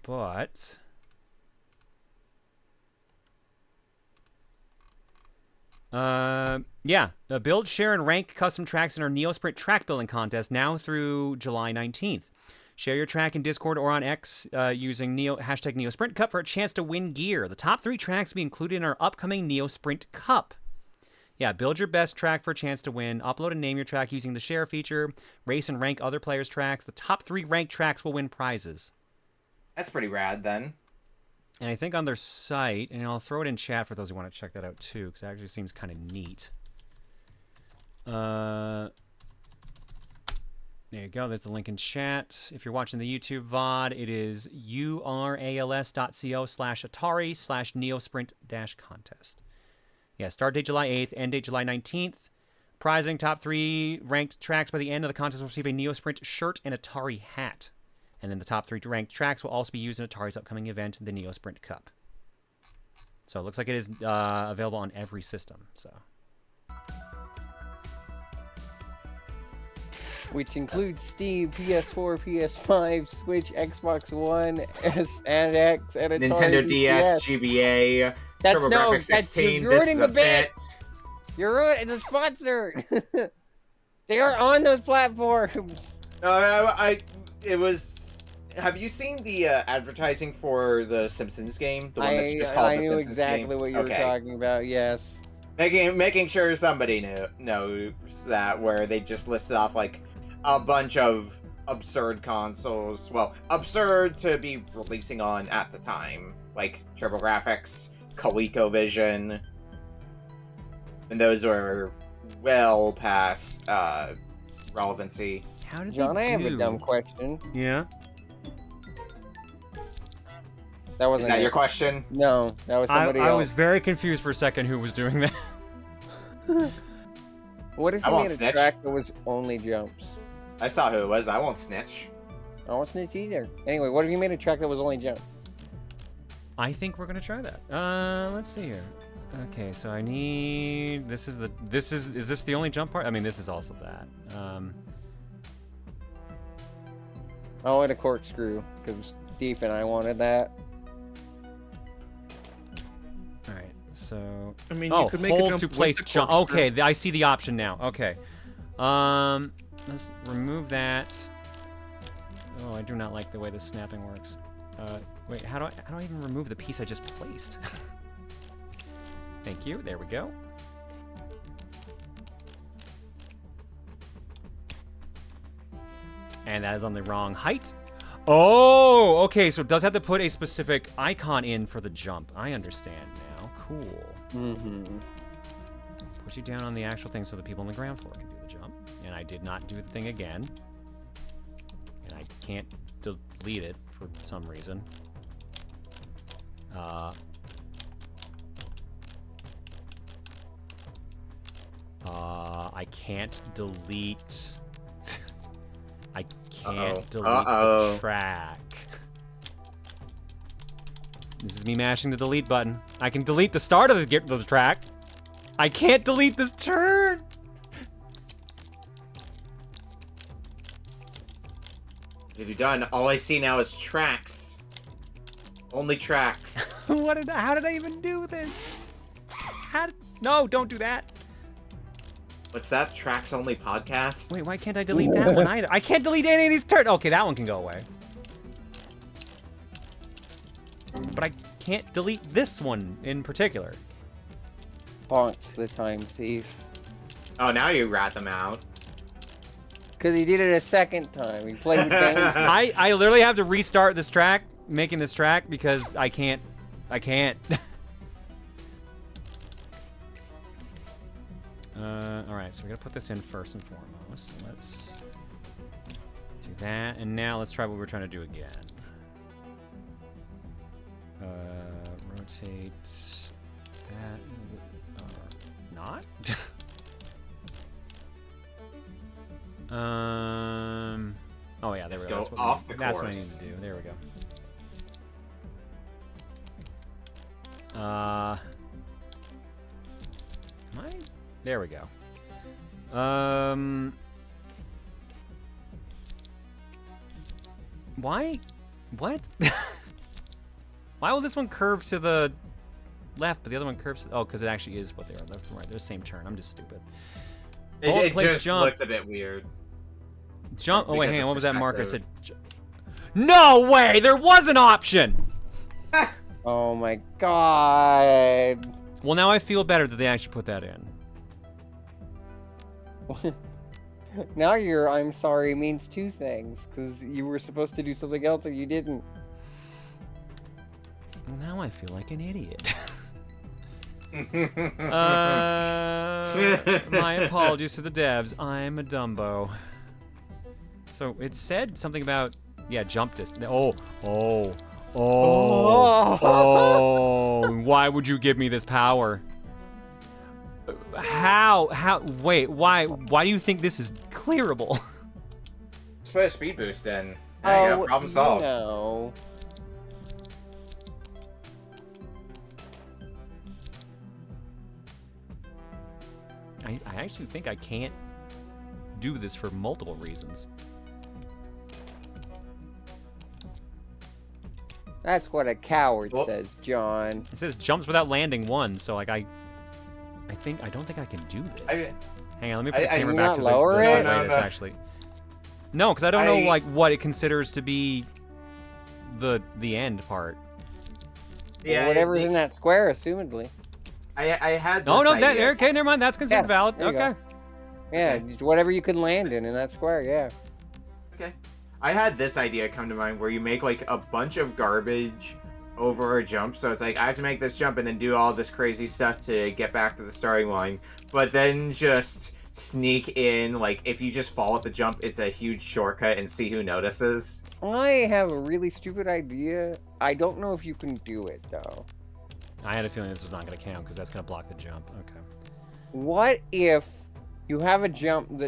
But... yeah. Build, share, and rank custom tracks in our NeoSprint track building contest now through July 19th. Share your track in Discord or on X using hashtag NeoSprint Cup for a chance to win gear. The top 3 tracks will be included in our upcoming NeoSprint Cup. Yeah, build your best track for a chance to win. Upload and name your track using the share feature. Race and rank other players' tracks. The top 3 ranked tracks will win prizes. That's pretty rad then. And I think on their site, and I'll throw it in chat for those who want to check that out too, because it actually seems kind of neat. There you go. There's the link in chat. If you're watching the YouTube VOD, it is urals.co/atari/neosprint-contest. Yeah, start date July 8th, end date July 19th. Prizing top 3 ranked tracks by the end of the contest will receive a NeoSprint shirt and Atari hat. And then the top 3 ranked tracks will also be used in Atari's upcoming event, the NeoSprint Cup. So it looks like it is available on every system. So Which includes Steam, PS4, PS5, Switch, Xbox One, S and X, and Atari. Nintendo DS, PS. GBA, That's TurboGrafx no, that's 16. you're This ruining is the a bit. bit. You're ruining the sponsor. They are on those platforms. No, it was. Have you seen the advertising for the Simpsons game? The one that's just called I the knew Simpsons exactly game? what you were talking about. Yes. Making sure somebody knows that, where they just listed off like a bunch of absurd consoles. Well, absurd to be releasing on at the time, like TurboGrafx, ColecoVision, and those were well past relevancy. how did John, they I have a do? dumb question. Yeah. That Is wasn't that it. your question? No, that was somebody I else. was very confused for a second who was doing that. What if I you won't made a snitch. track that was only jumps? I saw who it was. I won't snitch. I won't snitch either. Anyway, what if you made a track that was only jumps? I think we're gonna try that. Let's see here. Okay, so I need. Is this the only jump part? I mean, this is also that. I wanted a corkscrew because Steve and I wanted that. All right. so... I mean, oh, you could make a hold jump to with place the jump. corkscrew. Okay, I see the option now. Okay. Let's remove that. Oh, I do not like the way the snapping works. Wait, how do I even remove the piece I just placed? Thank you. There we go. And that is on the wrong height. Oh, okay, so it does have to put a specific icon in for the jump. I understand now. Cool. Mm-hmm. Put you down on the actual thing so the people on the ground floor can do the jump. And I did not do the thing again. And I can't delete it for some reason. I can't delete... I can't delete the track. This is me mashing the delete button. I can delete the start of the track. I can't delete this turn. What have you done? All I see now is tracks. Only tracks. How did I even do this? No, don't do that. What's that? Tracks only podcast? Wait, why can't I delete that one either? I can't delete any of these turns. Okay, that one can go away. But I can't delete this one in particular. Bonk's the time thief. Oh, now you rat them out. Because he did it a second time. He played the game. I literally have to restart this track, making this track, because I can't. Alright, so we gotta put this in first and foremost. So let's do that, and now let's try what we're trying to do again. Rotate that. Not? Oh yeah, there we go. Let's go off the That's what I need course. to do. There we go. Am I? There we go. Why? What? Why will this one curve to the left, but the other one curves? Oh, because it actually is what they are, left and right. They're the same turn. I'm just stupid. It place just jump. looks a bit weird. Jump. Oh wait, Because hang on. of What was that marker? It perspective. said. No way! There was an option. Oh my god. Well, now I feel better that they actually put that in. Now your I'm sorry means two things, because you were supposed to do something else and you didn't. Well, now I feel like an idiot. My apologies to the devs. I'm a Dumbo. So it said something about, yeah, jump distance. Oh. Why would you give me this power? How? Wait, why do you think this is clearable? Let's put a speed boost in. There you go, problem solved. No. I actually think I can't do this for multiple reasons. That's what a coward Well- says, John. It says jumps without landing one, so like I don't think I can do this. Hang on, let me put the I- camera you back not to lower the it? way No, that's no. actually. No, because I don't know like what it considers to be the end part. Yeah, Or whatever's in that square, assumedly. I had this Oh no, that idea. okay, never mind. That's considered Yeah, valid. there you Okay. go. Yeah, just whatever you can land in that square, yeah. Okay. I had this idea come to mind where you make like a bunch of garbage over a jump. So it's like I have to make this jump and then do all this crazy stuff to get back to the starting line. But then just sneak in, like if you just fall at the jump, it's a huge shortcut and see who notices. I have a really stupid idea. I don't know if you can do it, though. I had a feeling this was not going to count because that's going to block the jump. Okay. What if you have a jump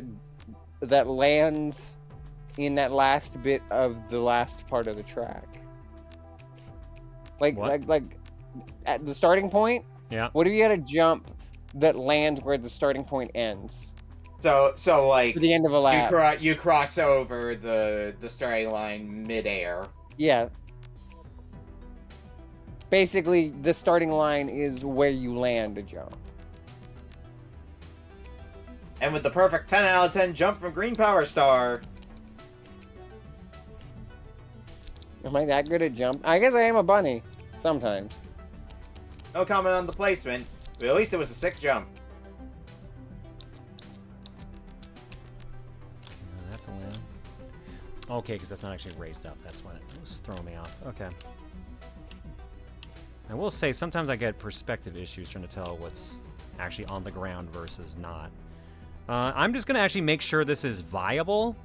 that lands in that last bit of the last part of the track? Like at the starting point? Yeah. What if you had a jump that lands where the starting point ends? So like For the end of a lap. you cross over the starting line midair. Yeah. Basically, the starting line is where you land a jump. And with the perfect 10 out of 10 jump from Green Power Star. Am I that good at jump? I guess I am a bunny. Sometimes. No comment on the placement, but at least it was a sick jump. That's a win. Okay, because that's not actually raised up. That's when it was throwing me off. Okay. I will say, sometimes I get perspective issues trying to tell what's actually on the ground versus not. I'm just going to actually make sure this is viable,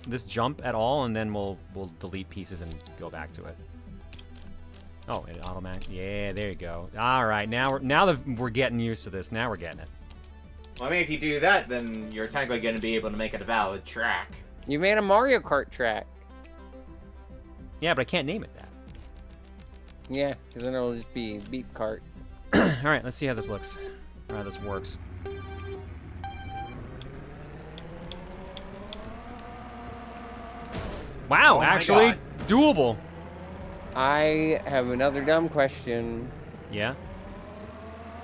this jump at all, and then we'll delete pieces and go back to it. Oh, it automatic. Yeah, there you go. All right, now that we're getting used to this, now we're getting it. Well, I mean, if you do that, then you're technically going to be able to make it a valid track. You made a Mario Kart track. Yeah, but I can't name it that. Yeah, because then it'll just be Beep Cart. All right, let's see how this looks, or how this works. Wow, Oh my actually God. doable. I have another dumb question. Yeah.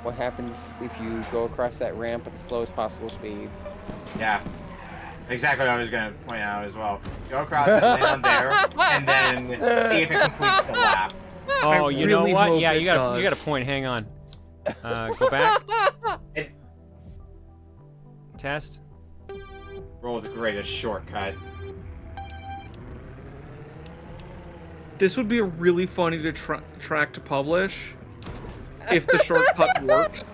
What happens if you go across that ramp at the slowest possible speed? Yeah. Exactly what I was going to point out as well. Go across it, land there, and then see if it completes the lap. Oh, you know really what? hope Yeah, it you got does. a point. Hang on. Go back. It Test. rolls greatest shortcut. This would be really funny to track to publish if the shortcut works.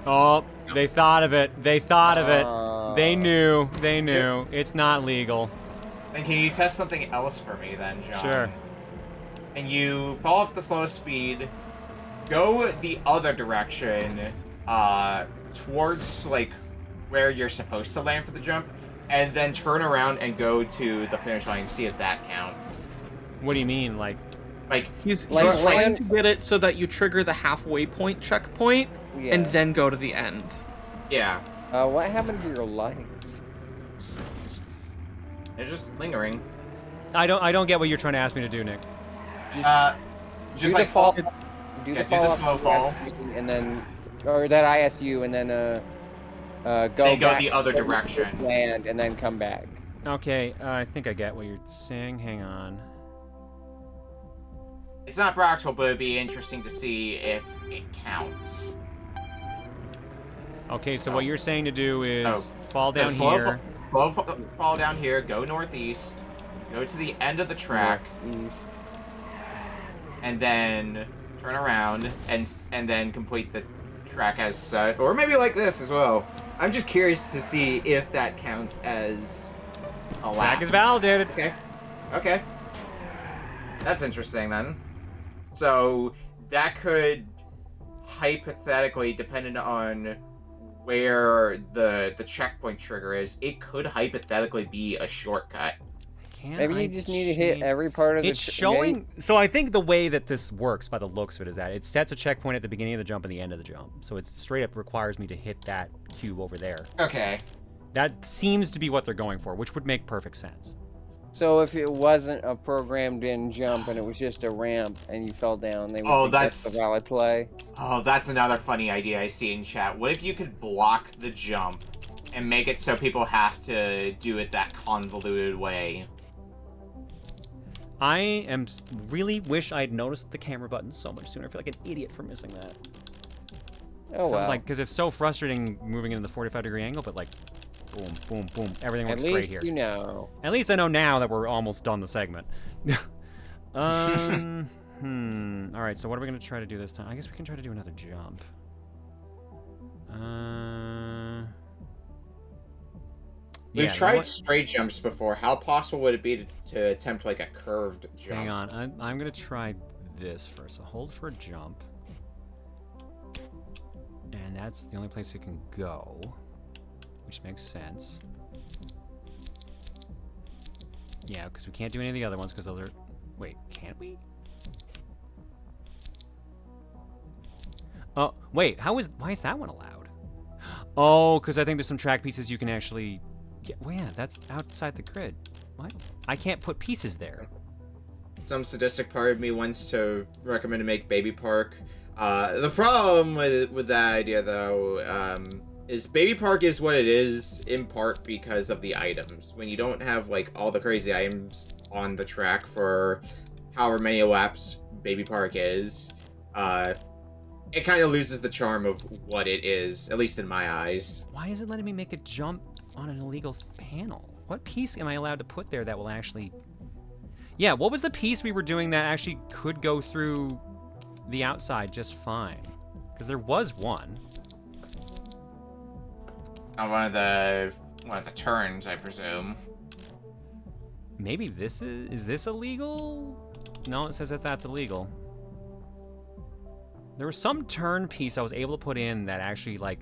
Oh, they thought of it. They thought of it. They knew. They Yep. knew. It's not legal. Then can you test something else for me then, John? Sure. And you fall off the slowest speed, go the other direction, towards, like, where you're supposed to land for the jump, and then turn around and go to the finish line and see if that counts. What do you mean? Like, He's Like, trying land- to get it so that you trigger the halfway point checkpoint Yeah. and then go to the end. Yeah, What happened to your lights? it's just lingering. I don't get what you're trying to ask me to do, Nick. Just Do like the fall. fall. Do Yeah, the do fall the off slow the fall. screen, and then, or that I asked you, and then go Then go back the other to direction. land, and then come back. Okay, I think I get what you're saying. Hang on. It's not practical, but it'd be interesting to see if it counts. Okay, so what you're saying to do is fall So down slow here. fall down here, go northeast, go to the end of the track, East. and then turn around and then complete the track as such, or maybe like this as well. I'm just curious to see if that counts as a lap. Track is validated. Okay. That's interesting then. So that could hypothetically, depending on where the checkpoint trigger is, it could hypothetically be a shortcut. Can't Maybe I you just need to hit change- every part of the. It's showing. So I think the way that this works, by the looks of it, is that it sets a checkpoint at the beginning of the jump and the end of the jump. So it straight up requires me to hit that cube over there. Okay. That seems to be what they're going for, which would make perfect sense. So if it wasn't a programmed-in jump and it was just a ramp and you fell down, they would Oh, think that's that's- a valid play. Oh, that's another funny idea I see in chat. What if you could block the jump and make it so people have to do it that convoluted way? I really wish I'd noticed the camera button so much sooner. I feel like an idiot for missing that. Oh Sounds well. like, because it's so frustrating moving into the 45-degree angle, but like, boom, boom, boom, everything At looks great least here. you know. At least I know now that we're almost done the segment. All right, so what are we gonna try to do this time? I guess we can try to do another jump. We've yeah, you know tried what? straight jumps before. How possible would it be to attempt like a curved jump? Hang on, I'm gonna try this first. So hold for a jump. And that's the only place it can go, which makes sense. Yeah, because we can't do any of the other ones because those are... Wait, can't we? Oh, wait, why is that one allowed? Oh, because I think there's some track pieces you can actually... Yeah, well, yeah, that's outside the grid. What? I can't put pieces there. some sadistic part of me wants to recommend to make Baby Park. The problem with that idea, though, is Baby Park is what it is in part because of the items. When you don't have like all the crazy items on the track for however many laps Baby Park is, it kind of loses the charm of what it is, at least in my eyes. Why is it letting me make a jump on an illegal panel? What piece am I allowed to put there that will actually... Yeah, what was the piece we were doing that actually could go through the outside just fine? Because there was one. On one of the turns, I presume. Maybe this is this illegal? No, it says that that's illegal. There was some turn piece I was able to put in that actually, like,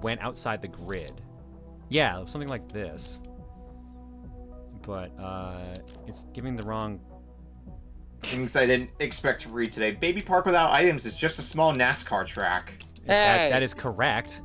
went outside the grid. Yeah, something like this. But, it's giving the wrong... Things I didn't expect to read today. Baby Park without items is just a small NASCAR track. That is correct.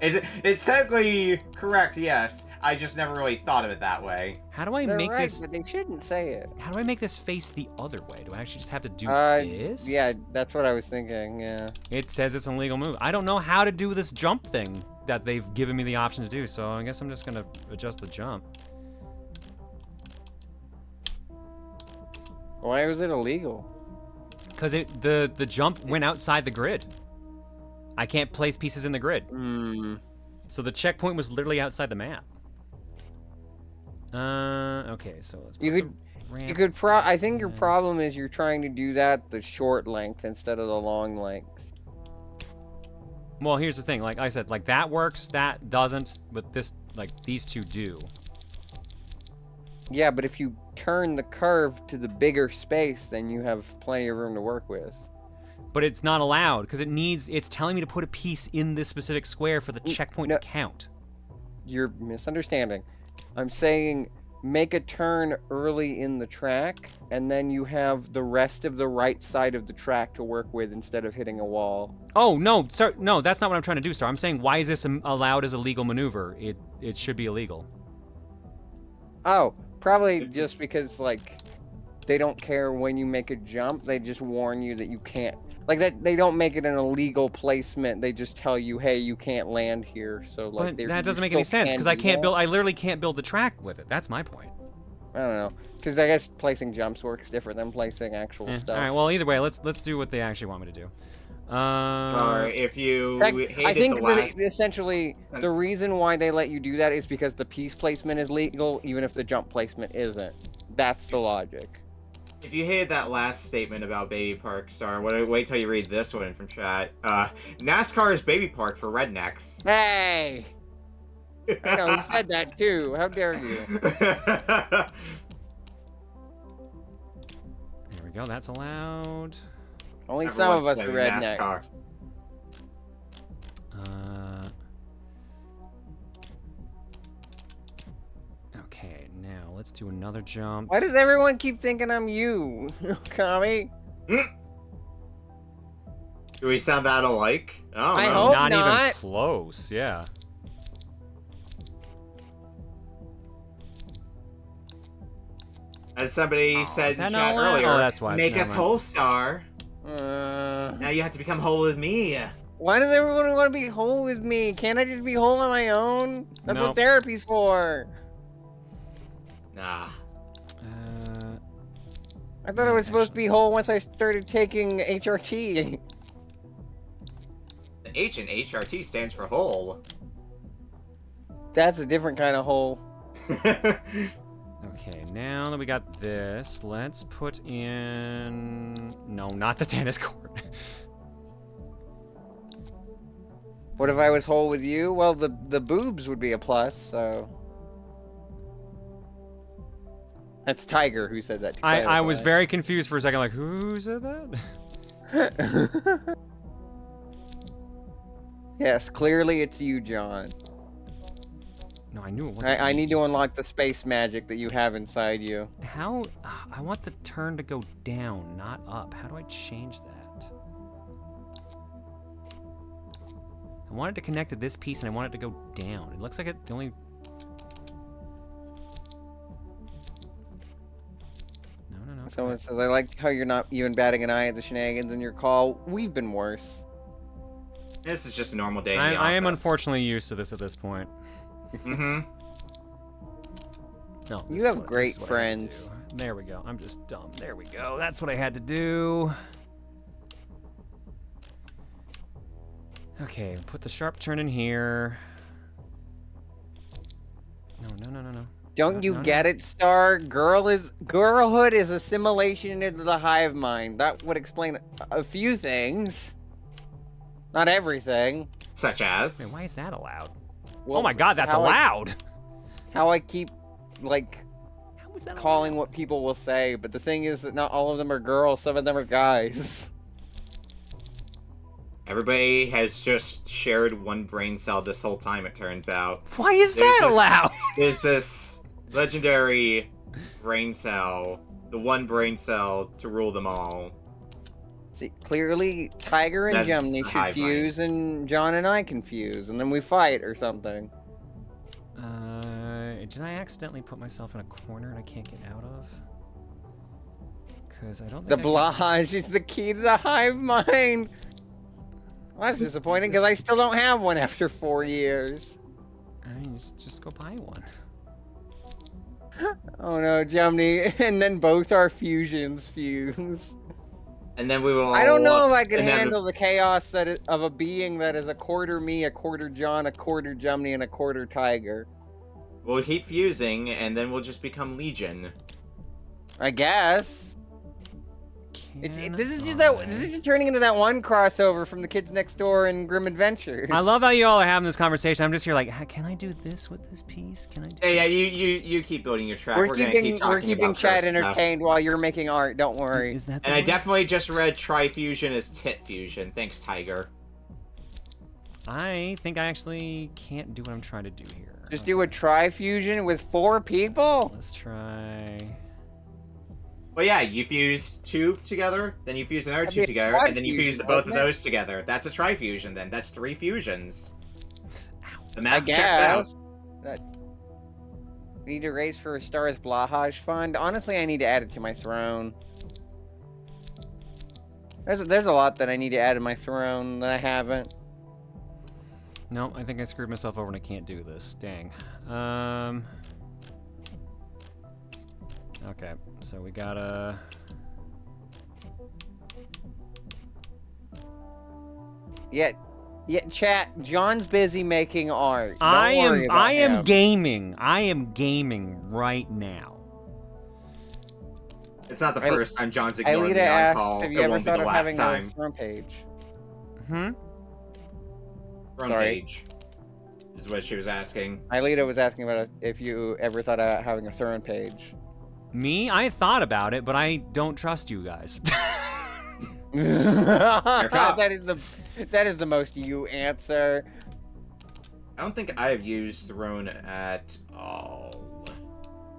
It's technically correct, yes. I just never really thought of it that way. How do I They're make right, this... but they shouldn't say it. How do I make this face the other way? Do I actually just have to do this? Yeah, that's what I was thinking, yeah. It says it's an illegal move. I don't know how to do this jump thing that they've given me the option to do, so I guess I'm just gonna adjust the jump. Why was it illegal? Because the jump went outside the grid. I can't place pieces in the grid. So the checkpoint was literally outside the map. Okay, so let's put the ramp. I think your problem is you're trying to do that the short length instead of the long length. Well, here's the thing. Like I said, like that works, that doesn't, but this, like these two do. Yeah, but if you turn the curve to the bigger space, then you have plenty of room to work with. But it's not allowed because it's telling me to put a piece in this specific square for the checkpoint to count. You're misunderstanding. I'm saying make a turn early in the track, and then you have the rest of the right side of the track to work with instead of hitting a wall. Oh, no, sir, no, that's not what I'm trying to do, Star. I'm saying why is this allowed as a legal maneuver? It should be illegal. Oh, probably just because, like, they don't care when you make a jump. They just warn you that you can't. Like, that they don't make it an illegal placement. They just tell you, hey, you can't land here. So, like, but that doesn't make any sense because I literally can't build the track with it. That's my point. I don't know, because I guess placing jumps works different than placing actual stuff. All right, well, either way, let's do what they actually want me to do. Sorry, if you I think that essentially the reason why they let you do that is because the piece placement is legal, even if the jump placement isn't. That's the logic. If you hated that last statement about Baby Park, Star, wait till you read this one from chat. NASCAR is Baby Park for rednecks. Hey! I know, he said that too. How dare you? There we go, that's allowed. Only some of us are rednecks. NASCAR. Okay, now let's do another jump. Why does everyone keep thinking I'm you, Kami? Do we sound that alike? Oh, I no. hope Not even not. close, yeah. As somebody said in that chat not allowed? earlier, Oh, that's why. make Never us mind. whole, Star. Now you have to become whole with me. Why does everyone want to be whole with me? Can't I just be whole on my own? That's Nope. what therapy's for. Nah. I thought I was supposed to be whole once I started taking HRT. The H in HRT stands for whole. That's a different kind of hole. Okay, now that we got this, let's put in... No, not the tennis court. What if I was whole with you? Well, the boobs would be a plus, so... That's Tiger who said that. I was very confused for a second, like, who said that? Yes, clearly it's you, John. No, I knew it wasn't. I need to unlock the space magic that you have inside you. How? I want the turn to go down, not up. How do I change that? I want it to connect to this piece, and I want it to go down. It looks like it only... Someone says, I like how you're not even batting an eye at the shenanigans in your call. We've been worse. This is just a normal day in the I am office. unfortunately used to this at this point. Mm-hmm. No, You have great friends. There we go. I'm just dumb. There we go. That's what I had to do. Okay, put the sharp turn in here. No. Don't you get it, Star? Girlhood is assimilation into the hive mind. That would explain a few things. Not everything. Such as? Wait, why is that allowed? Well, oh my god, that's how allowed! How I keep, like, How is that calling allowed? what people will say, but the thing is that not all of them are girls, some of them are guys. Everybody has just shared one brain cell this whole time, it turns out. Why is that allowed? There's this legendary brain cell, the one brain cell to rule them all. See, clearly, Tiger and That's Gemini the should hive fuse, and John and I can fuse, and then we fight or something. Did I accidentally put myself in a corner and I can't get out of? Because I don't think The I can- blahage is the key to the hive mind! Well, that's disappointing, because I still don't have one after 4 years. I mean, just go buy one. Oh no, Gemini, and then both our fusions fuse. And then we will. I don't know if I can and then- handle the chaos of a being that is a quarter me, a quarter John, a quarter Gemini, and a quarter Tiger. We'll keep fusing, and then we'll just become Legion. I guess. Can This is just turning into that one crossover from the Kids Next Door and Grim Adventures. I love how you all are having this conversation. I'm just here like, can I do this with this piece? Can I do Yeah, you keep building your track. We're gonna keeping keep talking about Chad this stuff. entertained while you're making art. Don't worry. Is that the And I word? definitely just read Trifusion as Tit Fusion. Thanks, Tiger. I think I actually can't do what I'm trying to do here. Just do a tri-fusion with 4 people. Let's try. Well, yeah, you fuse 2 together, then you fuse another That'd 2 be a together, quad and then you fusion, fuse the both of wouldn't it? those together. That's a trifusion, then. That's 3 fusions. The I math checks out. guess. We need to raise for a Star's Blahage Fund. Honestly, I need to add it to my throne. There's a lot that I need to add to my throne that I haven't. No, I think I screwed myself over and I can't do this. Dang. Okay, so we gotta. Yeah, chat. John's busy making art. Don't I worry about am him. gaming. I am gaming right now. It's not the I- first time John's ignored Aelita me on asked, call. have It you ever won't be thought the of last having time. a front page? Hmm. Front Sorry. page is what she was asking. Aelita was asking about if you ever thought of having a throne page. Me? I thought about it, but I don't trust you guys. cop. that is the most you answer. I don't think I have used Throne at all.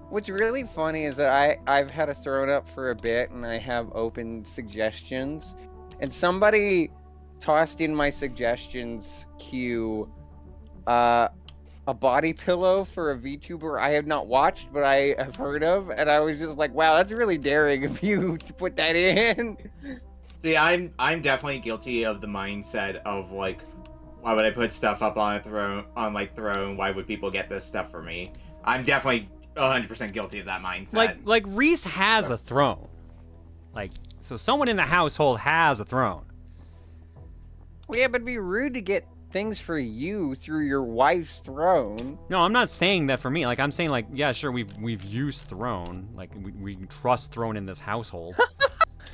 What's really funny is that I've had a throne up for a bit and I have open suggestions, and somebody tossed in my suggestions queue a body pillow for a VTuber I have not watched but I have heard of, and I was just like, wow, that's really daring of you to put that in. See, I'm definitely guilty of the mindset of like, why would I put stuff up on a throne, Throne? Why would people get this stuff for me? I'm definitely 100% guilty of that mindset. like Reese has a throne. Like, so someone in the household has a throne. Well, yeah, but it'd be rude to get things for you through your wife's throne. No, I'm not saying that for me. Like, I'm saying like, yeah, sure, we've used throne. Like, we trust throne in this household.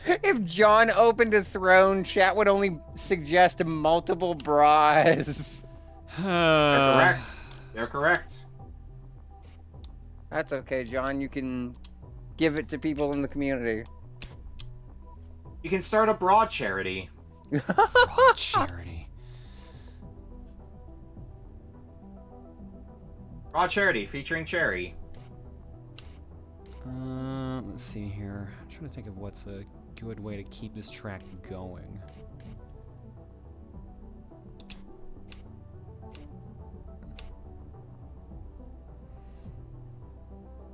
If John opened a throne, chat would only suggest multiple bras. They're correct. They're correct. That's okay, John. You can give it to people in the community. You can start a bra charity. Broad charity. Bra charity featuring Cherry. Let's see here. I'm trying to think of what's a good way to keep this track going.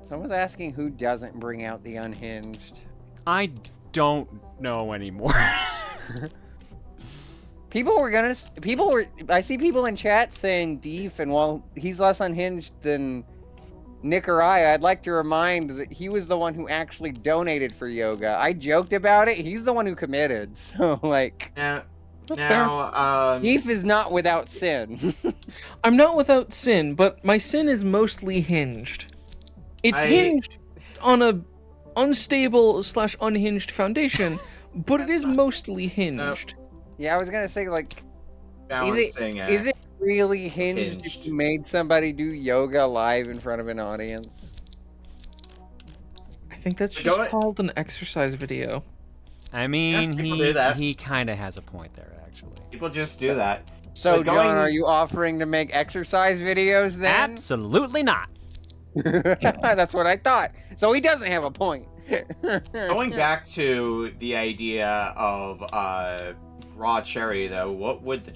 Someone's asking who doesn't bring out the unhinged. I don't know anymore. I see people in chat saying Deef, and while he's less unhinged than Nick or I'd like to remind that he was the one who actually donated for yoga. I joked about it. He's the one who committed. So, like, Deef is not without sin. I'm not without sin, but my sin is mostly hinged. It's hinged on a unstable / unhinged foundation, but it is mostly hinged. Yeah, I was gonna say, like, is it really hinged if you made somebody do yoga live in front of an audience? I think that's just called an exercise video. I mean, he kind of has a point there, actually. People just do that. So, John, are you offering to make exercise videos then? Absolutely not. That's what I thought. So he doesn't have a point. Going back to the idea of raw cherry, though, what would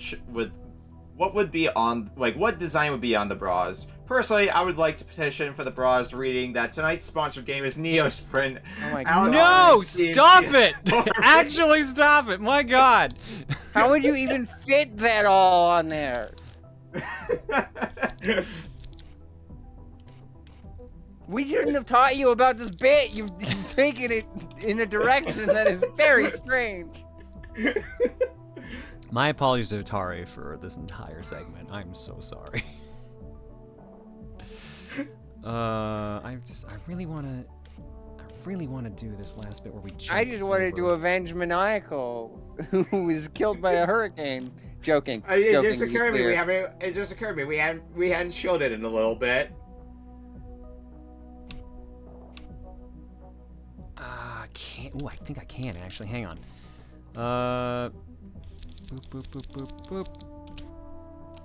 be on, like, what design would be on the bras? Personally, I would like to petition for the bras reading that tonight's sponsored game is NeoSprint. Oh my god. No! Stop it! Actually, stop it! My god! How would you even fit that all on there? We shouldn't have taught you about this bit. You've taken it in a direction that is very strange. My apologies to Atari for this entire segment. I'm so sorry. I really want to do this last bit where we jump I just wanted to avenge Maniacal, who was killed by a hurricane. Joking. It just occurred to me we hadn't shielded it in a little bit. Can't. Ooh, I think I can actually. Hang on. Boop, boop, boop, boop, boop.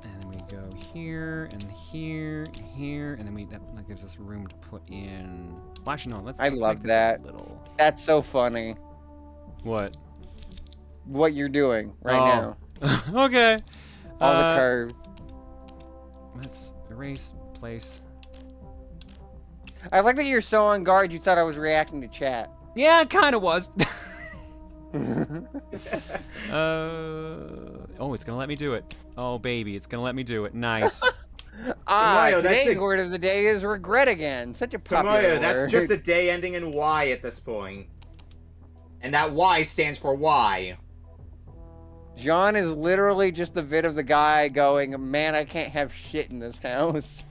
And then we go here, and here, and here, and then that gives us room to put in... Well, actually, no, let's I make love this that. a little... That's so funny. What? What you're doing right now. Okay. All the curves. Let's erase, place. I like that you're so on guard you thought I was reacting to chat. Yeah, it kind of was. Oh, it's gonna let me do it. Oh, baby, it's gonna let me do it. Nice. Today's word of the day is regret again. Such a popular word. That's just a day ending in Y at this point. And that Y stands for why. John is literally just the vid of the guy going, man, I can't have shit in this house.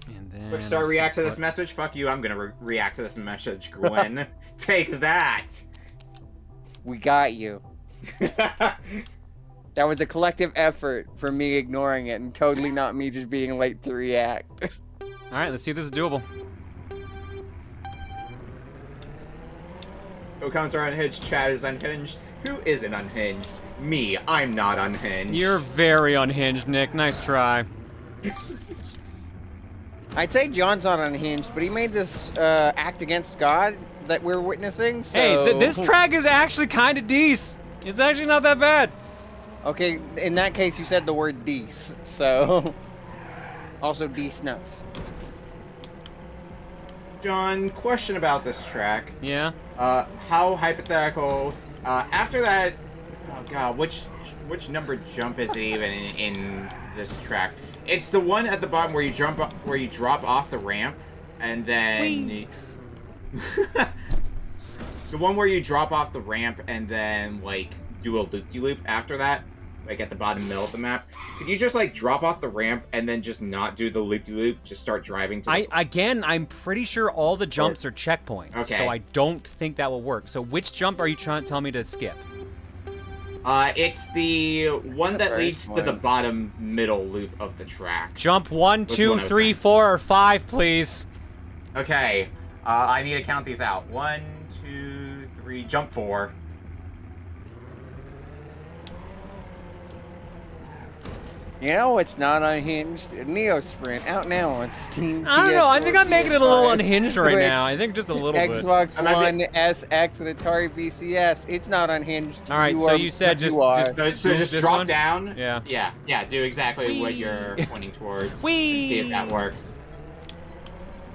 And then... Quick start, react to this message? Fuck you, I'm gonna react to this message, Gwen. Take that! We got you. That was a collective effort for me ignoring it and totally not me just being late to react. Alright, let's see if this is doable. Who comes are unhinged? Chad is unhinged. Who isn't unhinged? Me. I'm not unhinged. You're very unhinged, Nick. Nice try. I'd say John's not unhinged, but he made this act against God that we're witnessing, so... Hey, this track is actually kind of decent. It's actually not that bad. Okay, in that case, you said the word "dece," so... Also, dece nuts. John, question about this track. Yeah? How hypothetical... after that... Oh god, which number jump is it even in this track? It's the one at the bottom where you drop off the ramp, and then... The one where you drop off the ramp and then, like, do a loop-de-loop after that, like, at the bottom middle of the map. Could you just, like, drop off the ramp and then just not do the loop-de-loop, just start driving to Again, I'm pretty sure all the jumps are checkpoints, okay. So I don't think that will work. So which jump are you trying to tell me to skip? It's the one that leads to the bottom middle loop of the track. Jump 1, 2, 3, 4, or 5, please. Okay, I need to count these out. 1, 2, 3, jump 4. You know it's not unhinged? NeoSprint, out now on Steam. I don't know, I think I'm making it a little unhinged right Switch, now. I think just a little Xbox bit. One, SX, and Atari VCS. It's not unhinged. Alright, so you said just drop one? down? Yeah. Yeah, do exactly what you're pointing towards. Whee! And see if that works.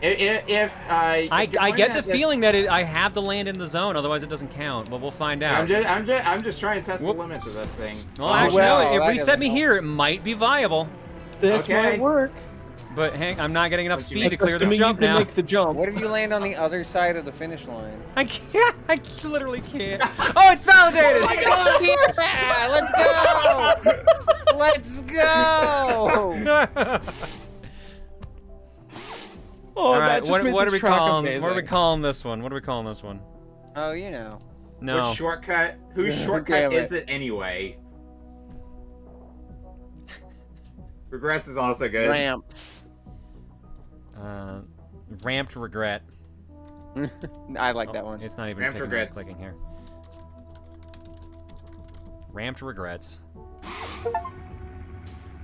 I get the feeling that I have to land in the zone, otherwise it doesn't count. But we'll find out. I'm just trying to test the limits of this thing. Well, actually, no, it that reset doesn't me help. here. It might be viable. This Okay. might work. But Hank, I'm not getting enough What do you speed to clear this Assuming jump you can now. make the jump. What if you land on the other side of the finish line? I can't. I literally can't. Oh, it's validated! Yeah, let's go! Let's go! Oh, All that right, just what made are this we track calling? amazing. What are we calling this one? What are we calling this one? Oh, you know. No. Which shortcut? Whose Damn shortcut it. is it anyway? Regrets is also good. Ramps. Ramped regret. I like that Oh, one. It's not even Ramped picking up, regrets. clicking here. Ramped regrets.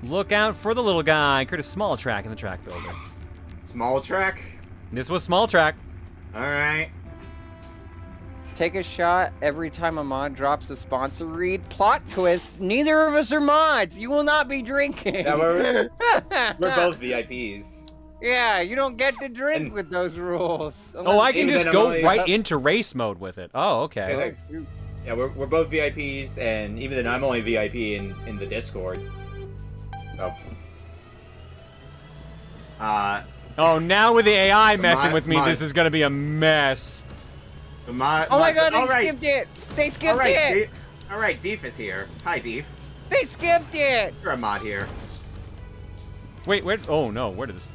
Look out for the little guy. Create a small track in the track builder. Small track. This was small track. All right. Take a shot every time a mod drops a sponsor read. Plot twist, neither of us are mods. You will not be drinking. Yeah, we're both VIPs. Yeah, you don't get to drink And- with those rules. Oh, I can Even just then, go Emily- right into race mode with it. Oh, okay. Yeah, we're both VIPs, and even then I'm only VIP in the Discord. So. Oh, now with the AI messing Mod- with me, mod- this is gonna be a mess. Oh my god, they skipped it! They skipped it! Alright, Deef is here. Hi, Deef. They skipped it! You're a mod here. Wait, where? Oh no, where did this?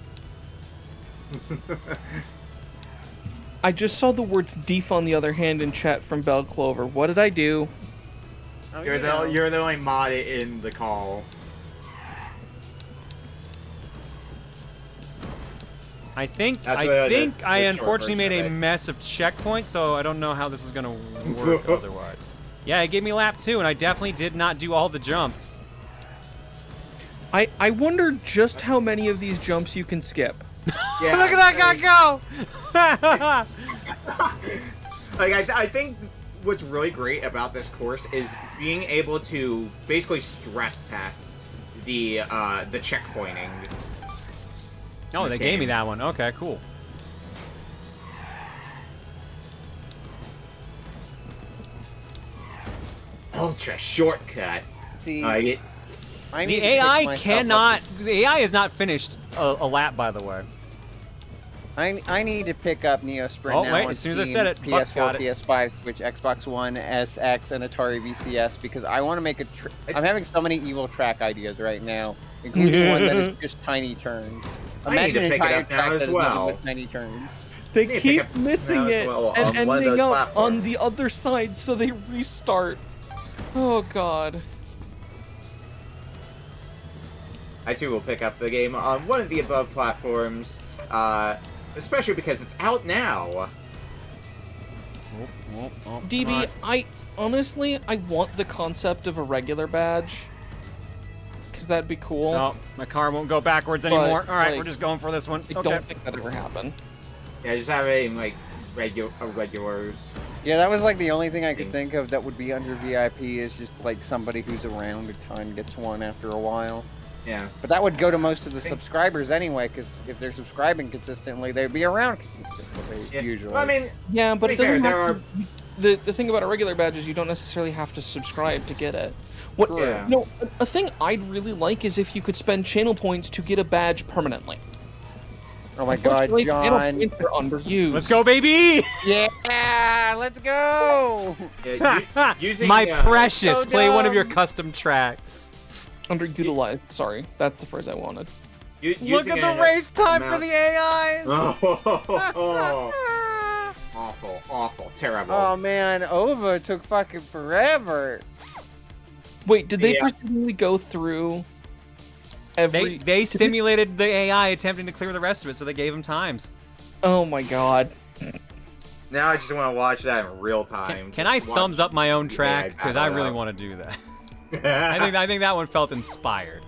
I just saw the words "deef" on the other hand in chat from Bell Clover. What did I do? Oh, You're the only mod in the call. I think That's I the short unfortunately made version a of it. mess of checkpoints, so I don't know how this is gonna work otherwise. Yeah, it gave me lap 2, and I definitely did not do all the jumps. I wonder just how many of these jumps you can skip. Yeah, Look at that guy go! Like I think what's really great about this course is being able to basically stress test the checkpointing. Oh, This they gave me game. that one. Okay, cool. Ultra shortcut. See, I I need The to pick AI myself up cannot. this- The AI has not finished a lap, by the way. I need to pick up NeoSprint Oh, now wait, on as soon as I Steam, said it, Buck's got PS4, it. PS5, Switch, Xbox One, SX, and Atari VCS because I want to make a. I'm having so many evil track ideas right now, including one that is just tiny turns. I need to Imagine an pick it entire up now track as that is nothing well. but tiny turns. They need to keep pick up missing now as it well and on one of ending those up on platforms. the other side, so they restart. Oh god. I too will pick up the game on one of the above platforms, especially because it's out now. DB, I honestly want the concept of a regular badge. Because that'd be cool. No, my car won't go backwards But, anymore. All right, like, we're just going for this one. I Okay. don't think that ever happened. Yeah, just having like regulars. Yeah, that was like the only thing I could think of that would be under VIP is just like somebody who's around a ton gets one after a while. Yeah. But that would go to most of the subscribers anyway, because if they're subscribing consistently, they'd be around consistently, Yeah. usually. Well, I mean, Yeah, but to it be fair, doesn't there have to, the thing about a regular badge is you don't necessarily have to subscribe to get it. What True. Yeah. no, a thing I'd really like is if you could spend channel points to get a badge permanently. Oh my god, Unfortunately, channel John. points are underused. Let's go, baby! Yeah, let's go! yeah, using My precious, so play one of your dumb. custom tracks. Underutilized. Sorry, that's the phrase I wanted. Look at the race time for the AIs! Oh, awful, terrible. Oh man, Ova took fucking forever. Wait, did they Yeah. presumably go through every? They simulated the AI attempting to clear the rest of it, so they gave him times. Oh my god. Now I just want to watch that in real time. Can I thumbs up my own track? Yeah, Because I really want to do that. to. I think that one felt inspired.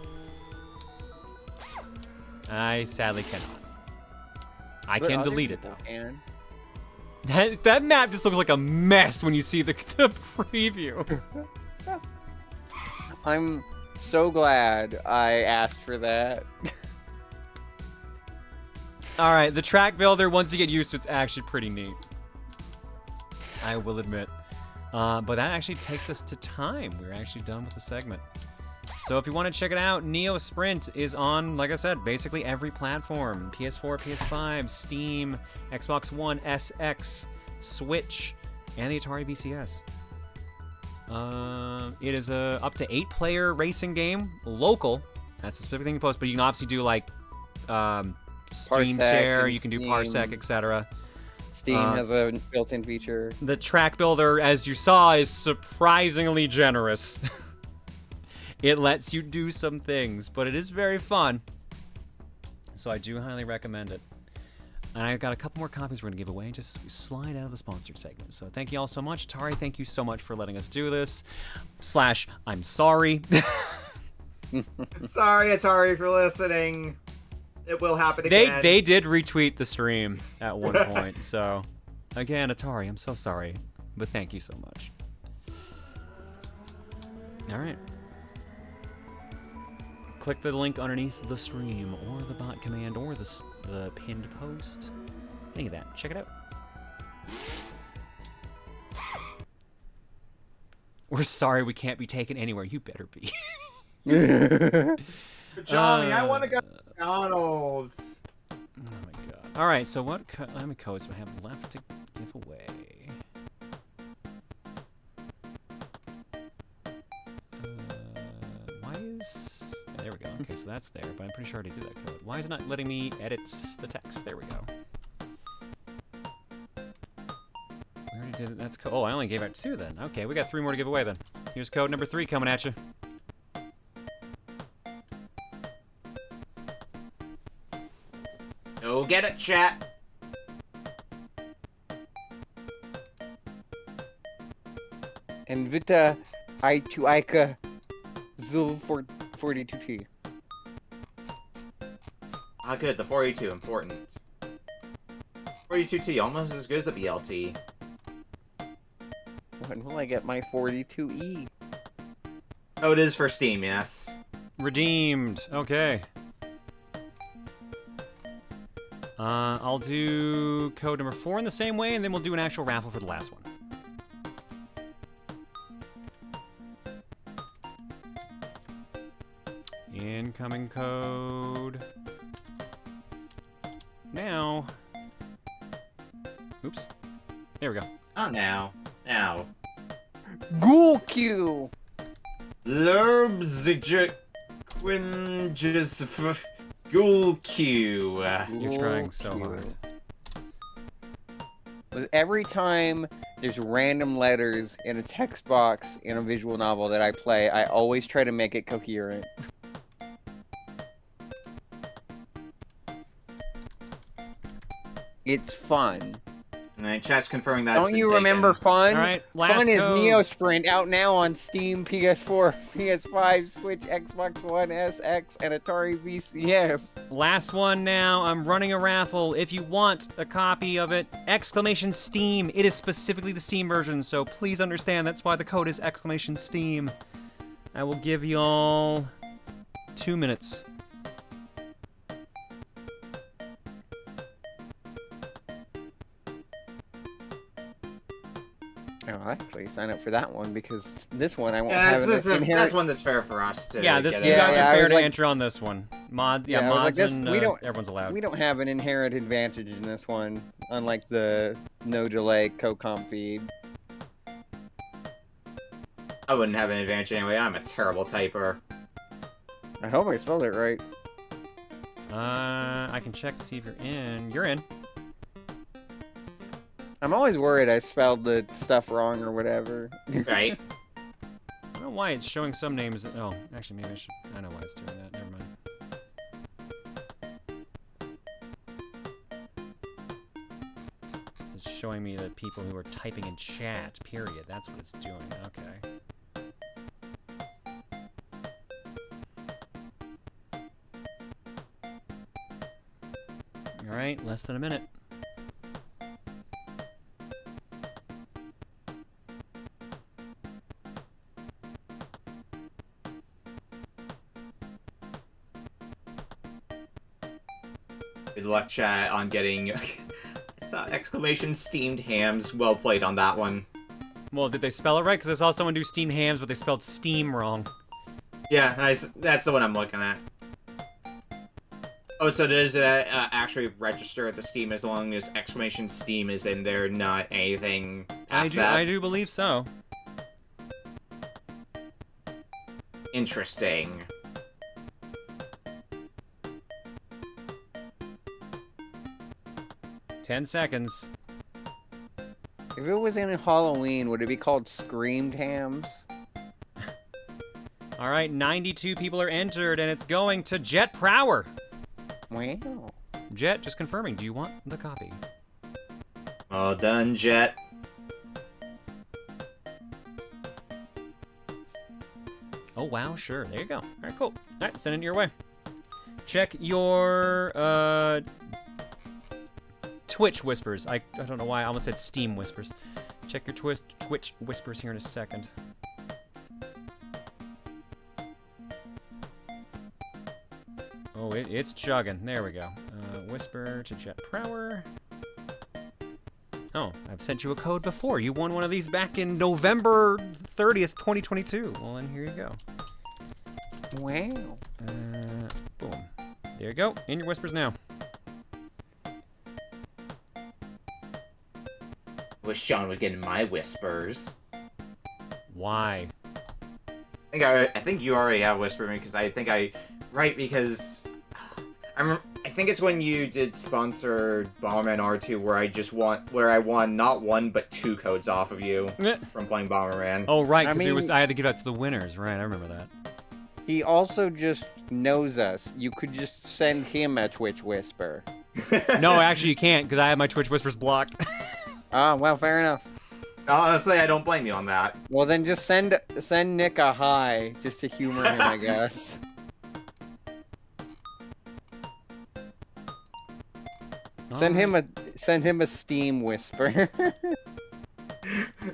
I sadly cannot. I But can other delete it people though. can. That map just looks like a mess when you see the preview. I'm so glad I asked for that. All right, the track builder, once you get used to it, it's actually pretty neat. I will admit. But that actually takes us to time. We're actually done with the segment. So if you want to check it out, NeoSprint is on, like I said, basically every platform. PS4, PS5, Steam, Xbox One, SX, Switch, and the Atari VCS. It is a up to 8-player racing game, local. That's the specific thing you post, but you can obviously do like stream Parsec share, and you can do Steam. Parsec, etc. Steam has a built-in feature. The track builder, as you saw, is surprisingly generous. It lets you do some things, but it is very fun. So I do highly recommend it. And I've got a couple more copies we're going to give away just as we slide out of the sponsored segment. So thank you all so much. Atari, thank you so much for letting us do this. / I'm sorry. Sorry, Atari, for listening. It will happen again. They did retweet the stream at one point. So again, Atari, I'm so sorry. But thank you so much. All right. Click the link underneath the stream, or the bot command, or the pinned post. Any of that. Check it out. We're sorry we can't be taken anywhere. You better be. Johnny, I want to go to McDonald's. Oh my god. All right, so what how many codes do I have left to give away? Why is... there we go. Okay, so that's there, but I'm pretty sure I already did that code. Why is it not letting me edit the text? There we go. We already did it. That's oh, I only gave out 2 then. Okay, we got 3 more to give away then. Here's code number 3 coming at you. Go get it, chat. And Vita I to Ika Zul 42T. Ah, good. The 42, important. 42T, almost as good as the BLT. When will I get my 42E? Oh, it is for Steam, yes. Redeemed. Okay. I'll do code number 4 in the same way, and then we'll do an actual raffle for the last one. Incoming code. Now. Oops. There we go. Oh, now. Ghoul Q! Lurbzijik Quinges Ghoul Q. You're trying so hard. With every time there's random letters in a text box in a visual novel that I play, I always try to make it coherent. It's fun. Alright, chat's confirming that. Don't you remember fun? All right, last Fun is code. NeoSprint, out now on Steam, PS4, PS5, Switch, Xbox One, SX, and Atari VCS. Last one now. I'm running a raffle. If you want a copy of it, !Steam. It is specifically the Steam version, so please understand that's why the code is !Steam. I will give you all 2 minutes. I'll actually sign up for that one because this one I won't Yeah, have an inherent... that's one that's fair for us to Yeah, this get you it. guys Yeah, are I fair was to like- enter on this one. Mods, Yeah, I was like, mods this- and we don't- everyone's allowed. We don't have an inherent advantage in this one, unlike the no delay co-comp feed. I wouldn't have an advantage anyway. I'm a terrible typer. I hope I spelled it right. I can check to see if you're in. You're in. I'm always worried I spelled the stuff wrong or whatever. Right? I don't know why it's showing some names. Oh, actually, maybe I should. I know why it's doing that. Never mind. It's showing me the people who are typing in chat. Period. That's what it's doing. Okay. All right, less than a minute. Good luck, chat, on getting exclamation steamed hams. Well played on that one. Well, did they spell it right? Because I saw someone do steamed hams, but they spelled steam wrong. Yeah, that's the one I'm looking at. Oh, so does it actually register the Steam as long as exclamation Steam is in there, not anything past that? I do believe so. Interesting. Ten seconds. If it was in Halloween, would it be called Screamed Hams? All right, 92 people are entered, and it's going to Jet Prower. Wow. Jet, just confirming, do you want the copy? All done, Jet. Oh, wow, sure. There you go. All right, cool. All right, send it your way. Check your Twitch whispers. I don't know why I almost said Steam whispers. Check your Twitch whispers here in a second. Oh, it's chugging. There we go. Whisper to Jet Prower. Oh, I've sent you a code before. You won one of these back in November 30th, 2022. Well, then here you go. Wow. Boom. There you go. In your whispers now. Wish John would get in my whispers. Why? I think you already have whispered me because because I think it's when you did sponsor Bomberman R2 where I won not one but 2 codes off of you from playing Bomberman. Oh right, because I had to give that to the winners. Right, I remember that. He also just knows us. You could just send him a Twitch whisper. No, actually you can't because I have my Twitch whispers blocked. Ah, well, fair enough. Honestly, I don't blame you on that. Well, then just send Nick a hi, just to humor him, I guess. Send him a Steam whisper.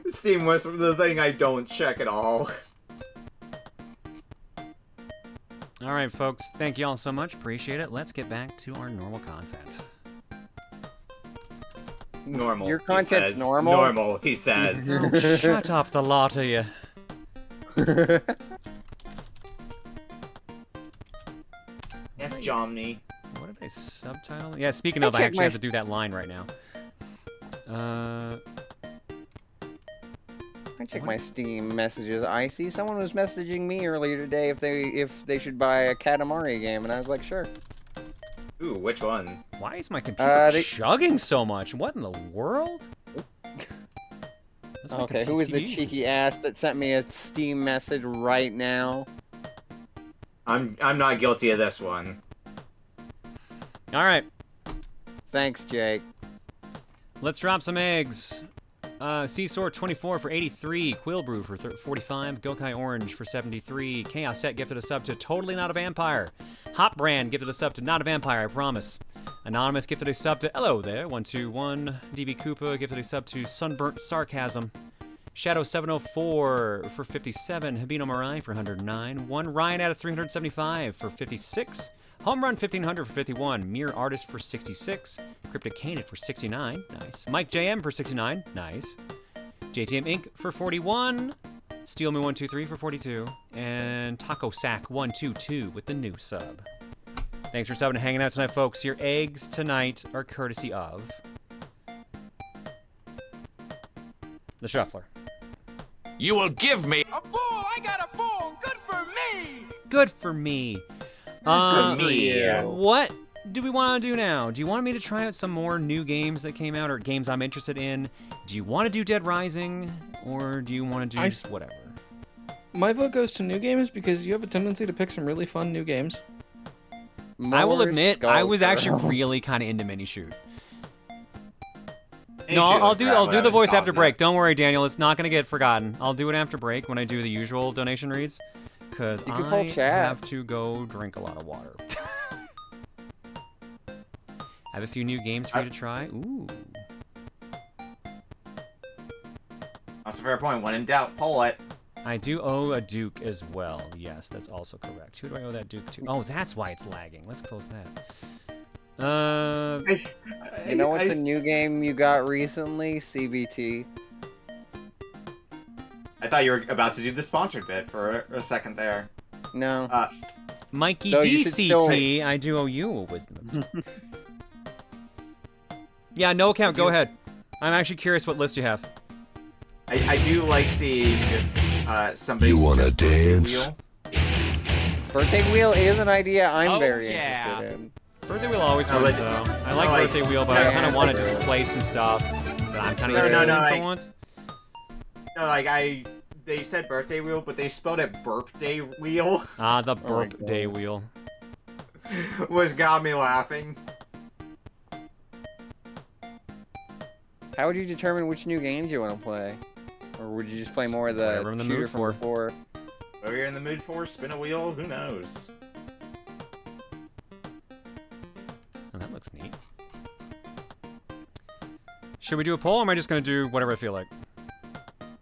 Steam whisper, the thing I don't check at all. All right, folks. Thank you all so much. Appreciate it. Let's get back to our normal content. Normal. Your content's says. normal? Normal, he says. Oh, shut up, the lot of you. Yes, Jomny. What did I subtitle? Yeah, speaking of, I actually have to do that line right now. I check my Steam messages. I see someone was messaging me earlier today if they should buy a Katamari game, and I was like, sure. Ooh, which one? Why is my computer chugging so much? What in the world? Okay, who is the cheeky ass that sent me a Steam message right now? I'm not guilty of this one. All right. Thanks, Jake. Let's drop some eggs. Seasword 24 for 83, Quillbrew for 45, Gokai Orange for 73, Chaos Set gifted a sub to Totally Not a Vampire, Hop Brand gifted a sub to Not a Vampire, I promise. Anonymous gifted a sub to Hello There 121, DB Koopa gifted a sub to Sunburnt Sarcasm, Shadow 704 for 57, Habino Marai for 109, One Ryan out of 375 for 56, Home Run 1500 for 51, Mirror Artist for 66, Cryptic Canid for 69, nice. Mike JM for 69, nice. JTM Inc. for 41, Steel Me 123 for 42, and Taco Sack 122 with the new sub. Thanks for subbing and hanging out tonight, folks. Your eggs tonight are courtesy of the Shuffler. You will give me A bull! I got a bull! Good for me! Good for me. Good for you. What do we want to do now? Do you want me to try out some more new games that came out or games I'm interested in? Do you want to do Dead Rising or do you want to do just whatever? My vote goes to new games because you have a tendency to pick some really fun new games. I will admit, I was actually really kind of into Minishoot. No, I'll do the voice after break. Don't worry, Daniel. It's not going to get forgotten. I'll do it after break when I do the usual donation reads. Because I have to go drink a lot of water. I have a few new games for you to try. Ooh. That's a fair point. When in doubt, pull it. I do owe a Duke as well. Yes, that's also correct. Who do I owe that Duke to? Oh, that's why it's lagging. Let's close that. You know what's a new game you got recently? CBT. I thought you were about to do the sponsored bit for a second there. No. Mikey No, you should still- DCT, I do owe you a wisdom. Yeah, no account, go ahead. I'm actually curious what list you have. I do like seeing if somebody. You wanna suggests dance? Birthday Wheel. Birthday Wheel is an idea I'm Oh, very yeah. interested in. Birthday Wheel always No, works, like- though. I like no, like- Birthday Wheel, but I kind of want to just play some stuff that I'm kind of interested in for like- once. No, they said birthday wheel, but they spelled it birthday wheel, Ah, the my burp God. day wheel. which got me laughing. How would you determine which new games you want to play? Or would you just play more of the Whatever I'm in the shooter mood from for. before? Whatever you're in the mood for, spin a wheel. Who knows? Oh, that looks neat. Should we do a poll, or am I just going to do whatever I feel like?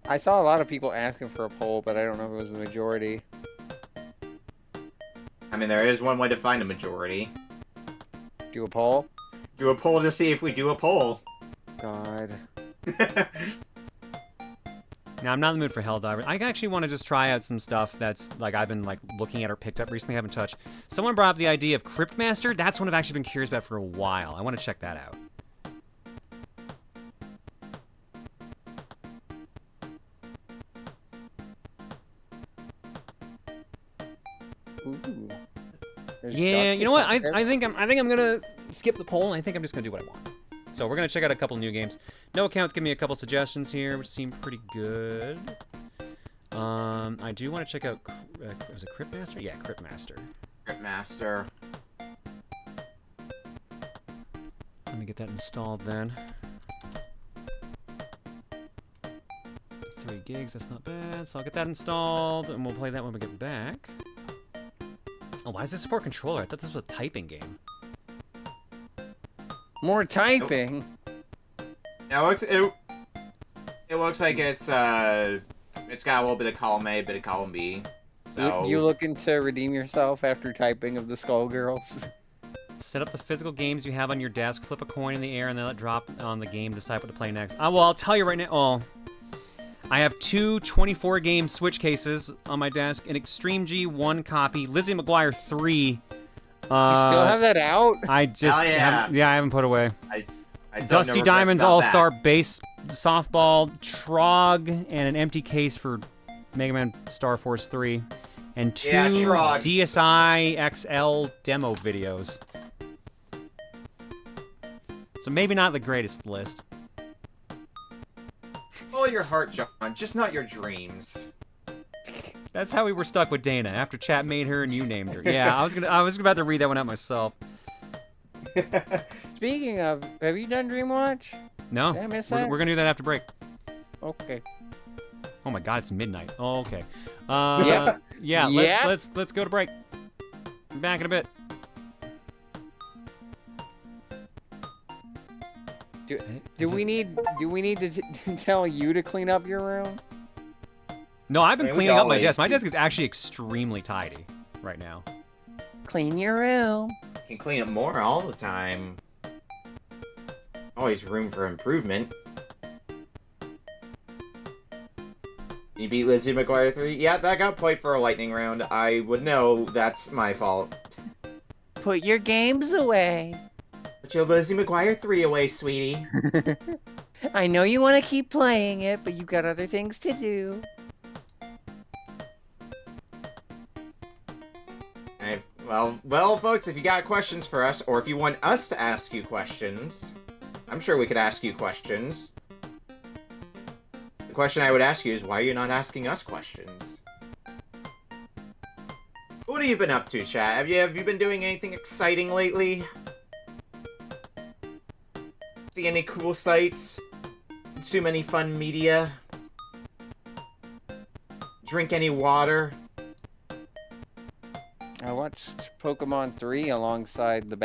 I saw a lot of people asking for a poll, but I don't know if it was the majority. I mean, there is one way to find a majority. Do a poll? Do a poll to see if we do a poll. God. Now, I'm not in the mood for Helldivers. I actually want to just try out some stuff that's, like, I've been, like, looking at or picked up recently, haven't touched. Someone brought up the idea of Cryptmaster. That's one I've actually been curious about for a while. I want to check that out. Ooh. There's Yeah, duck you know what? detector. I think I'm gonna skip the poll. I think I'm just gonna do what I want. So we're gonna check out a couple new games. No accounts give me a couple suggestions here, which seem pretty good. I do want to check out. Was it Cryptmaster? Yeah, Cryptmaster. Cryptmaster. Let me get that installed then. 3 gigs, that's not bad. So I'll get that installed, and we'll play that when we get back. Oh, why does this support controller? I thought this was a typing game. More typing. Now it looks like it's got a little bit of column A, bit of column B. So You looking to redeem yourself after typing of the Skullgirls? Set up the physical games you have on your desk, flip a coin in the air, and then let it drop on the game, decide what to play next. Well, I'll tell you right now. Oh, I have 2 24-game Switch cases on my desk, an Extreme G 1 copy, Lizzie McGuire 3. You still have that out? I just Hell yeah. I haven't put away. I still have Dusty no regrets Diamonds about All-Star that. Base Softball, Trog, and an empty case for Mega Man Star Force 3, and 2 Yeah, Trog. DSi XL demo videos. So maybe not the greatest list. Follow your heart, John, just not your dreams. That's how we were stuck with Dana after chat made her and you named her. Yeah, I was about to read that one out myself. Speaking of, have you done Dreamwatch? No, Did I miss we're that? gonna do that after break. Okay. Oh my God, it's midnight. Oh, okay. Yep. Yeah. Yep. Let's go to break. Be back in a bit. Do we need to tell you to clean up your room? No, I've been I mean, we cleaning up my always desk. My do. desk is actually extremely tidy right now. Clean your room. You can clean up more all the time. Always room for improvement. You beat Lizzie McGuire 3? Yeah, that got played for a lightning round. I would know that's my fault. Put your games away. Put your Lizzie McGuire 3 away, sweetie. I know you want to keep playing it, but you've got other things to do. Well, folks, if you got questions for us, or if you want us to ask you questions, I'm sure we could ask you questions. The question I would ask you is, why are you not asking us questions? What have you been up to, chat? Have you been doing anything exciting lately? See any cool sights? Consume any fun media? Drink any water? I watched Pokemon 3 alongside the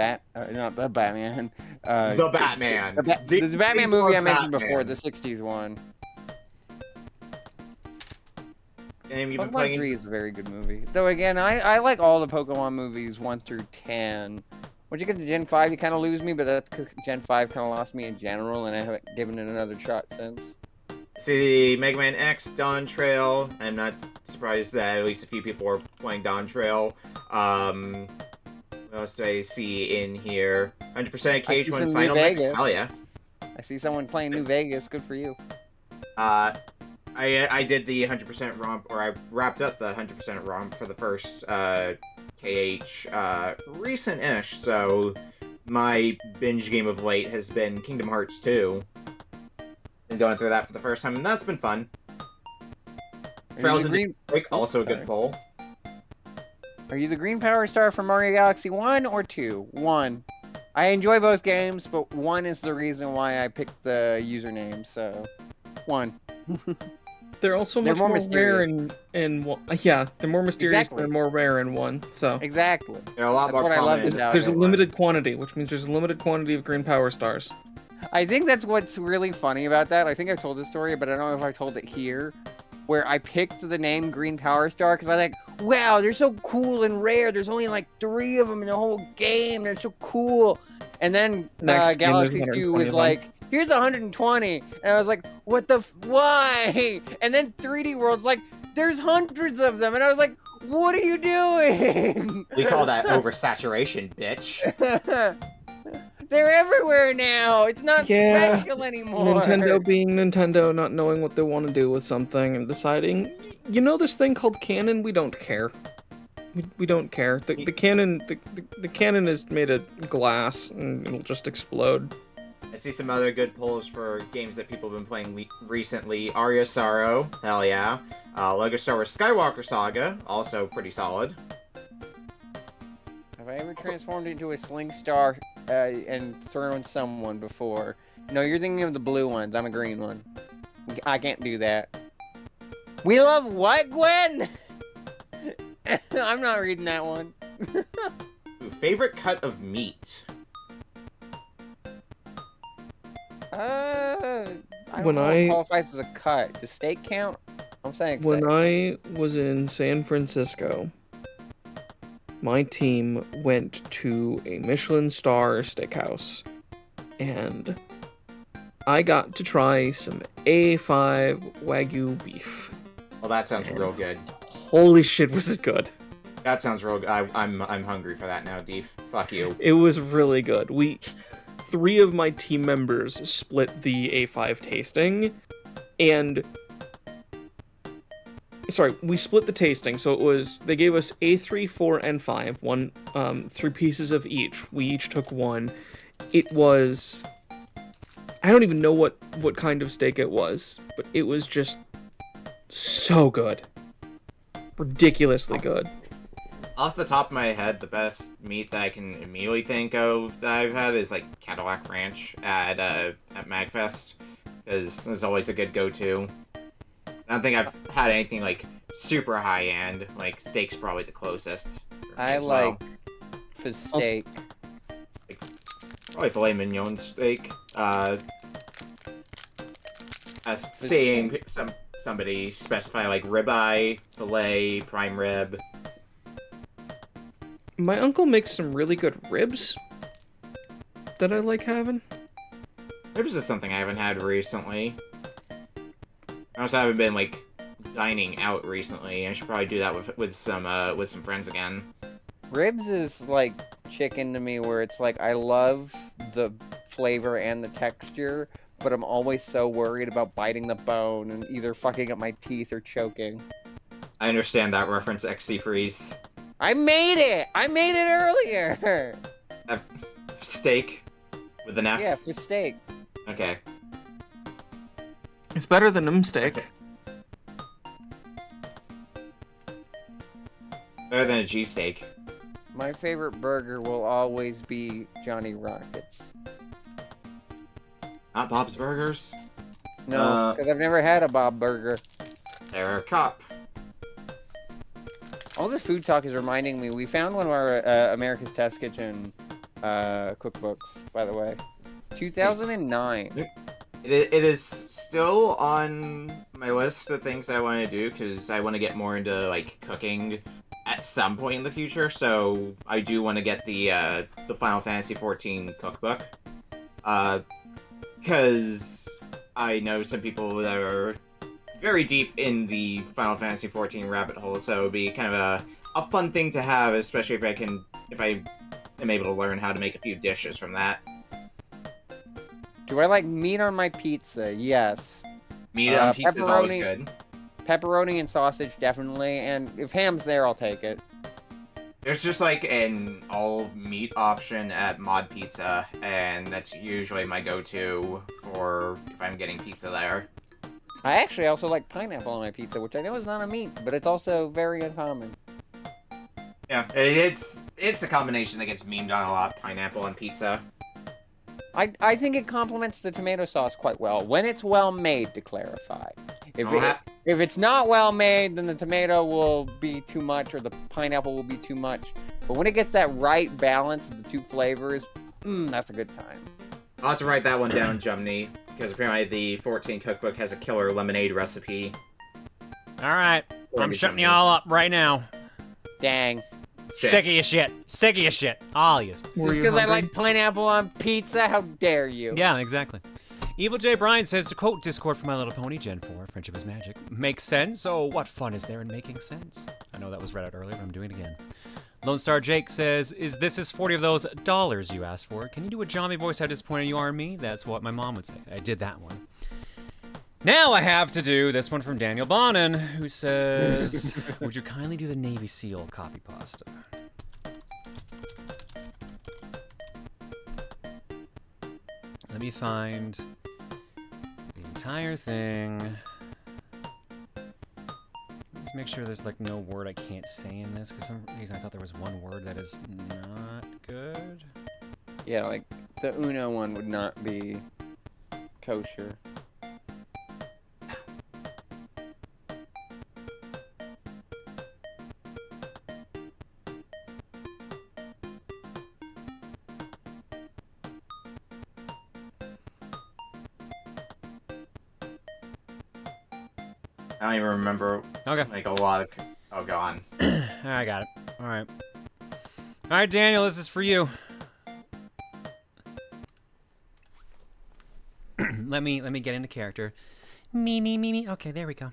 not the Batman. The Batman. The Batman Big movie I Dog mentioned Batman. before, the 60s one. And you've been Pokemon playing 3 is a very good movie. Though again, I like all the Pokemon movies 1 through 10. Once you get to Gen 5, you kind of lose me, but that's because Gen 5 kind of lost me in general, and I haven't given it another shot since. See, Mega Man X, Dawn Trail. I'm not surprised that at least a few people are playing Dawn Trail. What else do I see in here? 100% KH1 Final Mix. Hell yeah. I see someone playing New Vegas. Good for you. I did the 100% romp, or I wrapped up the 100% romp for the first KH recent-ish, so my binge game of late has been Kingdom Hearts 2. And going through that for the first time, and that's been fun. Trails in Break, also a good poll. Are you the green power star from Mario Galaxy 1 or 2? 1. I enjoy both games, but 1 is the reason why I picked the username, so 1. They're also much more rare in one. Yeah, they're more mysterious and more rare in 1. So exactly. They're a lot more prominent. There's a limited quantity, which means there's a limited quantity of green power stars. I think that's what's really funny about that. I think I've told this story, but I don't know if I told it here. Where I picked the name Green Power Star because I like, wow, they're so cool and rare. There's only like 3 of them in the whole game. They're so cool. And then Galaxy 2 was like, here's 120. And I was like, what the why? And then 3D World's like, there's hundreds of them. And I was like, what are you doing? We call that oversaturation, bitch. They're everywhere now. It's not special anymore. Nintendo being Nintendo, not knowing what they want to do with something and deciding, you know, this thing called canon. We don't care. We don't care. The canon is made of glass and it'll just explode. I see some other good polls for games that people have been playing recently. Aria Sorrow, hell yeah. Lego Star Wars Skywalker Saga, also pretty solid. Have I ever transformed into a Sling Star and thrown someone before? No, you're thinking of the blue ones. I'm a green one. I can't do that. We love what, Gwen? I'm not reading that one. Favorite cut of meat? I don't know what qualifies as a cut. Does steak count? I'm saying steak. When I was in San Francisco, my team went to a Michelin star steakhouse, and I got to try some A5 Wagyu beef. Well, that sounds real good. Holy shit, was it good! That sounds real good. I'm hungry for that now, Deef. Fuck you. It was really good. 3 of my team members split the A5 tasting, and we split the tasting, so it was, they gave us A3, 4, and 5, 3 pieces of each. We each took 1. It was, I don't even know what kind of steak it was, but it was just so good. Ridiculously good. Off the top of my head, the best meat that I can immediately think of that I've had is like Cadillac Ranch at MagFest, because it's always a good go-to. I don't think I've had anything like super high-end. Like steak's probably the closest. I like steak. Like, probably filet mignon steak. As seeing somebody specify like ribeye, filet, prime rib. My uncle makes some really good ribs that I like having. Ribs is something I haven't had recently. I also haven't been like dining out recently. I should probably do that with some friends again. Ribs is like chicken to me, where it's like I love the flavor and the texture, but I'm always so worried about biting the bone and either fucking up my teeth or choking. I understand that reference, XC Freeze. I made it! I made it earlier! Steak? With an F? Yeah, for steak. Okay. It's better than steak. Okay. Better than a cheesesteak. My favorite burger will always be Johnny Rockets. Not Bob's Burgers? No, because I've never had a Bob Burger. They're a cop. All this food talk is reminding me, we found one of our America's Test Kitchen cookbooks, by the way. 2009. It is still on my list of things I want to do, because I want to get more into, like, cooking. at some point in the future, so I do want to get the Final Fantasy XIV cookbook. Because I know some people that are very deep in the Final Fantasy XIV rabbit hole, so it would be kind of a fun thing to have, especially if I am able to learn how to make a few dishes from that. Do I like meat on my pizza? Yes. Meat on pizza is always good. Pepperoni and sausage, definitely. And if ham's there, I'll take it. There's just like an all-meat option at Mod Pizza, and that's usually my go-to for if I'm getting pizza there. I actually also like pineapple on my pizza, which I know is not a meat, but it's also very uncommon. Yeah, it's a combination that gets memed on a lot, pineapple on pizza. I think it complements the tomato sauce quite well, when it's well made, to clarify. If it's not well made, then the tomato will be too much, or the pineapple will be too much. But when it gets that right balance of the two flavors, that's a good time. I'll have to write that one down, Jumney, because apparently the 14 cookbook has a killer lemonade recipe. Alright, I'm shutting y'all up right now. Dang. Sick of your shit. Sick of your shit. All yous. Just because I like pineapple on pizza? How dare you? Yeah, exactly. Evil J. Bryan says, to quote Discord for My Little Pony, Gen 4, friendship is magic. Makes sense? Oh, what fun is there in making sense? I know that was read out earlier, but I'm doing it again. Lone Star Jake says, this is 40 of those dollars you asked for. Can you do a zombie voice how disappointed you are in me? That's what my mom would say. I did that one. Now I have to do this one from Daniel Bonin, who says, would you kindly do the Navy SEAL copy pasta? Let me find the entire thing. Let's make sure there's like no word I can't say in this, because for some reason I thought there was one word that is not good. Yeah, like the Uno one would not be kosher. I don't even remember. Okay. Like a lot of. Oh, go on. I got it. All right. All right, Daniel, this is for you. let me get into character. Me. Okay, there we go.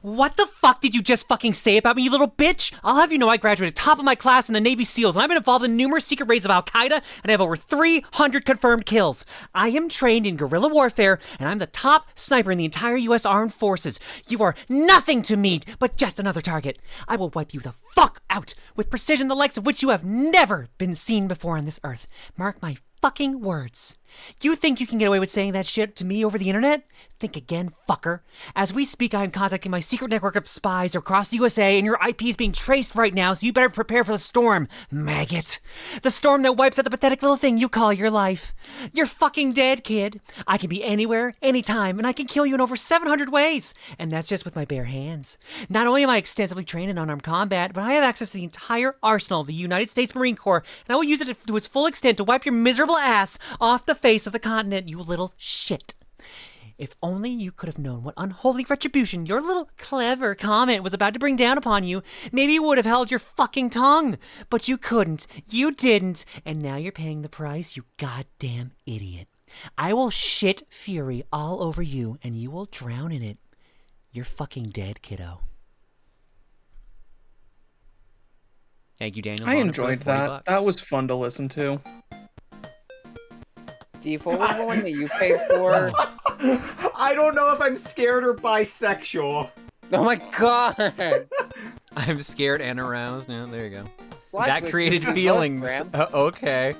What the fuck did you just fucking say about me, you little bitch? I'll have you know I graduated top of my class in the Navy SEALs, and I've been involved in numerous secret raids of Al-Qaeda, and I have over 300 confirmed kills. I am trained in guerrilla warfare, and I'm the top sniper in the entire U.S. Armed Forces. You are nothing to me, but just another target. I will wipe you the fuck out with precision the likes of which you have never been seen before on this earth. Mark my fucking words. You think you can get away with saying that shit to me over the internet? Think again, fucker. As we speak, I am contacting my secret network of spies across the USA, and your IP is being traced right now, so you better prepare for the storm, maggot. The storm that wipes out the pathetic little thing you call your life. You're fucking dead, kid. I can be anywhere, anytime, and I can kill you in over 700 ways. And that's just with my bare hands. Not only am I extensively trained in unarmed combat, but I have access to the entire arsenal of the United States Marine Corps, and I will use it to its full extent to wipe your miserable ass off the face of the continent, you little shit. If only you could have known what unholy retribution your little clever comment was about to bring down upon you, maybe you would have held your fucking tongue. But you couldn't. You didn't. And now you're paying the price, you goddamn idiot. I will shit fury all over you, and you will drown in it. You're fucking dead, kiddo. Thank you, Daniel. I enjoyed that. That was fun to listen to. Default was the one that you paid for. I don't know if I'm scared or bisexual. Oh my god! I'm scared and aroused. Yeah, there you go. What? That created feelings. Okay.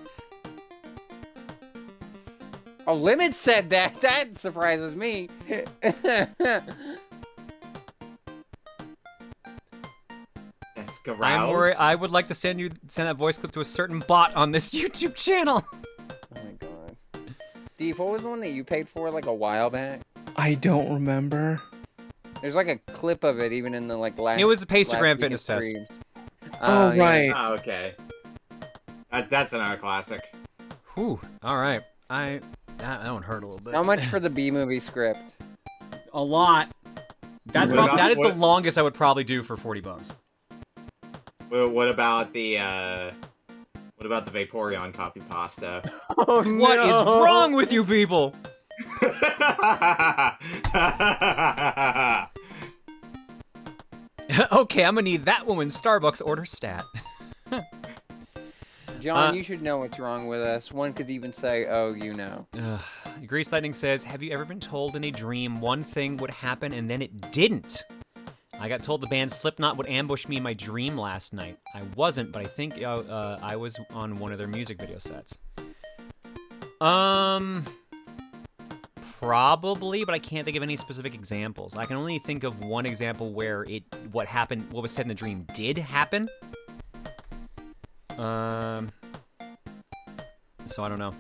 Oh, Limit said that. That surprises me. I'm worried. I would like to send that voice clip to a certain bot on this YouTube channel. Oh my god. Default was the one that you paid for like a while back. I don't remember. There's like a clip of it even in the like last. It was the Pacergram fitness test. Oh right. Yeah. Oh, okay. That's another classic. Whew. All right. That one hurt a little bit. How much for the B-movie script? A lot. That is the longest I would probably do for 40 bucks. What about the Vaporeon copy pasta? Oh, What is wrong with you people? Okay, I'm gonna need that woman's Starbucks order stat. John, you should know what's wrong with us. One could even say, oh, you know. Grease Lightning says, have you ever been told in a dream one thing would happen and then it didn't? I got told the band Slipknot would ambush me in my dream last night. I wasn't, but I think I was on one of their music video sets. Probably, but I can't think of any specific examples. I can only think of one example where what was said in the dream did happen. So I don't know.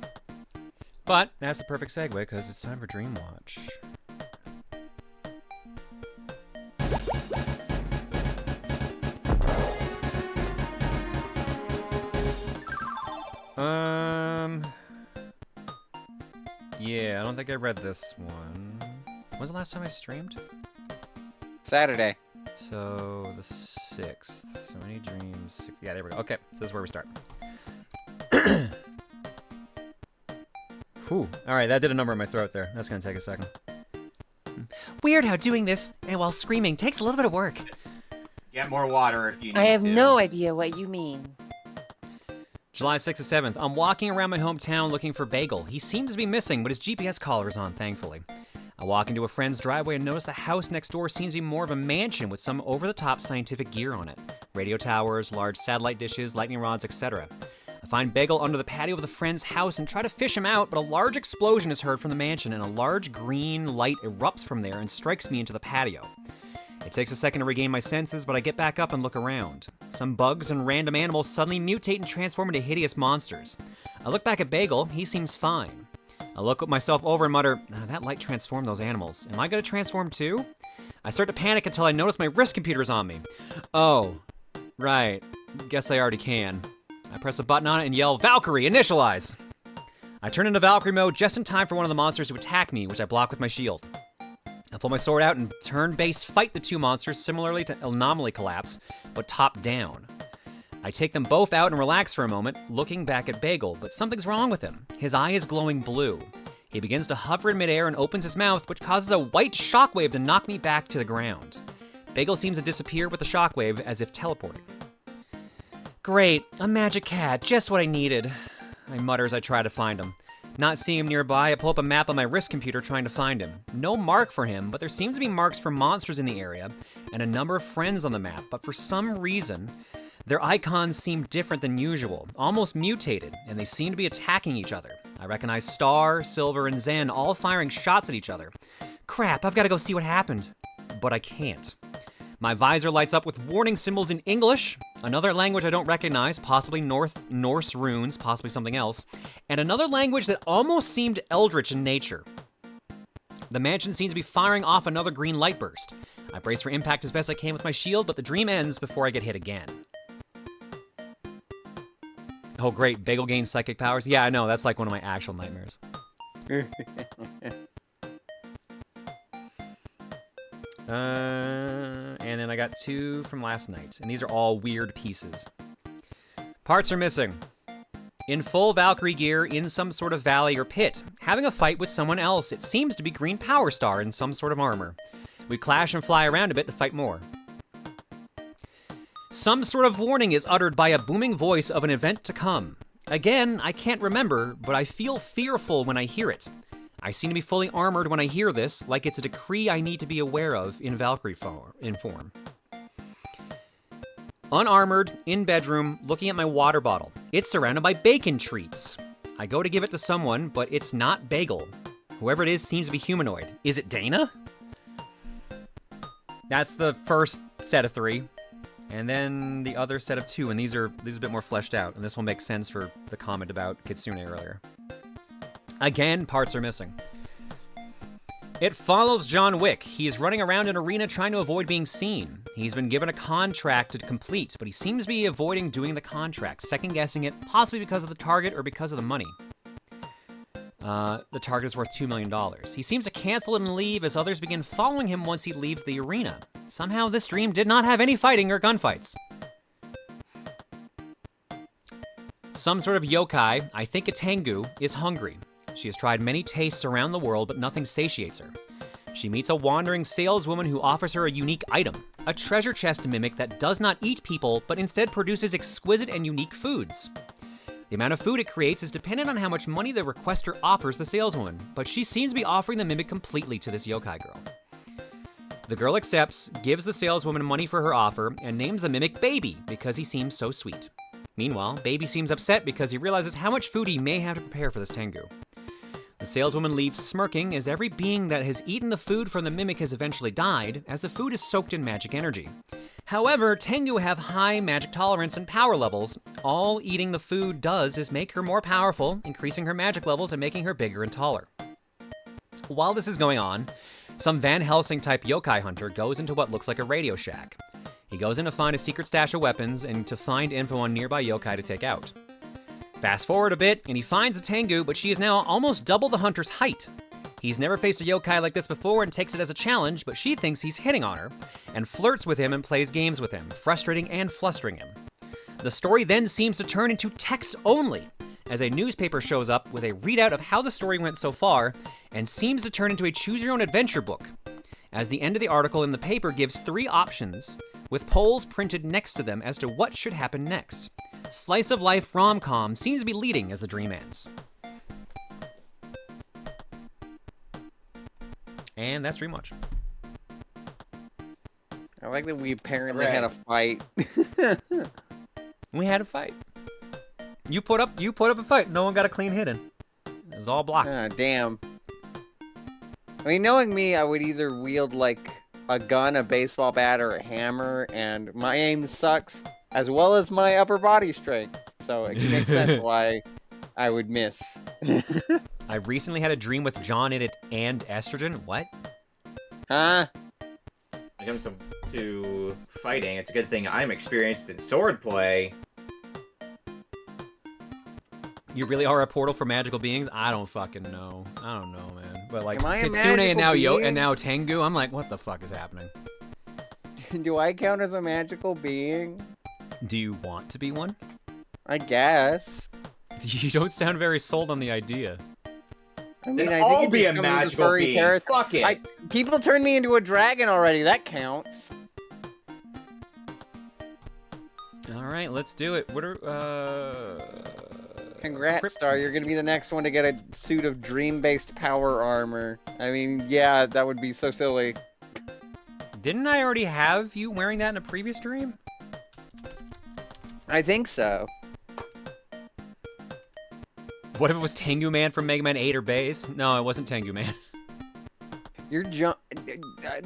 But that's the perfect segue because it's time for Dream Watch. Yeah, I don't think I read this one. When was the last time I streamed? Saturday. So, the 6th. So, any dreams? Yeah, there we go. Okay, so this is where we start. Whew. Alright, that did a number in my throat there. That's gonna take a second. Weird how doing this, and while screaming, takes a little bit of work. Get more water if you need I have to. no idea what you mean. July 6th to 7th. I'm walking around my hometown looking for Bagel. He seems to be missing, but his GPS collar is on, thankfully. I walk into a friend's driveway and notice the house next door seems to be more of a mansion with some over-the-top scientific gear on it. Radio towers, large satellite dishes, lightning rods, etc. I find Bagel under the patio of the friend's house and try to fish him out, but a large explosion is heard from the mansion and a large green light erupts from there and strikes me into the patio. It takes a second to regain my senses, but I get back up and look around. Some bugs and random animals suddenly mutate and transform into hideous monsters. I look back at Bagel, he seems fine. I look at myself over and mutter, that light transformed those animals. Am I gonna transform too? I start to panic until I notice my wrist computer's on me. Oh, right, guess I already can. I press a button on it and yell, Valkyrie, initialize! I turn into Valkyrie mode just in time for one of the monsters to attack me, which I block with my shield. I pull my sword out and turn-based fight the two monsters similarly to Anomaly Collapse, but top-down. I take them both out and relax for a moment, looking back at Bagel, but something's wrong with him. His eye is glowing blue. He begins to hover in midair and opens his mouth, which causes a white shockwave to knock me back to the ground. Bagel seems to disappear with the shockwave as if teleporting. Great, a magic cat, just what I needed. I mutter as I try to find him. Not seeing him nearby, I pull up a map on my wrist computer trying to find him. No mark for him, but there seems to be marks for monsters in the area, and a number of friends on the map, but for some reason, their icons seem different than usual, almost mutated, and they seem to be attacking each other. I recognize Star, Silver, and Zen all firing shots at each other. Crap, I've got to go see what happened. But I can't. My visor lights up with warning symbols in English, another language I don't recognize, possibly Norse runes, possibly something else, and another language that almost seemed eldritch in nature. The mansion seems to be firing off another green light burst. I brace for impact as best I can with my shield, but the dream ends before I get hit again. Oh great, Bagel gains psychic powers? Yeah, I know, that's like one of my actual nightmares. And then I got 2 from last night, and these are all weird pieces. Parts are missing. In full Valkyrie gear, in some sort of valley or pit, having a fight with someone else. It seems to be Green Power Star in some sort of armor. We clash and fly around a bit to fight more. Some sort of warning is uttered by a booming voice of an event to come. Again, I can't remember, but I feel fearful when I hear it. I seem to be fully armored when I hear this, like it's a decree I need to be aware of in Valkyrie form. Unarmored, in bedroom, looking at my water bottle. It's surrounded by bacon treats. I go to give it to someone, but it's not Bagel. Whoever it is seems to be humanoid. Is it Dana? That's the first set of 3. And then the other set of 2, and these are a bit more fleshed out, and this will make sense for the comment about Kitsune earlier. Again, parts are missing. It follows John Wick. He is running around an arena trying to avoid being seen. He's been given a contract to complete, but he seems to be avoiding doing the contract, second-guessing it, possibly because of the target or because of the money. The target is worth $2 million. He seems to cancel it and leave as others begin following him once he leaves the arena. Somehow this dream did not have any fighting or gunfights. Some sort of yokai, I think a Tengu, is hungry. She has tried many tastes around the world, but nothing satiates her. She meets a wandering saleswoman who offers her a unique item, a treasure chest mimic that does not eat people, but instead produces exquisite and unique foods. The amount of food it creates is dependent on how much money the requester offers the saleswoman, but she seems to be offering the mimic completely to this yokai girl. The girl accepts, gives the saleswoman money for her offer, and names the mimic Baby because he seems so sweet. Meanwhile, Baby seems upset because he realizes how much food he may have to prepare for this Tengu. The saleswoman leaves smirking as every being that has eaten the food from the mimic has eventually died, as the food is soaked in magic energy. However, Tengu have high magic tolerance and power levels. All eating the food does is make her more powerful, increasing her magic levels and making her bigger and taller. While this is going on, some Van Helsing type yokai hunter goes into what looks like a Radio Shack. He goes in to find a secret stash of weapons and to find info on nearby yokai to take out. Fast forward a bit, and he finds the Tengu, but she is now almost double the hunter's height. He's never faced a yokai like this before and takes it as a challenge, but she thinks he's hitting on her, and flirts with him and plays games with him, frustrating and flustering him. The story then seems to turn into text only, as a newspaper shows up with a readout of how the story went so far, and seems to turn into a choose-your-own-adventure book, as the end of the article in the paper gives 3 options, with polls printed next to them as to what should happen next. Slice of life rom-com seems to be leading as the dream ends. And that's pretty much. I like that we apparently had a fight. We had a fight. You put up a fight. No one got a clean hit in. It was all blocked. Ah, damn. I mean, knowing me, I would either wield like a gun, a baseball bat, or a hammer, and my aim sucks, as well as my upper body strength. So it makes sense why I would miss. I recently had a dream with John in it and estrogen. What? Huh? When it comes to fighting, it's a good thing I'm experienced in swordplay. You really are a portal for magical beings? I don't fucking know. I don't know, man. But like Am I a Kitsune and now magical being? and now Tengu, I'm like, what the fuck is happening? Do I count as a magical being? Do you want to be one? I guess. You don't sound very sold on the idea. I mean, Then I I'll think be a it's just coming to magical furry being. terror- Fuck it. People turned me into a dragon already. That counts. All right, let's do it. What are Congrats, Star. You're gonna be the next one to get a suit of dream-based power armor. I mean, yeah, that would be so silly. Didn't I already have you wearing that in a previous dream? I think so. What if it was Tengu Man from Mega Man 8 or Base? No, it wasn't Tengu Man. You're John.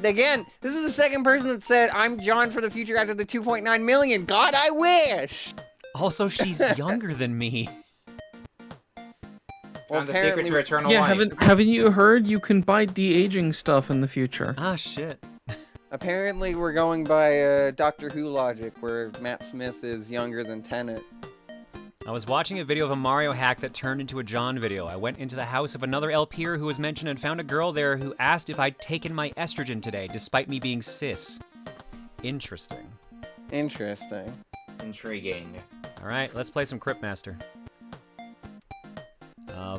Again, this is the second person that said, I'm John for the future after the 2.9 million. God, I wish! Also, she's younger than me. Well, Found the secret to apparently- eternal Yeah, life. haven't you heard you can buy de-aging stuff in the future? Ah, shit. Apparently, we're going by Doctor Who logic, where Matt Smith is younger than Tennant. I was watching a video of a Mario hack that turned into a John video. I went into the house of another LPer who was mentioned and found a girl there who asked if I'd taken my estrogen today, despite me being cis. Interesting. Interesting. Intriguing. All right, let's play some Cryptmaster.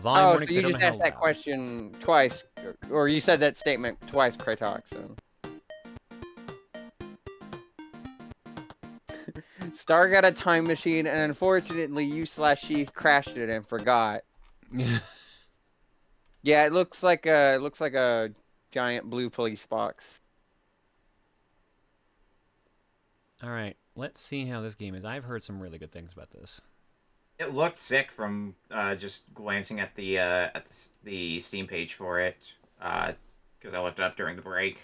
Volume Oh, warning, so 'cause I you don't just know asked how that loud. question twice, or you said that statement twice, Krytoxin. Star got a time machine, and unfortunately, you/she crashed it and forgot. Yeah, it looks like a giant blue police box. All right, let's see how this game is. I've heard some really good things about this. It looked sick from just glancing at the Steam page for it, because I looked it up during the break.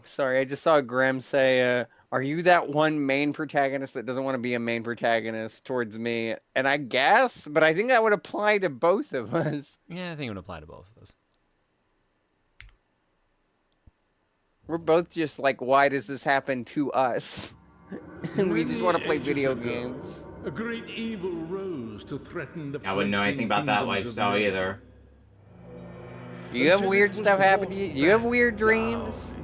Sorry, I just saw Graham say, are you that one main protagonist that doesn't want to be a main protagonist towards me? And I guess, but I think that would apply to both of us. Yeah, I think it would apply to both of us. We're both just like, why does this happen to us? And we just want to play video games. A great evil rose to threaten the I wouldn't know anything about that lifestyle either. Do you have weird stuff happen to you? Do you have weird dreams?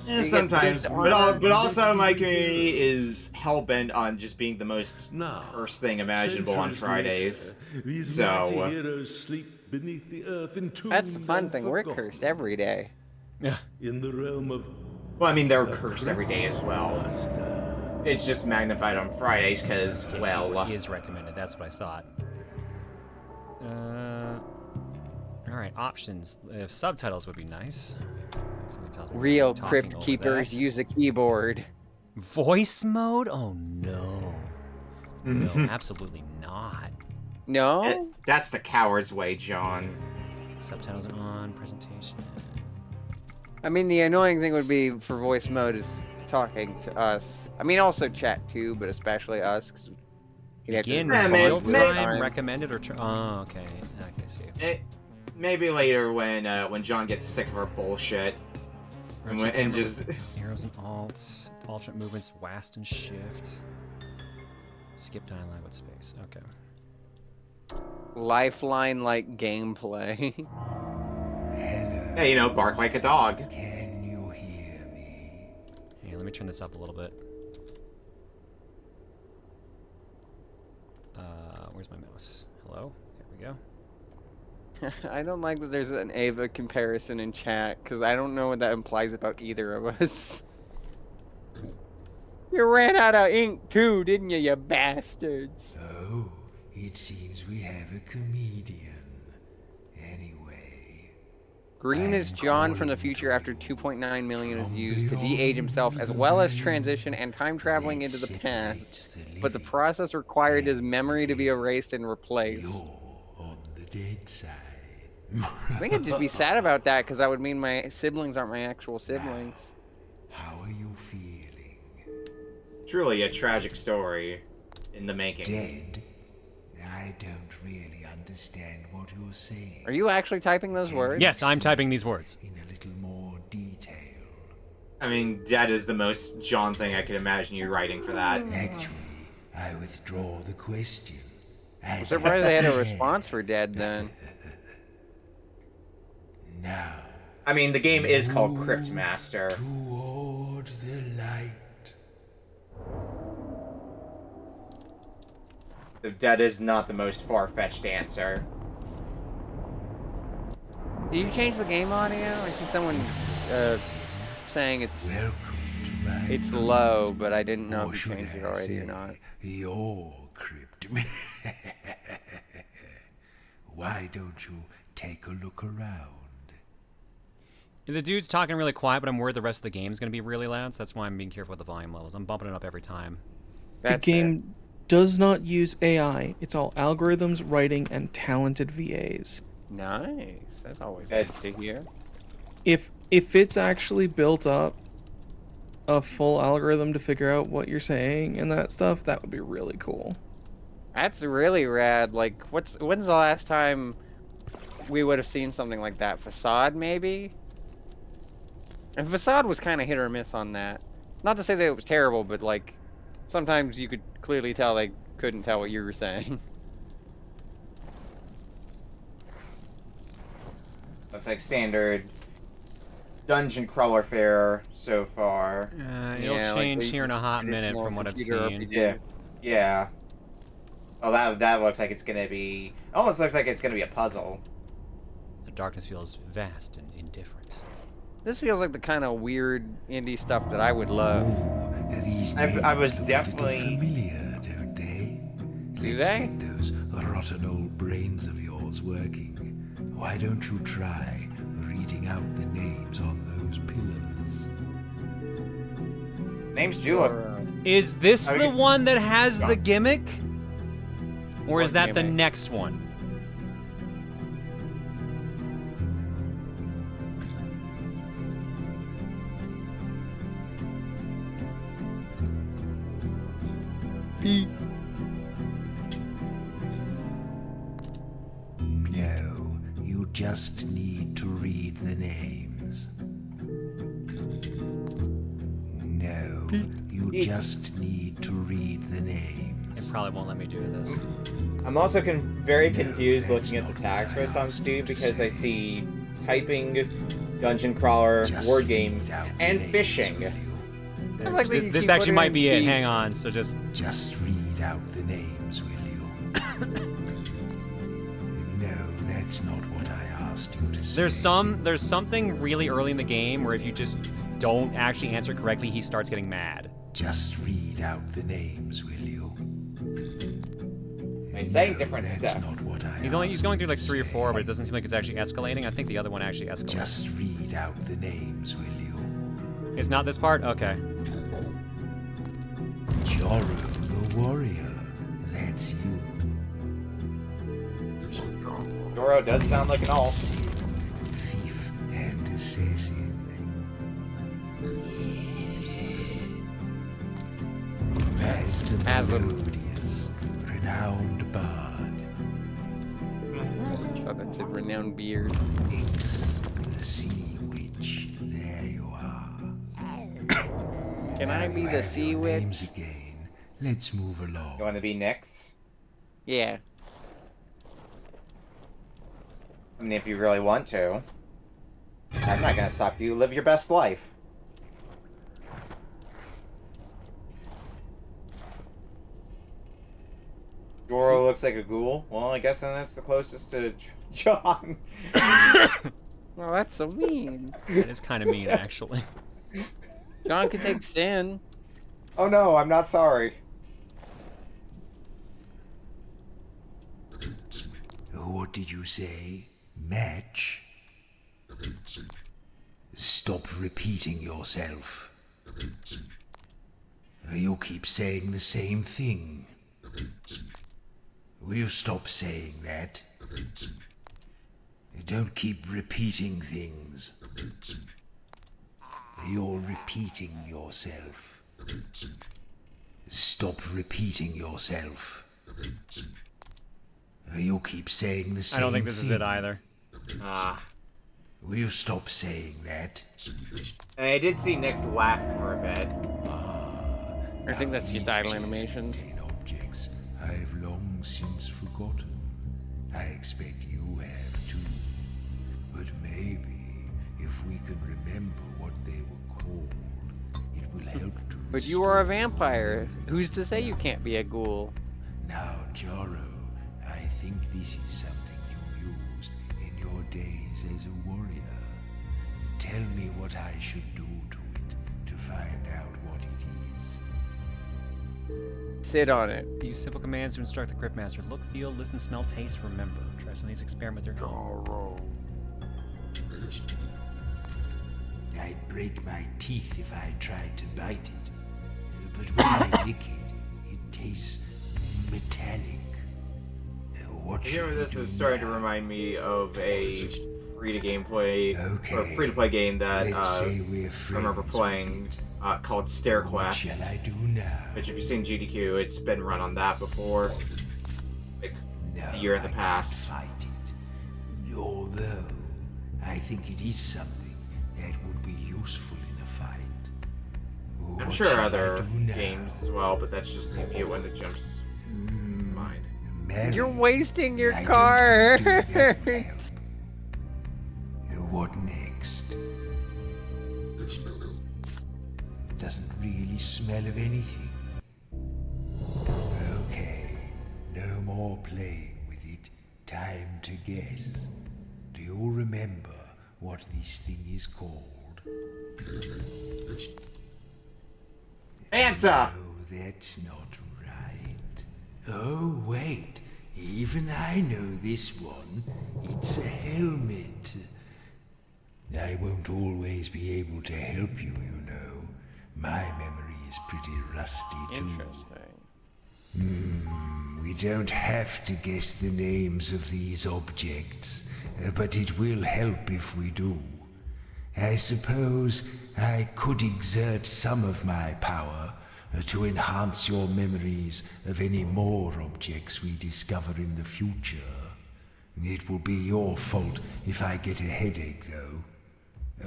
Yeah, You get sometimes, picked but, on. but also my community is hell-bent on just being the most Now, cursed thing imaginable on centuries Fridays. later, these So, mighty heroes sleep beneath the earth, That's the entombed fun and thing. We're forgotten. cursed every day. Yeah. In the realm of well, I mean, they're the cursed every day as well. Cryptmaster. It's just magnified on Fridays, because, well... Is recommended. That's what I thought. All right, options. If subtitles would be nice. Somebody tells me we're Real talking crypt over keepers that. use a keyboard. Voice mode? Oh no. No, absolutely not. No? That's the coward's way, John. Subtitles on, presentation. I mean, the annoying thing would be for voice mode is talking to us. I mean, also chat too, but especially us, because you'd have to Begin Yeah, man, real respond time, to recommended or oh, okay. Okay, see. Maybe later when John gets sick of our bullshit. And just... Arrows and alt, alternate movements, WASD and shift. Skip dialogue with space. Okay. Lifeline-like gameplay. Yeah, you know, bark like a dog. Can you hear me? Hey, let me turn this up a little bit. Where's my mouse? Hello? There we go. I don't like that there's an Ava comparison in chat, because I don't know what that implies about either of us. You ran out of ink too, didn't you bastards? Oh, it seems we have a comedian. Anyway. Green is John from the future after 2.9 million is used to de-age himself, as well as transition and time traveling into the past. But the process required his memory to be erased and replaced. You're on the dead side. I think I'd just be sad about that, because that would mean my siblings aren't my actual siblings. How are you feeling? Truly a tragic story in the making. Dead? I don't really understand what you're saying. Are you actually typing those words? Yes, I'm typing these words. In a little more detail. I mean, dead is the most John thing I could imagine you writing for that. Actually, I withdraw the question. I'm surprised they had a response for dead then. Now, I mean, the game is called Cryptmaster. toward the light. Dead is not the most far-fetched answer. Did you change the game audio? I see someone saying Welcome to my it's low, but I didn't know or if you should changed it I already or say, not. your crypt. Why don't you take a look around? The dude's talking really quiet, but I'm worried the rest of the game's going to be really loud, so that's why I'm being careful with the volume levels. I'm bumping it up every time. The That's game does not use AI. It's all algorithms, writing, and talented VAs. Nice. That's always nice to hear. If it's actually built up a full algorithm to figure out what you're saying and that stuff, that would be really cool. That's really rad. Like, when's the last time we would have seen something like that? Facade, maybe? And Facade was kind of hit or miss on that. Not to say that it was terrible, but like, sometimes you could clearly tell they couldn't tell what you were saying. Looks like standard dungeon crawler fare so far. It'll Yeah, like change they here in a use hot minute traditional from what I've computer seen. RPG. Yeah. Yeah. Oh, that looks like it's gonna be... Almost looks like it's gonna be a puzzle. The darkness feels vast and indifferent. This feels like the kind of weird indie stuff that I would love. Oh, these I was names look a little definitely... familiar, don't they? Do Let's they? get those rotten old brains of yours working. Why don't you try reading out the names on those pillars? Names do look... Is this I the mean- one that has the gimmick? Or is What that the gimmick? next one? No, you just need to read the names. No, you just need to read the names. It probably won't let me do this. I'm also very confused looking at the tags for this on Steam because I see typing, dungeon crawler, word game, and fishing. I like that you This keep actually might be it. putting Hang on. So just read out the names, will you? No, that's not what I asked you to say. there's something really early in the game where if you just don't actually answer correctly, he starts getting mad. Just read out the names, will you? He's saying different stuff. Not what I He's going through like 3 or 4, but it doesn't seem like it's actually escalating. I think the other one actually escalates. Just read out the names, will you? It's not this part? Okay. Joro the warrior. That's you. Joro does sound like an alt. Thief and assassin. As the melodious, renowned bard. Oh, that's a renowned beard. Ix, the sea witch. There you are. Can I be the sea witch? Names again. Let's move along. You want to be Nyx? Yeah. I mean, if you really want to. I'm not gonna stop you. Live your best life. Joro looks like a ghoul. Well, I guess then that's the closest to John. Well, that's so mean. That is kind of mean, actually. John can take sin. Oh no, I'm not sorry. What did you say? Match? Stop repeating yourself. You keep saying the same thing. Will you stop saying that? Don't keep repeating things. You're repeating yourself. Stop repeating yourself. You keep saying the same I don't think this is thing. it either. Ah. Will you stop saying that? And I did see Nyx laugh for a bit. I think that's just idle animations. Objects I've long since forgotten. I expect you have too. But maybe if we can remember what they were called, it will help to. But you are a vampire. Who's to say you can't be a ghoul? Now, Joro, I think this is something you used in your days as a warrior. Tell me what I should do to it to find out what it is. Sit on it. Use simple commands to instruct the Cryptmaster. Look, feel, listen, smell, taste, remember. Try some of these experiments with your own. I'd break my teeth if I tried to bite it. But when I lick it, it tastes metallic. What You know, should this we is do starting to now? remind me of a free-to-play Okay. game that Let's say I we're remember friends playing with it. called What StairQuest. shall I do now? Which, if you've seen GDQ, it's been run on that before, like No, a year in the I past. can't fight it. Although, I think it is something that would be useful in a fight. I'm What sure shall I other do now? games as well, but that's just the immediate one that jumps to mind. Mary, You're wasting your I don't car. think do that will help. What next? It doesn't really smell of anything. Okay, no more playing with it. Time to guess. Do you remember what this thing is called? Answer! Oh, that's not right. Oh, wait. Even I know this one. It's a helmet. I won't always be able to help you, you know. My memory is pretty rusty, too. Interesting. We don't have to guess the names of these objects, but it will help if we do. I suppose I could exert some of my power to enhance your memories of any more objects we discover in the future. It will be your fault if I get a headache, though.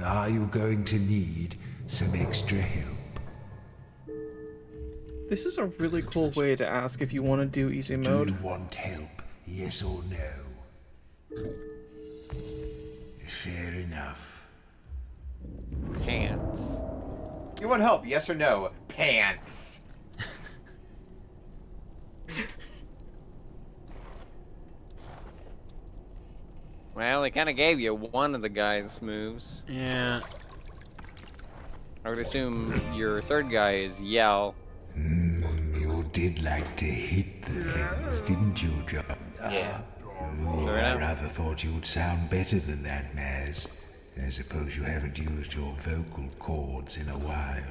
Are you going to need some extra help? This is a really cool way to ask if you want to do easy Do mode. you want help? Yes or no? Fair enough. Pants. You want help? Yes or no? Pants. Well, they kind of gave you one of the guy's moves. Yeah. I would assume your third guy is yell. You did like to hit the things, didn't you, John? Yeah. Oh, Fair I enough. rather thought you'd sound better than that, Maz. I suppose you haven't used your vocal cords in a while.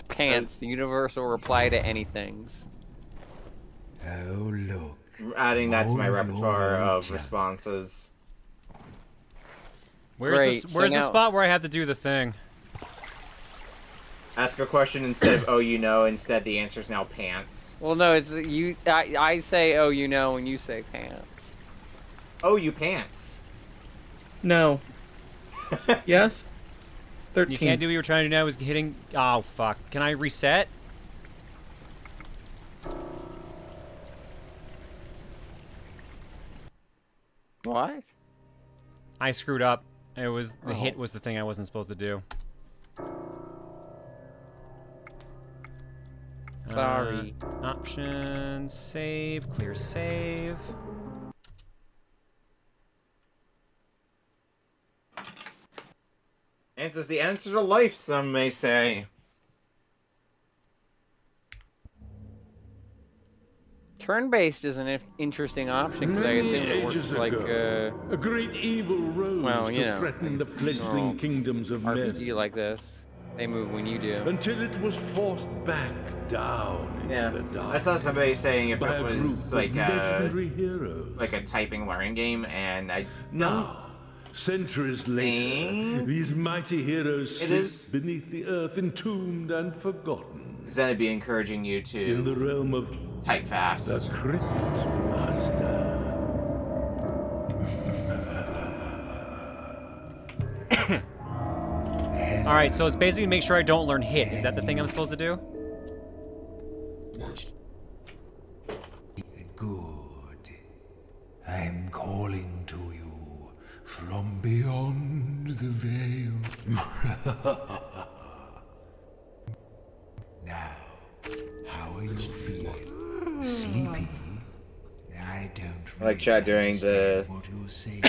Pants. The universal reply to anythings. Oh, look. Adding that to my Oh, repertoire Lord. of responses. Where's Great, where's sing the out. spot where I have to do the thing? Ask a question instead of oh you know, instead the answer's now pants. Well, no, it's you. I say, oh, you know, and you say pants. Oh, you pants. No. Yes? 13. You can't do what you were trying to do now. Is hitting. Oh fuck! Can I reset? What? I screwed up. It was the Oh. hit was the thing I wasn't supposed to do. Sorry. Options, save, clear save. Pants is the answer to life, some may say. Turn-based is an interesting option because I assume it works like a great evil rose well, you to know, threaten the fledgling normal kingdoms of RPG men, like this. They move when you do. until it was forced back down into Yeah. the dark I saw somebody saying if by it a was group of like legendary heroes. a typing learning game, and I Now, centuries later, Eh? these mighty heroes It sleep is- beneath the earth, entombed and forgotten, Zen would be encouraging you in the to realm of type the fast. Cryptmaster. All right, so it's basically make sure I don't learn hit. Is that the thing I'm supposed to do? Good. I'm calling to you from beyond the veil. Now, how are you feeling? Sleepy? I don't I like Chad doing the- understand what you're saying.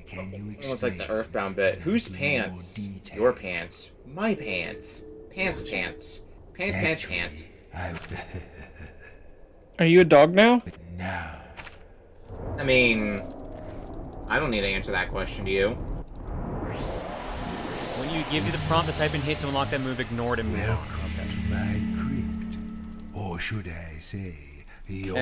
Can you Almost like the explain Earthbound bit. Whose in more pants? detail? Your pants. My pants. Pants. Pants. Pants. Actually, Pants. Are you a dog now? Now, I mean, I don't need to answer that question to you. When you gives you the prompt to type in hit to unlock that move, ignore it and move on. welcome to my crypt. Or should I say, your...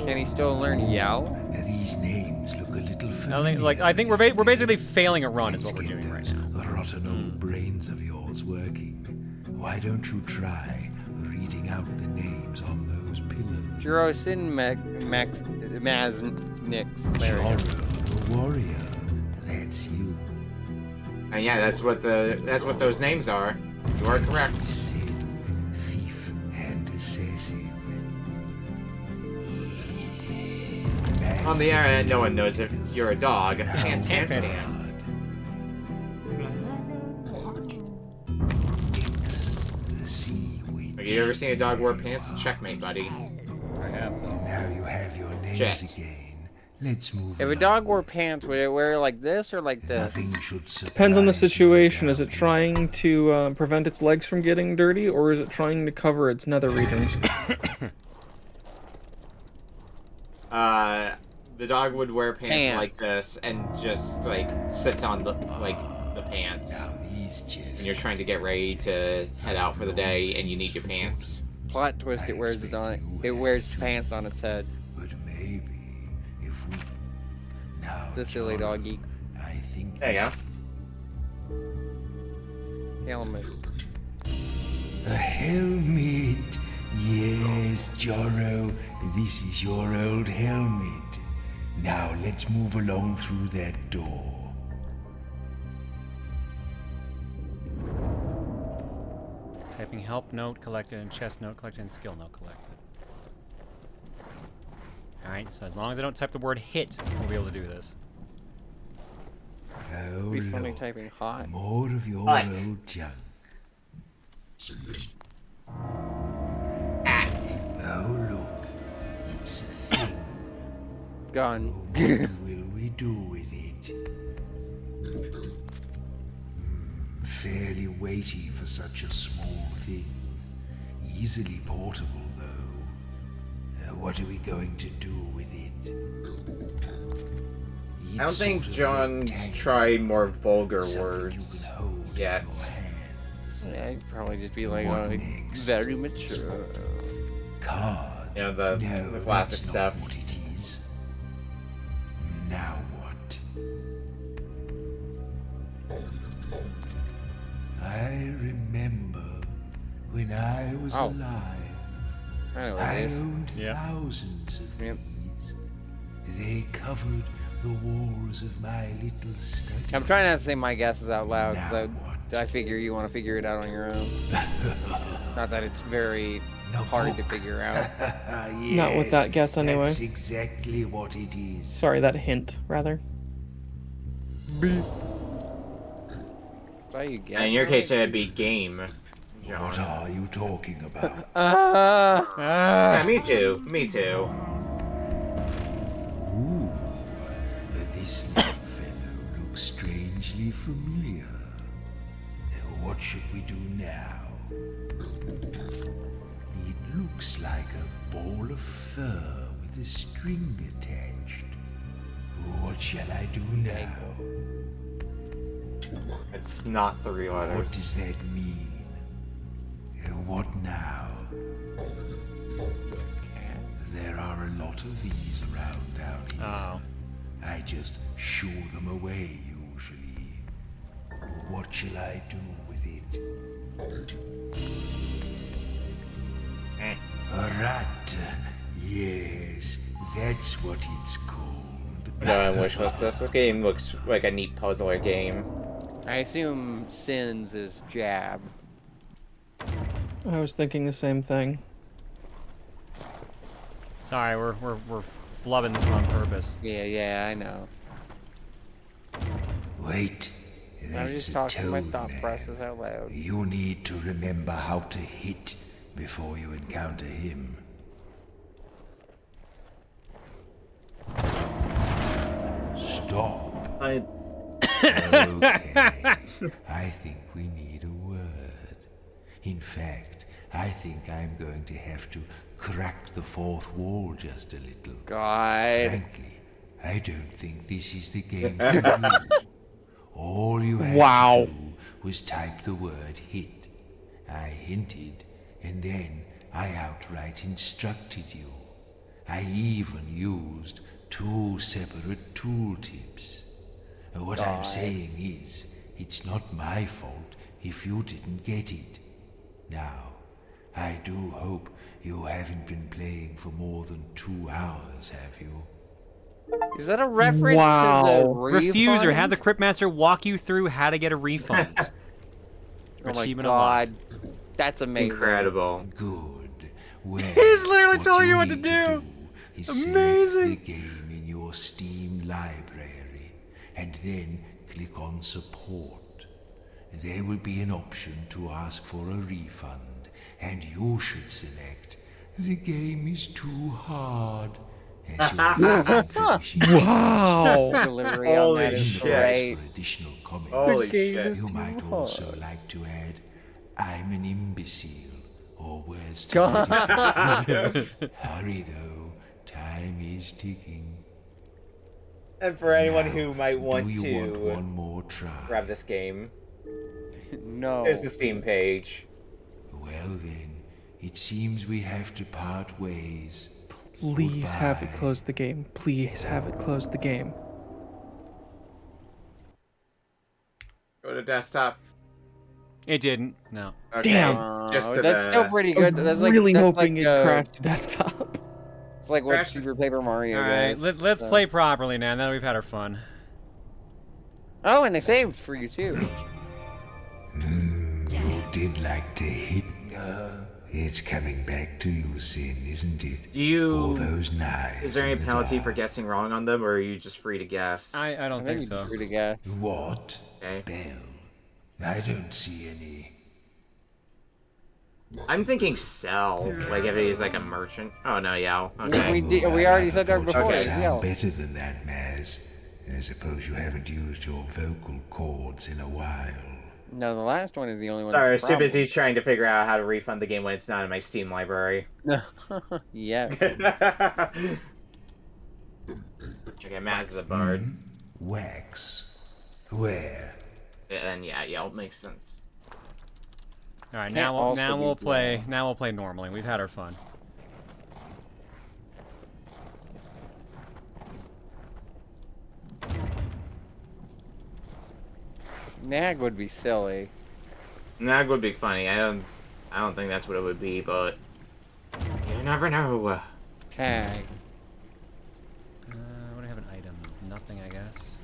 Can he still learn yell? These names look a little I familiar. think, like, I think we're basically failing a run is what we're Let's get doing right those now. rotten old brains of yours working. Why don't you try reading out the names on those pillars? Jurosin Max Maznix. There we go. Joro, the warrior. That's you. And yeah, that's what those names are. You are correct. Sith, thief, and assassin. On the internet, no one knows if you're a dog. Pants. Pants. Pants. Ix, the sea witch. Have you ever seen a dog wear pants? Checkmate, buddy. I have though. Now you have your names Jet. again. Let's move If a along. dog wore pants, would it wear like this or like this? Nothing should surprise Depends on the you situation. Is it down trying to prevent its legs from getting dirty, or is it trying to cover its nether regions? The dog would wear pants like Pants. this and just like sits on the pants Now these chests. when you're trying to get ready to head out for the day and you need your pants. Plot twist: it wears it on. It wears pants on its head. But maybe if we now The silly Joro, doggy. I think There you go. Helmet. a helmet. Yes, Joro, this is your old helmet. Now let's move along through that door. Typing help note collected and chest note collected and skill note collected. Alright, so as long as I don't type the word hit, we'll be able to do this. Oh, It'd be funny Lord. typing hot. More of your Hot. old junk. At. Oh, look. It's a thing. Gone. What will we do with it? Fairly weighty for such a small thing. Easily portable, though. What are we going to do with it? I don't It's think sort of John's rectangular, tried more vulgar something you words can hold in yet. your hands. Yeah, you'd probably just be like, What oh, next? very mature. Card. You know, the No, classic that's stuff. Not what it is. Now what? I remember when I was Oh. alive. I know what I it is. owned Yeah. thousands of Yep. these. They covered the walls of my little study. I'm trying not to say my guesses out loud, Now so what? I figure you want to figure it out on your own. Not that it's very The hard to book. figure out. Not with that guess anyway. That's exactly what it is. Sorry, that hint, rather. Why you get And in your case, it'd be game. John. What are you talking about? Yeah, me too. Me too. Ooh, this little fellow looks strangely familiar. What should we do now? It looks like a ball of fur with a string attached. What shall I do now? It's not 3 What letters. does that mean? What now? There are a lot of these around down here. Oh. I just shoo them away usually. What shall I do with it? A rat. Yes, that's what it's called. No, I wish was this. This game looks like a neat puzzler game. I assume sins is jab. I was thinking the same thing. Sorry, we're flubbing this one on purpose. Yeah, I know. Wait, I'm that's just a talking my toad thought man. process out loud. You need to remember how to hit before you encounter him. Stop. I Okay. I think we need a word. In fact, I think I'm going to have to crack the fourth wall just a little. God. Frankly, I don't think this is the game for you. All you had Wow. to do was type the word hit. I hinted, and then I outright instructed you. I even used 2 separate tooltips. What I'm saying is, it's not my fault if you didn't get it. Now, I do hope you haven't been playing for more than 2 hours, have you? Is that a reference Wow. to the refund? Refuser, have the Cryptmaster walk you through how to get a refund. Oh my Achievement god. unlocked. That's amazing. incredible. Good. Well, He's literally what telling you what need to do. Is Amazing. select the game in your Steam library, and then click on Support. There will be an option to ask for a refund, and you should select the game is too hard. As your finishing Wow. Delivery on Holy that is shit. great. for additional comments. Holy game shit. is You too might hard. also like to add, I'm an imbecile, or words to God. that effect. Hurry though, time is ticking. And for anyone Now, who might want do you to want one more try? grab this game, No. there's the Steam page. Well then, it seems we have to part ways. Please have it Goodbye. close the game. Please have it close the game. Go to desktop. It didn't. No. Okay, Damn. just to That's the... still pretty I good. was That's like, really that's hoping like, it crashed desktop. It's like what Crash- Super Paper Mario All right, does. let's so. play properly now. Now that we've had our fun. Oh, and they saved for you too. You did like to hit. It's coming back to you, Sin, isn't it? Do All you... those knives. Is there any in the penalty dark. for guessing wrong on them, or are you just free to guess? I don't think you're so. just free to guess. What? Okay. Bell. I don't see any. I'm thinking sell, like if he's like a merchant. Oh no, yeah. Okay. We already said that before. You Okay. sound Yeah. better than that, Maz. I suppose you haven't used your vocal cords in a while. No, the last one is the only one. Sorry, I that's was too busy trying to figure out how to refund the game when it's not in my Steam library. problem. Yeah. Okay, Maz is a bard. Wax. Where? And yeah, it makes sense. All right, Can't now also we'll be play. Now we'll play normally. We've had our fun. Nag would be silly. That would be funny. I don't think that's what it would be, but you never know. Tag. What do I have in items? Nothing, I guess.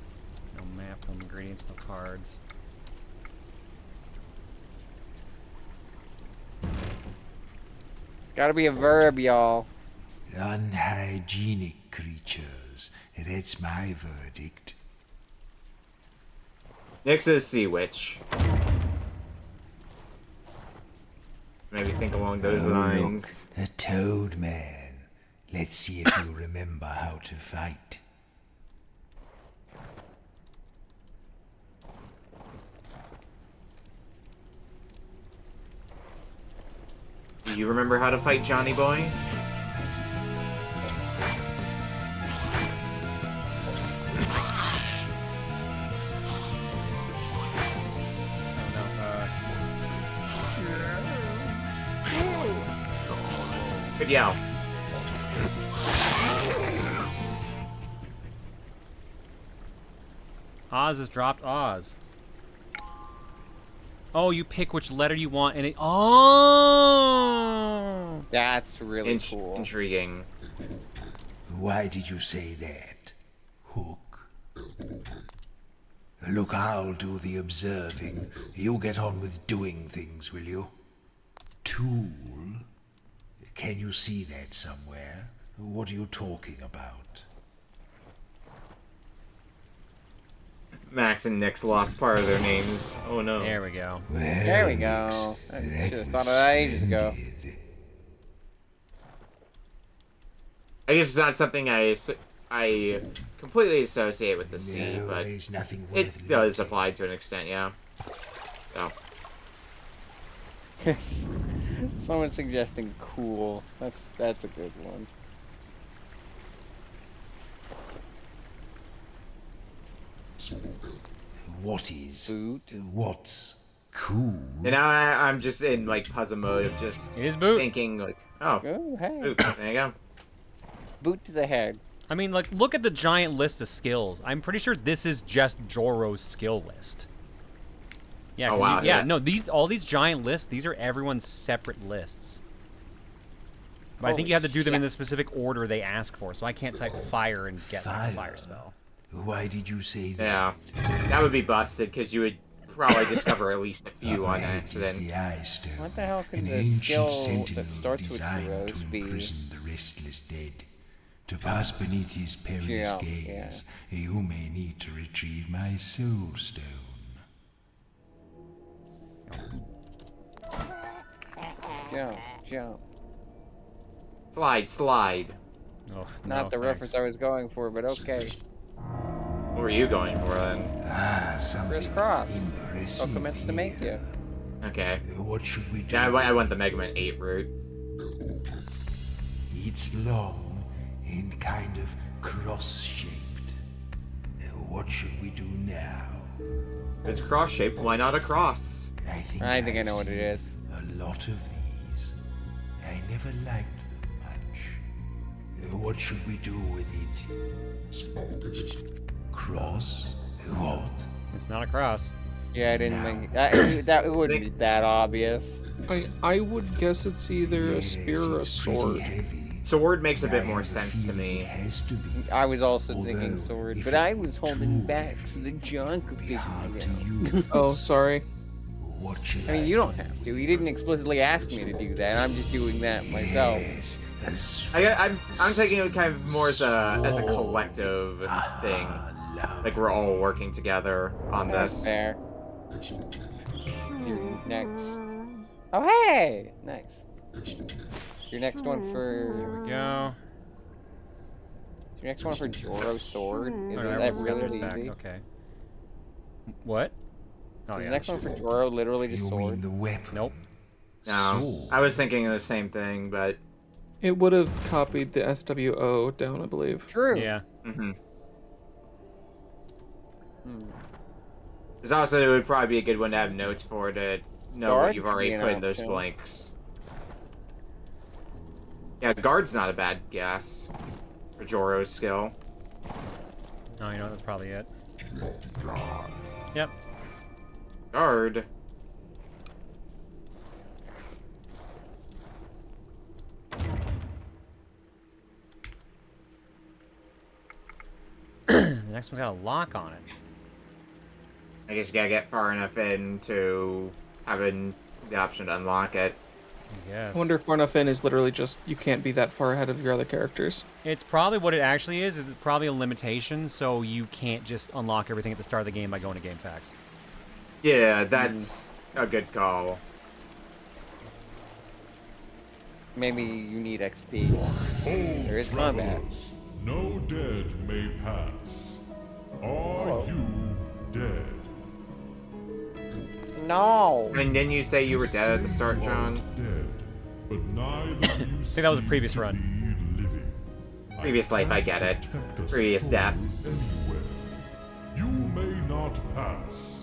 No map, no ingredients, no cards. Gotta be a verb, y'all. Unhygienic creatures. That's my verdict. Nyx is Sea Witch. Maybe think along those lines. Look, a toad man. Let's see if you remember how to fight. Do you remember how to fight, Johnny Boy? Good yell. Oz has dropped Oz. Oh, you pick which letter you want, and it. Oh. That's really cool. Intriguing. Why did you say that, Hook? Look, I'll do the observing. You get on with doing things, will you? Tool? Can you see that somewhere? What are you talking about? Max and Nyx lost part of their names. Oh no. There we go. Well, There we go. I that should have was thought of that ages ago. splendid. I guess it's not something I completely associate with the sea, No, but there's nothing worth it does looting. apply to an extent, yeah. So, Yes. Someone suggesting cool. That's a good one. What is? Boot. What's cool? and now I'm just in like puzzle mode of just It is boot. thinking like, oh, Oh, hey. boot. There you go. Boot to the head. I mean, like, look at the giant list of skills. I'm pretty sure this is just Joro's skill list. Yeah, Oh, 'cause wow, yeah, yeah. no, all these giant lists, these are everyone's separate lists. But I think you have to do them in the specific order they ask for, so I can't type fire and get like, a fire spell. Why did you say that? Yeah, that would be busted because you would probably discover at least a few on Upright is accident. the eye stone, What the hell could an the ancient skill sentinel that starts with designed zeros to be? imprison the restless dead. To pass beneath his perilous Yeah, gaze, you may need to retrieve my soul stone. Jump, jump. Slide. Oh, Not the reference I was going for, but okay. What were you going for then? Ah, something Crisscross. impressive I'll commence to make you. here. Okay. What should we do? Yeah, I went the Mega Man 8 route. It's long and kind of cross-shaped. What should we do now? If it's cross-shaped, why not a cross? I think I I've know what it seen is. A lot of these. I never liked them much. What should we do with it? Cross? What? It's not a cross. Yeah, I didn't think that it wouldn't be that obvious. I would guess it's either a spear or a it's pretty sword. heavy. Sword makes a I bit more have a sense to feeling me. It has to be. I was also thinking Although, sword, if but it I was were holding too back heavy, so the John could it'd be figure hard it to out. use. Oh, sorry. What should I mean, you don't have to. He didn't explicitly ask me to do that. I'm just doing that myself. Yes, I'm taking it kind of more as a collective thing. Like we're all working together on That's this. fair. Your next. Oh, hey! Nice. Your next one for. There we go. Your next one for Joro Sword. Isn't Alright, that we'll really skip this back. easy? Okay. What? Oh, Is the yeah. next one for Joro literally just You sword? mean the weapon? Nope. No, Sword. I was thinking of the same thing, but It would have copied the SWO down, I believe. True. Yeah. There's also it would probably be a good one to have notes for to know Guard what you've could already be an put in those option. blanks. Yeah, guard's not a bad guess for Joro's skill. Oh, you know what? That's probably it. Yep. Guard. The next one's got a lock on it. I guess you gotta get far enough in to having the option to unlock it. I guess. I wonder if far enough in is literally just you can't be that far ahead of your other characters. It's probably what it actually is it's probably a limitation, so you can't just unlock everything at the start of the game by going to game packs. Yeah, that's a good call. Maybe you need XP. There is combat. No dead may pass. Are you dead? No! And didn't you say you were dead at the start, John? Dead, but neither you I think that was a previous run. living. Previous life, I get it. Previous death. Anywhere. You may not pass.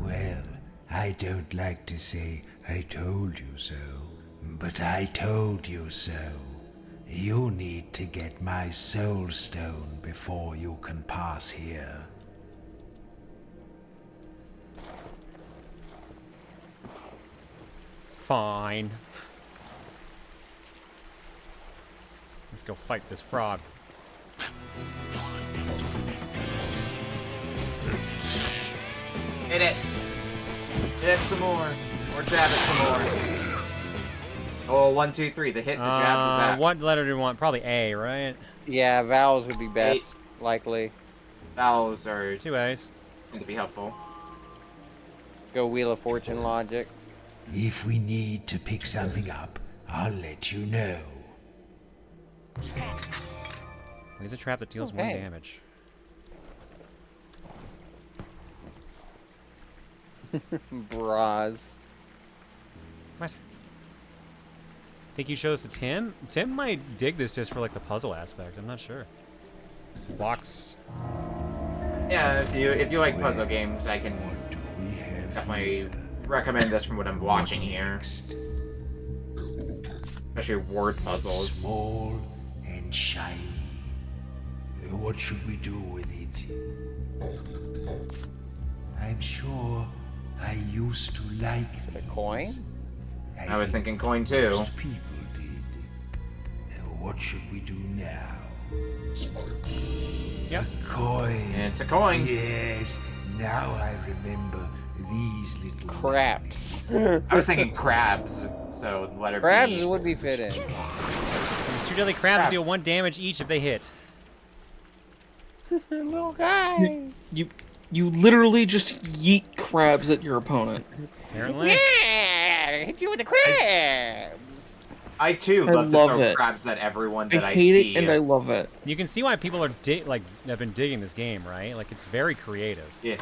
Well, I don't like to say I told you so, but I told you so. You need to get my soul stone before you can pass here. Fine. Let's go fight this frog. Hit it. Hit it some more. Or jab it some more. Oh, 1, 2, 3. The hit, the jab, the zap. What letter do you want? Probably A, right? Yeah, vowels would be best, likely. Vowels are 2 A's. seem to be helpful. Go Wheel of Fortune logic. If we need to pick something up, I'll let you know. He's a trap that deals 1 Okay. damage. Bras. What? Think you show this to Tim? Tim might dig this just for like the puzzle aspect. I'm not sure. Box. Yeah, if you like puzzle games, I can What do we have definitely here? recommend this from what I'm watching here. Next, Especially word puzzles. small and shiny. What should we do with it? I'm sure I used to like A these. coin? I was thinking coin too. Most people did. What should we do now? Yep. A coin. And it's a coin. Yes. Now I remember these little Craps. I was thinking crabs, so letter Crabs B. would be fitting. So these 2 deadly crabs Crabs. deal 1 damage each if they hit. Little guy. You literally just yeet crabs at your opponent. Apparently. Yeah! Hit you with the crabs! I too I love to love throw it. crabs at everyone that I, I hate see. it and I love it. You can see why people are have been digging this game, right? Like it's very creative. Yeah,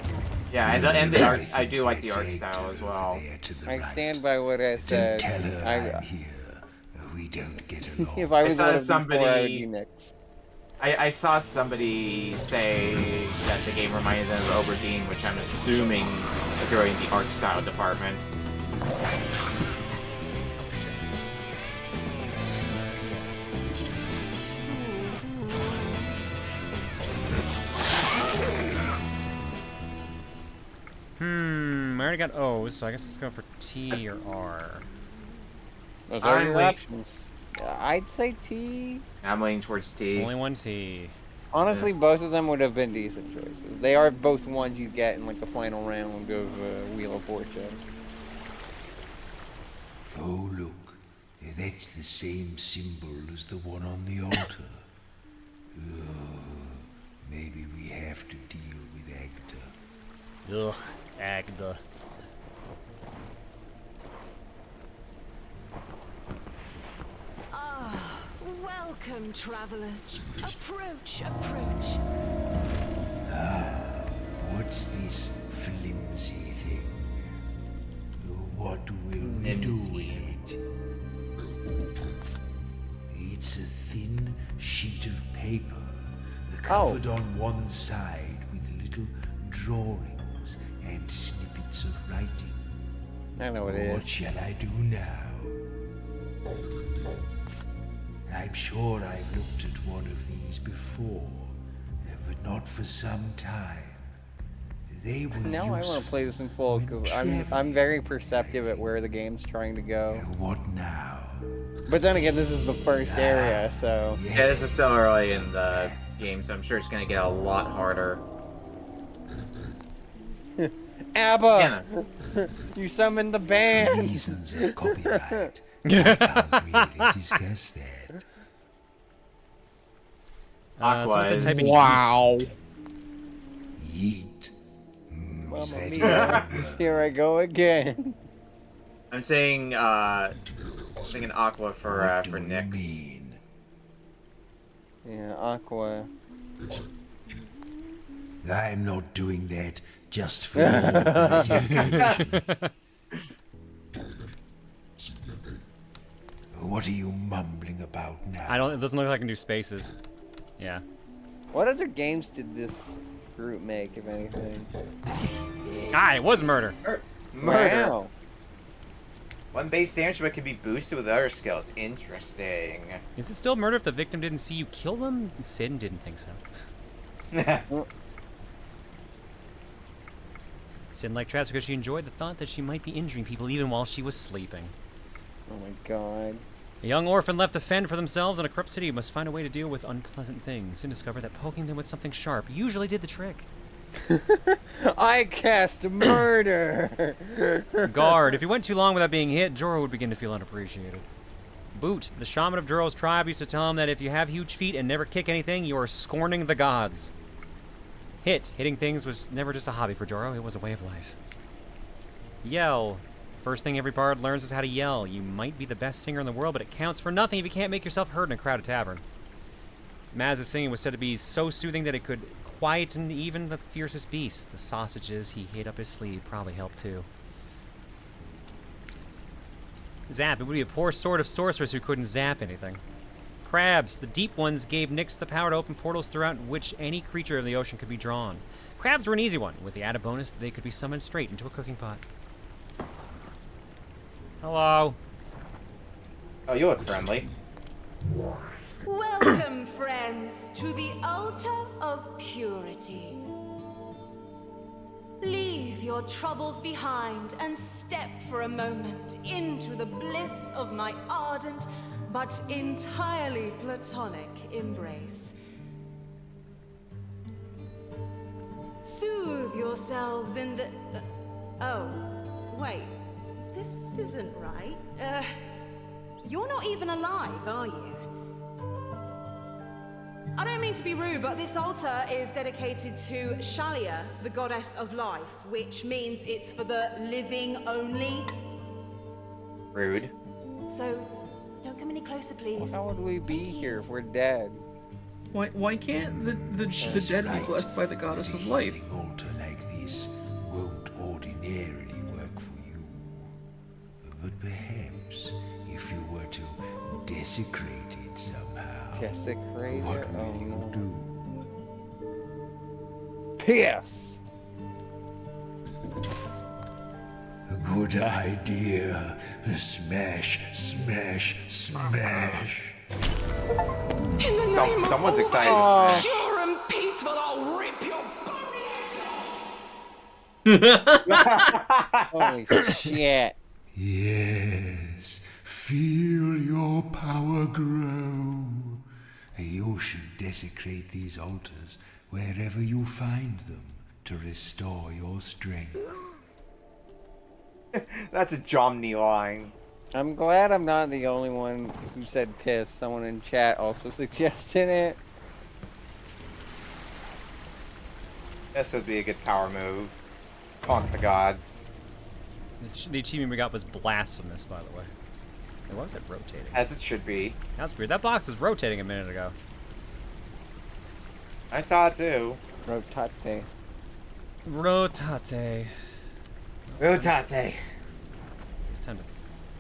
yeah, and the art. I do like the art style as well. I stand by what I Don't said. tell her I, I'm here. We don't get along. if I was saw one of these four, I would somebody- be next. I saw somebody say that the game reminded them of Oberdeen, which I'm assuming is growing the art style department. already got O's, so I guess let's go for T or R. Those are your options. I'd say T. I'm leaning towards T. Only one T. Honestly, both of them would have been decent choices. They are both ones you'd get in like the final round of Wheel of Fortune. Oh, look. That's the same symbol as the one on the altar. Maybe we have to deal with Agda. Ugh, Agda. Welcome, travelers. Approach, approach. What's this flimsy thing? What will we do with it? It's a thin sheet of paper covered on one side with little drawings and snippets of writing. I know what it is. What shall I do now? I'm sure I've looked at one of these before, but not for some time. They were Now I want to play this in full because I'm very perceptive at where the game's trying to go. What now? But then again, this is the first area, so... Yeah, this is still early in the game, so I'm sure it's going to get a lot harder. ABBA! You summoned the band! Reasons of copyright. I can't really discuss that. Aqua so is... type in Wow! Yeet. Mamma Is that mia. Here I go again. I'm saying, thinking Aqua for Nyx. mean? Yeah, Aqua. I'm not doing that just for your gratification. What are you mumbling about now? It doesn't look like I can do spaces. Yeah. What other games did this group make, if anything? Ah, it was murder. Murder. Wow. One base damage but can be boosted with other skills. Interesting. Is it still murder if the victim didn't see you kill them? Sin didn't think so. Sin liked traps because she enjoyed the thought that she might be injuring people even while she was sleeping. Oh my god. A young orphan left to fend for themselves in a corrupt city must find a way to deal with unpleasant things and discover that poking them with something sharp usually did the trick. I cast murder! Guard. If you went too long without being hit, Joro would begin to feel unappreciated. Boot. The shaman of Joro's tribe used to tell him that if you have huge feet and never kick anything, you are scorning the gods. Hit. Hitting things was never just a hobby for Joro, it was a way of life. Yell. First thing every bard learns is how to yell. You might be the best singer in the world, but it counts for nothing if you can't make yourself heard in a crowded tavern. Maz's singing was said to be so soothing that it could quieten even the fiercest beast. The sausages he hid up his sleeve probably helped too. Zap. It would be a poor sort of sorceress who couldn't zap anything. Crabs. The deep ones gave Nyx the power to open portals throughout which any creature of the ocean could be drawn. Crabs were an easy one, with the added bonus that they could be summoned straight into a cooking pot. Hello. Oh, you look friendly. Welcome, friends, to the altar of purity. Leave your troubles behind and step for a moment into the bliss of my ardent but entirely platonic embrace. Soothe yourselves in the... oh, wait. This isn't right. You're not even alive, are you? I don't mean to be rude, but this altar is dedicated to Shalia, the goddess of life, which means it's for the living only. Rude. So, don't come any closer, please. How would we be here if we're dead? Why can't the dead be blessed by the goddess of life? An altar like this won't ordinarily work for you. But perhaps if you were to desecrate it somehow, Desecrate what it? will Oh you no. do? Piss! Good idea. Smash, smash, smash. Someone's excited to smash. Pure and peaceful, I'll rip your Holy shit. Yes, feel your power grow. You should desecrate these altars wherever you find them to restore your strength. That's a Jomny line. I'm glad I'm not the only one who said piss. Someone in chat also suggested it. This would be a good power move. Taunt the gods. The achievement we got was blasphemous, by the way. It wasn't rotating. As it should be. That's weird. That box was rotating a minute ago. I saw it too. Rotate. Rotate. Rotate. It's time to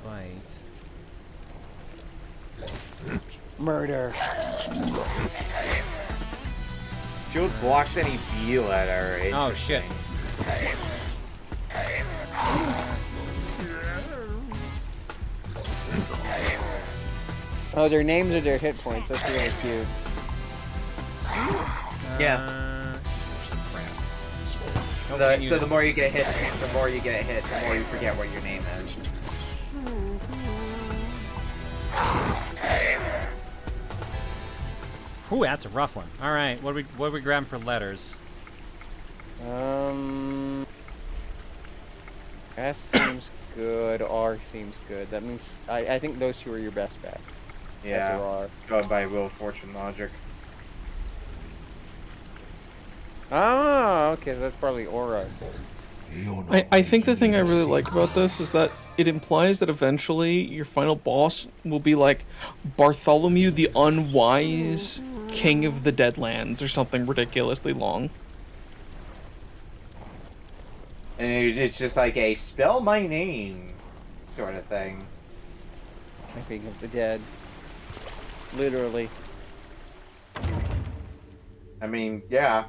fight. Murder. Shield blocks any B letter. Oh shit. Oh, their names are their hit points. That's really cute. Yeah. Crabs. So the more you get hit, the more you forget what your name is. Ooh, that's a rough one. All right, what do we grab for letters? S seems good. R seems good. That means I think those two are your best bets. Yeah. S or R. Go by Wheel of Fortune logic. Oh, okay. So that's probably Aura. I think the thing I really like about this is that it implies that eventually your final boss will be like Bartholomew the Unwise, King of the Deadlands, or something ridiculously long. And it's just like a spell my name sort of thing. King of the Dead. Literally. I mean, yeah.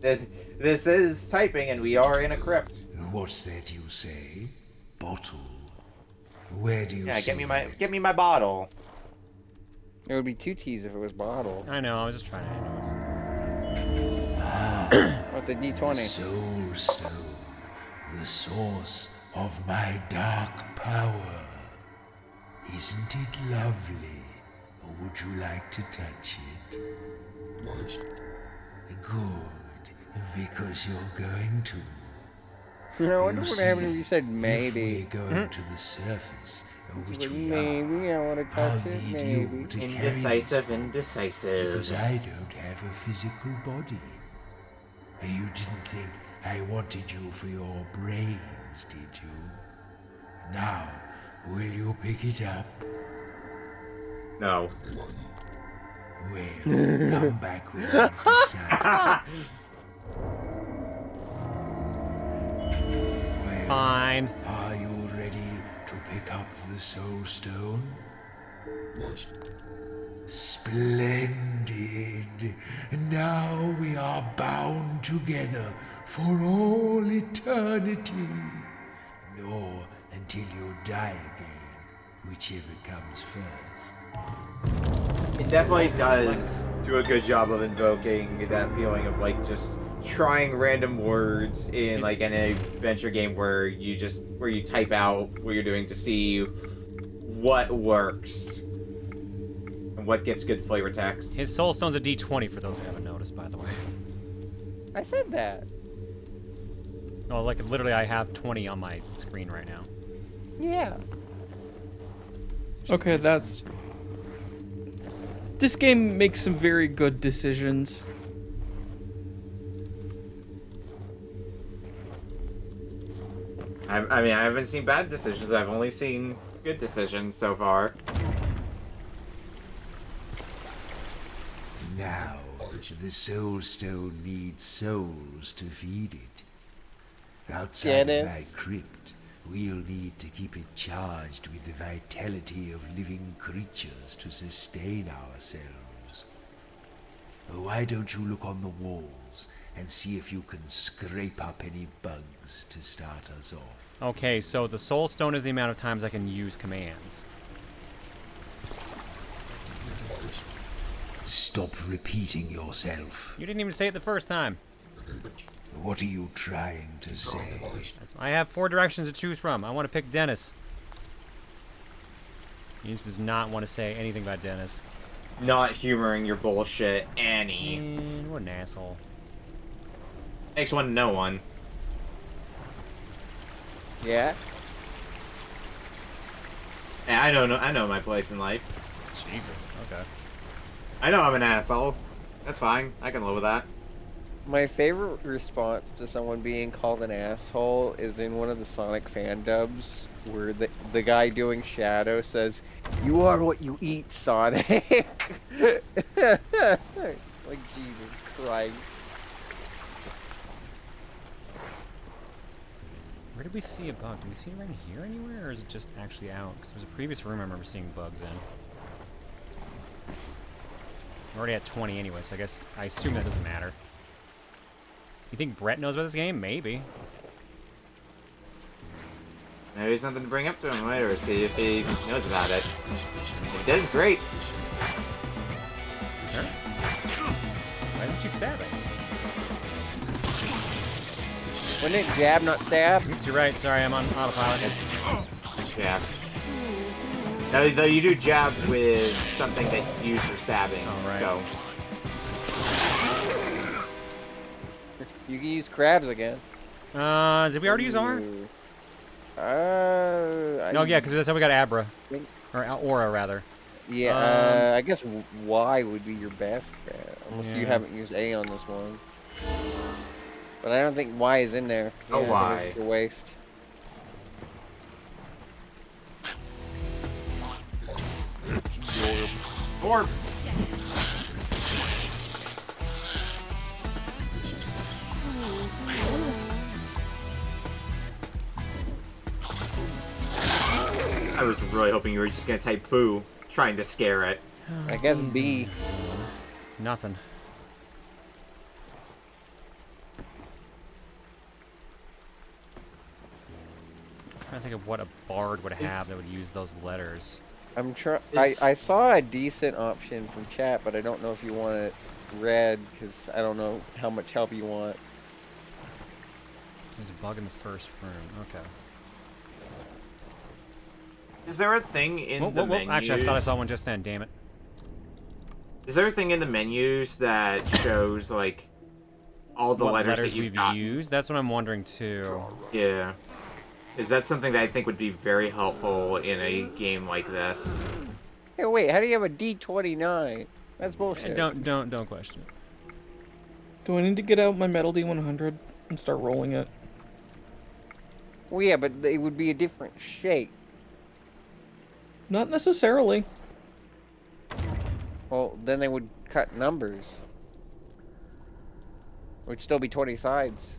This is typing, and we are in a crypt. What's that you say? Bottle? Where do you Yeah, see get me my bottle. It would be 2 T's if it was bottle. I know, I was just trying to notice. What's a D20? Soul Stone, the source of my dark power. Isn't it lovely? Or would you like to touch it? Good, because you're going to. I wonder what happened if you said If maybe. we're going to the surface, which we Maybe I want to I'll touch it. need Maybe. you to Indecisive, carry indecisive. because I don't have a physical body. You didn't think I wanted you for your brains, did you? Now, will you pick it up? No. Well, come back when you've decided. Well, Fine. are you ready to pick up the Soul Stone? Splendid. Now we are bound together for all eternity. Nor until you die again, whichever comes first. It definitely does do a good job of invoking that feeling of like just trying random words in like an adventure game where you type out what you're doing to see what works and what gets good flavor text. His soul stone's a D20 for those who haven't noticed, by the way. I said that. No, like literally, I have 20 on my screen right now. Yeah. Okay, that's... This game makes some very good decisions. I mean, I haven't seen bad decisions. I've only seen good decisions so far. Now, the Soul Stone needs souls to feed it. Outside of Dennis. my crypt, we'll need to keep it charged with the vitality of living creatures to sustain ourselves. Why don't you look on the walls and see if you can scrape up any bugs to start us off? Okay, so the soul stone is the amount of times I can use commands. Stop repeating yourself. You didn't even say it the first time. What are you trying to say? I have 4 directions to choose from. I want to pick Dennis. He just does not want to say anything about Dennis. Not humoring your bullshit, Annie. What an asshole. Makes one to know one. Yeah? Yeah, I know my place in life. Jesus, okay. I know I'm an asshole. That's fine. I can live with that. My favorite response to someone being called an asshole is in one of the Sonic fan dubs where the guy doing Shadow says, "You are what you eat, Sonic." Like, Jesus Christ. Where did we see a bug? Did we see it right here anywhere, or is it just actually out? Because there's a previous room I remember seeing bugs in. We're already at 20 anyway, so I assume that doesn't matter. You think Brett knows about this game? Maybe. Maybe something to bring up to him later, see if he knows about it. If he does, great. Sure. Why didn't she stab it? Wouldn't it jab, not stab? Oops, you're right. Sorry, I'm on autopilot. Jab. Though you do jab with something that's used for stabbing, right. So... You can use crabs again. Did we already use R? No, yeah, because that's how we got Abra. Or Aura, rather. Yeah, I guess Y would be your best crab, unless you haven't used A on this one. But I don't think Y is in there. Oh, Y. It's a waste. Orb. I was really hoping you were just gonna type boo, trying to scare it. I guess B. Nothing. I'm trying to think of what a bard would have that would use those letters. I'm trying. I saw a decent option from chat, but I don't know if you want it red because I don't know how much help you want. There's a bug in the first room. Okay. Is there a thing in the menus? Actually, I thought I saw one just then. Damn it. Is there a thing in the menus that shows like all the what letters that we've used? That's what I'm wondering too. Yeah. Is that something that I think would be very helpful in a game like this? Hey, wait. How do you have a D29? That's bullshit. Don't question it. Do I need to get out my Metal D100 and start rolling it? Well, yeah, but it would be a different shape. Not necessarily. Well, then they would cut numbers. It would still be 20 sides.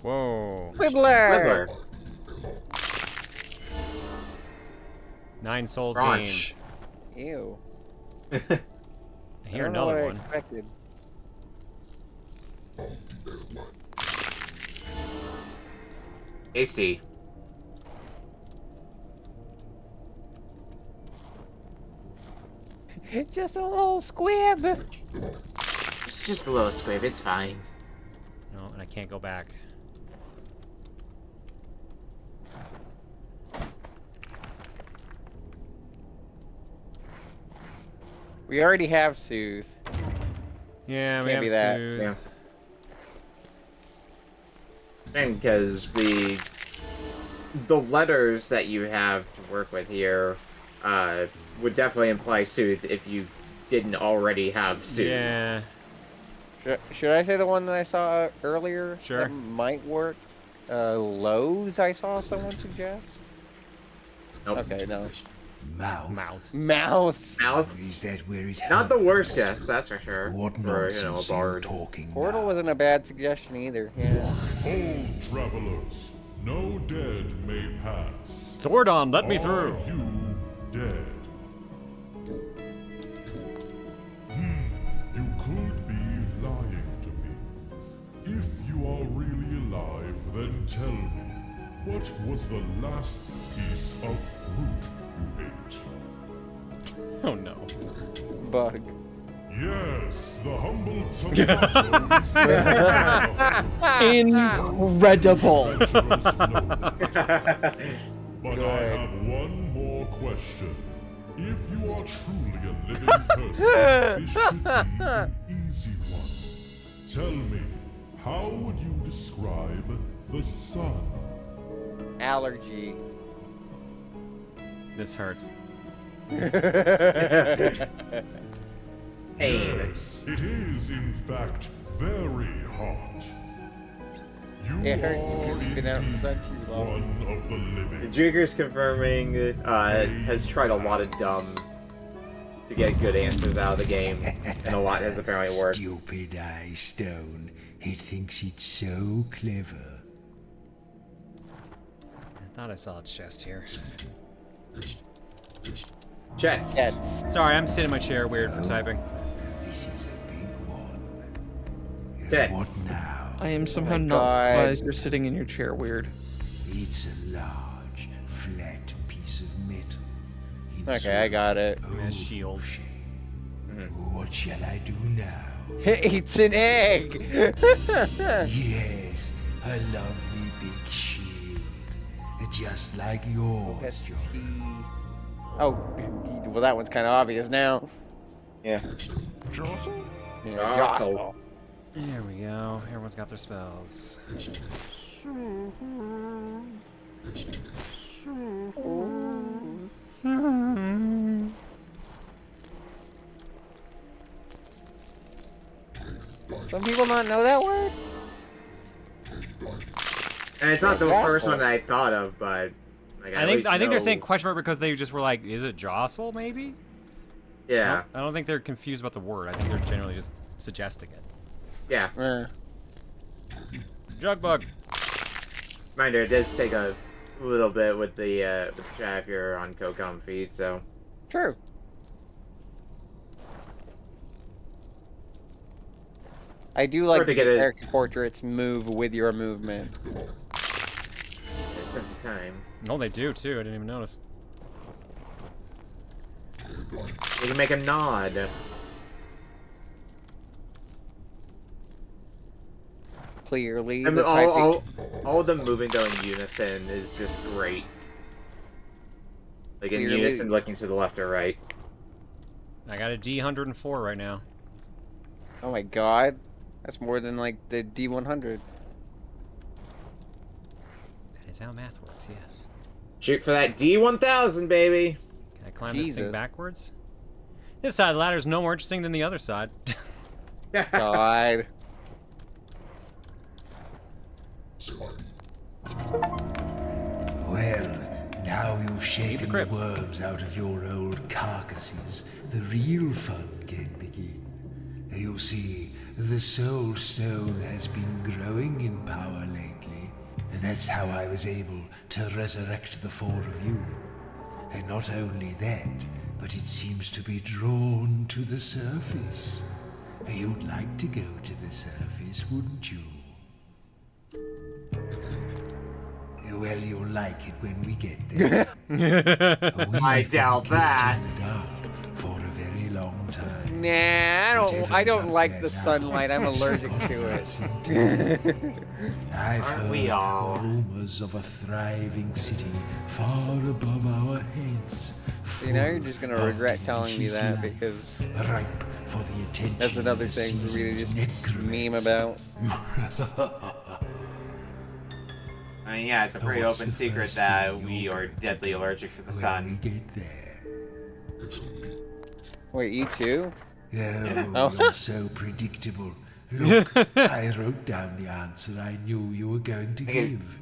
Whoa. Quibbler! 9 souls Crunch. gained. Ew. I hear I don't know another what one. I expected. Tasty. Just a little squib. It's just a little squib, it's fine. No, and I can't go back. We already have Soothe. Yeah, we Can't have be that. Soothe. Yeah. And because the letters that you have to work with here would definitely imply Soothe if you didn't already have Soothe. Yeah. Should I say the one that I saw earlier? Sure. That might work. Loathe, I saw someone suggest. Nope. Okay, no. Mouth. Mouse. Mouse. Is that where it Not the happens? worst guess, that's for sure. What For, nonsense a are you bard. talking Portal now? wasn't a bad suggestion either. Yeah. Hold, travelers. No dead may pass. Zordon, let me through. Are you dead? You could be lying to me. If you are really alive, then tell me, what was the last piece of fruit you ate? Oh no. Bug. Yes, the humble tomato Incredible. But I have one more question. If you are truly a living person, this should be an easy one. Tell me, how would you describe the sun? Allergy. This hurts. Yes, it is in fact very hot. You It hurts are because you've been out in the sun indeed too long. one of the living. The Jigger's confirming has tried a lot of dumb to get good answers out of the game, and a lot has apparently worked. Stupid eye stone. It thinks it's so clever. I thought I saw a chest here. Jets. Sorry, I'm sitting in my chair weird for typing. This is a big one. Jets. What now? I am somehow my not God. surprised you're sitting in your chair weird. It's a large, flat piece of metal. in Okay, I got it. some A shield. shape. What shall I do now? It's an egg! Yes, a lovely big shield. Just like yours. ST. Oh, well, that one's kind of obvious now. Yeah. Yeah, Jostle. There we go. Everyone's got their spells. Some people not know that word? And it's not the Jostle. first one that I thought of, but like, I think they're saying question mark because they just were like, is it jostle maybe? Yeah. I don't think they're confused about the word. I think they're generally just suggesting it. Yeah. Jugbug. Reminder, it does take a little bit with the chat if you're on Cocom feed, so. True. I do like to the get it- character portraits move with your movement. A sense of time. Oh, they do too. I didn't even notice. You can make a nod. Clearly, And the typing. all of them moving though in unison is just great. Like in Clearly- unison, looking to the left or right. I got a D104 right now. Oh my god. That's more than like the D100. That is how math works, yes. Shoot for that D1000, baby. Can I climb this Jesus. thing backwards? This side of the ladder is no more interesting than the other side. God. Well, now you've Leave the shaken the crypt. worms out of your old carcasses, the real fun can begin. You see, the Soul Stone has been growing in power lately. That's how I was able to resurrect the four of you. And not only that, but it seems to be drawn to the surface. You'd like to go to the surface, wouldn't you? Well, you'll like it when we get there. I doubt that. For a very long time. Nah, I don't Whatever's like up the there sunlight. I'm now is allergic for to it. us indeed. I've Aren't we heard all? rumors of a thriving city far above our heads. See, now you're just gonna full of regret telling me delicious that life, because ripe for the attention that's another of the thing for me to just seasoned meme necromancer. about. I mean, yeah, it's a pretty What's open the secret first that thing we you'll are do deadly allergic to the when we sun. get there? Wait, you too? No, Oh. you're so predictable. Look, I wrote down the answer I knew you were going to I think give.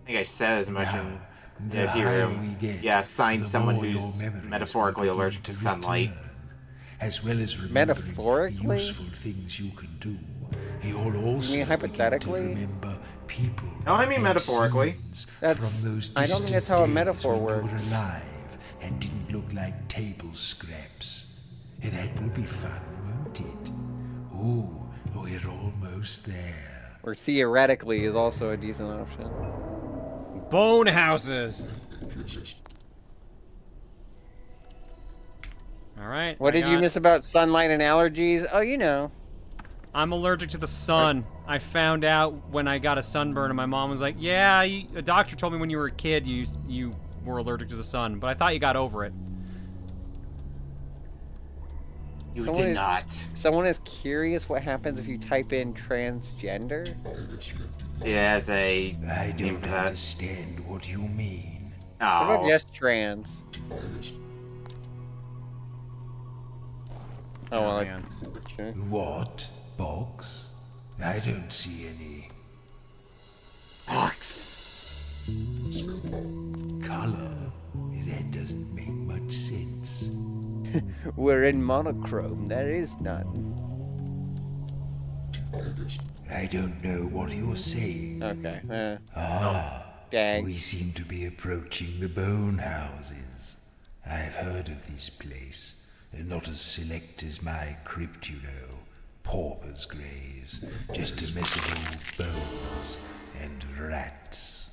I think I said as much Now, in the the higher hero. we get, Yeah, sign the someone more your who's memories metaphorically will begin allergic to sunlight. return. As well as remembering Metaphorically? the useful things you can do, you'll also mean begin hypothetically? to remember people. No, I mean and metaphorically. scenes That's- from those I don't think distant that's how a days metaphor when you works. were alive and didn't look like table scraps. That will be fun, won't it? Ooh, we're almost there. Or theoretically is also a decent option. Bone houses. All right. What did you miss about sunlight and allergies? Oh, you know. I'm allergic to the sun. I found out when I got a sunburn, and my mom was like, "Yeah, a doctor told me when you were a kid you were allergic to the sun, but I thought you got over it." You did not. Someone is curious what happens if you type in transgender? Yeah, as a I don't understand what you mean. What about just trans? Oh, well, man. Okay. What? Box? I don't see any. Box. Color? That doesn't make much sense. We're in monochrome. That is none. I don't know what you're saying. Okay. Dang. We seem to be approaching the bone houses. I've heard of this place. They're not as select as my crypt, you know. Paupers' graves. Just a mess of old bones and rats.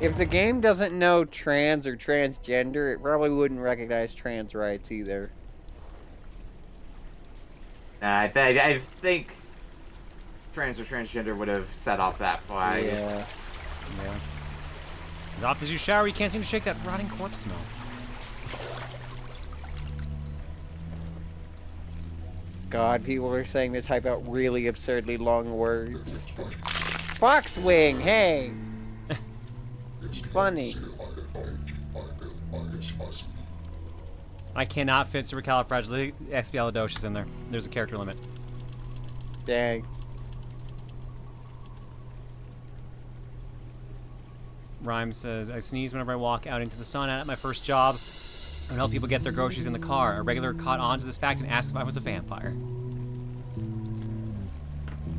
If the game doesn't know trans or transgender, it probably wouldn't recognize trans rights either. I think trans or transgender would have set off that flag. Yeah. As often as you shower, you can't seem to shake that rotting corpse smell. God, people are saying to type out really absurdly long words. Foxwing, hey! Funny. I cannot fit supercalifragilisticexpialidocious in there. There's a character limit. Dang. Rhyme says, I sneeze whenever I walk out into the sun at my first job. I help people get their groceries in the car. A regular caught on to this fact and asked if I was a vampire.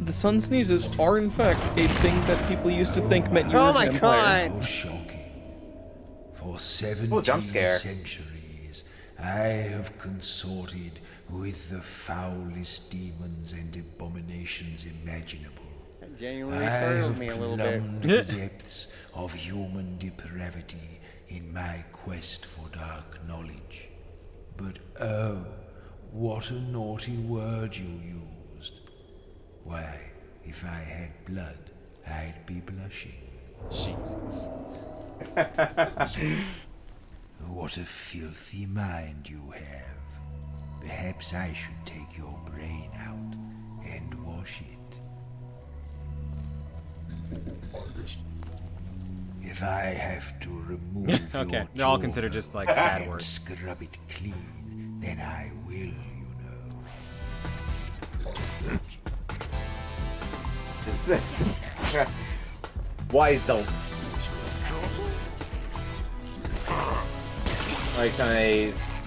The sun sneezes are in fact a thing that people used to think meant you were a vampire. How shocking. For 17 Well, jump scare. centuries, I have consorted with the foulest demons and abominations imaginable. That genuinely startled me a little bit. plumbed the depths of human depravity in my quest for dark knowledge. But oh, what a naughty word you used. Why, if I had blood, I'd be blushing. Jesus. What a filthy mind you have. Perhaps I should take your brain out and wash it. If I have to remove Okay, your they're all considered just like bad and words. scrub it clean, then I will, you know. Weisel. Like some of these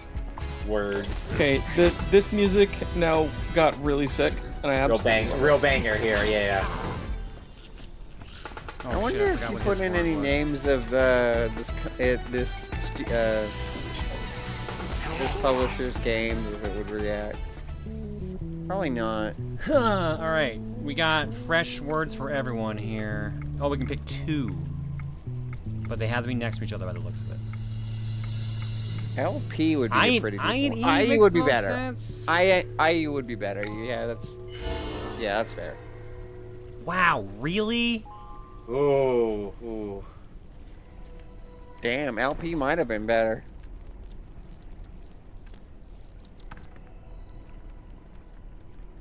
words. Okay, this music now got really sick, and I absolutely real banger here, yeah. Oh, I wonder if you put in any names of this publisher's games, if it would react. Probably not. All right, we got fresh words for everyone here. Oh, we can pick 2, but they have to be next to each other by the looks of it. LP would be a pretty decent one. IE would be better. IE would be better. Yeah, that's fair. Wow, really? Ooh. Damn, LP might have been better.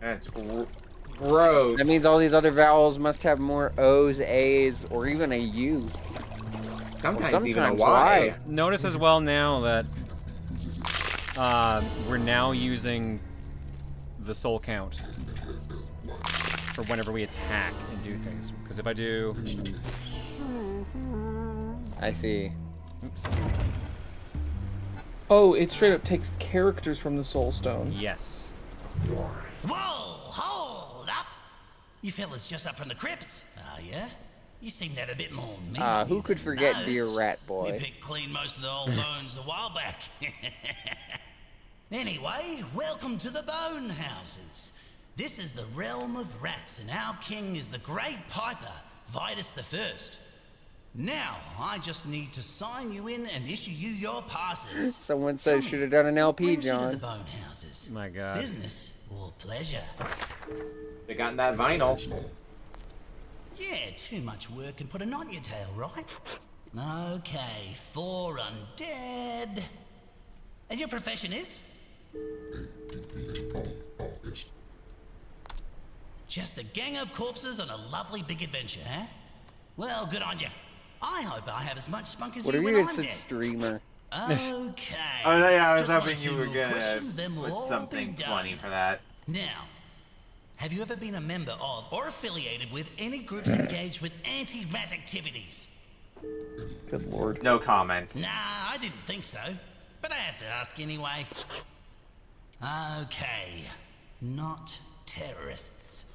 That's gross. That means all these other vowels must have more O's, A's, or even a U. Sometimes even a Y. Y. Notice as well now that we're now using the soul count for whenever we attack and do things. Because if I do... I see. Oops. Oh, it straight up takes characters from the Soul Stone. Yes. Whoa, hold up! You fellas just up from the crypts, are ya? You seem to have a bit more meat on Who you could than forget most. Dear Rat We Boy? picked clean most of the old bones a while back. Anyway, welcome to the Bone Houses. This is the realm of rats, and our king is the Great Piper, Vitus the First. Now, I just need to sign you in and issue you your passes. Someone said should have done an LP, Brings you to John. the bone houses. My God. Business or pleasure? They got that vinyl. Yeah, too much work can put a knot in your tail, right? Okay, 4 undead. And your profession is? Just a gang of corpses on a lovely big adventure, huh? Well, good on you. I hope I have as much spunk as What you if when you I'm had said dead. streamer? Okay. Oh yeah, I was Just one or hoping you two were more gonna questions, then we'll put all something be done. funny for that. Now, have you ever been a member of or affiliated with any groups engaged with anti-rat activities? Good lord. No comment. Nah, I didn't think so, but I have to ask anyway. Okay, not terrorists.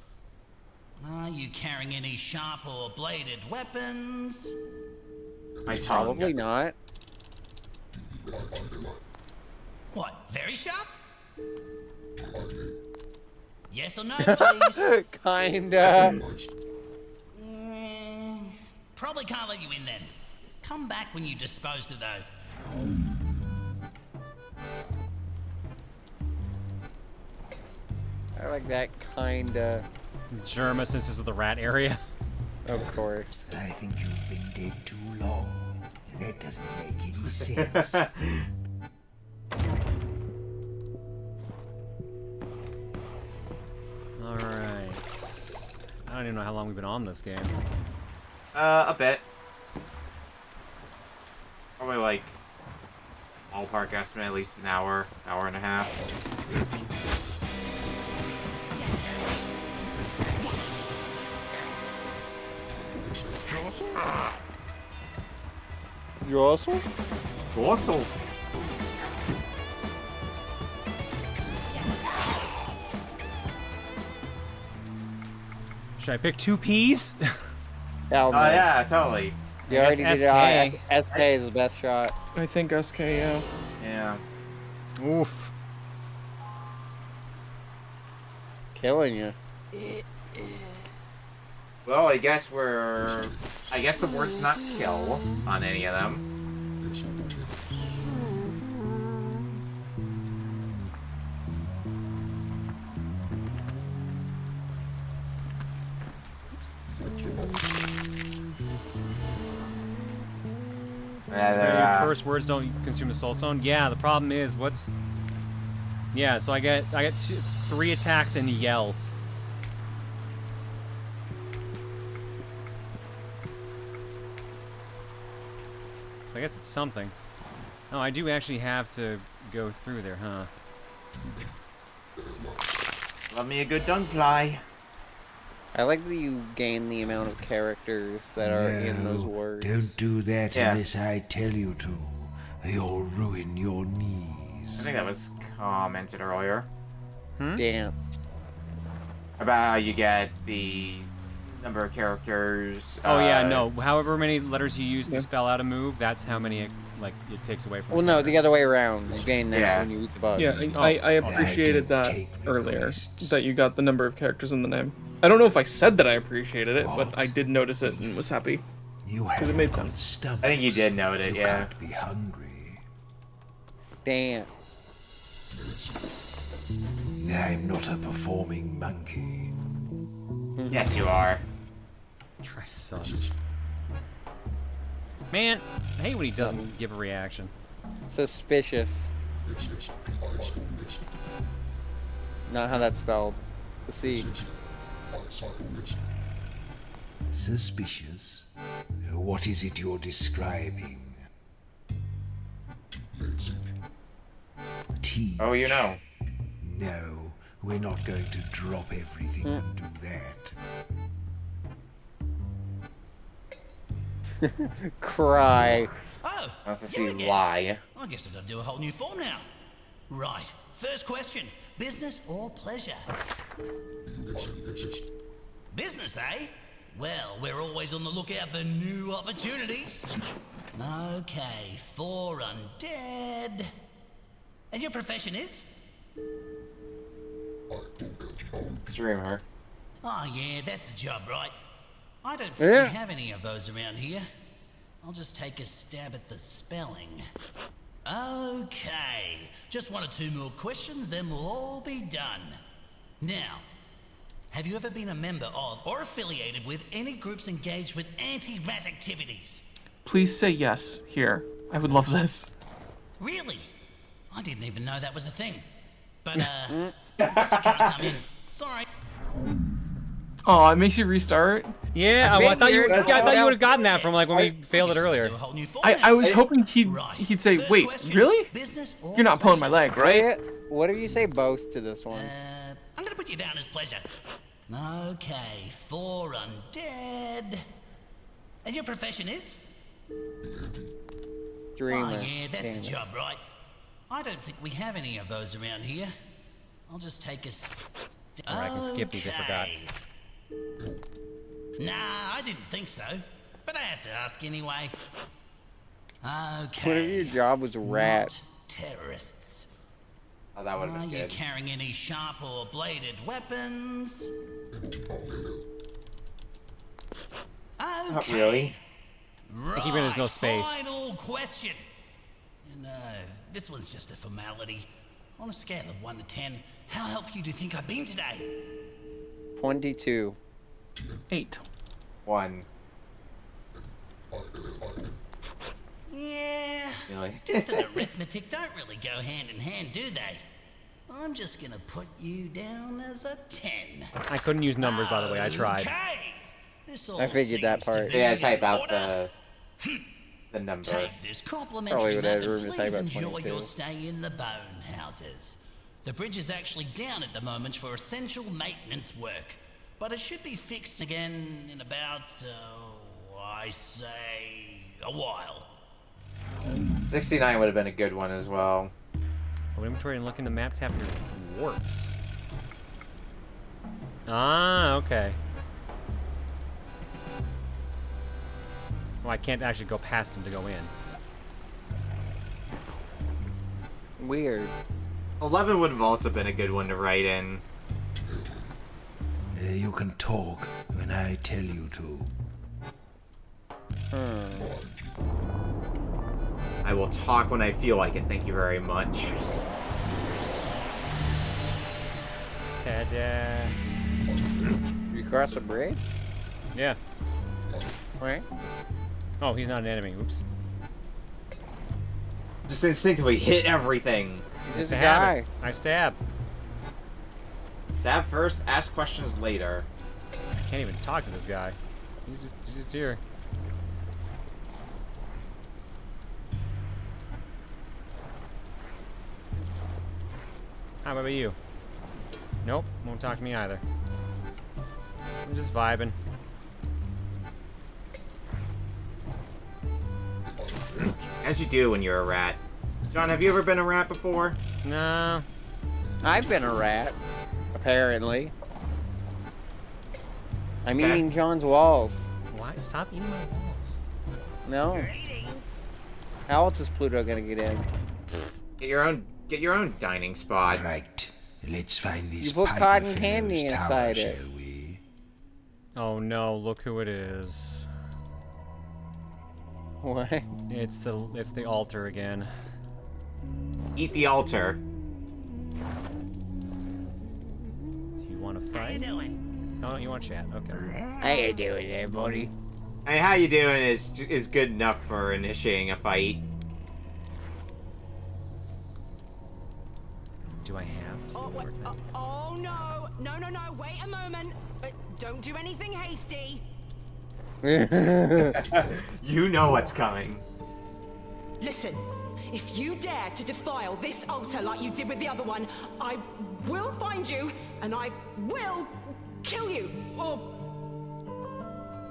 Are you carrying any sharp or bladed weapons? My tongue. Probably not. What, very sharp? Yes or no, please? Kinda. Probably can't let you in then. Come back when you disposed of though. I like that kinda. Germa, since this is the rat area. Of course. I think you've been dead too long. That doesn't make any sense. Alright. I don't even know how long we've been on this game. A bit. Probably like ballpark estimate, at least an hour and a half. Jostle? Jostle. Should I pick 2 Ps? Hell no. Oh yeah, totally. You I already guess did it. SK. SK is the best shot. I think SK, yeah. Yeah. Oof. Killing you. Well, I guess the word's not kill on any of them. Your first words don't consume a soul stone. Yeah, the problem is what's. Yeah, so I get 3 attacks and yell. So I guess it's something. Oh, I do actually have to go through there, huh? Love me a good Dunfly. I like that you gain the amount of characters that are in those words. Don't do that Yeah. unless I tell you to. You'll ruin your I knees. think that was commented earlier. Damn. About how you get the number of characters. Oh yeah, no. However many letters you use to spell out a move, that's how many it takes away from. Well, no, the other way around. You gain that Yeah. when you eat the bugs. Yeah, I appreciated that earlier, that you got the number of characters in the name. I don't know if I said that I appreciated it, but I did notice it and was happy. Because it made sense. I think you did note it, yeah. Can't be hungry. Damn. I'm not a performing monkey. Yes, you are. Try sus. Man, I hate when he doesn't give a reaction. Suspicious. Not how that's spelled. The C. Suspicious? What is it you're describing? Teach. Oh, you know. No, we're not going to drop everything and do that. Cry. Oh, Wants to you see again. lie. I guess I've got to do a whole new form now. Right, first question. Business or pleasure? Business, eh? Well, we're always on the lookout for new opportunities. Okay, 4 undead. And your profession is? Streamer. Oh yeah, that's the job, right? I don't think we have any of those around here. I'll just take a stab at the spelling. Okay, just 1 or 2 more questions, then we'll all be done. Now, have you ever been a member of or affiliated with any groups engaged with anti-rat activities? Please say yes here. I would love this. Really? I didn't even know that was a thing. But, I guess you can't come in. Sorry. Oh, it makes you restart? Yeah, I thought you would have gotten that from like when we failed it earlier. I was hoping he'd say, wait, really? You're not pulling my leg, right? What do you say both to this one? I'm gonna put you down as pleasure. Okay, 4 undead. And your profession is? Dreamer. Oh yeah, that's the job, right? I don't think we have any of those around here. I'll just take a... Or I can skip these, I forgot. Nah, I didn't think so. But I have to ask anyway. Okay. What if your job was a rat? Not terrorists. Oh, that would have Are been you good. carrying any sharp or bladed weapons? Okay. Not really. Right. Keep it, there's no space. Final question. No, this one's just a formality. On a scale of 1 to 10, how helpful do you think I've been today? 22. 8. 1. Yeah. Really? Death and arithmetic don't really go hand in hand, do they? I'm just gonna put you down as a 10. I couldn't use numbers, by the way. I tried. Okay. This all I figured that seems to part. be Yeah, in type out order. the number. Take this Probably complimentary would have map room and to type please out enjoy 22. your stay in the bone houses. The bridge is actually down at the moment for essential maintenance work, but it should be fixed again in about, I say, a while. 69 would have been a good one as well. Open inventory and look in the map tab for warps. Ah, okay. Well, I can't actually go past him to go in. Weird. 11 would have also been a good one to write in. You can talk when I tell you to. I will talk when I feel like it, thank you very much. Ta-da. You cross a bridge? Yeah. Right. Oh, he's not an enemy. Oops. Just instinctively hit everything. He's It's just a a habit. guy. I stab. Stab first, ask questions later. I can't even talk to this guy. He's just here. Hi, what about you? Nope, won't talk to me either. I'm just vibing. As you do when you're a rat. John, have you ever been a rat before? No. I've been a rat, apparently. I'm Okay. eating John's walls. Why? Stop eating my walls. No. How else is Pluto gonna get in? Get your own dining spot. Right. Let's find this You put Piper cotton candy fellow's inside tower, it. shall we? Oh no, look who it is. What? It's the altar again. Eat the altar. Do you want to fight? Oh, you want to chat? Okay. How you doing there, buddy? Hey, how you doing is good enough for initiating a fight. Do I have to? Oh, oh no. No, wait a moment. Don't do anything hasty. You know what's coming. Listen, if you dare to defile this altar like you did with the other one, I will find you and I will kill you. Or,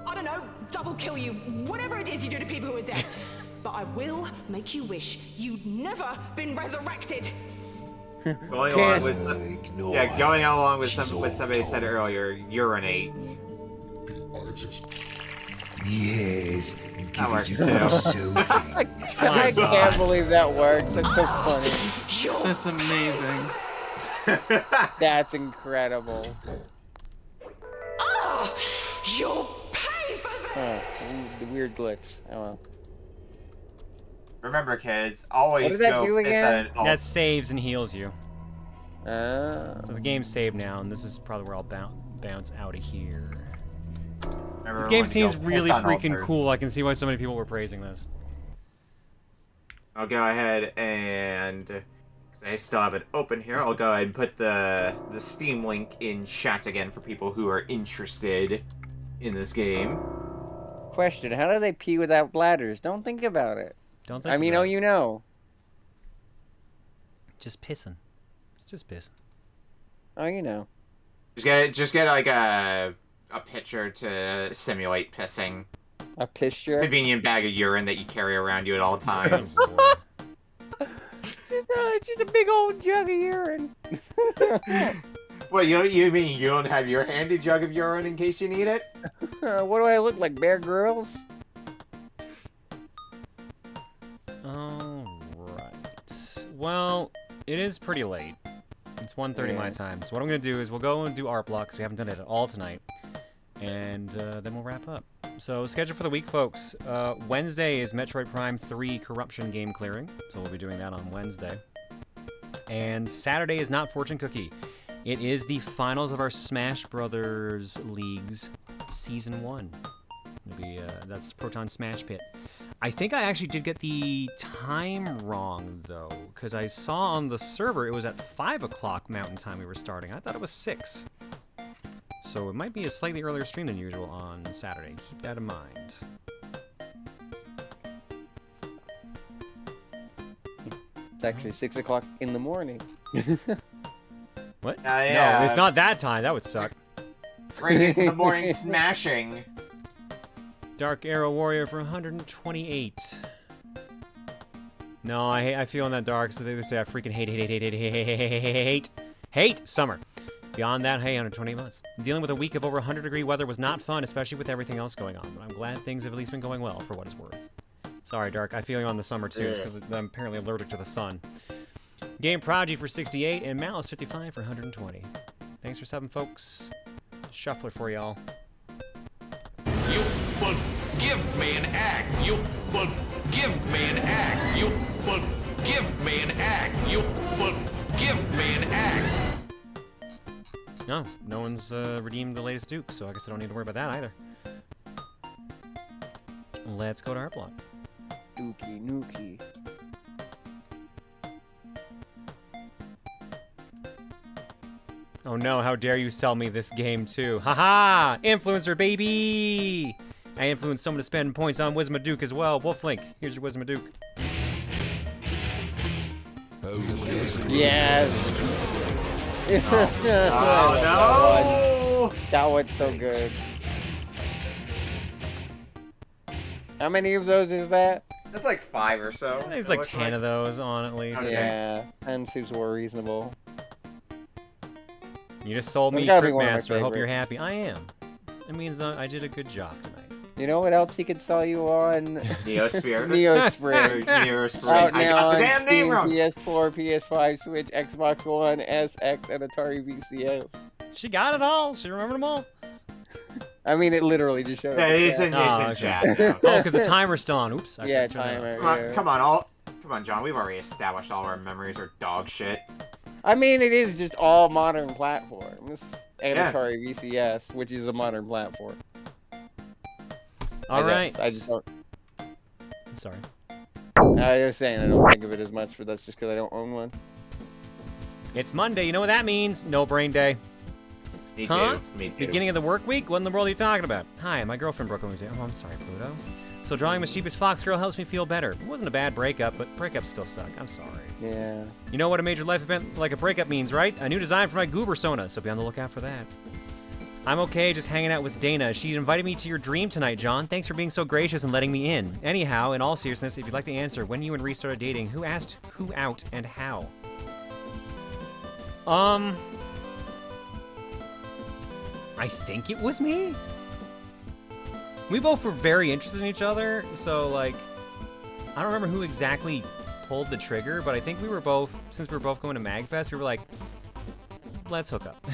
I don't know, double kill you. Whatever it is you do to people who are dead. But I will make you wish you'd never been resurrected. Going along with going along with She's what somebody all said talk. earlier, urinate. Yes, That give works it too. your soaking. I can't believe that works. That's so funny. That's amazing. That's incredible. Ah! You'll pay for that! Oh, the weird glitch. Oh well. Remember, kids, always What does that go do piss again? at That saves and heals you. Oh. So the game's saved now, and this is probably where I'll bounce out of here. Remember This game when to go seems piss really on freaking altars. cool. I can see why so many people were praising this. I'll go ahead and, because I still have it open here, I'll go ahead and put the Steam link in chat again for people who are interested in this game. Question: how do they pee without bladders? Don't think about it. Don't think I mean, about oh, it. you know. Just pissing. It's just pissing. Oh, you know. Just get like a pitcher to simulate pissing. A pisture? Convenient bag of urine that you carry around you at all times. Just a big old jug of urine. What, you mean you don't have your handy jug of urine in case you need it? What do I look like, Bear Grylls? Alright. Well, it is pretty late. It's 1:30 my time. So what I'm going to do is we'll go and do art blocks. We haven't done it at all tonight. And then we'll wrap up. So schedule for the week, folks. Wednesday is Metroid Prime 3 Corruption game clearing. So we'll be doing that on Wednesday. And Saturday is not Fortune Cookie. It is the finals of our Smash Brothers Leagues Season 1. It'll be, that's Proton Smash Pit. I think I actually did get the time wrong, though, because I saw on the server it was at 5 o'clock Mountain Time we were starting. I thought it was 6. So it might be a slightly earlier stream than usual on Saturday. Keep that in mind. It's actually 6 o'clock in the morning. What? Yeah. No, it's not that time. That would suck. Bring it to the morning smashing. Dark Arrow Warrior for 128. No, I feel in that dark, so they say I freaking hate summer. Beyond that, hey, 120 months. Dealing with a week of over 100-degree weather was not fun, especially with everything else going on, but I'm glad things have at least been going well, for what it's worth. Sorry, Dark, I feel you on the summer, too. It's because I'm apparently allergic to the sun. Game Prodigy for 68, and Malice 55 for 120. Thanks for subbing, folks. Shuffler for y'all. You would give me an egg. You would give me an egg. You would give me an egg. You would give me an egg. No one's redeemed the latest Duke, so I guess I don't need to worry about that either. Let's go to Art Block. Dookie nookie. Oh no, how dare you sell me this game too. Haha! Influencer, baby! I influenced someone to spend points on Wismaduke as well. Wolflink, here's your Wismaduke. Yes! Oh, no! That one's so good. How many of those is that? That's like 5 or so. I think it's like 10 of those on at least. Okay. Yeah, 10 seems more reasonable. You just sold me That's gotta be one of my Cryptmaster. I hope you're favorites. happy. I am. That means I did a good job tonight. You know what else he could sell you on? NeoSprint. NeoSprint. NeoSprint. Out I now got the on damn name Steam, wrong. PS4, PS5, Switch, Xbox One, SX, and Atari VCS. She got it all. She remembered them all. I mean, it literally just showed Yeah, up. it's in okay. chat now. Oh, because the timer's still on. Oops. I Yeah, forgot to turn that timer. off. Come on, John. We've already established all our memories are dog shit. I mean, it is just all modern platforms. And Yeah. Atari VCS, which is a modern platform. All right. I just don't. Sorry. I was saying I don't think of it as much, but that's just because I don't own one. It's Monday. You know what that means? No brain day. Me Huh? too. Me too. Beginning of the work week? What in the world are you talking about? Hi, my girlfriend broke up with me. Oh, I'm sorry, Pluto. So drawing Mischievous Fox Girl helps me feel better. It wasn't a bad breakup, but breakups still suck. I'm sorry. Yeah. You know what a major life event like a breakup means, right? A new design for my Goobersona, so be on the lookout for that. I'm okay just hanging out with Dana. She invited me to your dream tonight, John. Thanks for being so gracious and letting me in. Anyhow, in all seriousness, if you'd like to answer, when you and Reese started dating, who asked who out and how? I think it was me. We both were very interested in each other, so, like, I don't remember who exactly pulled the trigger, but I think we were both, since we were both going to MagFest, we were like, let's hook up.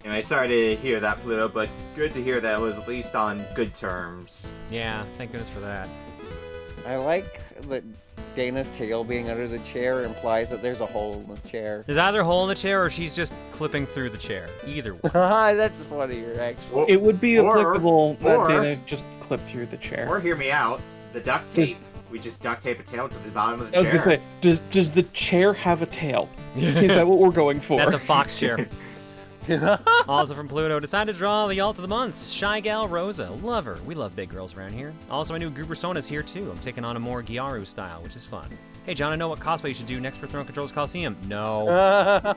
Anyway, sorry to hear that, Pluto, but good to hear that it was at least on good terms. Yeah, thank goodness for that. I like that Dana's tail being under the chair implies that there's a hole in the chair. There's either a hole in the chair or she's just clipping through the chair. Either one. That's funnier, actually. It would be applicable that or- Dana just clipped through the chair. Or hear me out, the duct tape. We just duct tape a tail to the bottom of the I was chair. gonna say, does the chair have a tail? Is that what we're going for? That's a fox chair. Also from Pluto, decided to draw the alt of the months. Shy Gal Rosa, love her. We love big girls around here. Also, my new Boorumaster's here too. I'm taking on a more Gyaru style, which is fun. Hey, John, I know what cosplay you should do next for Throne Controls Coliseum. No.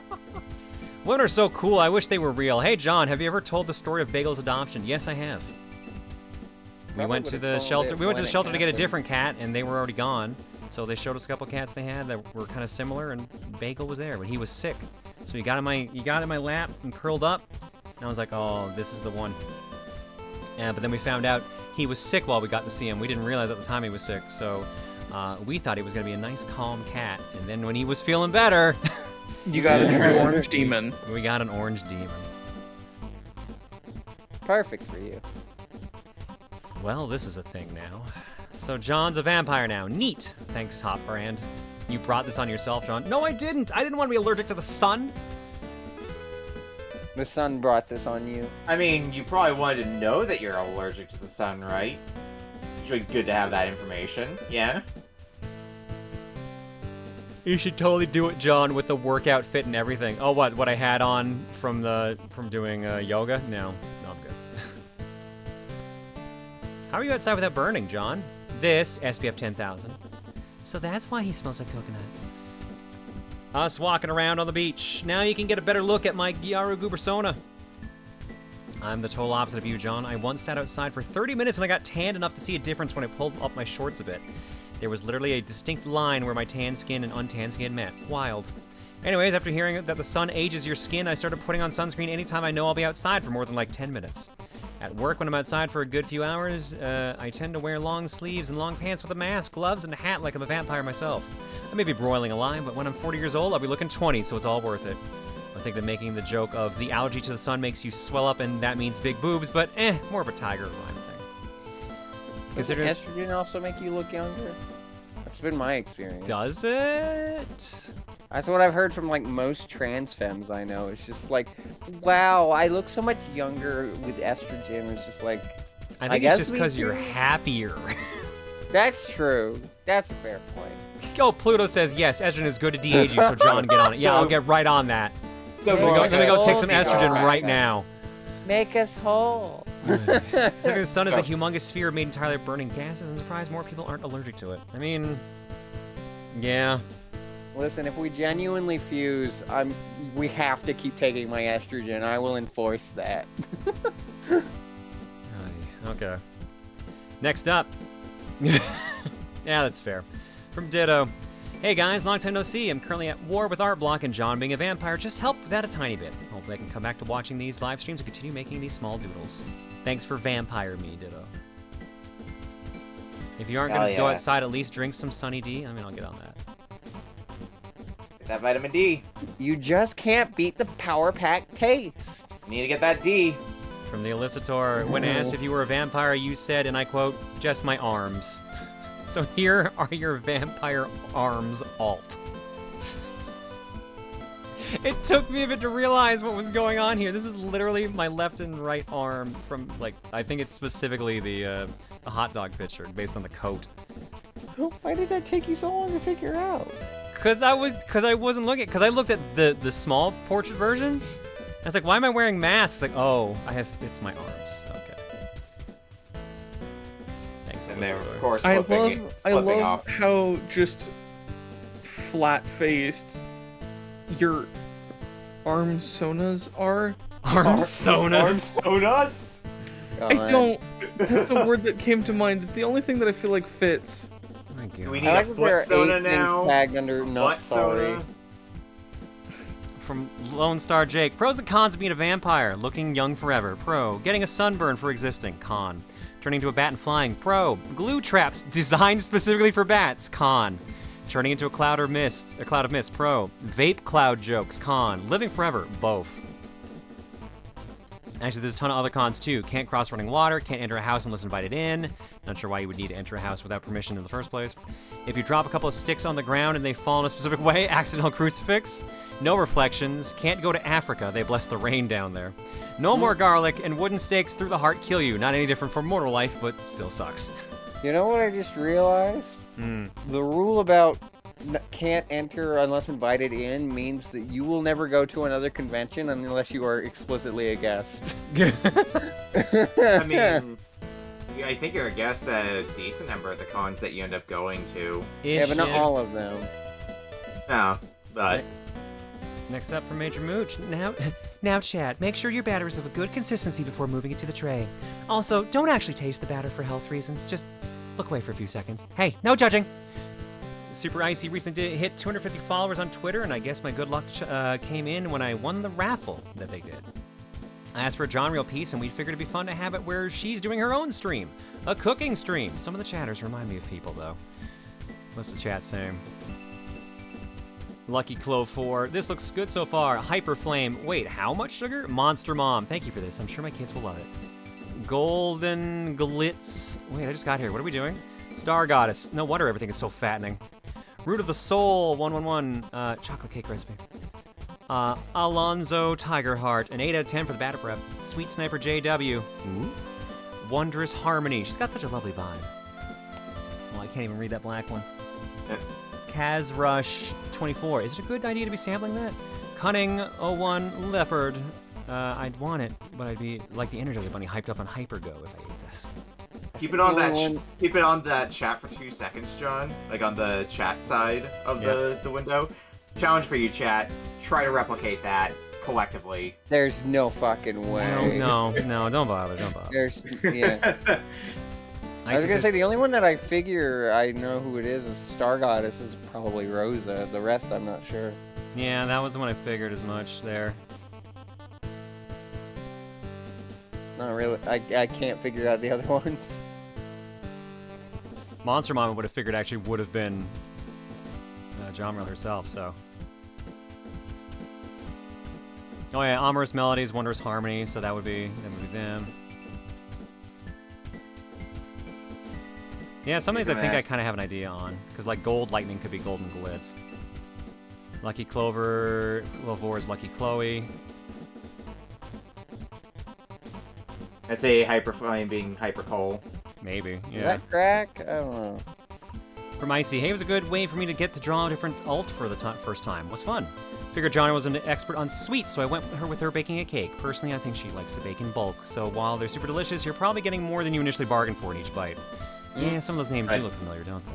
Women are so cool. I wish they were real. Hey, John, have you ever told the story of Bagel's adoption? Yes, I have. We went to the shelter. We went to the shelter to get a different cat, and they were already gone. So they showed us a couple cats they had that were kind of similar, and Bagel was there, but he was sick. So he got in my lap and curled up, and I was like, oh, this is the one. But then we found out he was sick while we got to see him. We didn't realize at the time he was sick, so we thought he was gonna be a nice, calm cat. And then when he was feeling better, you got a true orange demon. We got an orange demon. Perfect for you. Well, this is a thing now. So John's a vampire now. Neat. Thanks, Hot Brand. You brought this on yourself, John. No, I didn't. I didn't want to be allergic to the sun. The sun brought this on you. I mean, you probably wanted to know that you're allergic to the sun, right? Usually good to have that information, yeah? You should totally do it, John, with the workout fit and everything. Oh, what I had on from doing yoga? No, I'm good. How are you outside without burning, John? This SPF 10,000. So that's why he smells like coconut. Us walking around on the beach. Now you can get a better look at my Gyaru Goobersona. I'm the total opposite of you, John. I once sat outside for 30 minutes and I got tanned enough to see a difference when I pulled up my shorts a bit. There was literally a distinct line where my tan skin and untanned skin met. Wild. Anyways, after hearing that the sun ages your skin, I started putting on sunscreen anytime I know I'll be outside for more than like 10 minutes. At work, when I'm outside for a good few hours, I tend to wear long sleeves and long pants with a mask, gloves, and a hat like I'm a vampire myself. I may be broiling a lie, but when I'm 40 years old, I'll be looking 20, so it's all worth it. I was thinking of making the joke of the allergy to the sun makes you swell up and that means big boobs, but more of a tiger rhyme thing. Does estrogen also make you look younger? That's been my experience. Does it? That's what I've heard from like most trans femmes I know. It's just like, wow, I look so much younger with estrogen. It's just like, I guess it's just because you're happier. That's true. That's a fair point. Oh, Pluto says yes, estrogen is good to de-age you, so John, get on it. Yeah, I'll get right on that. Let me go take some estrogen right now. Make us whole. Considering the sun is a humongous sphere made entirely of burning gases, I'm surprised more people aren't allergic to it. I mean, yeah. Listen, if we genuinely fuse, we have to keep taking my estrogen. I will enforce that. Okay. Next up. Yeah, that's fair. From Ditto. Hey guys, long time no see. I'm currently at war with Art Block and John being a vampire just helped with that a tiny bit. Hopefully I can come back to watching these live streams and continue making these small doodles. Thanks for vampire me, Ditto. If you aren't going to go outside, at least drink some Sunny D. I mean, I'll get on that. Get that vitamin D. You just can't beat the Power Pack taste. You need to get that D. From the Elicitor, when asked if you were a vampire, you said, and I quote, just my arms. So here are your vampire arms alt. It took me a bit to realize what was going on here. This is literally my left and right arm from, like, I think it's specifically the hot dog picture based on the coat. Why did that take you so long to figure out? Because I wasn't looking, because I looked at the small portrait version. I was like, why am I wearing masks? Like, oh, it's my arms. Okay. Thanks, and they're, of course, I love off. how just flat-faced your armsonas are. Armsonas? Armsonas? I don't. That's a word that came to mind. It's the only thing that I feel like fits. Do we need a foot sona now? Tagged under not sorry. From Lone Star Jake. Pros and cons of being a vampire. Looking young forever. Pro. Getting a sunburn for existing. Con. Turning into a bat and flying. Pro. Glue traps designed specifically for bats. Con. Turning into a cloud of mist. Pro. Vape cloud jokes. Con. Living forever. Both. Actually, there's a ton of other cons too. Can't cross running water, can't enter a house unless invited in. Not sure why you would need to enter a house without permission in the first place. If you drop a couple of sticks on the ground and they fall in a specific way, accidental crucifix. No reflections, can't go to Africa, they bless the rain down there. No more garlic, and wooden stakes through the heart kill you. Not any different from mortal life, but still sucks. You know what I just realized? The rule about can't enter unless invited in means that you will never go to another convention unless you are explicitly a guest. I mean, I think you're a guest at a decent number of the cons that you end up going to. Yeah, but not all of them. No, but... Next up from Major Mooch. Now, Chad, make sure your batter is of a good consistency before moving it to the tray. Also, don't actually taste the batter for health reasons. Just look away for a few seconds. Hey, no judging! Super Icy recently hit 250 followers on Twitter, and I guess my good luck came in when I won the raffle that they did. I asked for a John Reel piece, and we figured it'd be fun to have it where she's doing her own stream. A cooking stream. Some of the chatters remind me of people, though. What's the chat saying? Lucky Clove 4. This looks good so far. Hyper Flame. Wait, how much sugar? Monster Mom. Thank you for this. I'm sure my kids will love it. Golden Glitz. Wait, I just got here. What are we doing? Star Goddess. No wonder everything is so fattening. Root of the Soul. 111. Chocolate cake recipe. Alonzo Tigerheart. An 8 out of 10 for the batter prep. Sweet Sniper JW. Ooh. Wondrous Harmony. She's got such a lovely vibe. Well, I can't even read that black one. Kaz Rush 24. Is it a good idea to be sampling that? Cunning 01 Leopard. I'd want it, but I'd be like the Energizer Bunny hyped up on Hypergo if I ate this. Keep it on that. Keep it on that chat for 2 seconds, John. Like on the chat side of the window. Challenge for you, chat. Try to replicate that collectively. There's no fucking way. No, don't bother. Yeah. I was gonna say the only one that I figure I know who it is Star Goddess is probably Rosa. The rest I'm not sure. Yeah, that was the one I figured as much there. Not really. I can't figure out the other ones. Monster Mama would have figured actually would have been John Reel herself, so. Oh yeah, Amorous Melodies, Wondrous Harmony, so that would be them. Yeah, some of these I think I kind of have an idea on, because like Gold Lightning could be Golden Glitz. Lucky Clover, Lavore is Lucky Chloe. I'd say Hyper Flame being Hyper Coal. Maybe, yeah. Is that crack? I don't know. From Icy, hey, it was a good way for me to get to draw a different alt for the first time. It was fun. Figured Johnny was an expert on sweets, so I went with her baking a cake. Personally, I think she likes to bake in bulk, so while they're super delicious, you're probably getting more than you initially bargained for in each bite. Yeah, some of those names do look familiar, don't they?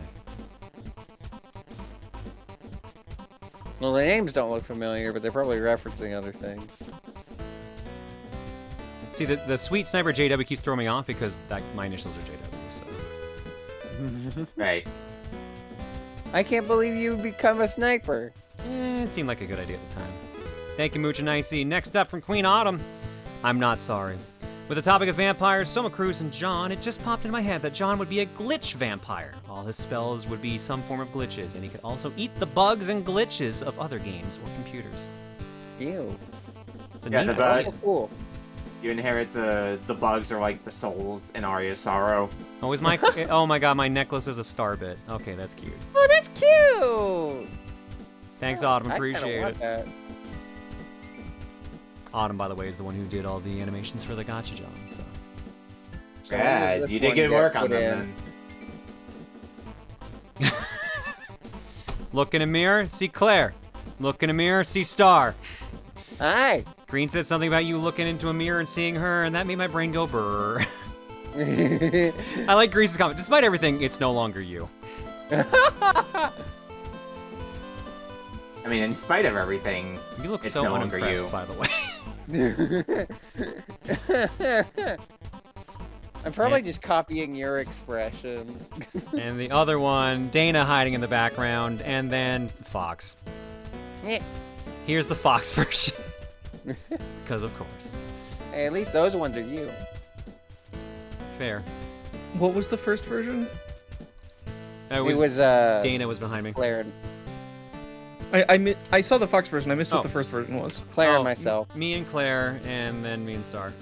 Well, the names don't look familiar, but they're probably referencing other things. See, the Sweet Sniper JW keeps throwing me off because my initials are JW, so... Right. I can't believe you become a sniper. It seemed like a good idea at the time. Thank you, Mooch and Icy. Next up from Queen Autumn. I'm not sorry. With the topic of vampires, Soma Cruz, and John, it just popped into my head that John would be a glitch vampire. All his spells would be some form of glitches, and he could also eat the bugs and glitches of other games or computers. Ew. It's a Yeah, neat the idea. Oh, cool. You inherit the bugs are like the souls in Arya's Sorrow. Oh, is my oh my god, my necklace is a star bit. Okay, that's cute. Oh, that's cute. Thanks, Autumn. I kinda Appreciate want it. that. Autumn, by the way, is the one who did all the animations for the Gacha John. So. So when does Yeah, this you did one good get work on put them in? then. Look in a mirror, see Claire. Look in a mirror, see Star. Hi. Green said something about you looking into a mirror and seeing her, and that made my brain go brrr. I like Grease's comment. Despite everything, it's no longer you. I mean, in spite of everything, You look it's so no longer unimpressed, you. by the way. I'm probably just copying your expression. And the other one, Dana hiding in the background, and then Fox. Yeah. Here's the Fox version. Because of course. Hey, at least those ones are you. Fair. What was the first version? It was Dana was behind me. Claire, I saw the Fox version. I missed Oh. what the first version was. Claire and myself. Me and Claire, and then me and Star.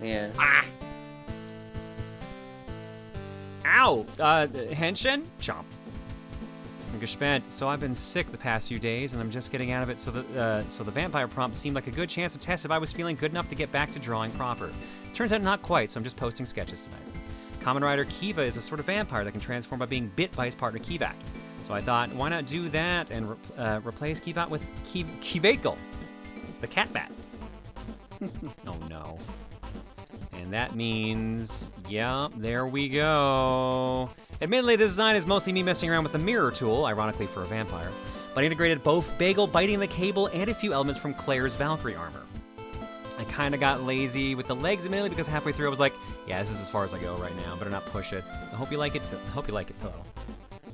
Yeah. Ah! Ow! Henshin? Chomp. Gespannt. So I've been sick the past few days, and I'm just getting out of it, so the vampire prompt seemed like a good chance to test if I was feeling good enough to get back to drawing proper. Turns out not quite, so I'm just posting sketches tonight. Kamen Rider Kiva is a sort of vampire that can transform by being bit by his partner Kivak. So I thought, why not do that and replace Kivak with Kivakel, the cat bat. Oh no. And that means, yeah, there we go. Admittedly, the design is mostly me messing around with the mirror tool, ironically for a vampire, but I integrated both Bagel biting the cable and a few elements from Claire's Valkyrie armor. I kind of got lazy with the legs admittedly because halfway through I was like, yeah, this is as far as I go right now, better not push it. I hope you like it,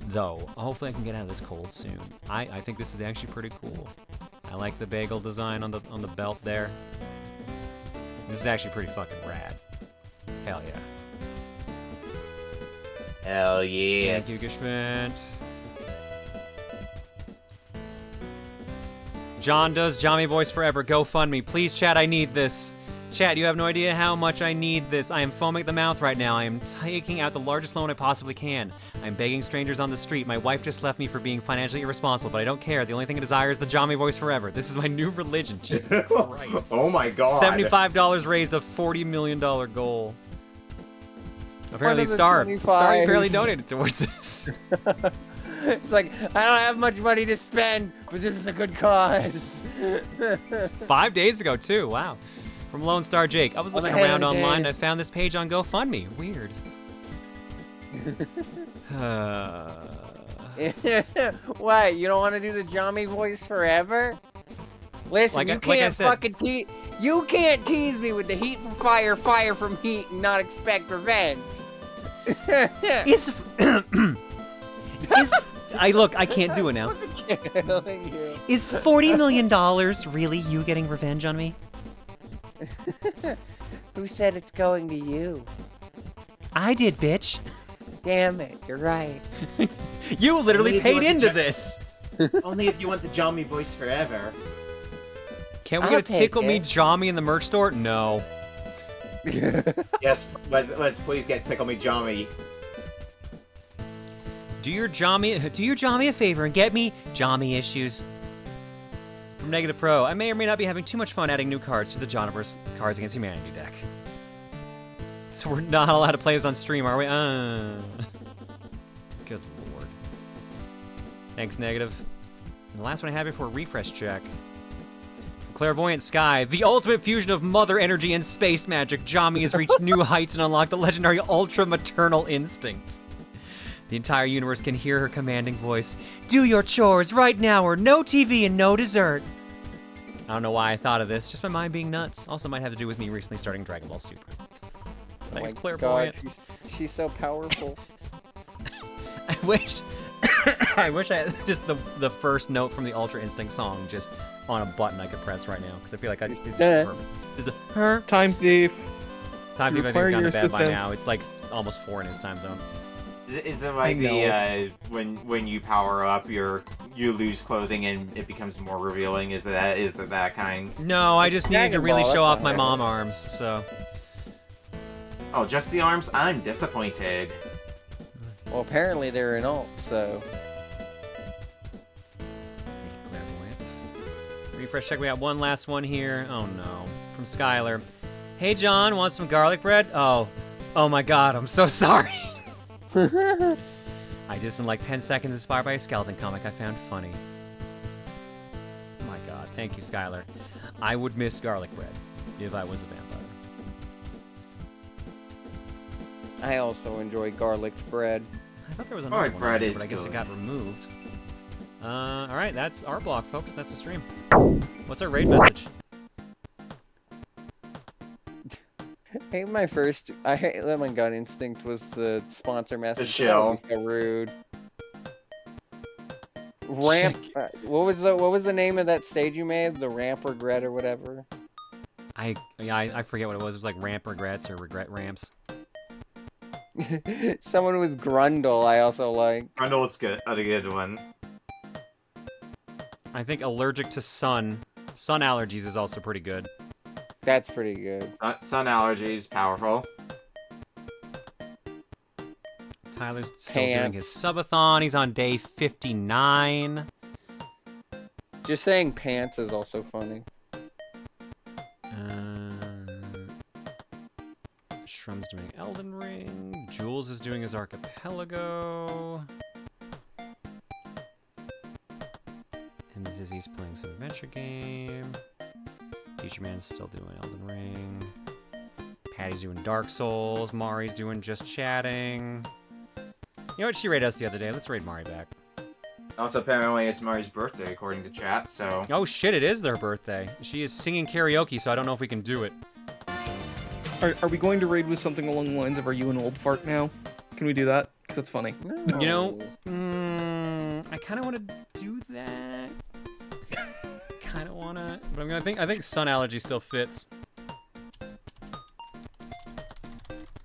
though. Hopefully I can get out of this cold soon. I think this is actually pretty cool. I like the Bagel design on the belt there. This is actually pretty fucking rad. Hell yeah. Hell yes. Thank you, Gespannt. John does Jami voice forever. GoFundMe. Please, chat, I need this. Chat, you have no idea how much I need this. I am foaming at the mouth right now. I am taking out the largest loan I possibly can. I'm begging strangers on the street. My wife just left me for being financially irresponsible, but I don't care. The only thing I desire is the Jami voice forever. This is my new religion. Jesus Christ. Oh my god. $75 raised a $40 million goal. Apparently starved. Starved barely donated towards this. It's like, I don't have much money to spend, but this is a good cause. 5 days ago, too. Wow. From Lone Star Jake. I was looking around online and I found this page on GoFundMe. Weird. What? You don't want to do the Jami voice forever? Listen, you can't fucking tease. You can't tease me with the heat from fire, fire from heat, and not expect revenge. I can't do it now. Is $40 million really you getting revenge on me? Who said it's going to you? I did, bitch. Damn it, you're right. You literally paid into this. Only if you want the Jami voice forever. Can we get a Tickle Me Jami in the merch store? No. Yes, let's please get Tickle Me Jami. Do your Jami a favor and get me Jami issues. From Negative Pro, I may or may not be having too much fun adding new cards to the Joniverse Cards Against Humanity deck. So we're not allowed to play this on stream, are we? Good lord. Thanks, Negative. And the last one I have before refresh check. From Clairvoyant Sky, the ultimate fusion of mother energy and space magic, Jami has reached new heights and unlocked the legendary Ultra Maternal Instinct. The entire universe can hear her commanding voice. Do your chores right now or no TV and no dessert. I don't know why I thought of this, just my mind being nuts. Also might have to do with me recently starting Dragon Ball Super. Thanks, Clairvoyant. God, she's so powerful. I wish I had just the first note from the Ultra Instinct song just on a button I could press right now, because I feel like it's just perfect. Just a her. Time thief. Time thief I think is gone to bed by now. It's like almost 4 in his time zone. Is it like the when you power up, you lose clothing and it becomes more revealing? Is it that kind? No, I just needed to really show off my mom arms, so. Oh, just the arms? I'm disappointed. Well, apparently they're in alt, so. Refresh check. We got one last one here. Oh no, from Skylar. Hey John, want some garlic bread? Oh my God, I'm so sorry. I just in like 10 seconds inspired by a skeleton comic I found funny. Oh my God, thank you, Skylar. I would miss garlic bread if I was a vampire. I also enjoy garlic bread. I thought there was another one on there, but I guess it got removed. Alright, that's our block, folks. That's the stream. What's our raid message? I hate Lemon Gun Instinct was the sponsor message. The shell. So rude. Ramp. What was the name of that stage you made? The Ramp Regret or whatever. I forget what it was. It was like Ramp Regrets or Regret Ramps. Someone with Grundle I also like. Grundle's good. A good one. I think Allergic to Sun allergies is also pretty good. That's pretty good. Sun allergies, powerful. Tyler's still doing his subathon. He's on day 59. Just saying pants is also funny. Shrum's doing Elden Ring. Jules is doing his Archipelago. And Zizzy's playing some adventure game. Future Man's still doing Elden Ring. Patty's doing Dark Souls. Mari's doing Just Chatting. You know what? She raided us the other day. Let's raid Mari back. Also, apparently it's Mari's birthday, according to chat, so... Oh shit, it is their birthday. She is singing karaoke, so I don't know if we can do it. Are we going to raid with something along the lines of "Are you an old fart now"? Can we do that? Because that's funny. You know, I kind of want to do that. Kind of want to, but I think sun allergy still fits.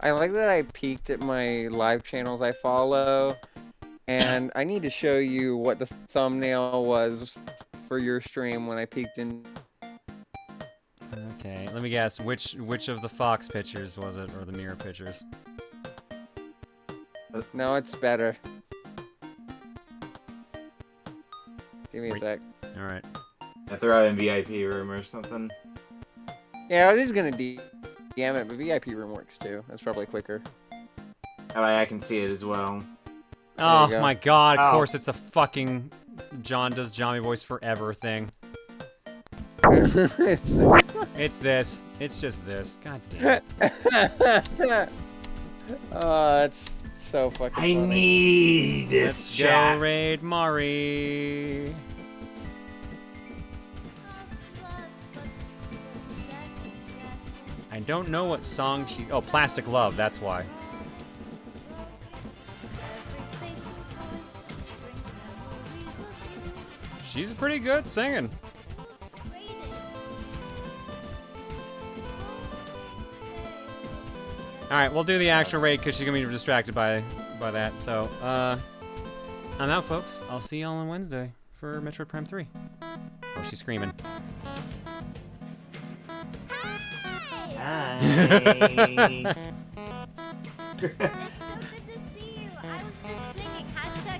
I like that I peeked at my live channels I follow, and I need to show you what the thumbnail was for your stream when I peeked in. Okay, let me guess. Which of the Fox pictures was it, or the mirror pictures? No, it's better. Give me a sec. All right. I throw out in VIP room or something. Yeah, I was just gonna DM it, but VIP room works too. That's probably quicker. Oh, I can see it as well. Oh my god, of course it's the fucking John does Johnny voice forever thing. It's this. It's just this. God damn it. Oh, that's so fucking funny. I need this chat. Go raid Mari. I don't know what song she... Oh, Plastic Love, that's why. She's pretty good singing. Alright, we'll do the actual raid because she's going to be distracted by that. So, I'm out, folks. I'll see y'all on Wednesday for Metroid Prime 3. Oh, she's screaming. Hi. It's so good to see you. I was just singing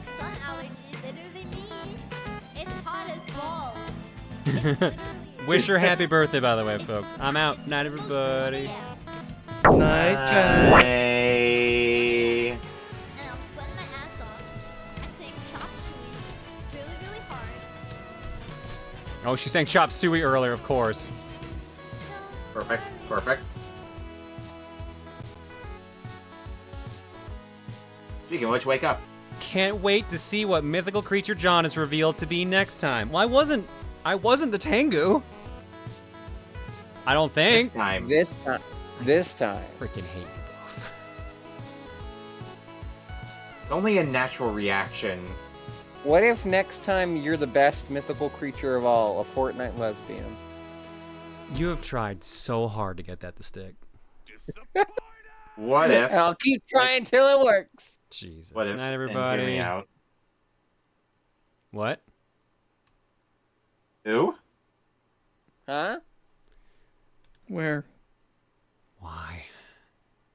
#sun allergies. Literally me. It's hot as balls. It's literally... Wish her happy birthday, by the way, folks. I'm out. Night, everybody. Night, Bye. And I'm sweating my ass off. I sang Chop Suey really, really hard. Oh, she sang Chop Suey earlier, of course. Perfect. Perfect. Speaking of which, wake up. Can't wait to see what mythical creature John is revealed to be next time. Well, I wasn't the Tengu. I don't think. This time. Freaking hate you both. Only a natural reaction. What if next time you're the best mythical creature of all, a Fortnite lesbian? You have tried so hard to get that to stick. What if? I'll keep trying till it works. Jesus. What if? Night, And everybody. hear me out. What? Who? Huh? Where?